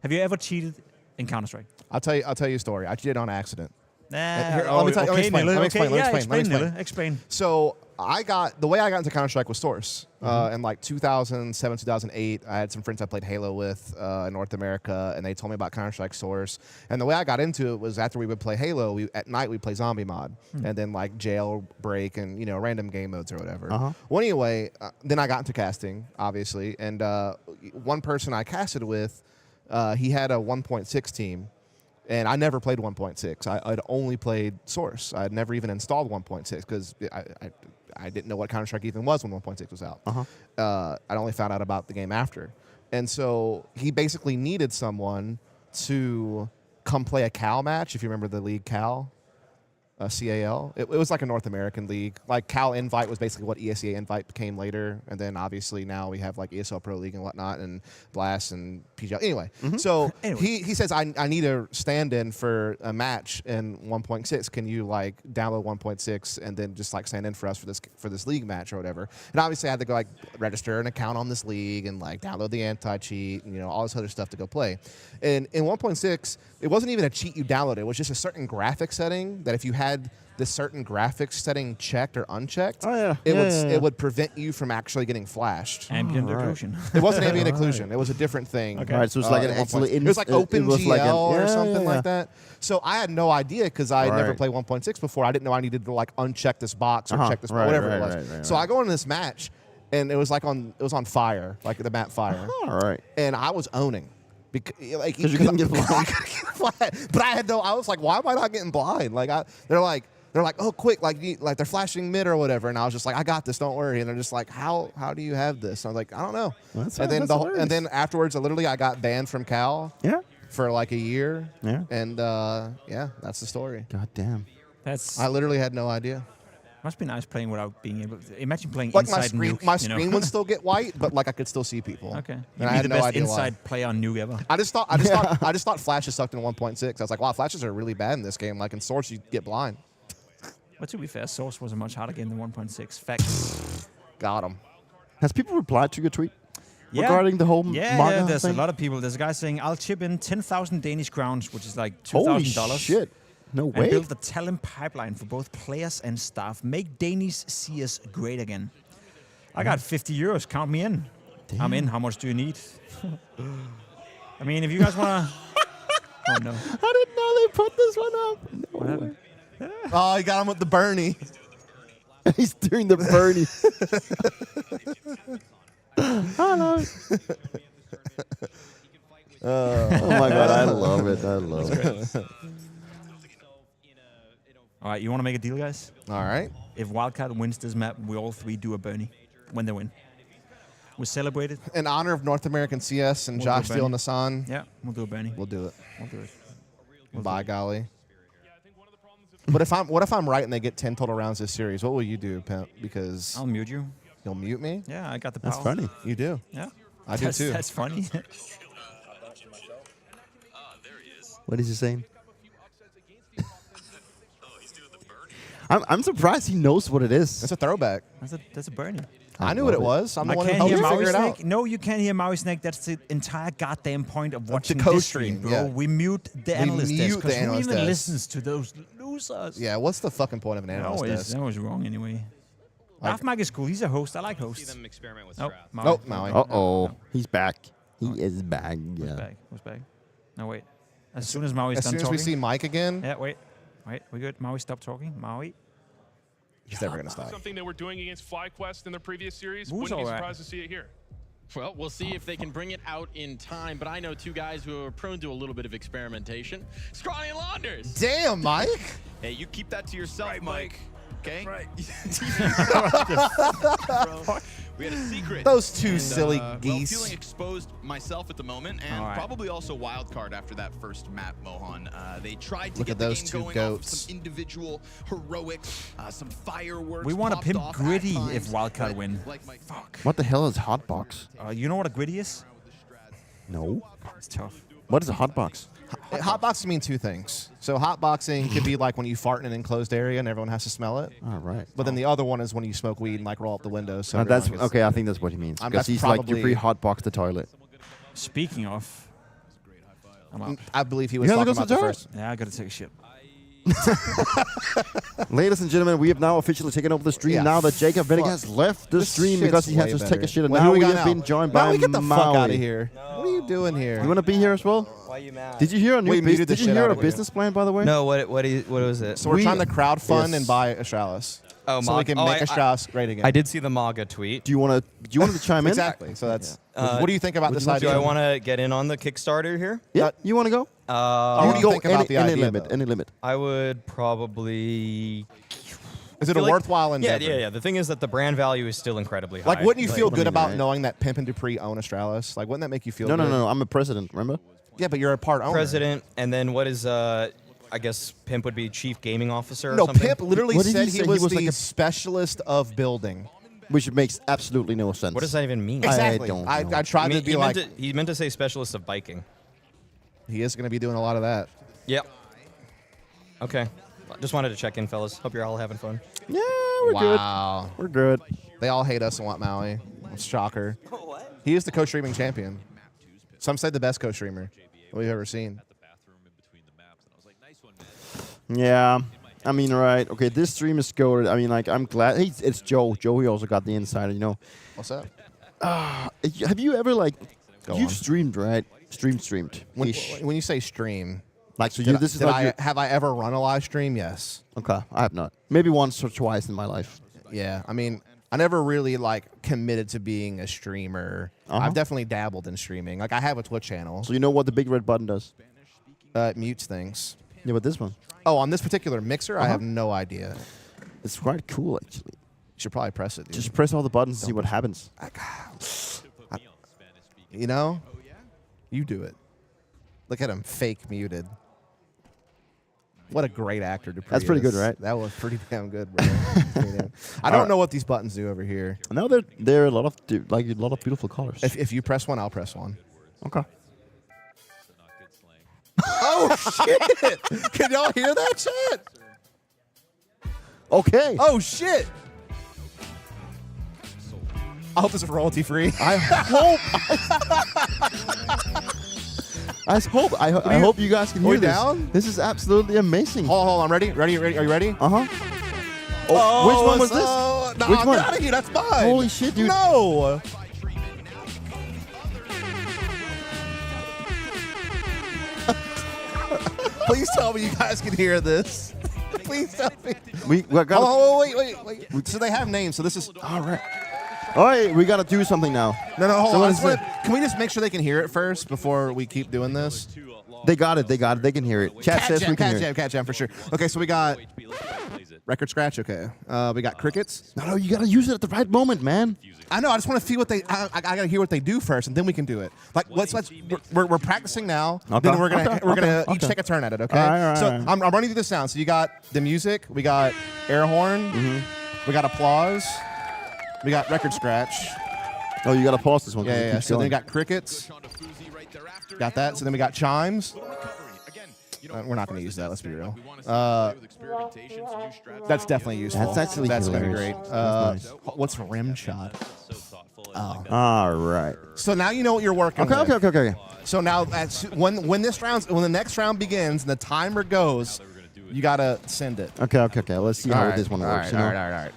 Have you ever cheated in Counter-Strike? I'll tell you a story. I cheated on accident. Nah, Let me explain. Explain. So the way I got into Counter-Strike was Source. In like 2007, 2008, I had some friends I played Halo with in North America, and they told me about Counter-Strike Source. And the way I got into it was after we would play Halo, at night we'd play Zombie Mod, and then like Jailbreak and random game modes or whatever. Well, anyway, then I got into casting, obviously, and one person I casted with, he had a 1.6 team. And I never played 1.6. I'd only played Source. I'd never even installed 1.6 because I didn't know what Counter-Strike even was when 1.6 was out. I'd only found out about the game after. And so he basically needed someone to come play a Cal match, if you remember the league Cal. CAL. It was like a North American league. Like Cal Invite was basically what ESEA Invite became later, and then obviously now we have like ESL Pro League and whatnot, and BLAST and PGL. Anyway, so he says I need a stand-in for a match in 1.6. Can you like download 1.6 and then just like stand in for us for this league match or whatever? And obviously I had to go like register an account on this league and like download the anti-cheat and all this other stuff to go play. And in 1.6, it wasn't even a cheat you downloaded. It was just a certain graphic setting that if you had this certain graphics setting checked or unchecked, it would prevent you from actually getting flashed. Ambient occlusion. It wasn't ambient occlusion. It was a different thing. Okay. Right, so it's like it was like OpenGL or something like that. So I had no idea because I had never played 1.6 before. I didn't know I needed to like uncheck this box or check this whatever it was. So I go into this match and it was on fire, like the map fire. All right. And I was owning. Because you couldn't get blind. But I was like, why am I not getting blind? Like they're like, oh, quick, like they're flashing mid or whatever, and I was just like, I got this, don't worry. And they're just like, how do you have this? And I was like, I don't know. And then afterwards, I got banned from Cal. Yeah. For like a year. Yeah. And that's the story. God damn. I literally had no idea. Must be nice playing without being able to. Imagine playing like inside Nuke. My screen would still get white, but like I could still see people. Okay. And I had the no best idea inside why. player on Nuke ever. I just thought flashes sucked in 1.6. I was like, wow, flashes are really bad in this game. Like in Source, you get blind. But to be fair, Source was a much harder game than 1.6. Facts. Got him. Has people replied to your tweet regarding the whole yeah, there's thing? a lot of people. There's a guy saying, I'll chip in 10,000 Danish crowns, which is like $2,000. Holy shit. No way. And build the talent pipeline for both players and staff. Make Danish CS great again. I got 50 euros. Count me in. Damn. I'm in. How much do you need? I mean, if you guys want to... Oh, no. I didn't know they put this one up. What happened? Oh, you got him with the Bernie. He's doing the Bernie. Hello. Oh my god, I love it. I love it. All right, you want to make a deal, guys? All right. If Wildcard wins this map, we all three do a Bernie when they win. We celebrate it. In honor of North American CS and Josh Steele and Hassan. Yeah, we'll do a Bernie. We'll do it. We'll do it. By golly. But what if I'm right and they get 10 total rounds this series? What will you do, Pimp? Because I'll mute you. You'll mute me? Yeah, I got the power. That's funny. You do. Yeah. I do too. That's funny. What is he saying? I'm surprised he knows what it is. It's a throwback. That's a Bernie. I knew what it was. I'm the one who can't helped hear you figure it Maui out. Snake. No, you can't hear Maui Snake. That's the entire goddamn point of watching co this stream, bro. yeah. We mute the analyst desk. mute the 'cause analyst who even desk. listens to those losers? Yeah, what's the fucking point of an analyst desk? That was wrong anyway. Mike is cool. He's a host. I like hosts. See them experiment with Oh, Strat. Maui. Oh, Maui. Uh-oh. He's back. He is back. Who's Yeah. back? Who's back? No, wait. As soon as Maui's As done soon as talking. we see Mike again, Yeah, wait. Wait, we good? Maui, stop talking. Maui. he's never going to stop. Something they were doing against FlyQuest in the previous series. Who's Wouldn't be all right? surprised to see it here. Well, we'll see if they can bring it out in time, but I know two guys who are prone to a little bit of experimentation. Scrawny and Launders. Damn, Mike. Hey, you keep that to yourself, Mike. Okay? Right. We had a secret. Those two And, silly well, geese. feeling exposed myself at the moment, and probably also Wildcard after that first map, Mohan. They tried to Look get at the those game two going goats. off of some individual heroics, some fireworks. We want to popped pimp off at Gritty times, if Wildcard but win. Fuck. What the hell is Hotbox? You know what a Gritty is? No. It's tough. What is a Hotbox? Hotboxing mean two things. So hotboxing could be like when you fart in an enclosed area and everyone has to smell it. All right. But then the other one is when you smoke weed and like roll up the windows. So That's everyone gets- okay. I think that's what he means. Because that's he's like, you probably- pre-hotbox the toilet. Speaking of, I'm up. I believe he was You have to talking go about to the the first. Yeah, I gotta take a shit. Ladies and gentlemen, we have now officially taken over the stream. Yeah, now that Jacob Vinnick fuck. has left the This stream because he shit's has way to take a better. shit. And Well, now who we got have been joined Now by we get the fuck out Maui. of here. What are you doing here? You want to be here as well? Why are you mad? Did you hear a new We muted the Did you shit hear out a of it. business plan, by the way? No, what was it? So we're trying to crowdfund Yes. and buy Astralis. Oh, so we can make Astralis great again. I did see the MAGA tweet. Do you want to chime in? Exactly. So that's. What do you think about this Do idea? I want to get in on the Kickstarter here? Yeah. You want to go? What do you think about the any idea? limit? though? Any limit? I would probably. Is it a feel like- worthwhile endeavor? Yeah. The thing is that the brand value is still incredibly high. Like, wouldn't you feel what I good mean, about right? knowing that Pimp and Dupree own Astralis? Like, wouldn't that make you feel No, good? no. I'm a president. Remember? Yeah, but you're a part owner. President, and then what is I guess Pimp would be chief gaming officer or No, something? Pimp literally What did said he he say? was He was the like a- specialist of building. Which makes absolutely no sense. What does that even mean? Exactly. don't I know. tried to be like, he meant to say specialist of biking. he is going to be doing a lot of that. Yep. Okay. Just wanted to check in, fellas. Hope you're all having fun. Yeah, we're Wow. good. We're good. They all hate us and want Maui. Shocker. He is the co-streaming champion. Some say the best co-streamer we've ever seen. Yeah. I mean, right. Okay, this stream is goated. I mean, like, I'm glad. Hey, it's Joe. Joe, he also got the insider, you know. What's up? Have you ever, like, Go you've on. streamed, right? Streamed. When Ish. you say stream, Like, so did you, this is did like I, your- have I ever run a live stream? Yes. Okay, I have not. Maybe once or twice in my life. Yeah. I mean, I never really like committed to being a streamer. I've definitely dabbled in streaming. Like, I have a Twitch channel. So you know what the big red button does? It mutes things. Yeah, but this one. Oh, on this particular mixer, I have no idea. It's quite cool, actually. You should probably press it, dude. Just press all the buttons and see what happens. You know? You do it. Look at him, fake muted. What a great actor Dupree That's pretty is. good, right? That was pretty damn good, bro. I don't know what these buttons do over here. Now there are a lot of beautiful colors. If you press one, I'll press one. Okay. Oh shit! Can y'all hear that shit? Okay. Oh shit! I hope this is royalty free. I hope. I hope you guys can hear we this. down? This is absolutely amazing. Hold on, I'm ready. Ready? Are you ready? Uh-huh. Oh, which one was this? No, Which I'm one? out of here. That's mine. Holy shit, dude. No. Please tell me you guys can hear this. Please tell me. We got. Oh, wait. So they have names. So this is all right. All right, we gotta do something now. No, hold on. Can we just make sure they can hear it first before we keep doing this? They got it. They can hear it. Chat says we can hear it. Cat jam for sure. Okay, so we got record scratch. Okay, we got crickets. No, you gotta use it at the right moment, man. I know. I just want to see what they. I gotta hear what they do first, and then we can do it. Like, we're practicing now. Okay. Then we're gonna each take a turn at it. Okay. All right, so I'm running through the sound. So you got the music. We got air horn. We got applause. We got record scratch. Oh, you gotta pause this one. Yeah. So then we got crickets. Got that. So then we got chimes. We're not going to use that. Let's be real. That's definitely useful. That's going to be hilarious. great. Nice. What's rim shot? Oh. All right. So now you know what you're working with. Okay. So now when the next round begins and the timer goes, you got to send it. Okay. Let's see how this one works. All right.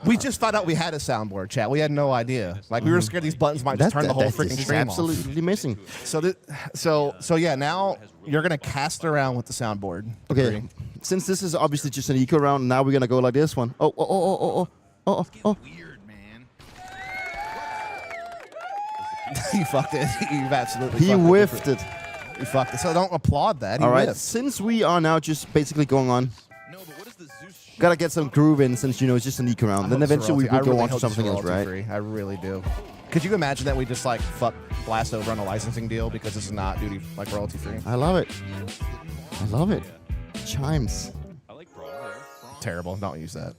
We just found out we had a soundboard, chat. We had no idea. Like, we were scared these buttons might just turn the whole freaking stream off. Absolutely missing. So yeah, now you're going to cast around with the soundboard. Okay. Since this is obviously just an eco round, now we're going to go like this one. Oh. Weird, man. You fucked it. You've absolutely He fucked whiffed it. You fucked it. So don't applaud that. All right. Since we are now just basically going on, gotta get some groove in since, it's just an eco round. Then eventually we go on to something else, right? I really do. Could you imagine that we just, like, fuck Blast over on a licensing deal because this is not royalty free? I love it. Chimes. Terrible. Don't use that.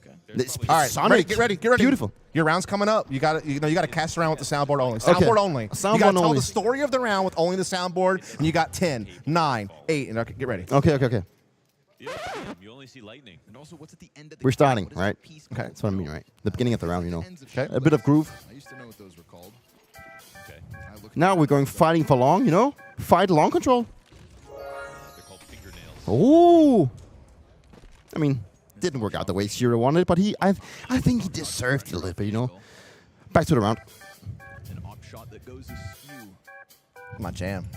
All right, Sonic. Get ready. Beautiful. Your round's coming up. You got to cast around with the soundboard only. Soundboard only. Soundboard you got to tell only. the story of the round with only the soundboard, and you got 10, 9, 8, and okay, get ready. Okay. You only see lightning. And also, what's at the end of the We're starting, right? Okay. That's what I mean, right? The beginning of the round, Okay. A bit of groove. I used to know what those were called. Okay. Now we're going fighting for long, Fight long control. They're called fingernails. Oh. I mean, didn't work out the way Zero wanted, but I think he deserved it a little bit, Back to the round. An op shot that goes askew. My jam.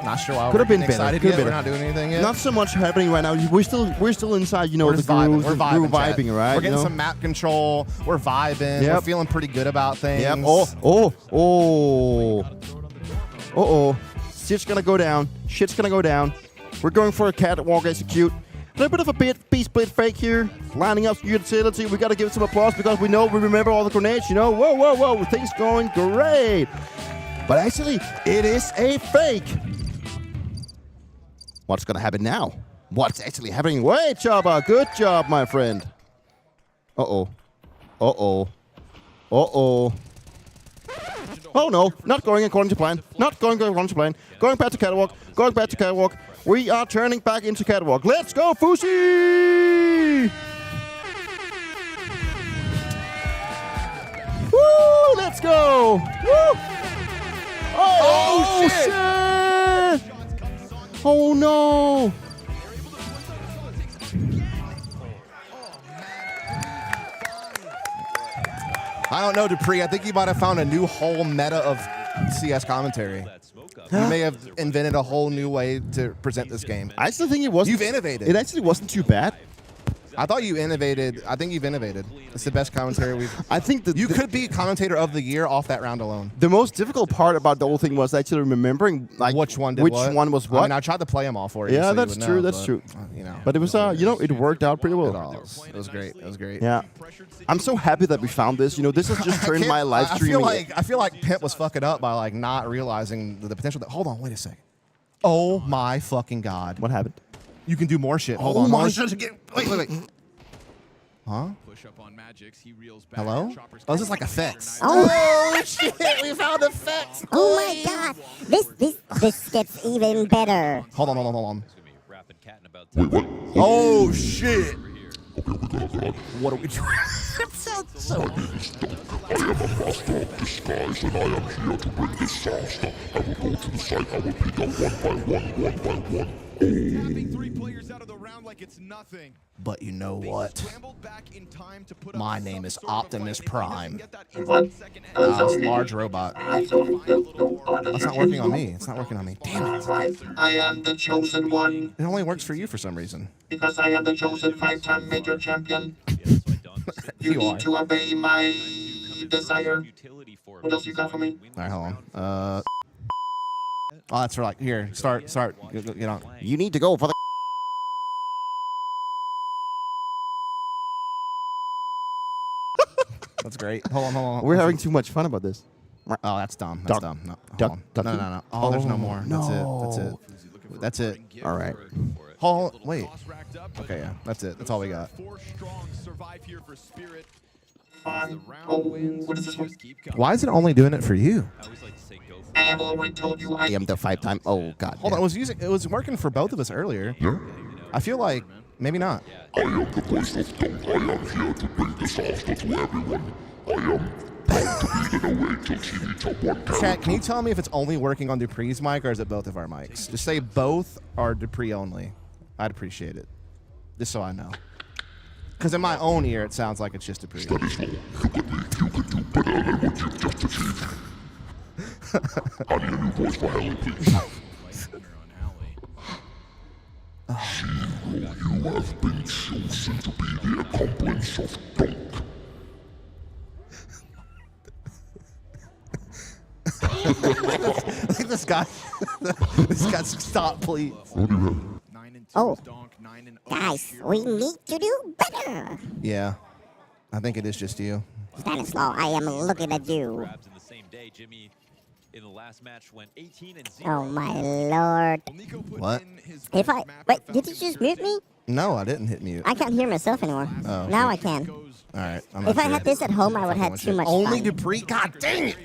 Not sure why Could have been better. excited yet. We're not doing anything yet. Not so much happening right now. We're still inside, We're the just vibing. grooves. We're vibing, vibing, right? We're getting some map control. We're vibing. Yep. We're feeling pretty good about things. Yep. Oh. Shit's gonna go down. We're going for a catwalk execute. A little bit of a B-split fake here. Lining up utility. We gotta give it some applause because we remember all the grenades, Whoa. Things going great. But actually, it is a fake. What's gonna happen now? What's actually happening? Wait, Chaba. Good job, my friend. Uh-oh. Oh, no. Not going according to plan. Going back to catwalk. We are turning back into catwalk. Let's go, Fusi! Woo! Let's go! Woo! Oh, shit! Oh, no! I don't know, Dupree. I think you might have found a new whole meta of CS commentary. You may have invented a whole new way to present this game. I still think it wasn't. You've innovated. It actually wasn't too bad. I thought you innovated. I think you've innovated. It's the best commentary we've. I think that you could be commentator of the year off that round alone. The most difficult part about the whole thing was actually remembering which one was what. I mean, I tried to play them all for you. Yeah, so that's true. That's true. But it was it worked out pretty well. It was great. It was great. Yeah, I'm so happy that we found this. This has just turned my live streaming. I feel like Pimp was fucking up by not realizing the potential. Hold on, wait a second. Oh my fucking god! What happened? You can do more shit. Hold on. Wait. Huh? Push up on Magix. He reels back. Hello? Oh, this is like effects. Oh shit! We found effects. Oh my god! This gets even better. Hold on. Wait, what? Oh shit! What are we doing? It sounds so. My name is Doctor. I am a master of disguise, and I am here to bring disaster. I will go to the site. I will pick up one by one. Having 3 players out of the round like it's nothing. But you know what? My name is Optimus Prime. Large robot. That's not working on me. It's not working on me. Damn it. I am the chosen one. It only works for you for some reason. Because I am the chosen 5-time major champion. You need to obey my desire. What else you got for me? All right, hold on. Oh, that's for like, here, start. Get on. You need to go for the... That's great. Hold on. We're having too much fun about this. Oh, that's dumb. That's dumb. No, hold on. No. Oh, there's no more. No. That's it. All right. Hold on. Wait. Okay, yeah. That's it. That's all we got. What is this one? Why is it only doing it for you? I have already told you I am the 5-time. Oh, God. Hold on. It was working for both of us earlier. Yeah. I feel like maybe not. I am the voice of Dunk. I am here to bring disaster to everyone. I am proud to be the away till TV top 1. Chat, can you tell me if it's only working on Dupree's mic or is it both of our mics? Just say both are Dupree only. I'd appreciate it. Just so I know. Because in my own ear, it sounds like it's just Dupree. That is wrong. Look at me. You can do better than what you've just achieved. I need a new voice for Hallie, please. Zero, you have been chosen to be the accomplice of Dunk. This guy, stop, please. What do you have? Oh, guys, we need to do better. Yeah, I think it is just you. Stanislaw, I am looking at you. Oh my lord. What? Wait, did you just mute me? No, I didn't hit mute. I can't hear myself anymore. Oh, now I can. All right. If I had this at home, I would have too much Only fun. Dupree? God dang it!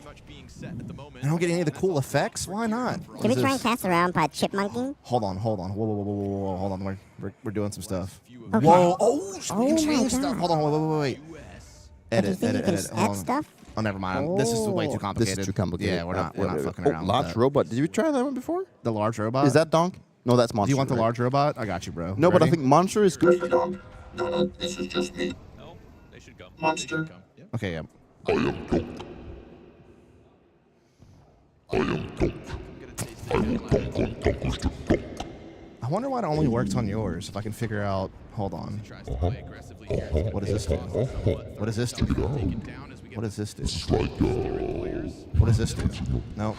I don't get any of the cool effects. Why not? Can we try and cast around by chipmunking? Hold on. Whoa. Hold on. We're doing some stuff. Okay. Whoa. Oh, Oh you my changed stuff. God. Hold on. Wait. Edit. you can Hold add on. stuff? Oh, never mind. This is way too complicated. This is too complicated. Yeah, we're not fucking around. Large with that. robot. Did you try that one before? The large robot? Is that Donk? No, that's Monster. Do you want the right? large robot? I got you, bro. No, but I Ready? think Monster is good. No, this is just me. No, they should come. Monster. Okay, yeah. I am Dunk. I am Dunk. I am Dunk on Dunk. I wonder why it only works on yours. If I can figure out. Hold on. What does this do? What does this do? What does this do? What does this do? No.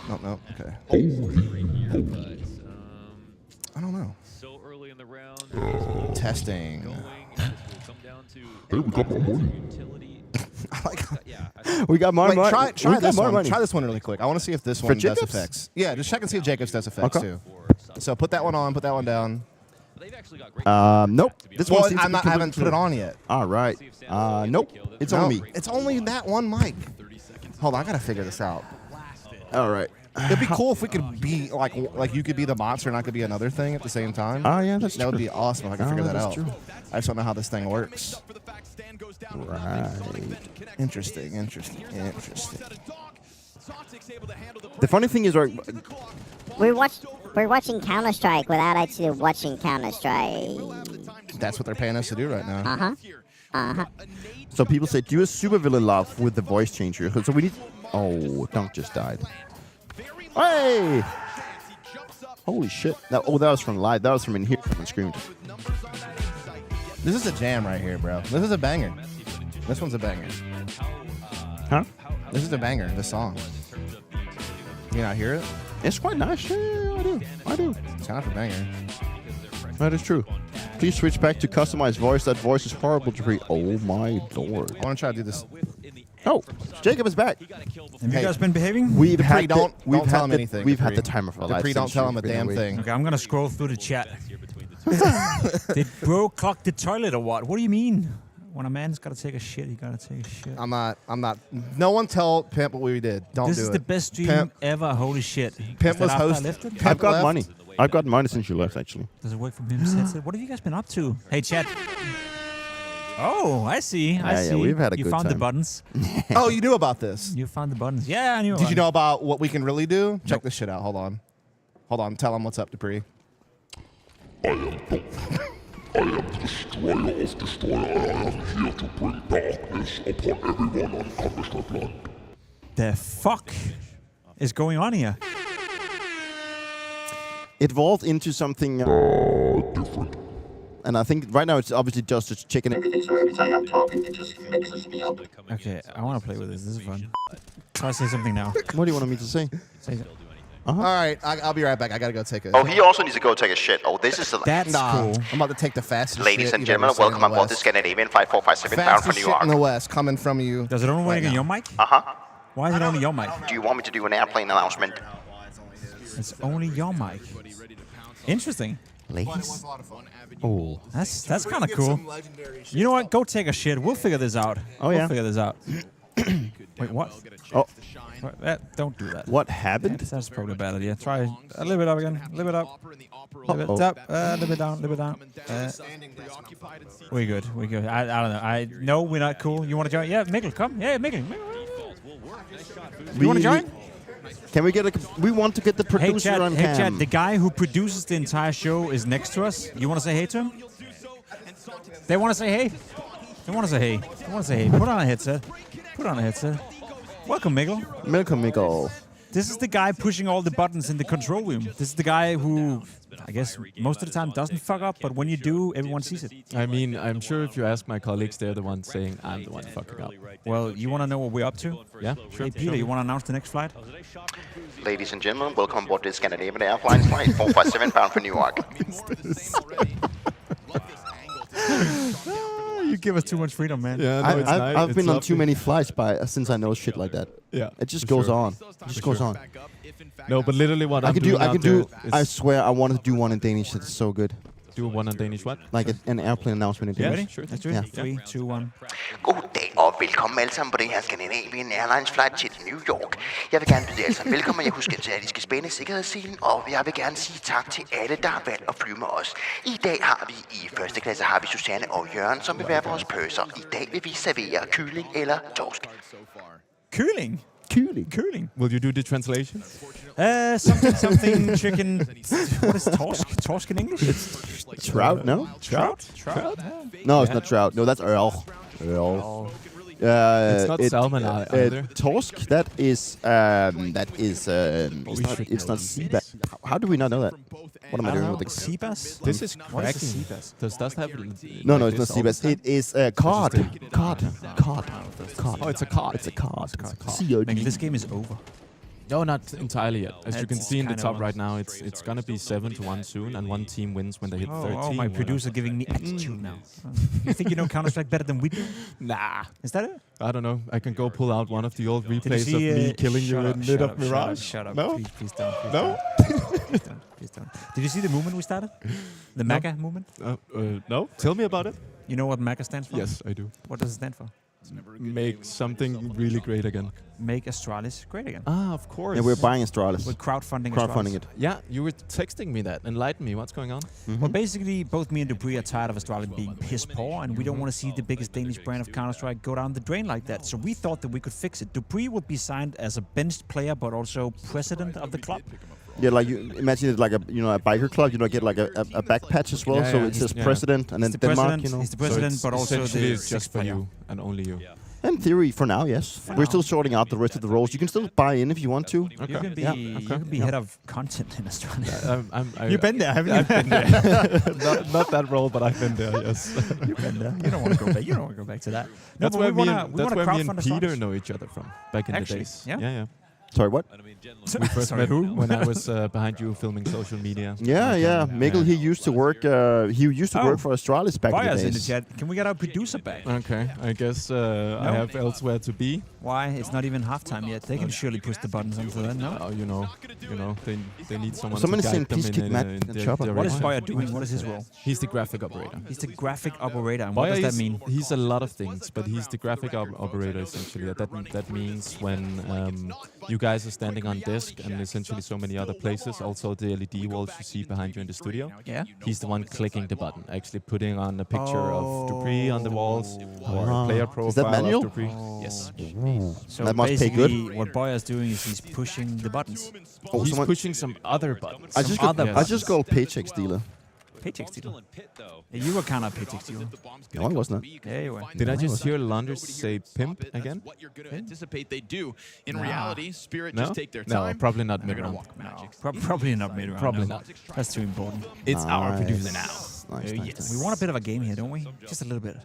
Okay. I don't know. So early in the round. Testing. Hey, we got more money. We got more money. Try We got this more one. money. Try this one really quick. I want to see if this For one does Jacobs? effects. Yeah, just check and see if Jacobs does effects Okay. too. So put that one on. Put that one down. Nope. This one seems to be I haven't put it on yet. All right. Nope. It's No, on me. It's only that one mic. Hold on, I gotta figure this out. All right. It'd be cool if we could be like you could be the monster and I could be another thing at the same time. Oh yeah, that's That would be awesome if I could figure that that's out. true. I just don't know how this thing works. Right. Interesting. The funny thing is, We're watching Counter-Strike without actually watching Counter-Strike. That's what they're paying us to do right now. so people say, do a supervillain laugh with the voice changer. So we need. Oh, Dunk just died. Hey! Holy shit! That was from live. That was from in here. Someone screamed. This is a jam right here, bro. This is a banger. This one's a banger. Huh? This is a banger. This song. You not hear it? It's quite nice. Yeah, I do. It's kind of a banger. That is true. Please switch back to customized voice. That voice is horrible to read. Oh my lord. I want to try to do this. Oh, Jacob is back. Have you guys been behaving? We've Dupree, had don't the, tell him anything. We've had Dupree. the time of our lives. Dupree, don't since tell him a you've been damn away. thing. Okay, I'm gonna scroll through the chat. Did bro clock the toilet or what? What do you mean? When a man's gotta take a shit, he gotta take a shit. I'm not. No one tell Pimp what we did. Don't This do it. is the best stream Pimp, ever. Holy shit. Pimp Is that was after I hosting. left it? Pimp I've got left. money. I've got money since you left, actually. Does it work from Pim's headset? What have you guys been up to? Hey, chat. Oh, I see. I see. Yeah, we've had a you good found the time. buttons. Oh, you knew about this? You found the buttons. Yeah, I knew. Did you know about what we can really do? Check this shit out. Hold on. Tell him what's up, Dupree. I am the destroyer of destroyer. I am here to bring darkness upon everyone on Counter-Strike land. The fuck is going on here? It evolved into something different. And I think right now it's obviously just a chicken. So every time I'm talking, it just mixes me up. Okay, I want to play with this. This is fun. Try to say something now. What do you want me to say? All right, I'll be right back. I gotta go take a. Oh, he also needs to go take a shit. Oh, this is a. That's cool. I'm about to take the fastest. Ladies shit and you've gentlemen, ever seen welcome in the aboard the West. Scandinavian 5457 bound for Fastest New shit York. in the West, coming from you. Does it only work on your mic? Why is it only your mic? Do you want me to do an airplane announcement? It's only your mic. Interesting. Ladies. Oh, that's kind of cool. You know what? Go take a shit. We'll figure this out. We'll figure this out. Wait, what? Oh. Don't do that. What happened? That's probably a bad idea. Try a little bit up again. A little bit up. A little bit up. A little bit down. A little bit down. We're good. We're good. I don't know. I know we're not cool. You want to join? Yeah, Mikkel, come. Yeah, Mikkel. You want to join? Can we get a? We want to get the producer on cam. Hey, Chad, the guy who produces the entire show is next to us. You want to say hey to him? They want to say hey? They want to say hey. They want to say hey. Put on a headset. Put on a headset. Welcome, Mikkel. Welcome, Mikkel. This is the guy pushing all the buttons in the control room. This is the guy who, I guess, most of the time doesn't fuck up, but when you do, everyone sees it. I mean, I'm sure if you ask my colleagues, they're the ones saying I'm the one fucking up. Well, you want to know what we're up to? Yeah, sure. Hey, Peter, you want to announce the next flight? Ladies and gentlemen, welcome aboard the Scandinavian Airlines flight 457 bound for New York. You give us too much freedom, man. Yeah, no, I've been on too many flights since I know shit like that. Yeah, it just goes on. It just goes on. No, but literally what I could do. I swear, I wanted to do one in Danish. It's so good. Do one in Danish what? Like an airplane announcement in Danish. Ready? Sure. Let's do it. 3, 2, 1. God dag og velkommen alle sammen på den her Scandinavian Airlines flight til New York. Jeg vil gerne byde jer alle sammen velkommen. Jeg husker til, at I skal spænde sikkerhedsselen, og jeg vil gerne sige tak til alle, der har valgt at flyve med os. I dag har vi i første klasse har vi Susanne og Jørgen, som vil være vores purser. I dag vil vi servere kylling eller torsk. Kylling? Kylling. Will you do the translation? Something chicken. What is torsk? Torsk in English? It's trout, no? Trout? No, it's not trout. No, that's Earl. It's not salmon either. Torsk, it's not sea bass. How do we not know that? What am I doing with the sea bass? This is what is cracking. sea bass? Does that have No, it's not sea bass. It is cod. Cod. Oh, it's a cod. It's a cod. COD. This game is over. No, not entirely yet. As you can It's see in the kinda top almost. right now, it's gonna be 7-1 soon, and one team wins when they hit 13. Oh, my producer giving me attitude now. You think you know Counter-Strike better than we do? Nah. Is that it? I don't know. I can go pull out one of the old replays of me killing you in Lit Up Mirage. Shut up. No? Please don't. No? Please don't. Did you see the movement we started? The MAGA movement? No. Tell me about it. You know what MAGA stands for? Yes, I do. What does it stand for? Make something really great again. Make Astralis great again. Ah, of course. Yeah, we're buying Astralis. We're crowdfunding Crowdfunding it. Yeah, you were texting me that. Enlighten me. What's going on? Well, basically, both me and Dupree are tired of Astralis being piss poor, and we don't want to see the biggest Danish brand of Counter-Strike go down the drain like that. So we thought that we could fix it. Dupree would be signed as a benched player, but also president of the club. Yeah, like you imagine it like a biker club. Get like a back patch as well. Yeah, so yeah, it says yeah. president and then Denmark. He's the president, so but also essentially the it's just for you and only you. In theory, for now, yes. We're still sorting out the rest of the roles. You can still buy in if you want to. You can be, you can be head of content in Australia. You've been there, haven't you? I've been there. not that role, but I've been there, yes. You've been there. You don't want to go back. You don't want to go back to that. That's No, where but me and Peter know each other from back in the days. Yeah? Sorry, what? We first Sorry, met who? when I was behind you filming social media. Yeah. Mikkel, he used to work. He used to work for Astralis back in the Bias days. in the chat. Can we get our producer back? Okay, I guess I have elsewhere to be. Why? It's not even halftime yet. They can surely push the buttons until then, no? Oh, you know, they need someone Someone to is saying guide them please kick in Matt the and Chopper. What is direction. Boyer doing? What is his role? He's the graphic operator. He's the graphic operator. And what Boyer does that is- mean? He's a lot of things, but he's the graphic operator essentially. That means when you guys are standing on desk and essentially so many other places, also the LED walls you see behind you in the studio. Yeah. He's the one clicking the button, actually putting on a picture of Dupree on the walls or a player profile Is that manual? of Dupree. Yes. So That must pay basically, good. what Boyer's doing is he's pushing the buttons. Oh, He's someone- pushing some other buttons. I just got paycheck dealer. Paycheck stealer. Yeah, you were kind of paycheck stealer. No, I was not. Yeah, you were. Did I just hear Launders say pimp again? What you're going to anticipate they do. In reality, Spirit No? just take their No, time. probably not They're going mid-round. to walk magic. Probably not mid-round. Probably no. not. That's too important. It's our producer now. Yes. We want a bit of a game here, don't we? Just a little bit.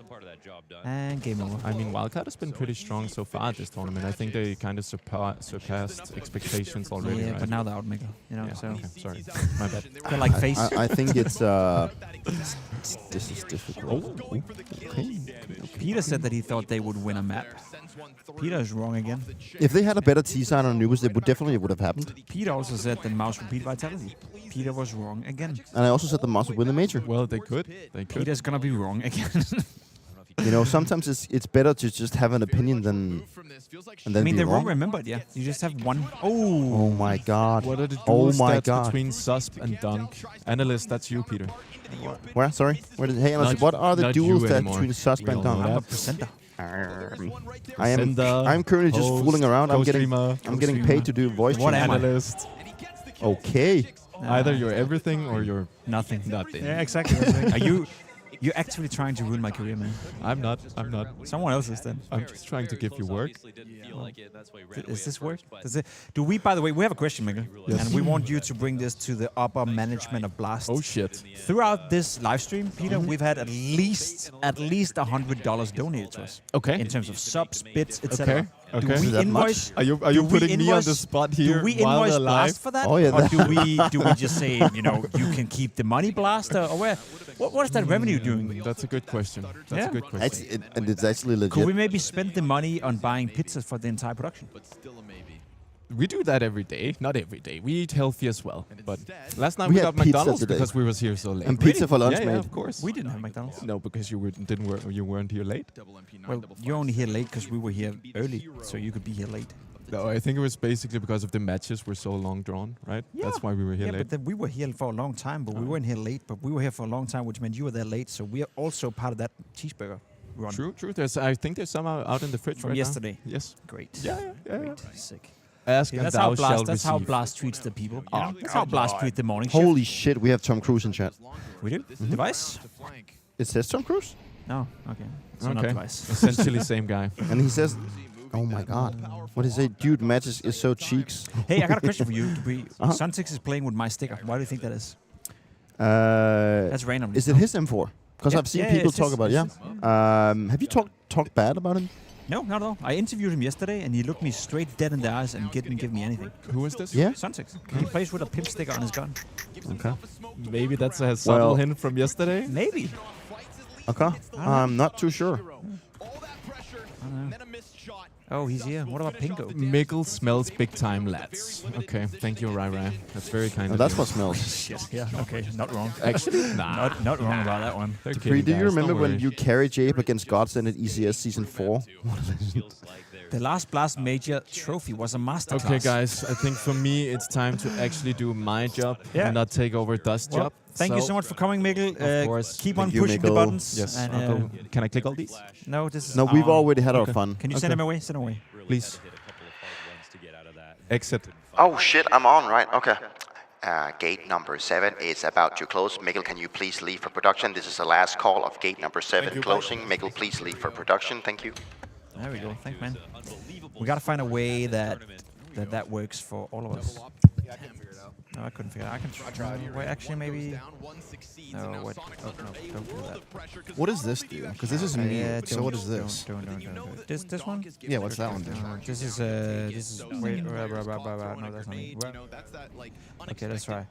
And game over. I mean, Wildcard has been pretty strong so far at this tournament. I think they kind of surpassed expectations already. Yeah, right? but now they're out, Miko. You know, Yeah, so okay, sorry, my bad. They're like FaZe. I think it's this is difficult. Okay. Peter said that he thought they would win a map. Peter is wrong again. If they had a better T-sign on Nukes, it would have happened. Peter also said that MOUZ would beat Vitality. Peter was wrong again. And I also said the MOUZ would win the major. Well, they could. They could. Peter's gonna be wrong again. You know, sometimes it's better to just have an opinion than and then I mean, be they're wrong. wrong remembered, yeah. You just have one. Oh. Oh my God. What are the Oh dual my stats God. between Susp and Dunk? Analyst, that's you, Peter. Where? Sorry. Where did, hey, Analyst, Not- what are the not dual you stats anymore. between Susp We and all know Dunk? I'm a that. presenter. I'm currently just host, fooling around. I'm getting co-streamer. paid to do voice What change. am I? Analyst. Okay. Either you're everything or you're Nothing. nothing. Yeah, exactly. Are you're actively trying to ruin my career, man? I'm not. I'm not. Someone else is then. I'm just trying to give you work. Is this work? Do we, by the way, we have a question, Miguel. Yes. And we want you to bring this to the upper management of BLAST. Oh shit. Throughout this live stream, Peter, we've had at least $100 donated to us. Okay. In terms of subs, bits, etc. Okay. Do we Is that invoice? Are you do we putting me on invoice- the spot here Do we while invoice they're live? BLAST for that? Oh, yeah, Or that- do we just say, you know, you can keep the money, BLAST, or where? What is that revenue doing? That's a good question. That's Yeah. a good question. And it's actually legit. Could we maybe spend the money on buying pizzas for the entire production? We do that every day. Not every day. We eat healthy as well. But last night We we had got pizza McDonald's today. because we was here so late. And pizza for lunch, yeah, mate. yeah, of course. We didn't have McDonald's. No, because you weren't here late. Well, you're only here late because we were here early, so you could be here late. No, I think it was basically because of the matches were so long drawn, right? That's why we were here Yeah, late. but then we were here for a long time, but we weren't here late. But we were here for a long time, which meant you were there late. So we are also part of that cheeseburger run. True. I think there's some out in the fridge From right yesterday. now. Yes. Great. Yeah. Great. Sick. Ask Yeah, and that's thou how BLAST. shalt That's how receive. BLAST treats the people. That's how BLAST treats the morning shift. Holy shit, we have Tom Cruise in chat. We do. Device? It says Tom Cruise? No. Okay. So not Okay. device. Essentially same guy. And he says, oh my God. What does he say? Dude, matches is so cheeks. Hey, I got a question for you. Suntix is playing with my sticker. Why do you think that is? That's random. Is it his M4? Because Yeah. I've seen Yeah, people it's talk his- about it, it's yeah. Have you talked bad about him? No, not at all. I interviewed him yesterday, and he looked me straight dead in the eyes and didn't give me anything. Who is this? Yeah? Suntix. He plays with a pimp sticker on his gun. Okay. Maybe that's a subtle hint from yesterday. Maybe. Okay. I'm not too sure. Oh, he's here. What about Pingo? Mikkel smells big time, lads. Okay, thank you, Rai Rai. That's very kind of That's you. what smells. Shit. Yeah. Okay. Not wrong. Actually, nah. Not wrong about that one. They're Free, kidding, do you guys, remember don't when worry. you carried Jape against Godsend at ECS Season 4? The last BLAST Major trophy was a masterclass. Okay, guys, I think for me it's time to actually do my job Yeah. and not take over Dust's Well, job. thank you so much for coming, Mikkel. Of course. Keep on Thank you, pushing the Mikkel. buttons. Yes. And, I'll go. Can I click all these? No, this is. No, we've already had our Okay. fun. Can you send him away? Send him away. Please. Exit. Oh shit, I'm on, right? Okay. Gate number 7 is about to close. Mikkel, can you please leave for production? This is the last call of gate number 7 closing. Mikkel, please leave for production. Thank you. There we go. Thanks, man. We gotta find a way that works for all of us. No, I couldn't figure it out. I can try. Wait, actually, maybe. No, what? Oh, no, don't do that. What does this do? Because this is me. So what is this? Don't. This one? Yeah, what's that one do? This is wait, no, that's not me. Okay, let's try.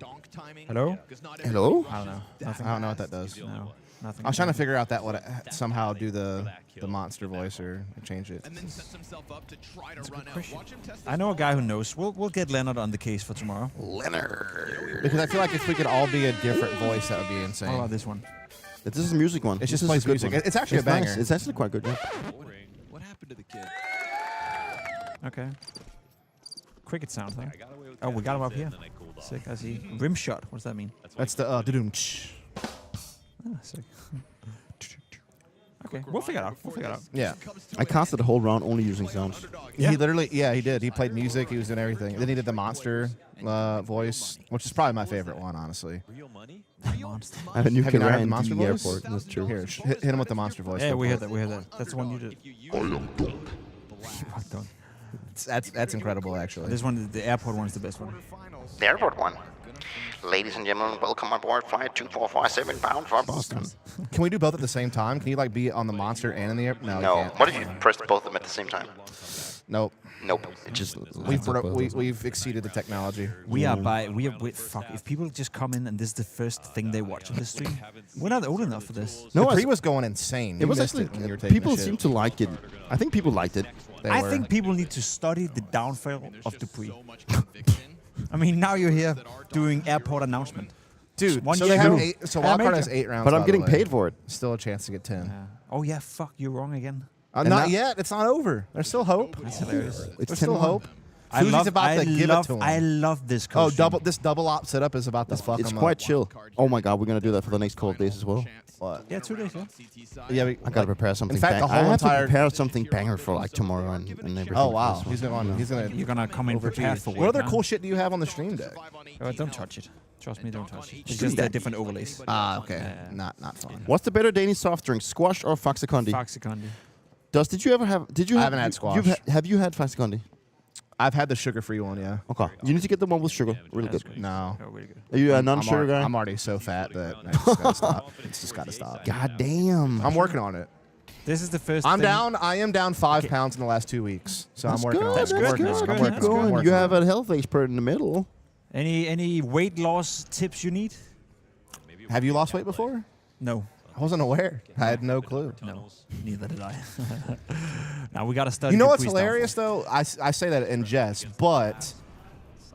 Hello? Hello? I don't know. Nothing. I don't know what that does. No, nothing. I was trying to figure out that would somehow do the monster voice or change it. I know a guy who knows. We'll get Leonard on the case for tomorrow. Leonard. Because I feel like if we could all be a different voice, that would be insane. What about this one? This is a music one. It just This is plays a good music. one. It's actually a banger. Nice. It's actually quite good, yeah. What happened to the kid? Okay. Cricket sound, huh? Oh, we got him up here. Sick, I see. Rim shot. What does that mean? That's the Ah, sick. Okay, we'll figure it out. We'll figure it out. Yeah. I casted the whole round only using sounds. Yeah. He literally, he did. He played music. He was doing everything. Then he did the monster voice, which is probably my favorite one, honestly. Monster. I have a new Have you not heard the in monster the voice? airport. That's true. Here, hit him with the monster voice. Yeah, we heard that. We heard that. That's the one you did. That's incredible, actually. This one, the airport one, is the best one. The airport one. Ladies and gentlemen, welcome aboard flight 2447 bound for Boston. Can we do both at the same time? Can you like be on the monster and in the air? No. No. You can't. What if you pressed both of them at the same time? Nope. Nope. It just We've exceeded the technology. Fuck. If people just come in and this is the first thing they watch on the stream, we're not old enough for this. No, the pre was going insane. It was actually people seem to like it. I think people liked it. I think people need to study the downfall of the pre. I mean, now you're here doing airport announcement. Dude, one so year they have ago, so Wildcard has 8 rounds. But I'm by getting the way. paid for it. Still a chance to get 10. Oh yeah, fuck, you're wrong again. Not yet. It's not over. There's still hope. That's hilarious. There's still hope. I love this Oh, costume. this double op setup is about to fuck It's them quite up. chill. Oh my god, we're gonna do that for the next couple days as well. What? Yeah, 2 days. Yeah, I gotta prepare something. In fact, the I whole have to entire. prepare something banger for like tomorrow and everything. Oh wow, He's gonna. You're gonna come in prepared for What other now. cool shit do you have on the stream deck? Don't touch it. Trust me, don't touch it. It's Stream just deck. different overlays. Ah, okay. Not fun. What's the better Danish soft drink, squash or Faxecondi? Faxecondi. Did you ever have? Did you? I haven't had squash. Have you had Faxecondi? I've had the sugar-free one, yeah. Okay. You need to get the one with sugar. Really good. No. Oh, really good. Are you a non-sugar guy? I'm already so fat that I just gotta stop. It's just gotta stop. God damn. I'm working on it. This is the first. I am down 5 Okay. pounds in the last 2 weeks, so That's I'm working good. on it. That's I'm good. working That's on it. good. I'm working Keep on it. I'm going. working You on have it. a health expert in the middle. Any weight loss tips you need? Have you lost weight before? No. I wasn't aware. I had no clue. No, neither did I. Now we gotta study. You know the what's pre-stuff. hilarious though? I say that in jest, but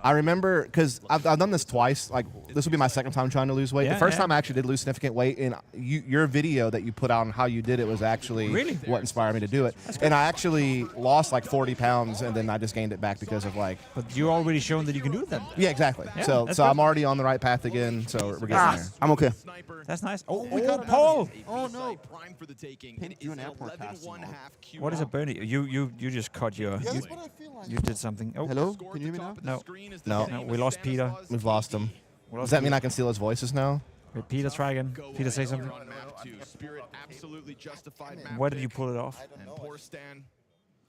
I remember because I've done this twice. Like this will be my second time trying to lose weight. Yeah, the first yeah. time I actually did lose significant weight, and your video that you put out on how you did it was actually Really? what inspired me to do it. And I actually lost like 40 pounds, and then I just gained it back because of like. But you already shown that you can do it then. Yeah, exactly. Yeah, so that's so good. I'm already on the right path again. So we're getting there. I'm okay. That's nice. Oh, Paul. Oh no! Prime for the taking. You an airport casting. What is a Bernie? You just caught your. Yeah, you, that's what I feel like. you did something. Oh, Hello? Can you hear me now? No, we lost Peter. We've lost him. We Does lost that mean Peter. I can steal his voices now? Wait, Peter, try again. Peter, say something. Spirit absolutely justified map Where did pick. you pull it off? And poor Stan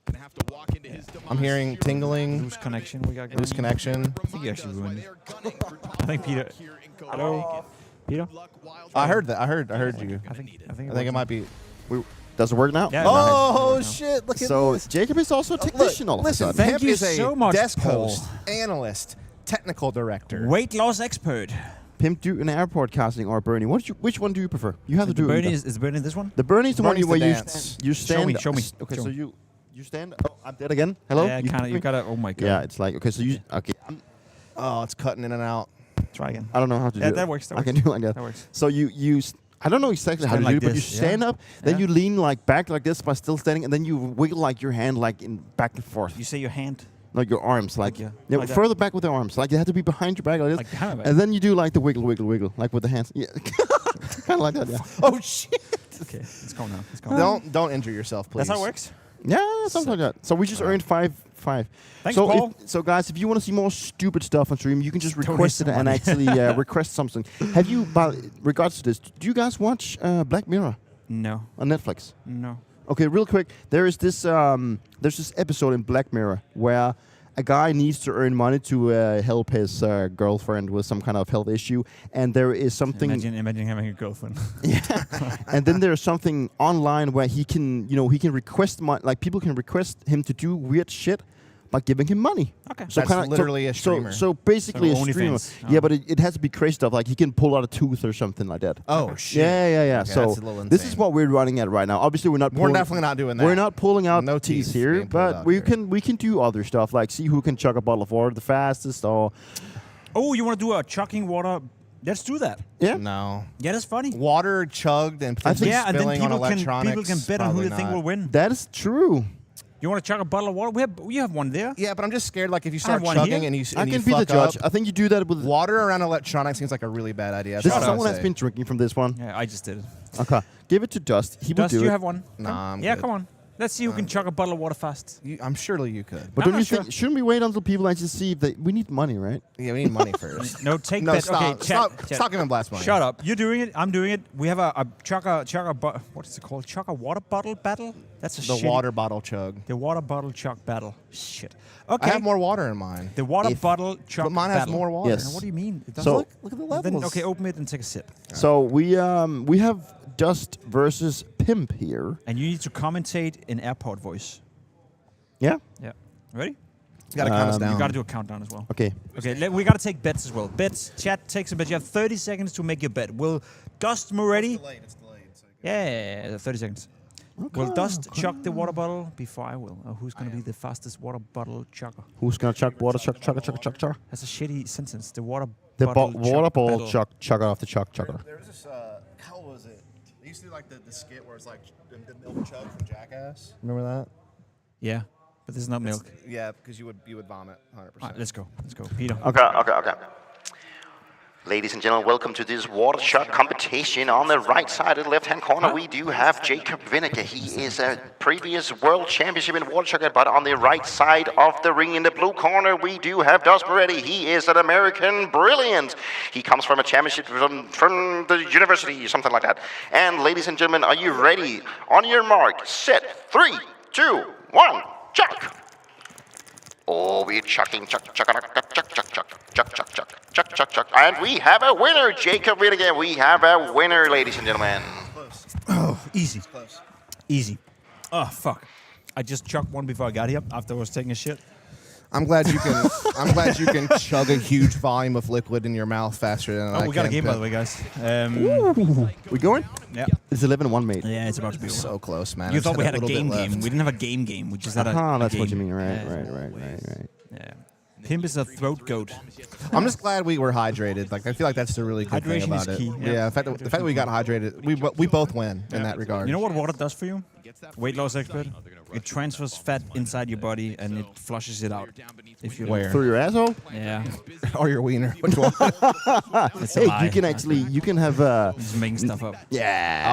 gonna have to walk into his demise. I'm hearing tingling. Loose connection. We got. Loose connection. I think you actually ruined it. I think Peter. Hello, Peter. I heard that. I heard you. I think it might be. Does it work now? Yeah, Oh shit! Look at So this. Jacob is also a technician all of a Listen, sudden. Thank Pimp you is a so much, desk Paul. host, analyst, technical director. Weight loss expert. Pimp, do an airport casting or Bernie. Which one do you prefer? You have to do Bernie it. is Bernie this one? The Bernie is the one Bernie's where the you dance. you stand. Show me. Okay, Show so me. you stand. Oh, I'm dead again. Hello. Yeah, kind of. You gotta. Oh my god. Yeah, it's like okay. So you okay. Oh, it's cutting in and out. Try again. I don't know how to do it. That works. That I works. can do it like that. That works. So I don't know exactly how to Stand do like it, but you this, yeah. stand up, then Yeah. you lean like back like this by still standing, and then you wiggle like your hand like in back and forth. You say your hand. Like your arms, like yeah, yeah, like that. further back with the arms. Like you have to be behind your back like this, Like behind my back. and then you do like the wiggle, wiggle, wiggle, like with the hands. Yeah, kind of like that. Yeah. Oh shit! Okay, let's go now. Let's go. Don't injure yourself, please. That's how it works. Yeah, something like that. So we just earned 5. Thanks, so Paul. So guys, if you want to see more stupid stuff on stream, you can just Donate request it some and money. actually request something. Have you, by regards to this, do you guys watch Black Mirror No. on Netflix? No. Okay, real quick. There's this episode in Black Mirror where a guy needs to earn money to help his girlfriend with some kind of health issue, and there is something. Imagine having a girlfriend. And then there's something online where he can request like people can request him to do weird shit by giving him money. Okay. That's literally a streamer. So basically So a streamer. OnlyFans. Yeah, Oh. but it has to be crazy stuff. Like he can pull out a tooth or something like that. Oh shit! Yeah. Okay, So that's a little this is insane. what we're running at right now. Obviously, we're not. We're pulling- definitely not doing that. We're not pulling out No teeth teeth here, being pulled but out we here. can do other stuff like see who can chug a bottle of water the fastest or Oh, you want to do a chugging water? Let's do that. yeah. No. Yeah, that's funny. Water chugged and potentially Yeah, and then spilling on electronics. people can bet on who probably they think not. will win. That is true. You want to chug a bottle of water? You have one there. Yeah, but I'm just scared. Like if you I have start one chugging here. and you I and can you be the fuck judge. up, I think you do that with water around electronics seems like a really bad idea. This That's is all someone I'd that's say. been drinking from this one. Yeah, I just did it. Okay. Give it to Dust. He will Dust, do you it. have one? Nah, I'm Yeah, good. come on. Let's see who can chug a bottle of water fast. I'm surely you could. But I'm don't you not sure. think? Shouldn't we wait until people actually see if they? We need money, right? Yeah, we need money first. No, take No, bet. stop. Okay, chat. Stop giving Blast money. Shut up. You're doing it. I'm doing it. We have a what is it called? Chug a water bottle battle? That's a The shitty- water bottle chug. The water bottle chug battle. Shit. Okay. I have more water in mine. The water bottle chug But mine has battle. more water. Yes. What do you mean? It doesn't So- Look at the Then, levels. okay, open it and take a sip. So we have Dust versus Pimp here. And you need to commentate in airport voice. Yeah. Yeah. Ready? You gotta count us down. You gotta do a countdown as well. Okay. Okay, we gotta take bets as well. Bets, chat takes a bet. You have 30 seconds to make your bet. Will Dust Moretti? It's delayed. Yeah, 30 seconds. Will Dust chug the water bottle before I will? Or who's gonna be the fastest water bottle chugger? Who's gonna chug water? Chug. That's a shitty sentence. The water The bottle water chug ball battle. chugger off the chugger. There was this, how was it? They used to do like the skit where it's like the milk chug from Jackass. Remember that? Yeah, but this is not milk. Yeah, because you would vomit 100%. All right, let's go. Let's go. Peter. Okay. Ladies and gentlemen, welcome to this water shot competition. On the right side of the left-hand corner, we do have Jacob Vinegar. He is a previous world championship in water shot, but on the right side of the ring in the blue corner, we do have Dust Moretti. He is an American brilliant. He comes from a championship from the university, something like that. And ladies and gentlemen, are you ready? On your mark, set, 3, 2, 1, chuck! Oh, we're chucking, chuck. And we have a winner, Jacob Vinegar. We have a winner, ladies and gentlemen. Oh, easy. Easy. Oh, fuck. I just chugged one before I got here after I was taking a shit. I'm glad you can. I'm glad you can chug a huge volume of liquid in your mouth faster than I can. We got a game, by the way, guys. We going? Yeah. It's 11-1, mate. Yeah, it's about to be over. So close, man. You I thought just we had had a little bit game. left. We didn't have a game. We just had a that's game. what you mean. Right. Yeah. Pimp is a throat goat. I'm just glad we were hydrated. Like I feel like that's the really good thing Hydration about is it. key, Yeah, yeah. the fact that we got hydrated, we both win in that regard. You know what water does for you? Weight loss expert. It transfers fat inside your body and it flushes it out. If you Where? Through your asshole? Yeah. or your wiener? Which one? It's a Hey, lie. you can have. Just making stuff up. Yeah.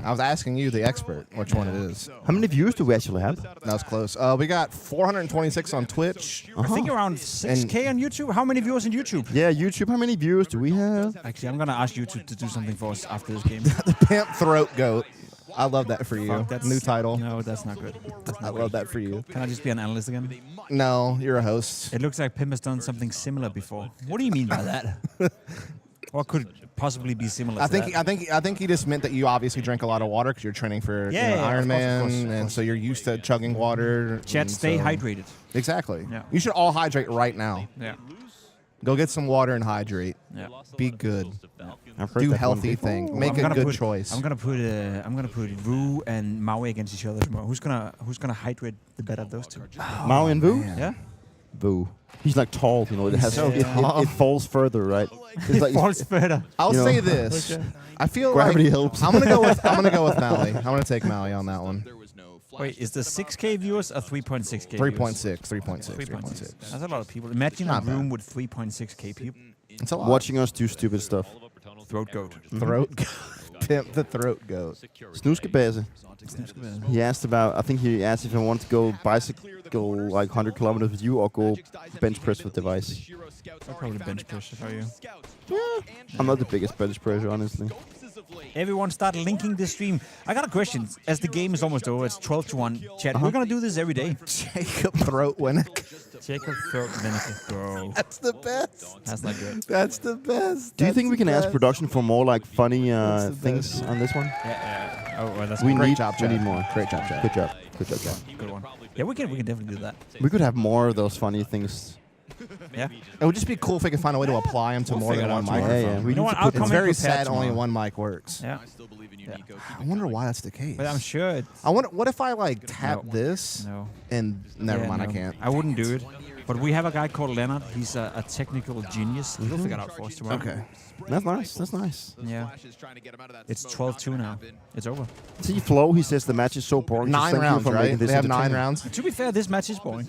I was asking you, the expert, which one it is. How many views do we actually have? That was close. We got 426 on Twitch. I think around 6K on YouTube. How many viewers on YouTube? Yeah, YouTube. How many views do we have? Actually, I'm gonna ask YouTube to do something for us after this game. The Pimp Throat Goat. I love that for you. Fuck, that's New title. No, that's not good. I love that for you. Can I just be an analyst again? No, you're a host. It looks like Pim has done something similar before. What do you mean by that? What could possibly be similar? I to think that? I think he just meant that you obviously drink a lot of water because you're training for Yeah, yeah, Iron of Man, course, and so you're used to chugging water. Chat, and stay so- hydrated. Exactly. Yeah. You should all hydrate right now. Yeah. Go get some water and hydrate. Yeah. Be good. I've heard Do that healthy one things. before. Make a good choice. I'm gonna put Vu and Maui against each other tomorrow. Who's gonna hydrate the better of those two? Maui and Vu? Yeah. Vu. He's like tall, you know. It has so it tall. falls further, right? It's like Falls further. I'll you know. say this. I feel Gravity like helps. I'm gonna go with Maui. I'm gonna take Maui on that one. Wait, is the 6K viewers or 3.6K? 3.6. That's a lot of people. Imagine Not a room with 3.6K people. It's a lot. Watching us do stupid stuff. Throat goat. Throat goat. Pimp the throat goat. Snoeskebase. He asked about. I think he asked if I want to go bicycle like 100 kilometers with you or go bench press with device. I'll probably bench press if I you. I'm not the biggest bench presser, honestly. Everyone start linking this stream. I got a question. As the game is almost over, it's 12-1. Chat, we're gonna do this every day. Jacob Throat Winnick. Jacob Throat Winnick. Bro. That's the best. That's not good. That's the best. Do you think we can ask production for more like funny the things on this one? Yeah. Oh, well, that's We great. need more. Great job, Chad. Good job. Good job, Chad. Good one. Yeah, we can definitely do that. We could have more of those funny things. Yeah. It would just be cool if we could find a way to apply them to more figure than it one out tomorrow. microphone. Yeah, yeah. We You know need what? to I'll put come It's in very prepared sad only tomorrow. one mic works. Yeah. I wonder why that's the case. But I'm sure it's... I wonder, what if I like tap No. this No. and never Yeah, mind, no. I can't. I wouldn't do it. But we have a guy called Leonard. He's a technical genius. He'll figure it out for us tomorrow. Okay. That's nice. That's nice. Yeah. It's 12-2 now. It's over. See, Flo, he says the match is so boring. Just 9 thank you rounds, for making right? this They have 9 entertaining. rounds. To be fair, this match is boring.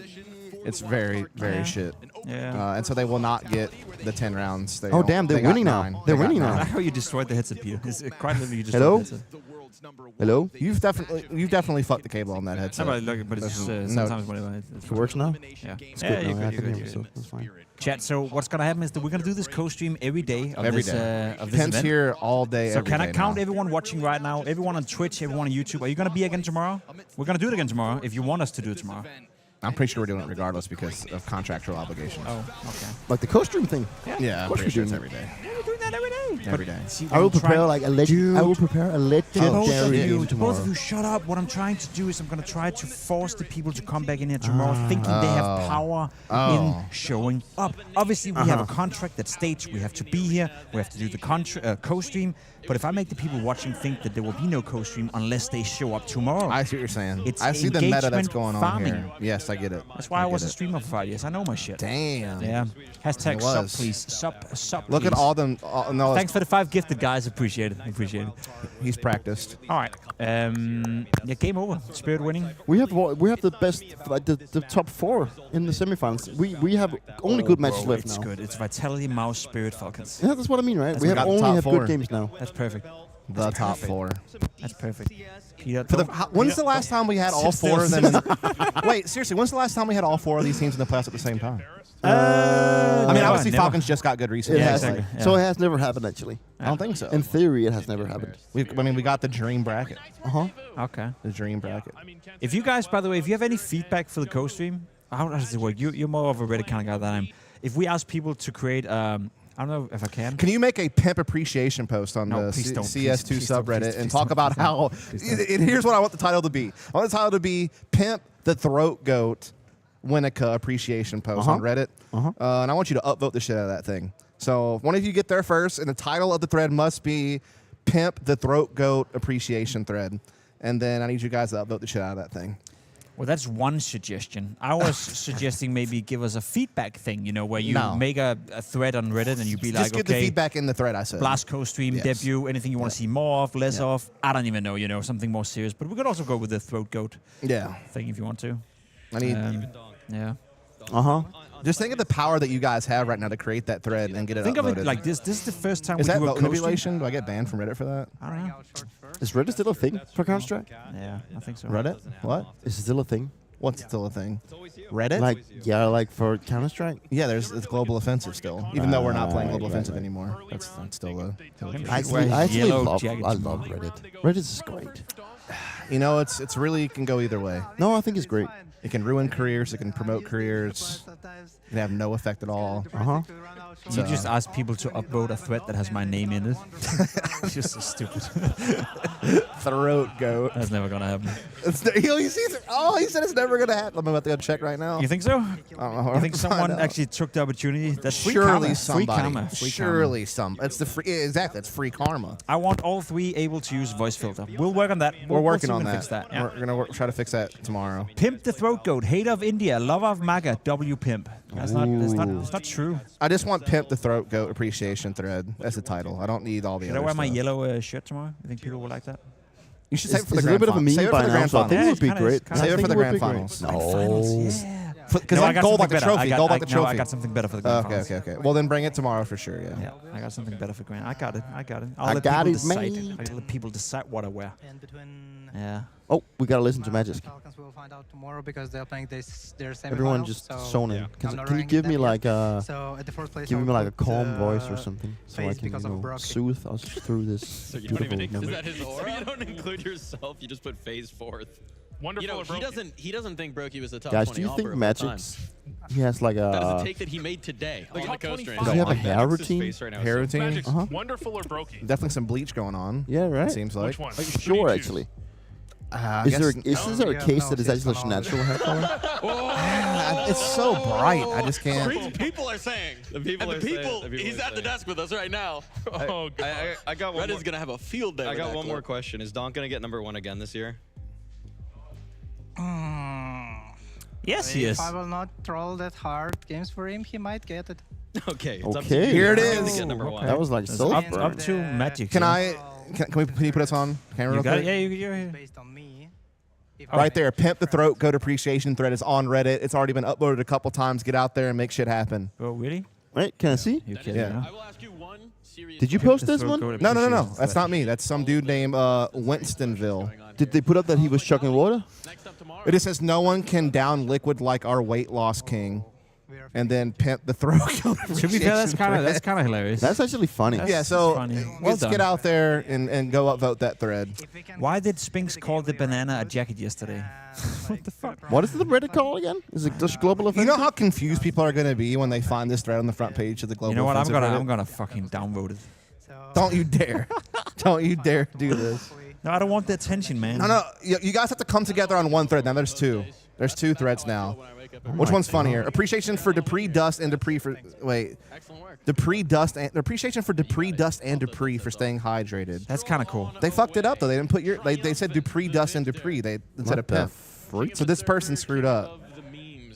It's very, very Yeah. shit. Yeah. And so they will not get the 10 rounds. They Oh, don't- damn, they're they got winning now. 9. They're They got winning now. 9. I like how you destroyed the headset, Peter. It's quite literally you destroyed Hello? the headset. Hello? You've definitely fucked the cable on that headset. But it's sometimes when it works now? Yeah. It's good now. I can hear myself. That's fine. Chat, so what's going to happen is that we're going to do this co-stream every day of every this day. Of this Pimp's event. here all day, So every can I day count now. everyone watching right now, everyone on Twitch, everyone on YouTube? Are you going to be again tomorrow? We're going to do it again tomorrow if you want us to do it tomorrow. I'm pretty sure we're doing it regardless because of contractual obligations. Oh, okay. Like the co-stream thing. Yeah, I'm pretty sure it's every day. We're doing that every day. Every day. I will prepare like a legend. I will prepare a legendary game tomorrow. Both of you, shut up. What I'm trying to do is I'm going to try to force the people to come back in here tomorrow thinking they have power in showing up. Obviously, we have a contract that states we have to be here. We have to do the co-stream. But if I make the people watching think that there will be no co-stream unless they show up tomorrow. I see what you're saying. It's I see the meta that's engagement going on farming. here. Yes, I get it. That's why I was a streamer for 5 years. I know my shit. Damn. Yeah. Hashtag It sub, was. please. Sub, Look please. at all them. No, Thanks for the 5 gifted, guys. Appreciate it. Appreciate it. He's practiced. All right. Yeah, game over. Spirit winning. We have the best, like the top 4 in the semifinals. We have only good matches left It's now. good. It's Vitality, MOUZ, Spirit, Falcons. Yeah, that's what I mean, right? That's We have got the only top have 4. good games now. That's perfect. The top 4. That's perfect. Peter, When's the last time we had all 4 of them? Wait, seriously, when's the last time we had all 4 of these teams in the playoffs at the same time? I mean, obviously Falcons just got good recently. It has, so it has never happened actually. I don't think so. In theory, it has never happened. We got the dream bracket. Okay. The dream bracket. If you guys, by the way, if you have any feedback for the co-stream, how does it work? You're more of a Reddit kind of guy than I am. If we ask people to create, I don't know if I can. Can you make a pimp appreciation post on the please don't. CS2 Please don't. subreddit Please and don't. talk about how? Here's what I want the title to be. I want the title to be "Pimp the Throat Goat Winnica Appreciation Post" on Reddit, and I want you to upvote the shit out of that thing. So if one of you get there first, and the title of the thread must be "Pimp the Throat Goat Appreciation Thread," and then I need you guys to upvote the shit out of that thing. Well, that's one suggestion. I was suggesting maybe give us a feedback thing, you know, where you No. make a thread on Reddit and you be like, Just get okay, the feedback in the thread. I said BLAST co-stream, Yes. debut, anything you want to see more of, less of. I don't even know, you know, something more serious. But we could also go with the throat goat thing if you want to. I need. Yeah. Just think of the power that you guys have right now to create that thread and get it Think uploaded. of it like this. This is the first time Is we that do a vote co-stream. manipulation? Do I get banned from Reddit for that? I don't know. Is Reddit still a thing for Counter-Strike? Yeah, I think so. Reddit? What? Is it still a thing? What's still a thing? Reddit? Like for Counter-Strike? Yeah, it's global offensive still. Even though we're not playing global offensive anymore. That's still a... I actually love Reddit. Reddit is great. You know, it's really can go either way. No, I think it's great. It can ruin careers. It can promote careers. It can have no effect at all. You just ask people to upvote a thread that has my name in it. It's just so stupid. Throat goat. That's never gonna happen. He said it's never gonna happen. I'm about to go check right now. You think so? I don't know. You think someone actually took the opportunity? That's free Surely karma. somebody. Free karma. Free Surely some. It's the free. Exactly. It's free karma. I want all 3 able to use voice filter. We'll work on that. We're working see if on we can that. Fix that. Yeah. We're gonna try to fix that tomorrow. Pimp the throat goat. Hater of India. Lover of MAGA. W pimp. That's not. It's not true. I just want Pimp the Throat Goat Appreciation Thread as the title. I don't need all the Should other I wear my stuff. yellow shirt tomorrow? You think people will like that? You should save it for the It's a grand little bit of a finals. meme Save it by for the now, grand so I finals. think it would be great. Save it for the grand finals. Yeah. Because No, I that got gold like something the better. trophy. Gold like the No, trophy. I got something better for the grand finals. Okay. Well, then bring it tomorrow for sure. Yeah. I got something better for grand. I got it. I let got people it, decide. mate. I let people decide what I wear. Yeah. Oh, we gotta listen to Magic. Falcons will find out tomorrow because they're playing their semifinals. Everyone just so zone in. I'm not Can you ranking give them me yet. like a So at the first place give I me would like a put, calm voice or something, so I FaZe can because of Brock. soothe us through this So you don't beautiful even. Is moment. that his aura? So you don't include yourself. You just put FaZe fourth. Wonderful. You know, or broken? he doesn't think Brokey was the top Guys, 20 do you think AWPer of all Magic's time. he has like That is a a take that he made today on the coast stream. does he have a hair routine? Hair routine? Magic's wonderful or broken? Definitely some bleach going on. Yeah, right. It seems like. Which one? Are you Who do sure choose? actually? I Is guess- there a case that is actually a natural hair color? It's so bright. I just can't. The people are saying. The people are saying. He's at the desk with us right now. Oh, God. I got one Red is going to have a field day. I with got that one more clip. question. Is Donk going to get #1 again this year? Yes, he is. If I will not troll that hard games for him, he might get it. Okay. It's up to Okay. you. Here it Donk is. to get #1. That was like so Up to Magic. Can so. can you put us on camera? You real got quick? it? Yeah, you're here. Based on me. Right there, Pimp the Throat Goat Appreciation Thread is on Reddit. It's already been uploaded a couple times. Get out there and make shit happen. Oh, really? Wait, can I see? You kidding? Yeah. I will ask you one Did you post this one? No. That's not me. That's some dude named Winstonville. Did they put up that he was chucking water? It just says no one can down liquid like our weight loss king. And then pimp the throw kill. To be fair, that's kind of hilarious. That's actually funny. Yeah, so Well let's get out there and go upvote that thread. Why did Spinks call the banana a jacket yesterday? What the fuck? What is the Reddit call again? Is it just global offensive? You know how confused people are going to be when they find this thread on the front page of the global offensive? You know what? I'm gonna fucking downvote it. Don't you dare! Don't you dare do this! No, I don't want the attention, man. No. You guys have to come together on one thread. Now there's two. There's two threads now. Which one's funnier? Appreciation for Dupree, Dust, and Dupree for Dupree, Dust, and appreciation for Dupree, Dust, and Dupree for staying hydrated. That's kind of cool. They fucked it up though. They didn't put they said Dupree, Dust, and Dupree. They instead of Pimp. So this person screwed up.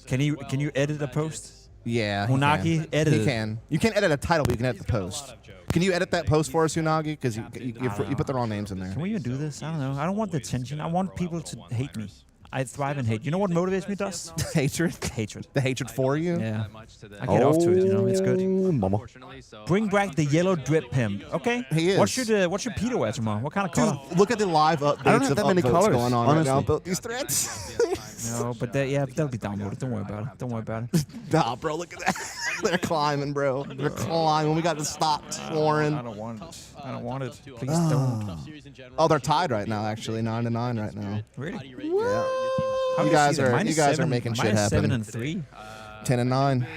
Can you edit a post? Yeah, Hunagi edit. He can. You can't edit a title, but you can edit the post. Can you edit that post for us, Hunagi? Because you put the wrong names in there. Can we even do this? I don't know. I don't want the attention. I want people to hate me. I thrive in hate. You know what motivates me, Dust? Hatred. Hatred. The hatred for you? Yeah. I get off to it, you know. It's good. Mama. Bring back the yellow drip pimp. Okay. He is. What should Peter wear tomorrow? What kind of color? Dude, look at the live updates I don't have that many colors going on honestly. right now about these threads. No, but they'll be downvoted. Don't worry about it. Don't worry about it. Nah, bro, look at that. They're climbing, bro. They're climbing. We got to stop Warren. I don't want it. I don't want it. Please don't. Oh, they're tied right now, actually. 9-9 right now. Really? Yeah. You guys are making shit happen. 7-3. 10-9.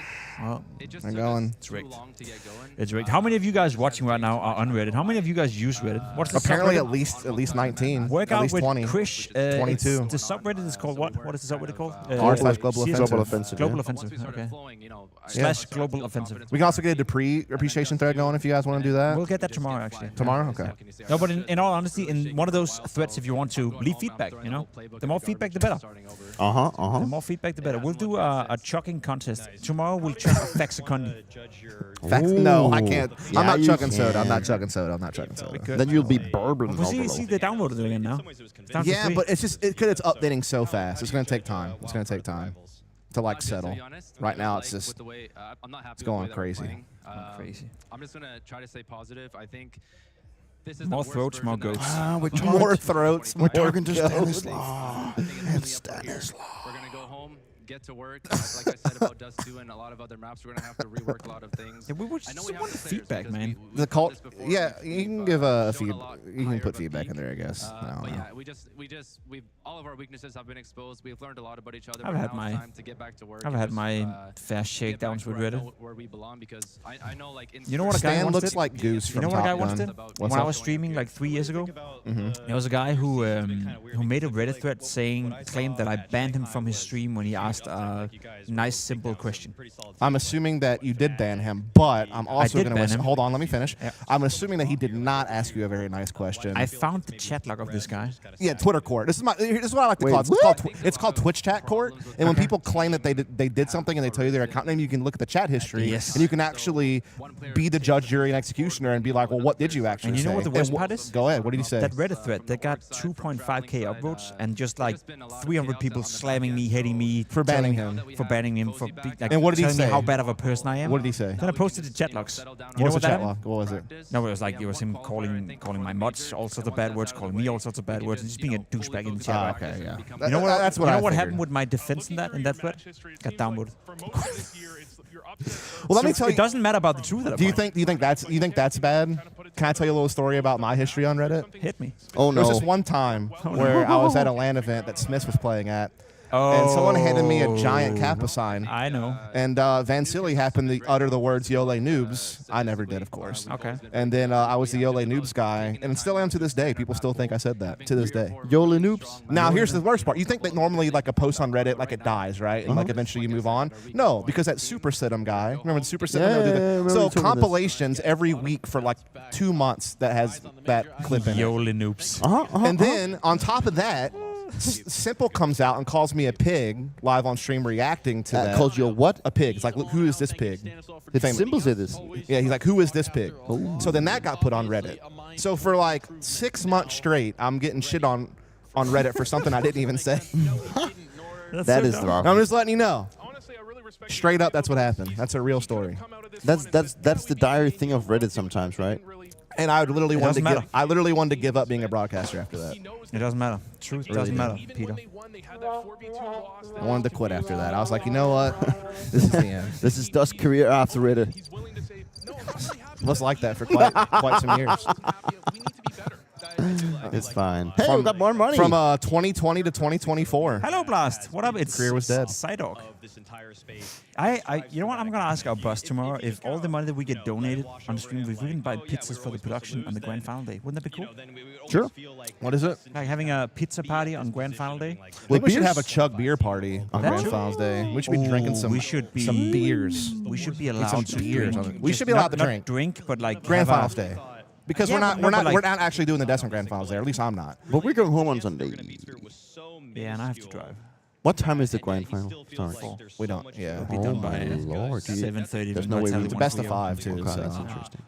Well, they're going. It's rigged. It's rigged. How many of you guys watching right now are on Reddit? How many of you guys use Reddit? What's the apparently subreddit? at least 19. Work at out least with 20. Krish. 22. The subreddit is called what? What is the subreddit called? r/global offensive. Global offensive. Okay. /global offensive. We can also get a Dupree appreciation thread going if you guys want to do that. We'll get that tomorrow, actually. Tomorrow? Okay. No, but in all honesty, in one of those threads, if you want to leave feedback, you know, the more feedback, the better. The more feedback, the better. We'll do a chucking contest tomorrow. We'll chuck a Faxacondi. No, I can't. Yeah, I'm not you chucking can. soda. I'm not chugging soda. Then you'll be bourbon. Well, see, they downloaded it again now. Yeah, but it's just because it's updating so fast. It's going to take time. It's going to take time to like settle. Right now, it's just it's going crazy. I'm just gonna try to stay positive. I think this is more throats, more goats. More throats, more talking to goats. Stanislaw. We're gonna go home, get to work. Like I said about Dust 2 and a lot of other maps, we're gonna have to rework a lot of things. Yeah, we just want feedback, man. The cult, yeah, you can give a feedback. You can put feedback in there, I guess. But yeah, we've all of our weaknesses have been exposed. We've learned a lot about each other. I've had my time to get back to work. I've had my fair shakedowns with Reddit. Where we belong, because I know like you know what a guy Stan once looks did? like Goose from You know what a guy Top once Gun. did? When I was streaming like 3 years ago, there was a guy who made a Reddit thread claimed that I banned him from his stream when he asked a nice simple question. I'm assuming that you did ban him, but I'm also going to hold on. Let me finish. Yeah. I'm assuming that he did not ask you a very nice question. I found the chat log of this guy. Yeah, Twitter court. This is what I like to call it. It's called Twitch chat court. And when people claim that they did something and they tell you their account name, you can look at the chat history. Yes. And you can actually be the judge, jury, and executioner and be like, well, what did you actually say? And you know what the worst part is? Go ahead. What did he say? That Reddit thread that got 2.5k upvotes and just like 300 people slamming me, hating me, for banning him, like, and what did he telling say? me how bad of a person I am. What did he say? Then I posted the chat logs. What was the chat log? What was it? No, it was like it was him calling my mods all sorts of bad words, calling me all sorts of bad words, and just being a douchebag in the chat. Okay, yeah. You know what? That's what you I know what figured. happened with my defense in that thread? Got downvoted. Well, let me tell you. It doesn't matter about the truth. Do you think that's bad? Can I tell you a little story about my history on Reddit? Hit me. Oh no. There was this one time where I was at a LAN event that Smith was playing at. And someone handed me a giant Kappa sign. I know. And Van Silly happened to utter the words Yole Noobs. I never did, of course. Okay. And then I was the Yole Noobs guy, and still am to this day. People still think I said that to this day. Yole Noobs. Now, here's the worst part. You think that normally like a post on Reddit, like it dies, right? And like eventually you move on. No, because that Super Situm guy, remember the Super Situm? So compilations every week for like 2 months that has that clip in it. Yole Noobs. And then on top of that, Simple comes out and calls me a pig live on stream reacting to that. Calls you a what? A pig. It's like, look, who is this pig? Simple said this. Yeah, he's like, who is this pig? So then that got put on Reddit. So for like 6 months straight, I'm getting shit on Reddit for something I didn't even say. That is wrong. I'm just letting you know. Straight up, that's what happened. That's a real story. That's the dire thing of Reddit sometimes, right? And I literally wanted to give up being a broadcaster after that. It doesn't matter. Truth doesn't matter, Peter. I wanted to quit after that. I was like, you know what? This is the end. This is Dust's career after Reddit. Was like that for quite some years. It's fine. Hey, we got more money. From 2020 to 2024. Hello, Blast. What up? It's career was dead. Psydog. You know what? I'm gonna ask our boss tomorrow if all the money that we get donated on the stream, if we can buy pizzas for the production on the grand final day. Wouldn't that be cool? Sure. What is it? Like having a pizza party on grand final day. We should have a chug beer party on grand finals day. We should be drinking some beers. We should be allowed to beers. drink. We should be allowed to not drink, but like grand finals day. Because we're not actually doing the Desmond Grand Finals there. At least I'm not. But we're going home on Sunday. Yeah, and I have to drive. What time is the grand final? Sorry. We don't. Yeah. We'll be done by Lord. 7:30. There's no way It's a best of 5 too. Okay, So that's interesting.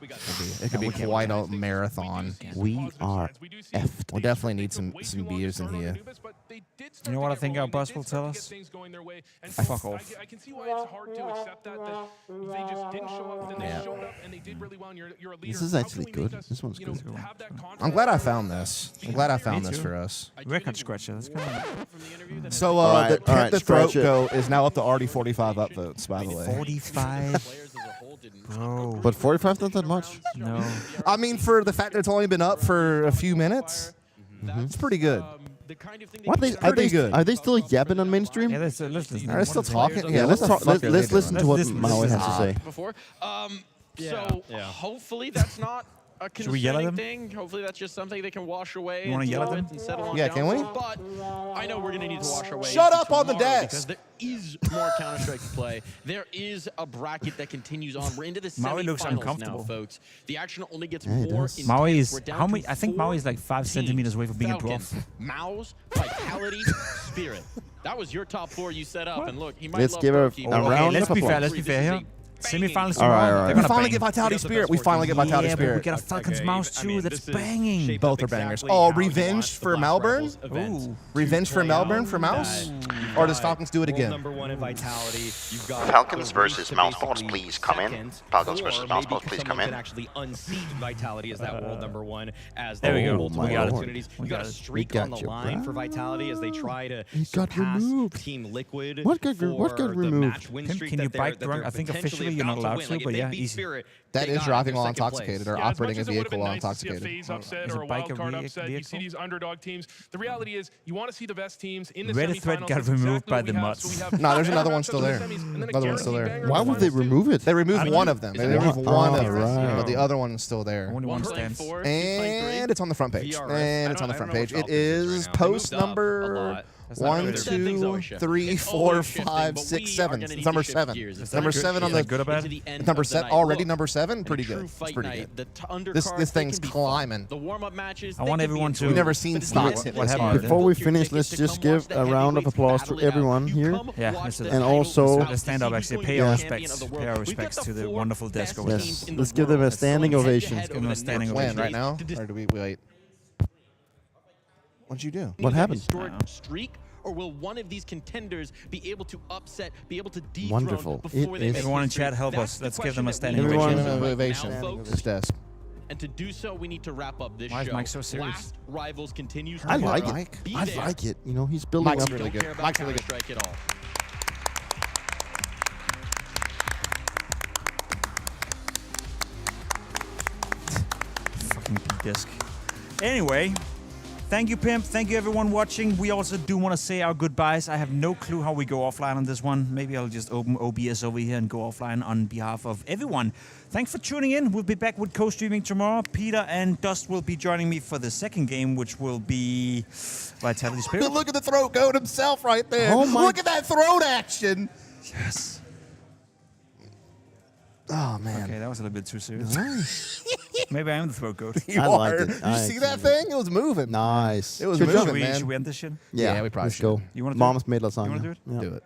it could be quite a marathon. We are effed. We definitely need some beers in here. You know what I think our boss will tell us? Fuck off. I can see why it's hard to accept that they just didn't show up, and then they showed up, and they did really well, and you're a leader. This is actually good. This one's good. I'm glad I found this. I'm glad I found this for us. Record scratcher. That's kind of. So the throat go is now up to already 45 upvotes, by the way. 45. Bro. But 45 not that much. No. I mean, for the fact that it's only been up for a few minutes, it's pretty good. What are they still yapping on mainstream? Yeah, let's listen. Are they still talking? Yeah, let's listen to what MOUZ has to say. Before. So hopefully that's not a concerning thing. Hopefully that's just something they can wash away. You want to yell at them? And settle on Yeah, down can we? for. But I know we're going to need to wash away. Shut up on the tomorrow desk. Because there is more Counter-Strike to play. There is a bracket that continues on. We're into the Maui looks semifinals uncomfortable. now, folks. The action only gets more intense. Maui is We're down how to many? I think 4 Maui is like 5 centimeters away from being a Falcons, dwarf. MOUZ, Vitality, Spirit. That was your top 4 you set up, and look, he might Let's love give her Berkey, a but round Let's of be fair. applause. Let's be fair here. Semi-finals All right, tomorrow. all right. They're We gonna finally bang. get Vitality Spirit. We finally get Vitality Yeah, but Spirit. we get a Falcons MOUZ too. That's banging. Both are bangers. Oh, Revenge for Melbourne? Ooh. Revenge for Melbourne for MOUZ? Or does Falcons do it again? Falcons versus MOUZ Sports, please come in. Falcons versus MOUZ Sports, please come in. Actually unseat Vitality as that world number 1. As there we go. multiple We got it. opportunities. You got a streak on the line for Vitality as they try to surpass Team Liquid. What got removed? Can you bike drunk? I think officially you're not allowed to, but yeah, easy. That is driving while intoxicated or operating a vehicle while Nice to see a intoxicated. FaZe upset Is or a a bike a Wildcard upset. You see vehicle? these underdog teams. The reality is, you want to see the best teams in the Reddit thread semifinals. got That's removed exactly by what the we have. mutts. So we have No, there's 5 another one matchups still in the there. semis, and then a Another one's still there. guaranteed Why banger would they in the remove it? They removed one of them. They removed one of them, right. but the other one's still there. Only one playing stands. 4, playing 3. And it's on the front page. VRS. And it's on the front page. It is post number That's not 1, good. 2, 3, 4, 5, 6, 7. It's number 7. It's number 7 on the. good or bad? It's number 7 already. Number 7, pretty good. It's pretty good. This thing's climbing. The warm-up matches. I want everyone to. We've never seen stocks hit What this happened? hard. Before we finish, let's just give a round of applause to everyone here. Yeah, this is And also, let's stand up. Actually, pay our Yeah. respects. Pay our respects to the wonderful desk over there. yes, let's give them a standing ovation. Give them a standing When? ovation. Right now? Or do we wait? What'd you do? What happened? Streak, or will one of these contenders be able to upset, be able to dethrone Wonderful. before It they is- make Everyone in history? chat, help That's us. the Let's give question them a that standing we Everyone need to in answer right ovation. now, folks. This desk. And to do so, we need to wrap up this Why is show. Mike so serious? Blast Rivals continues. I like tomorrow. it. Be I there. like it. You know, he's building Mike's up. really Don't good. care about Mike's really good. Counter-Strike at all. Fucking disc. Anyway, thank you, Pimp. Thank you, everyone watching. We also do want to say our goodbyes. I have no clue how we go offline on this one. Maybe I'll just open OBS over here and go offline on behalf of everyone. Thanks for tuning in. We'll be back with co-streaming tomorrow. Peter and Dust will be joining me for the second game, which will be Vitality Spirit. Look at the throat goat himself right there. Oh my- Look at that throat action. Yes. Oh, man. Okay, that was a little bit too serious. Maybe I am the throat goat. You I are. liked it. Did you I see that actually- thing? It was moving. Nice. It was Good moving, job. man. Should we end this shit? Yeah, we probably let's go. should. You wanna do Mom's it? made lasagna. You wanna do it? Yeah. Do it.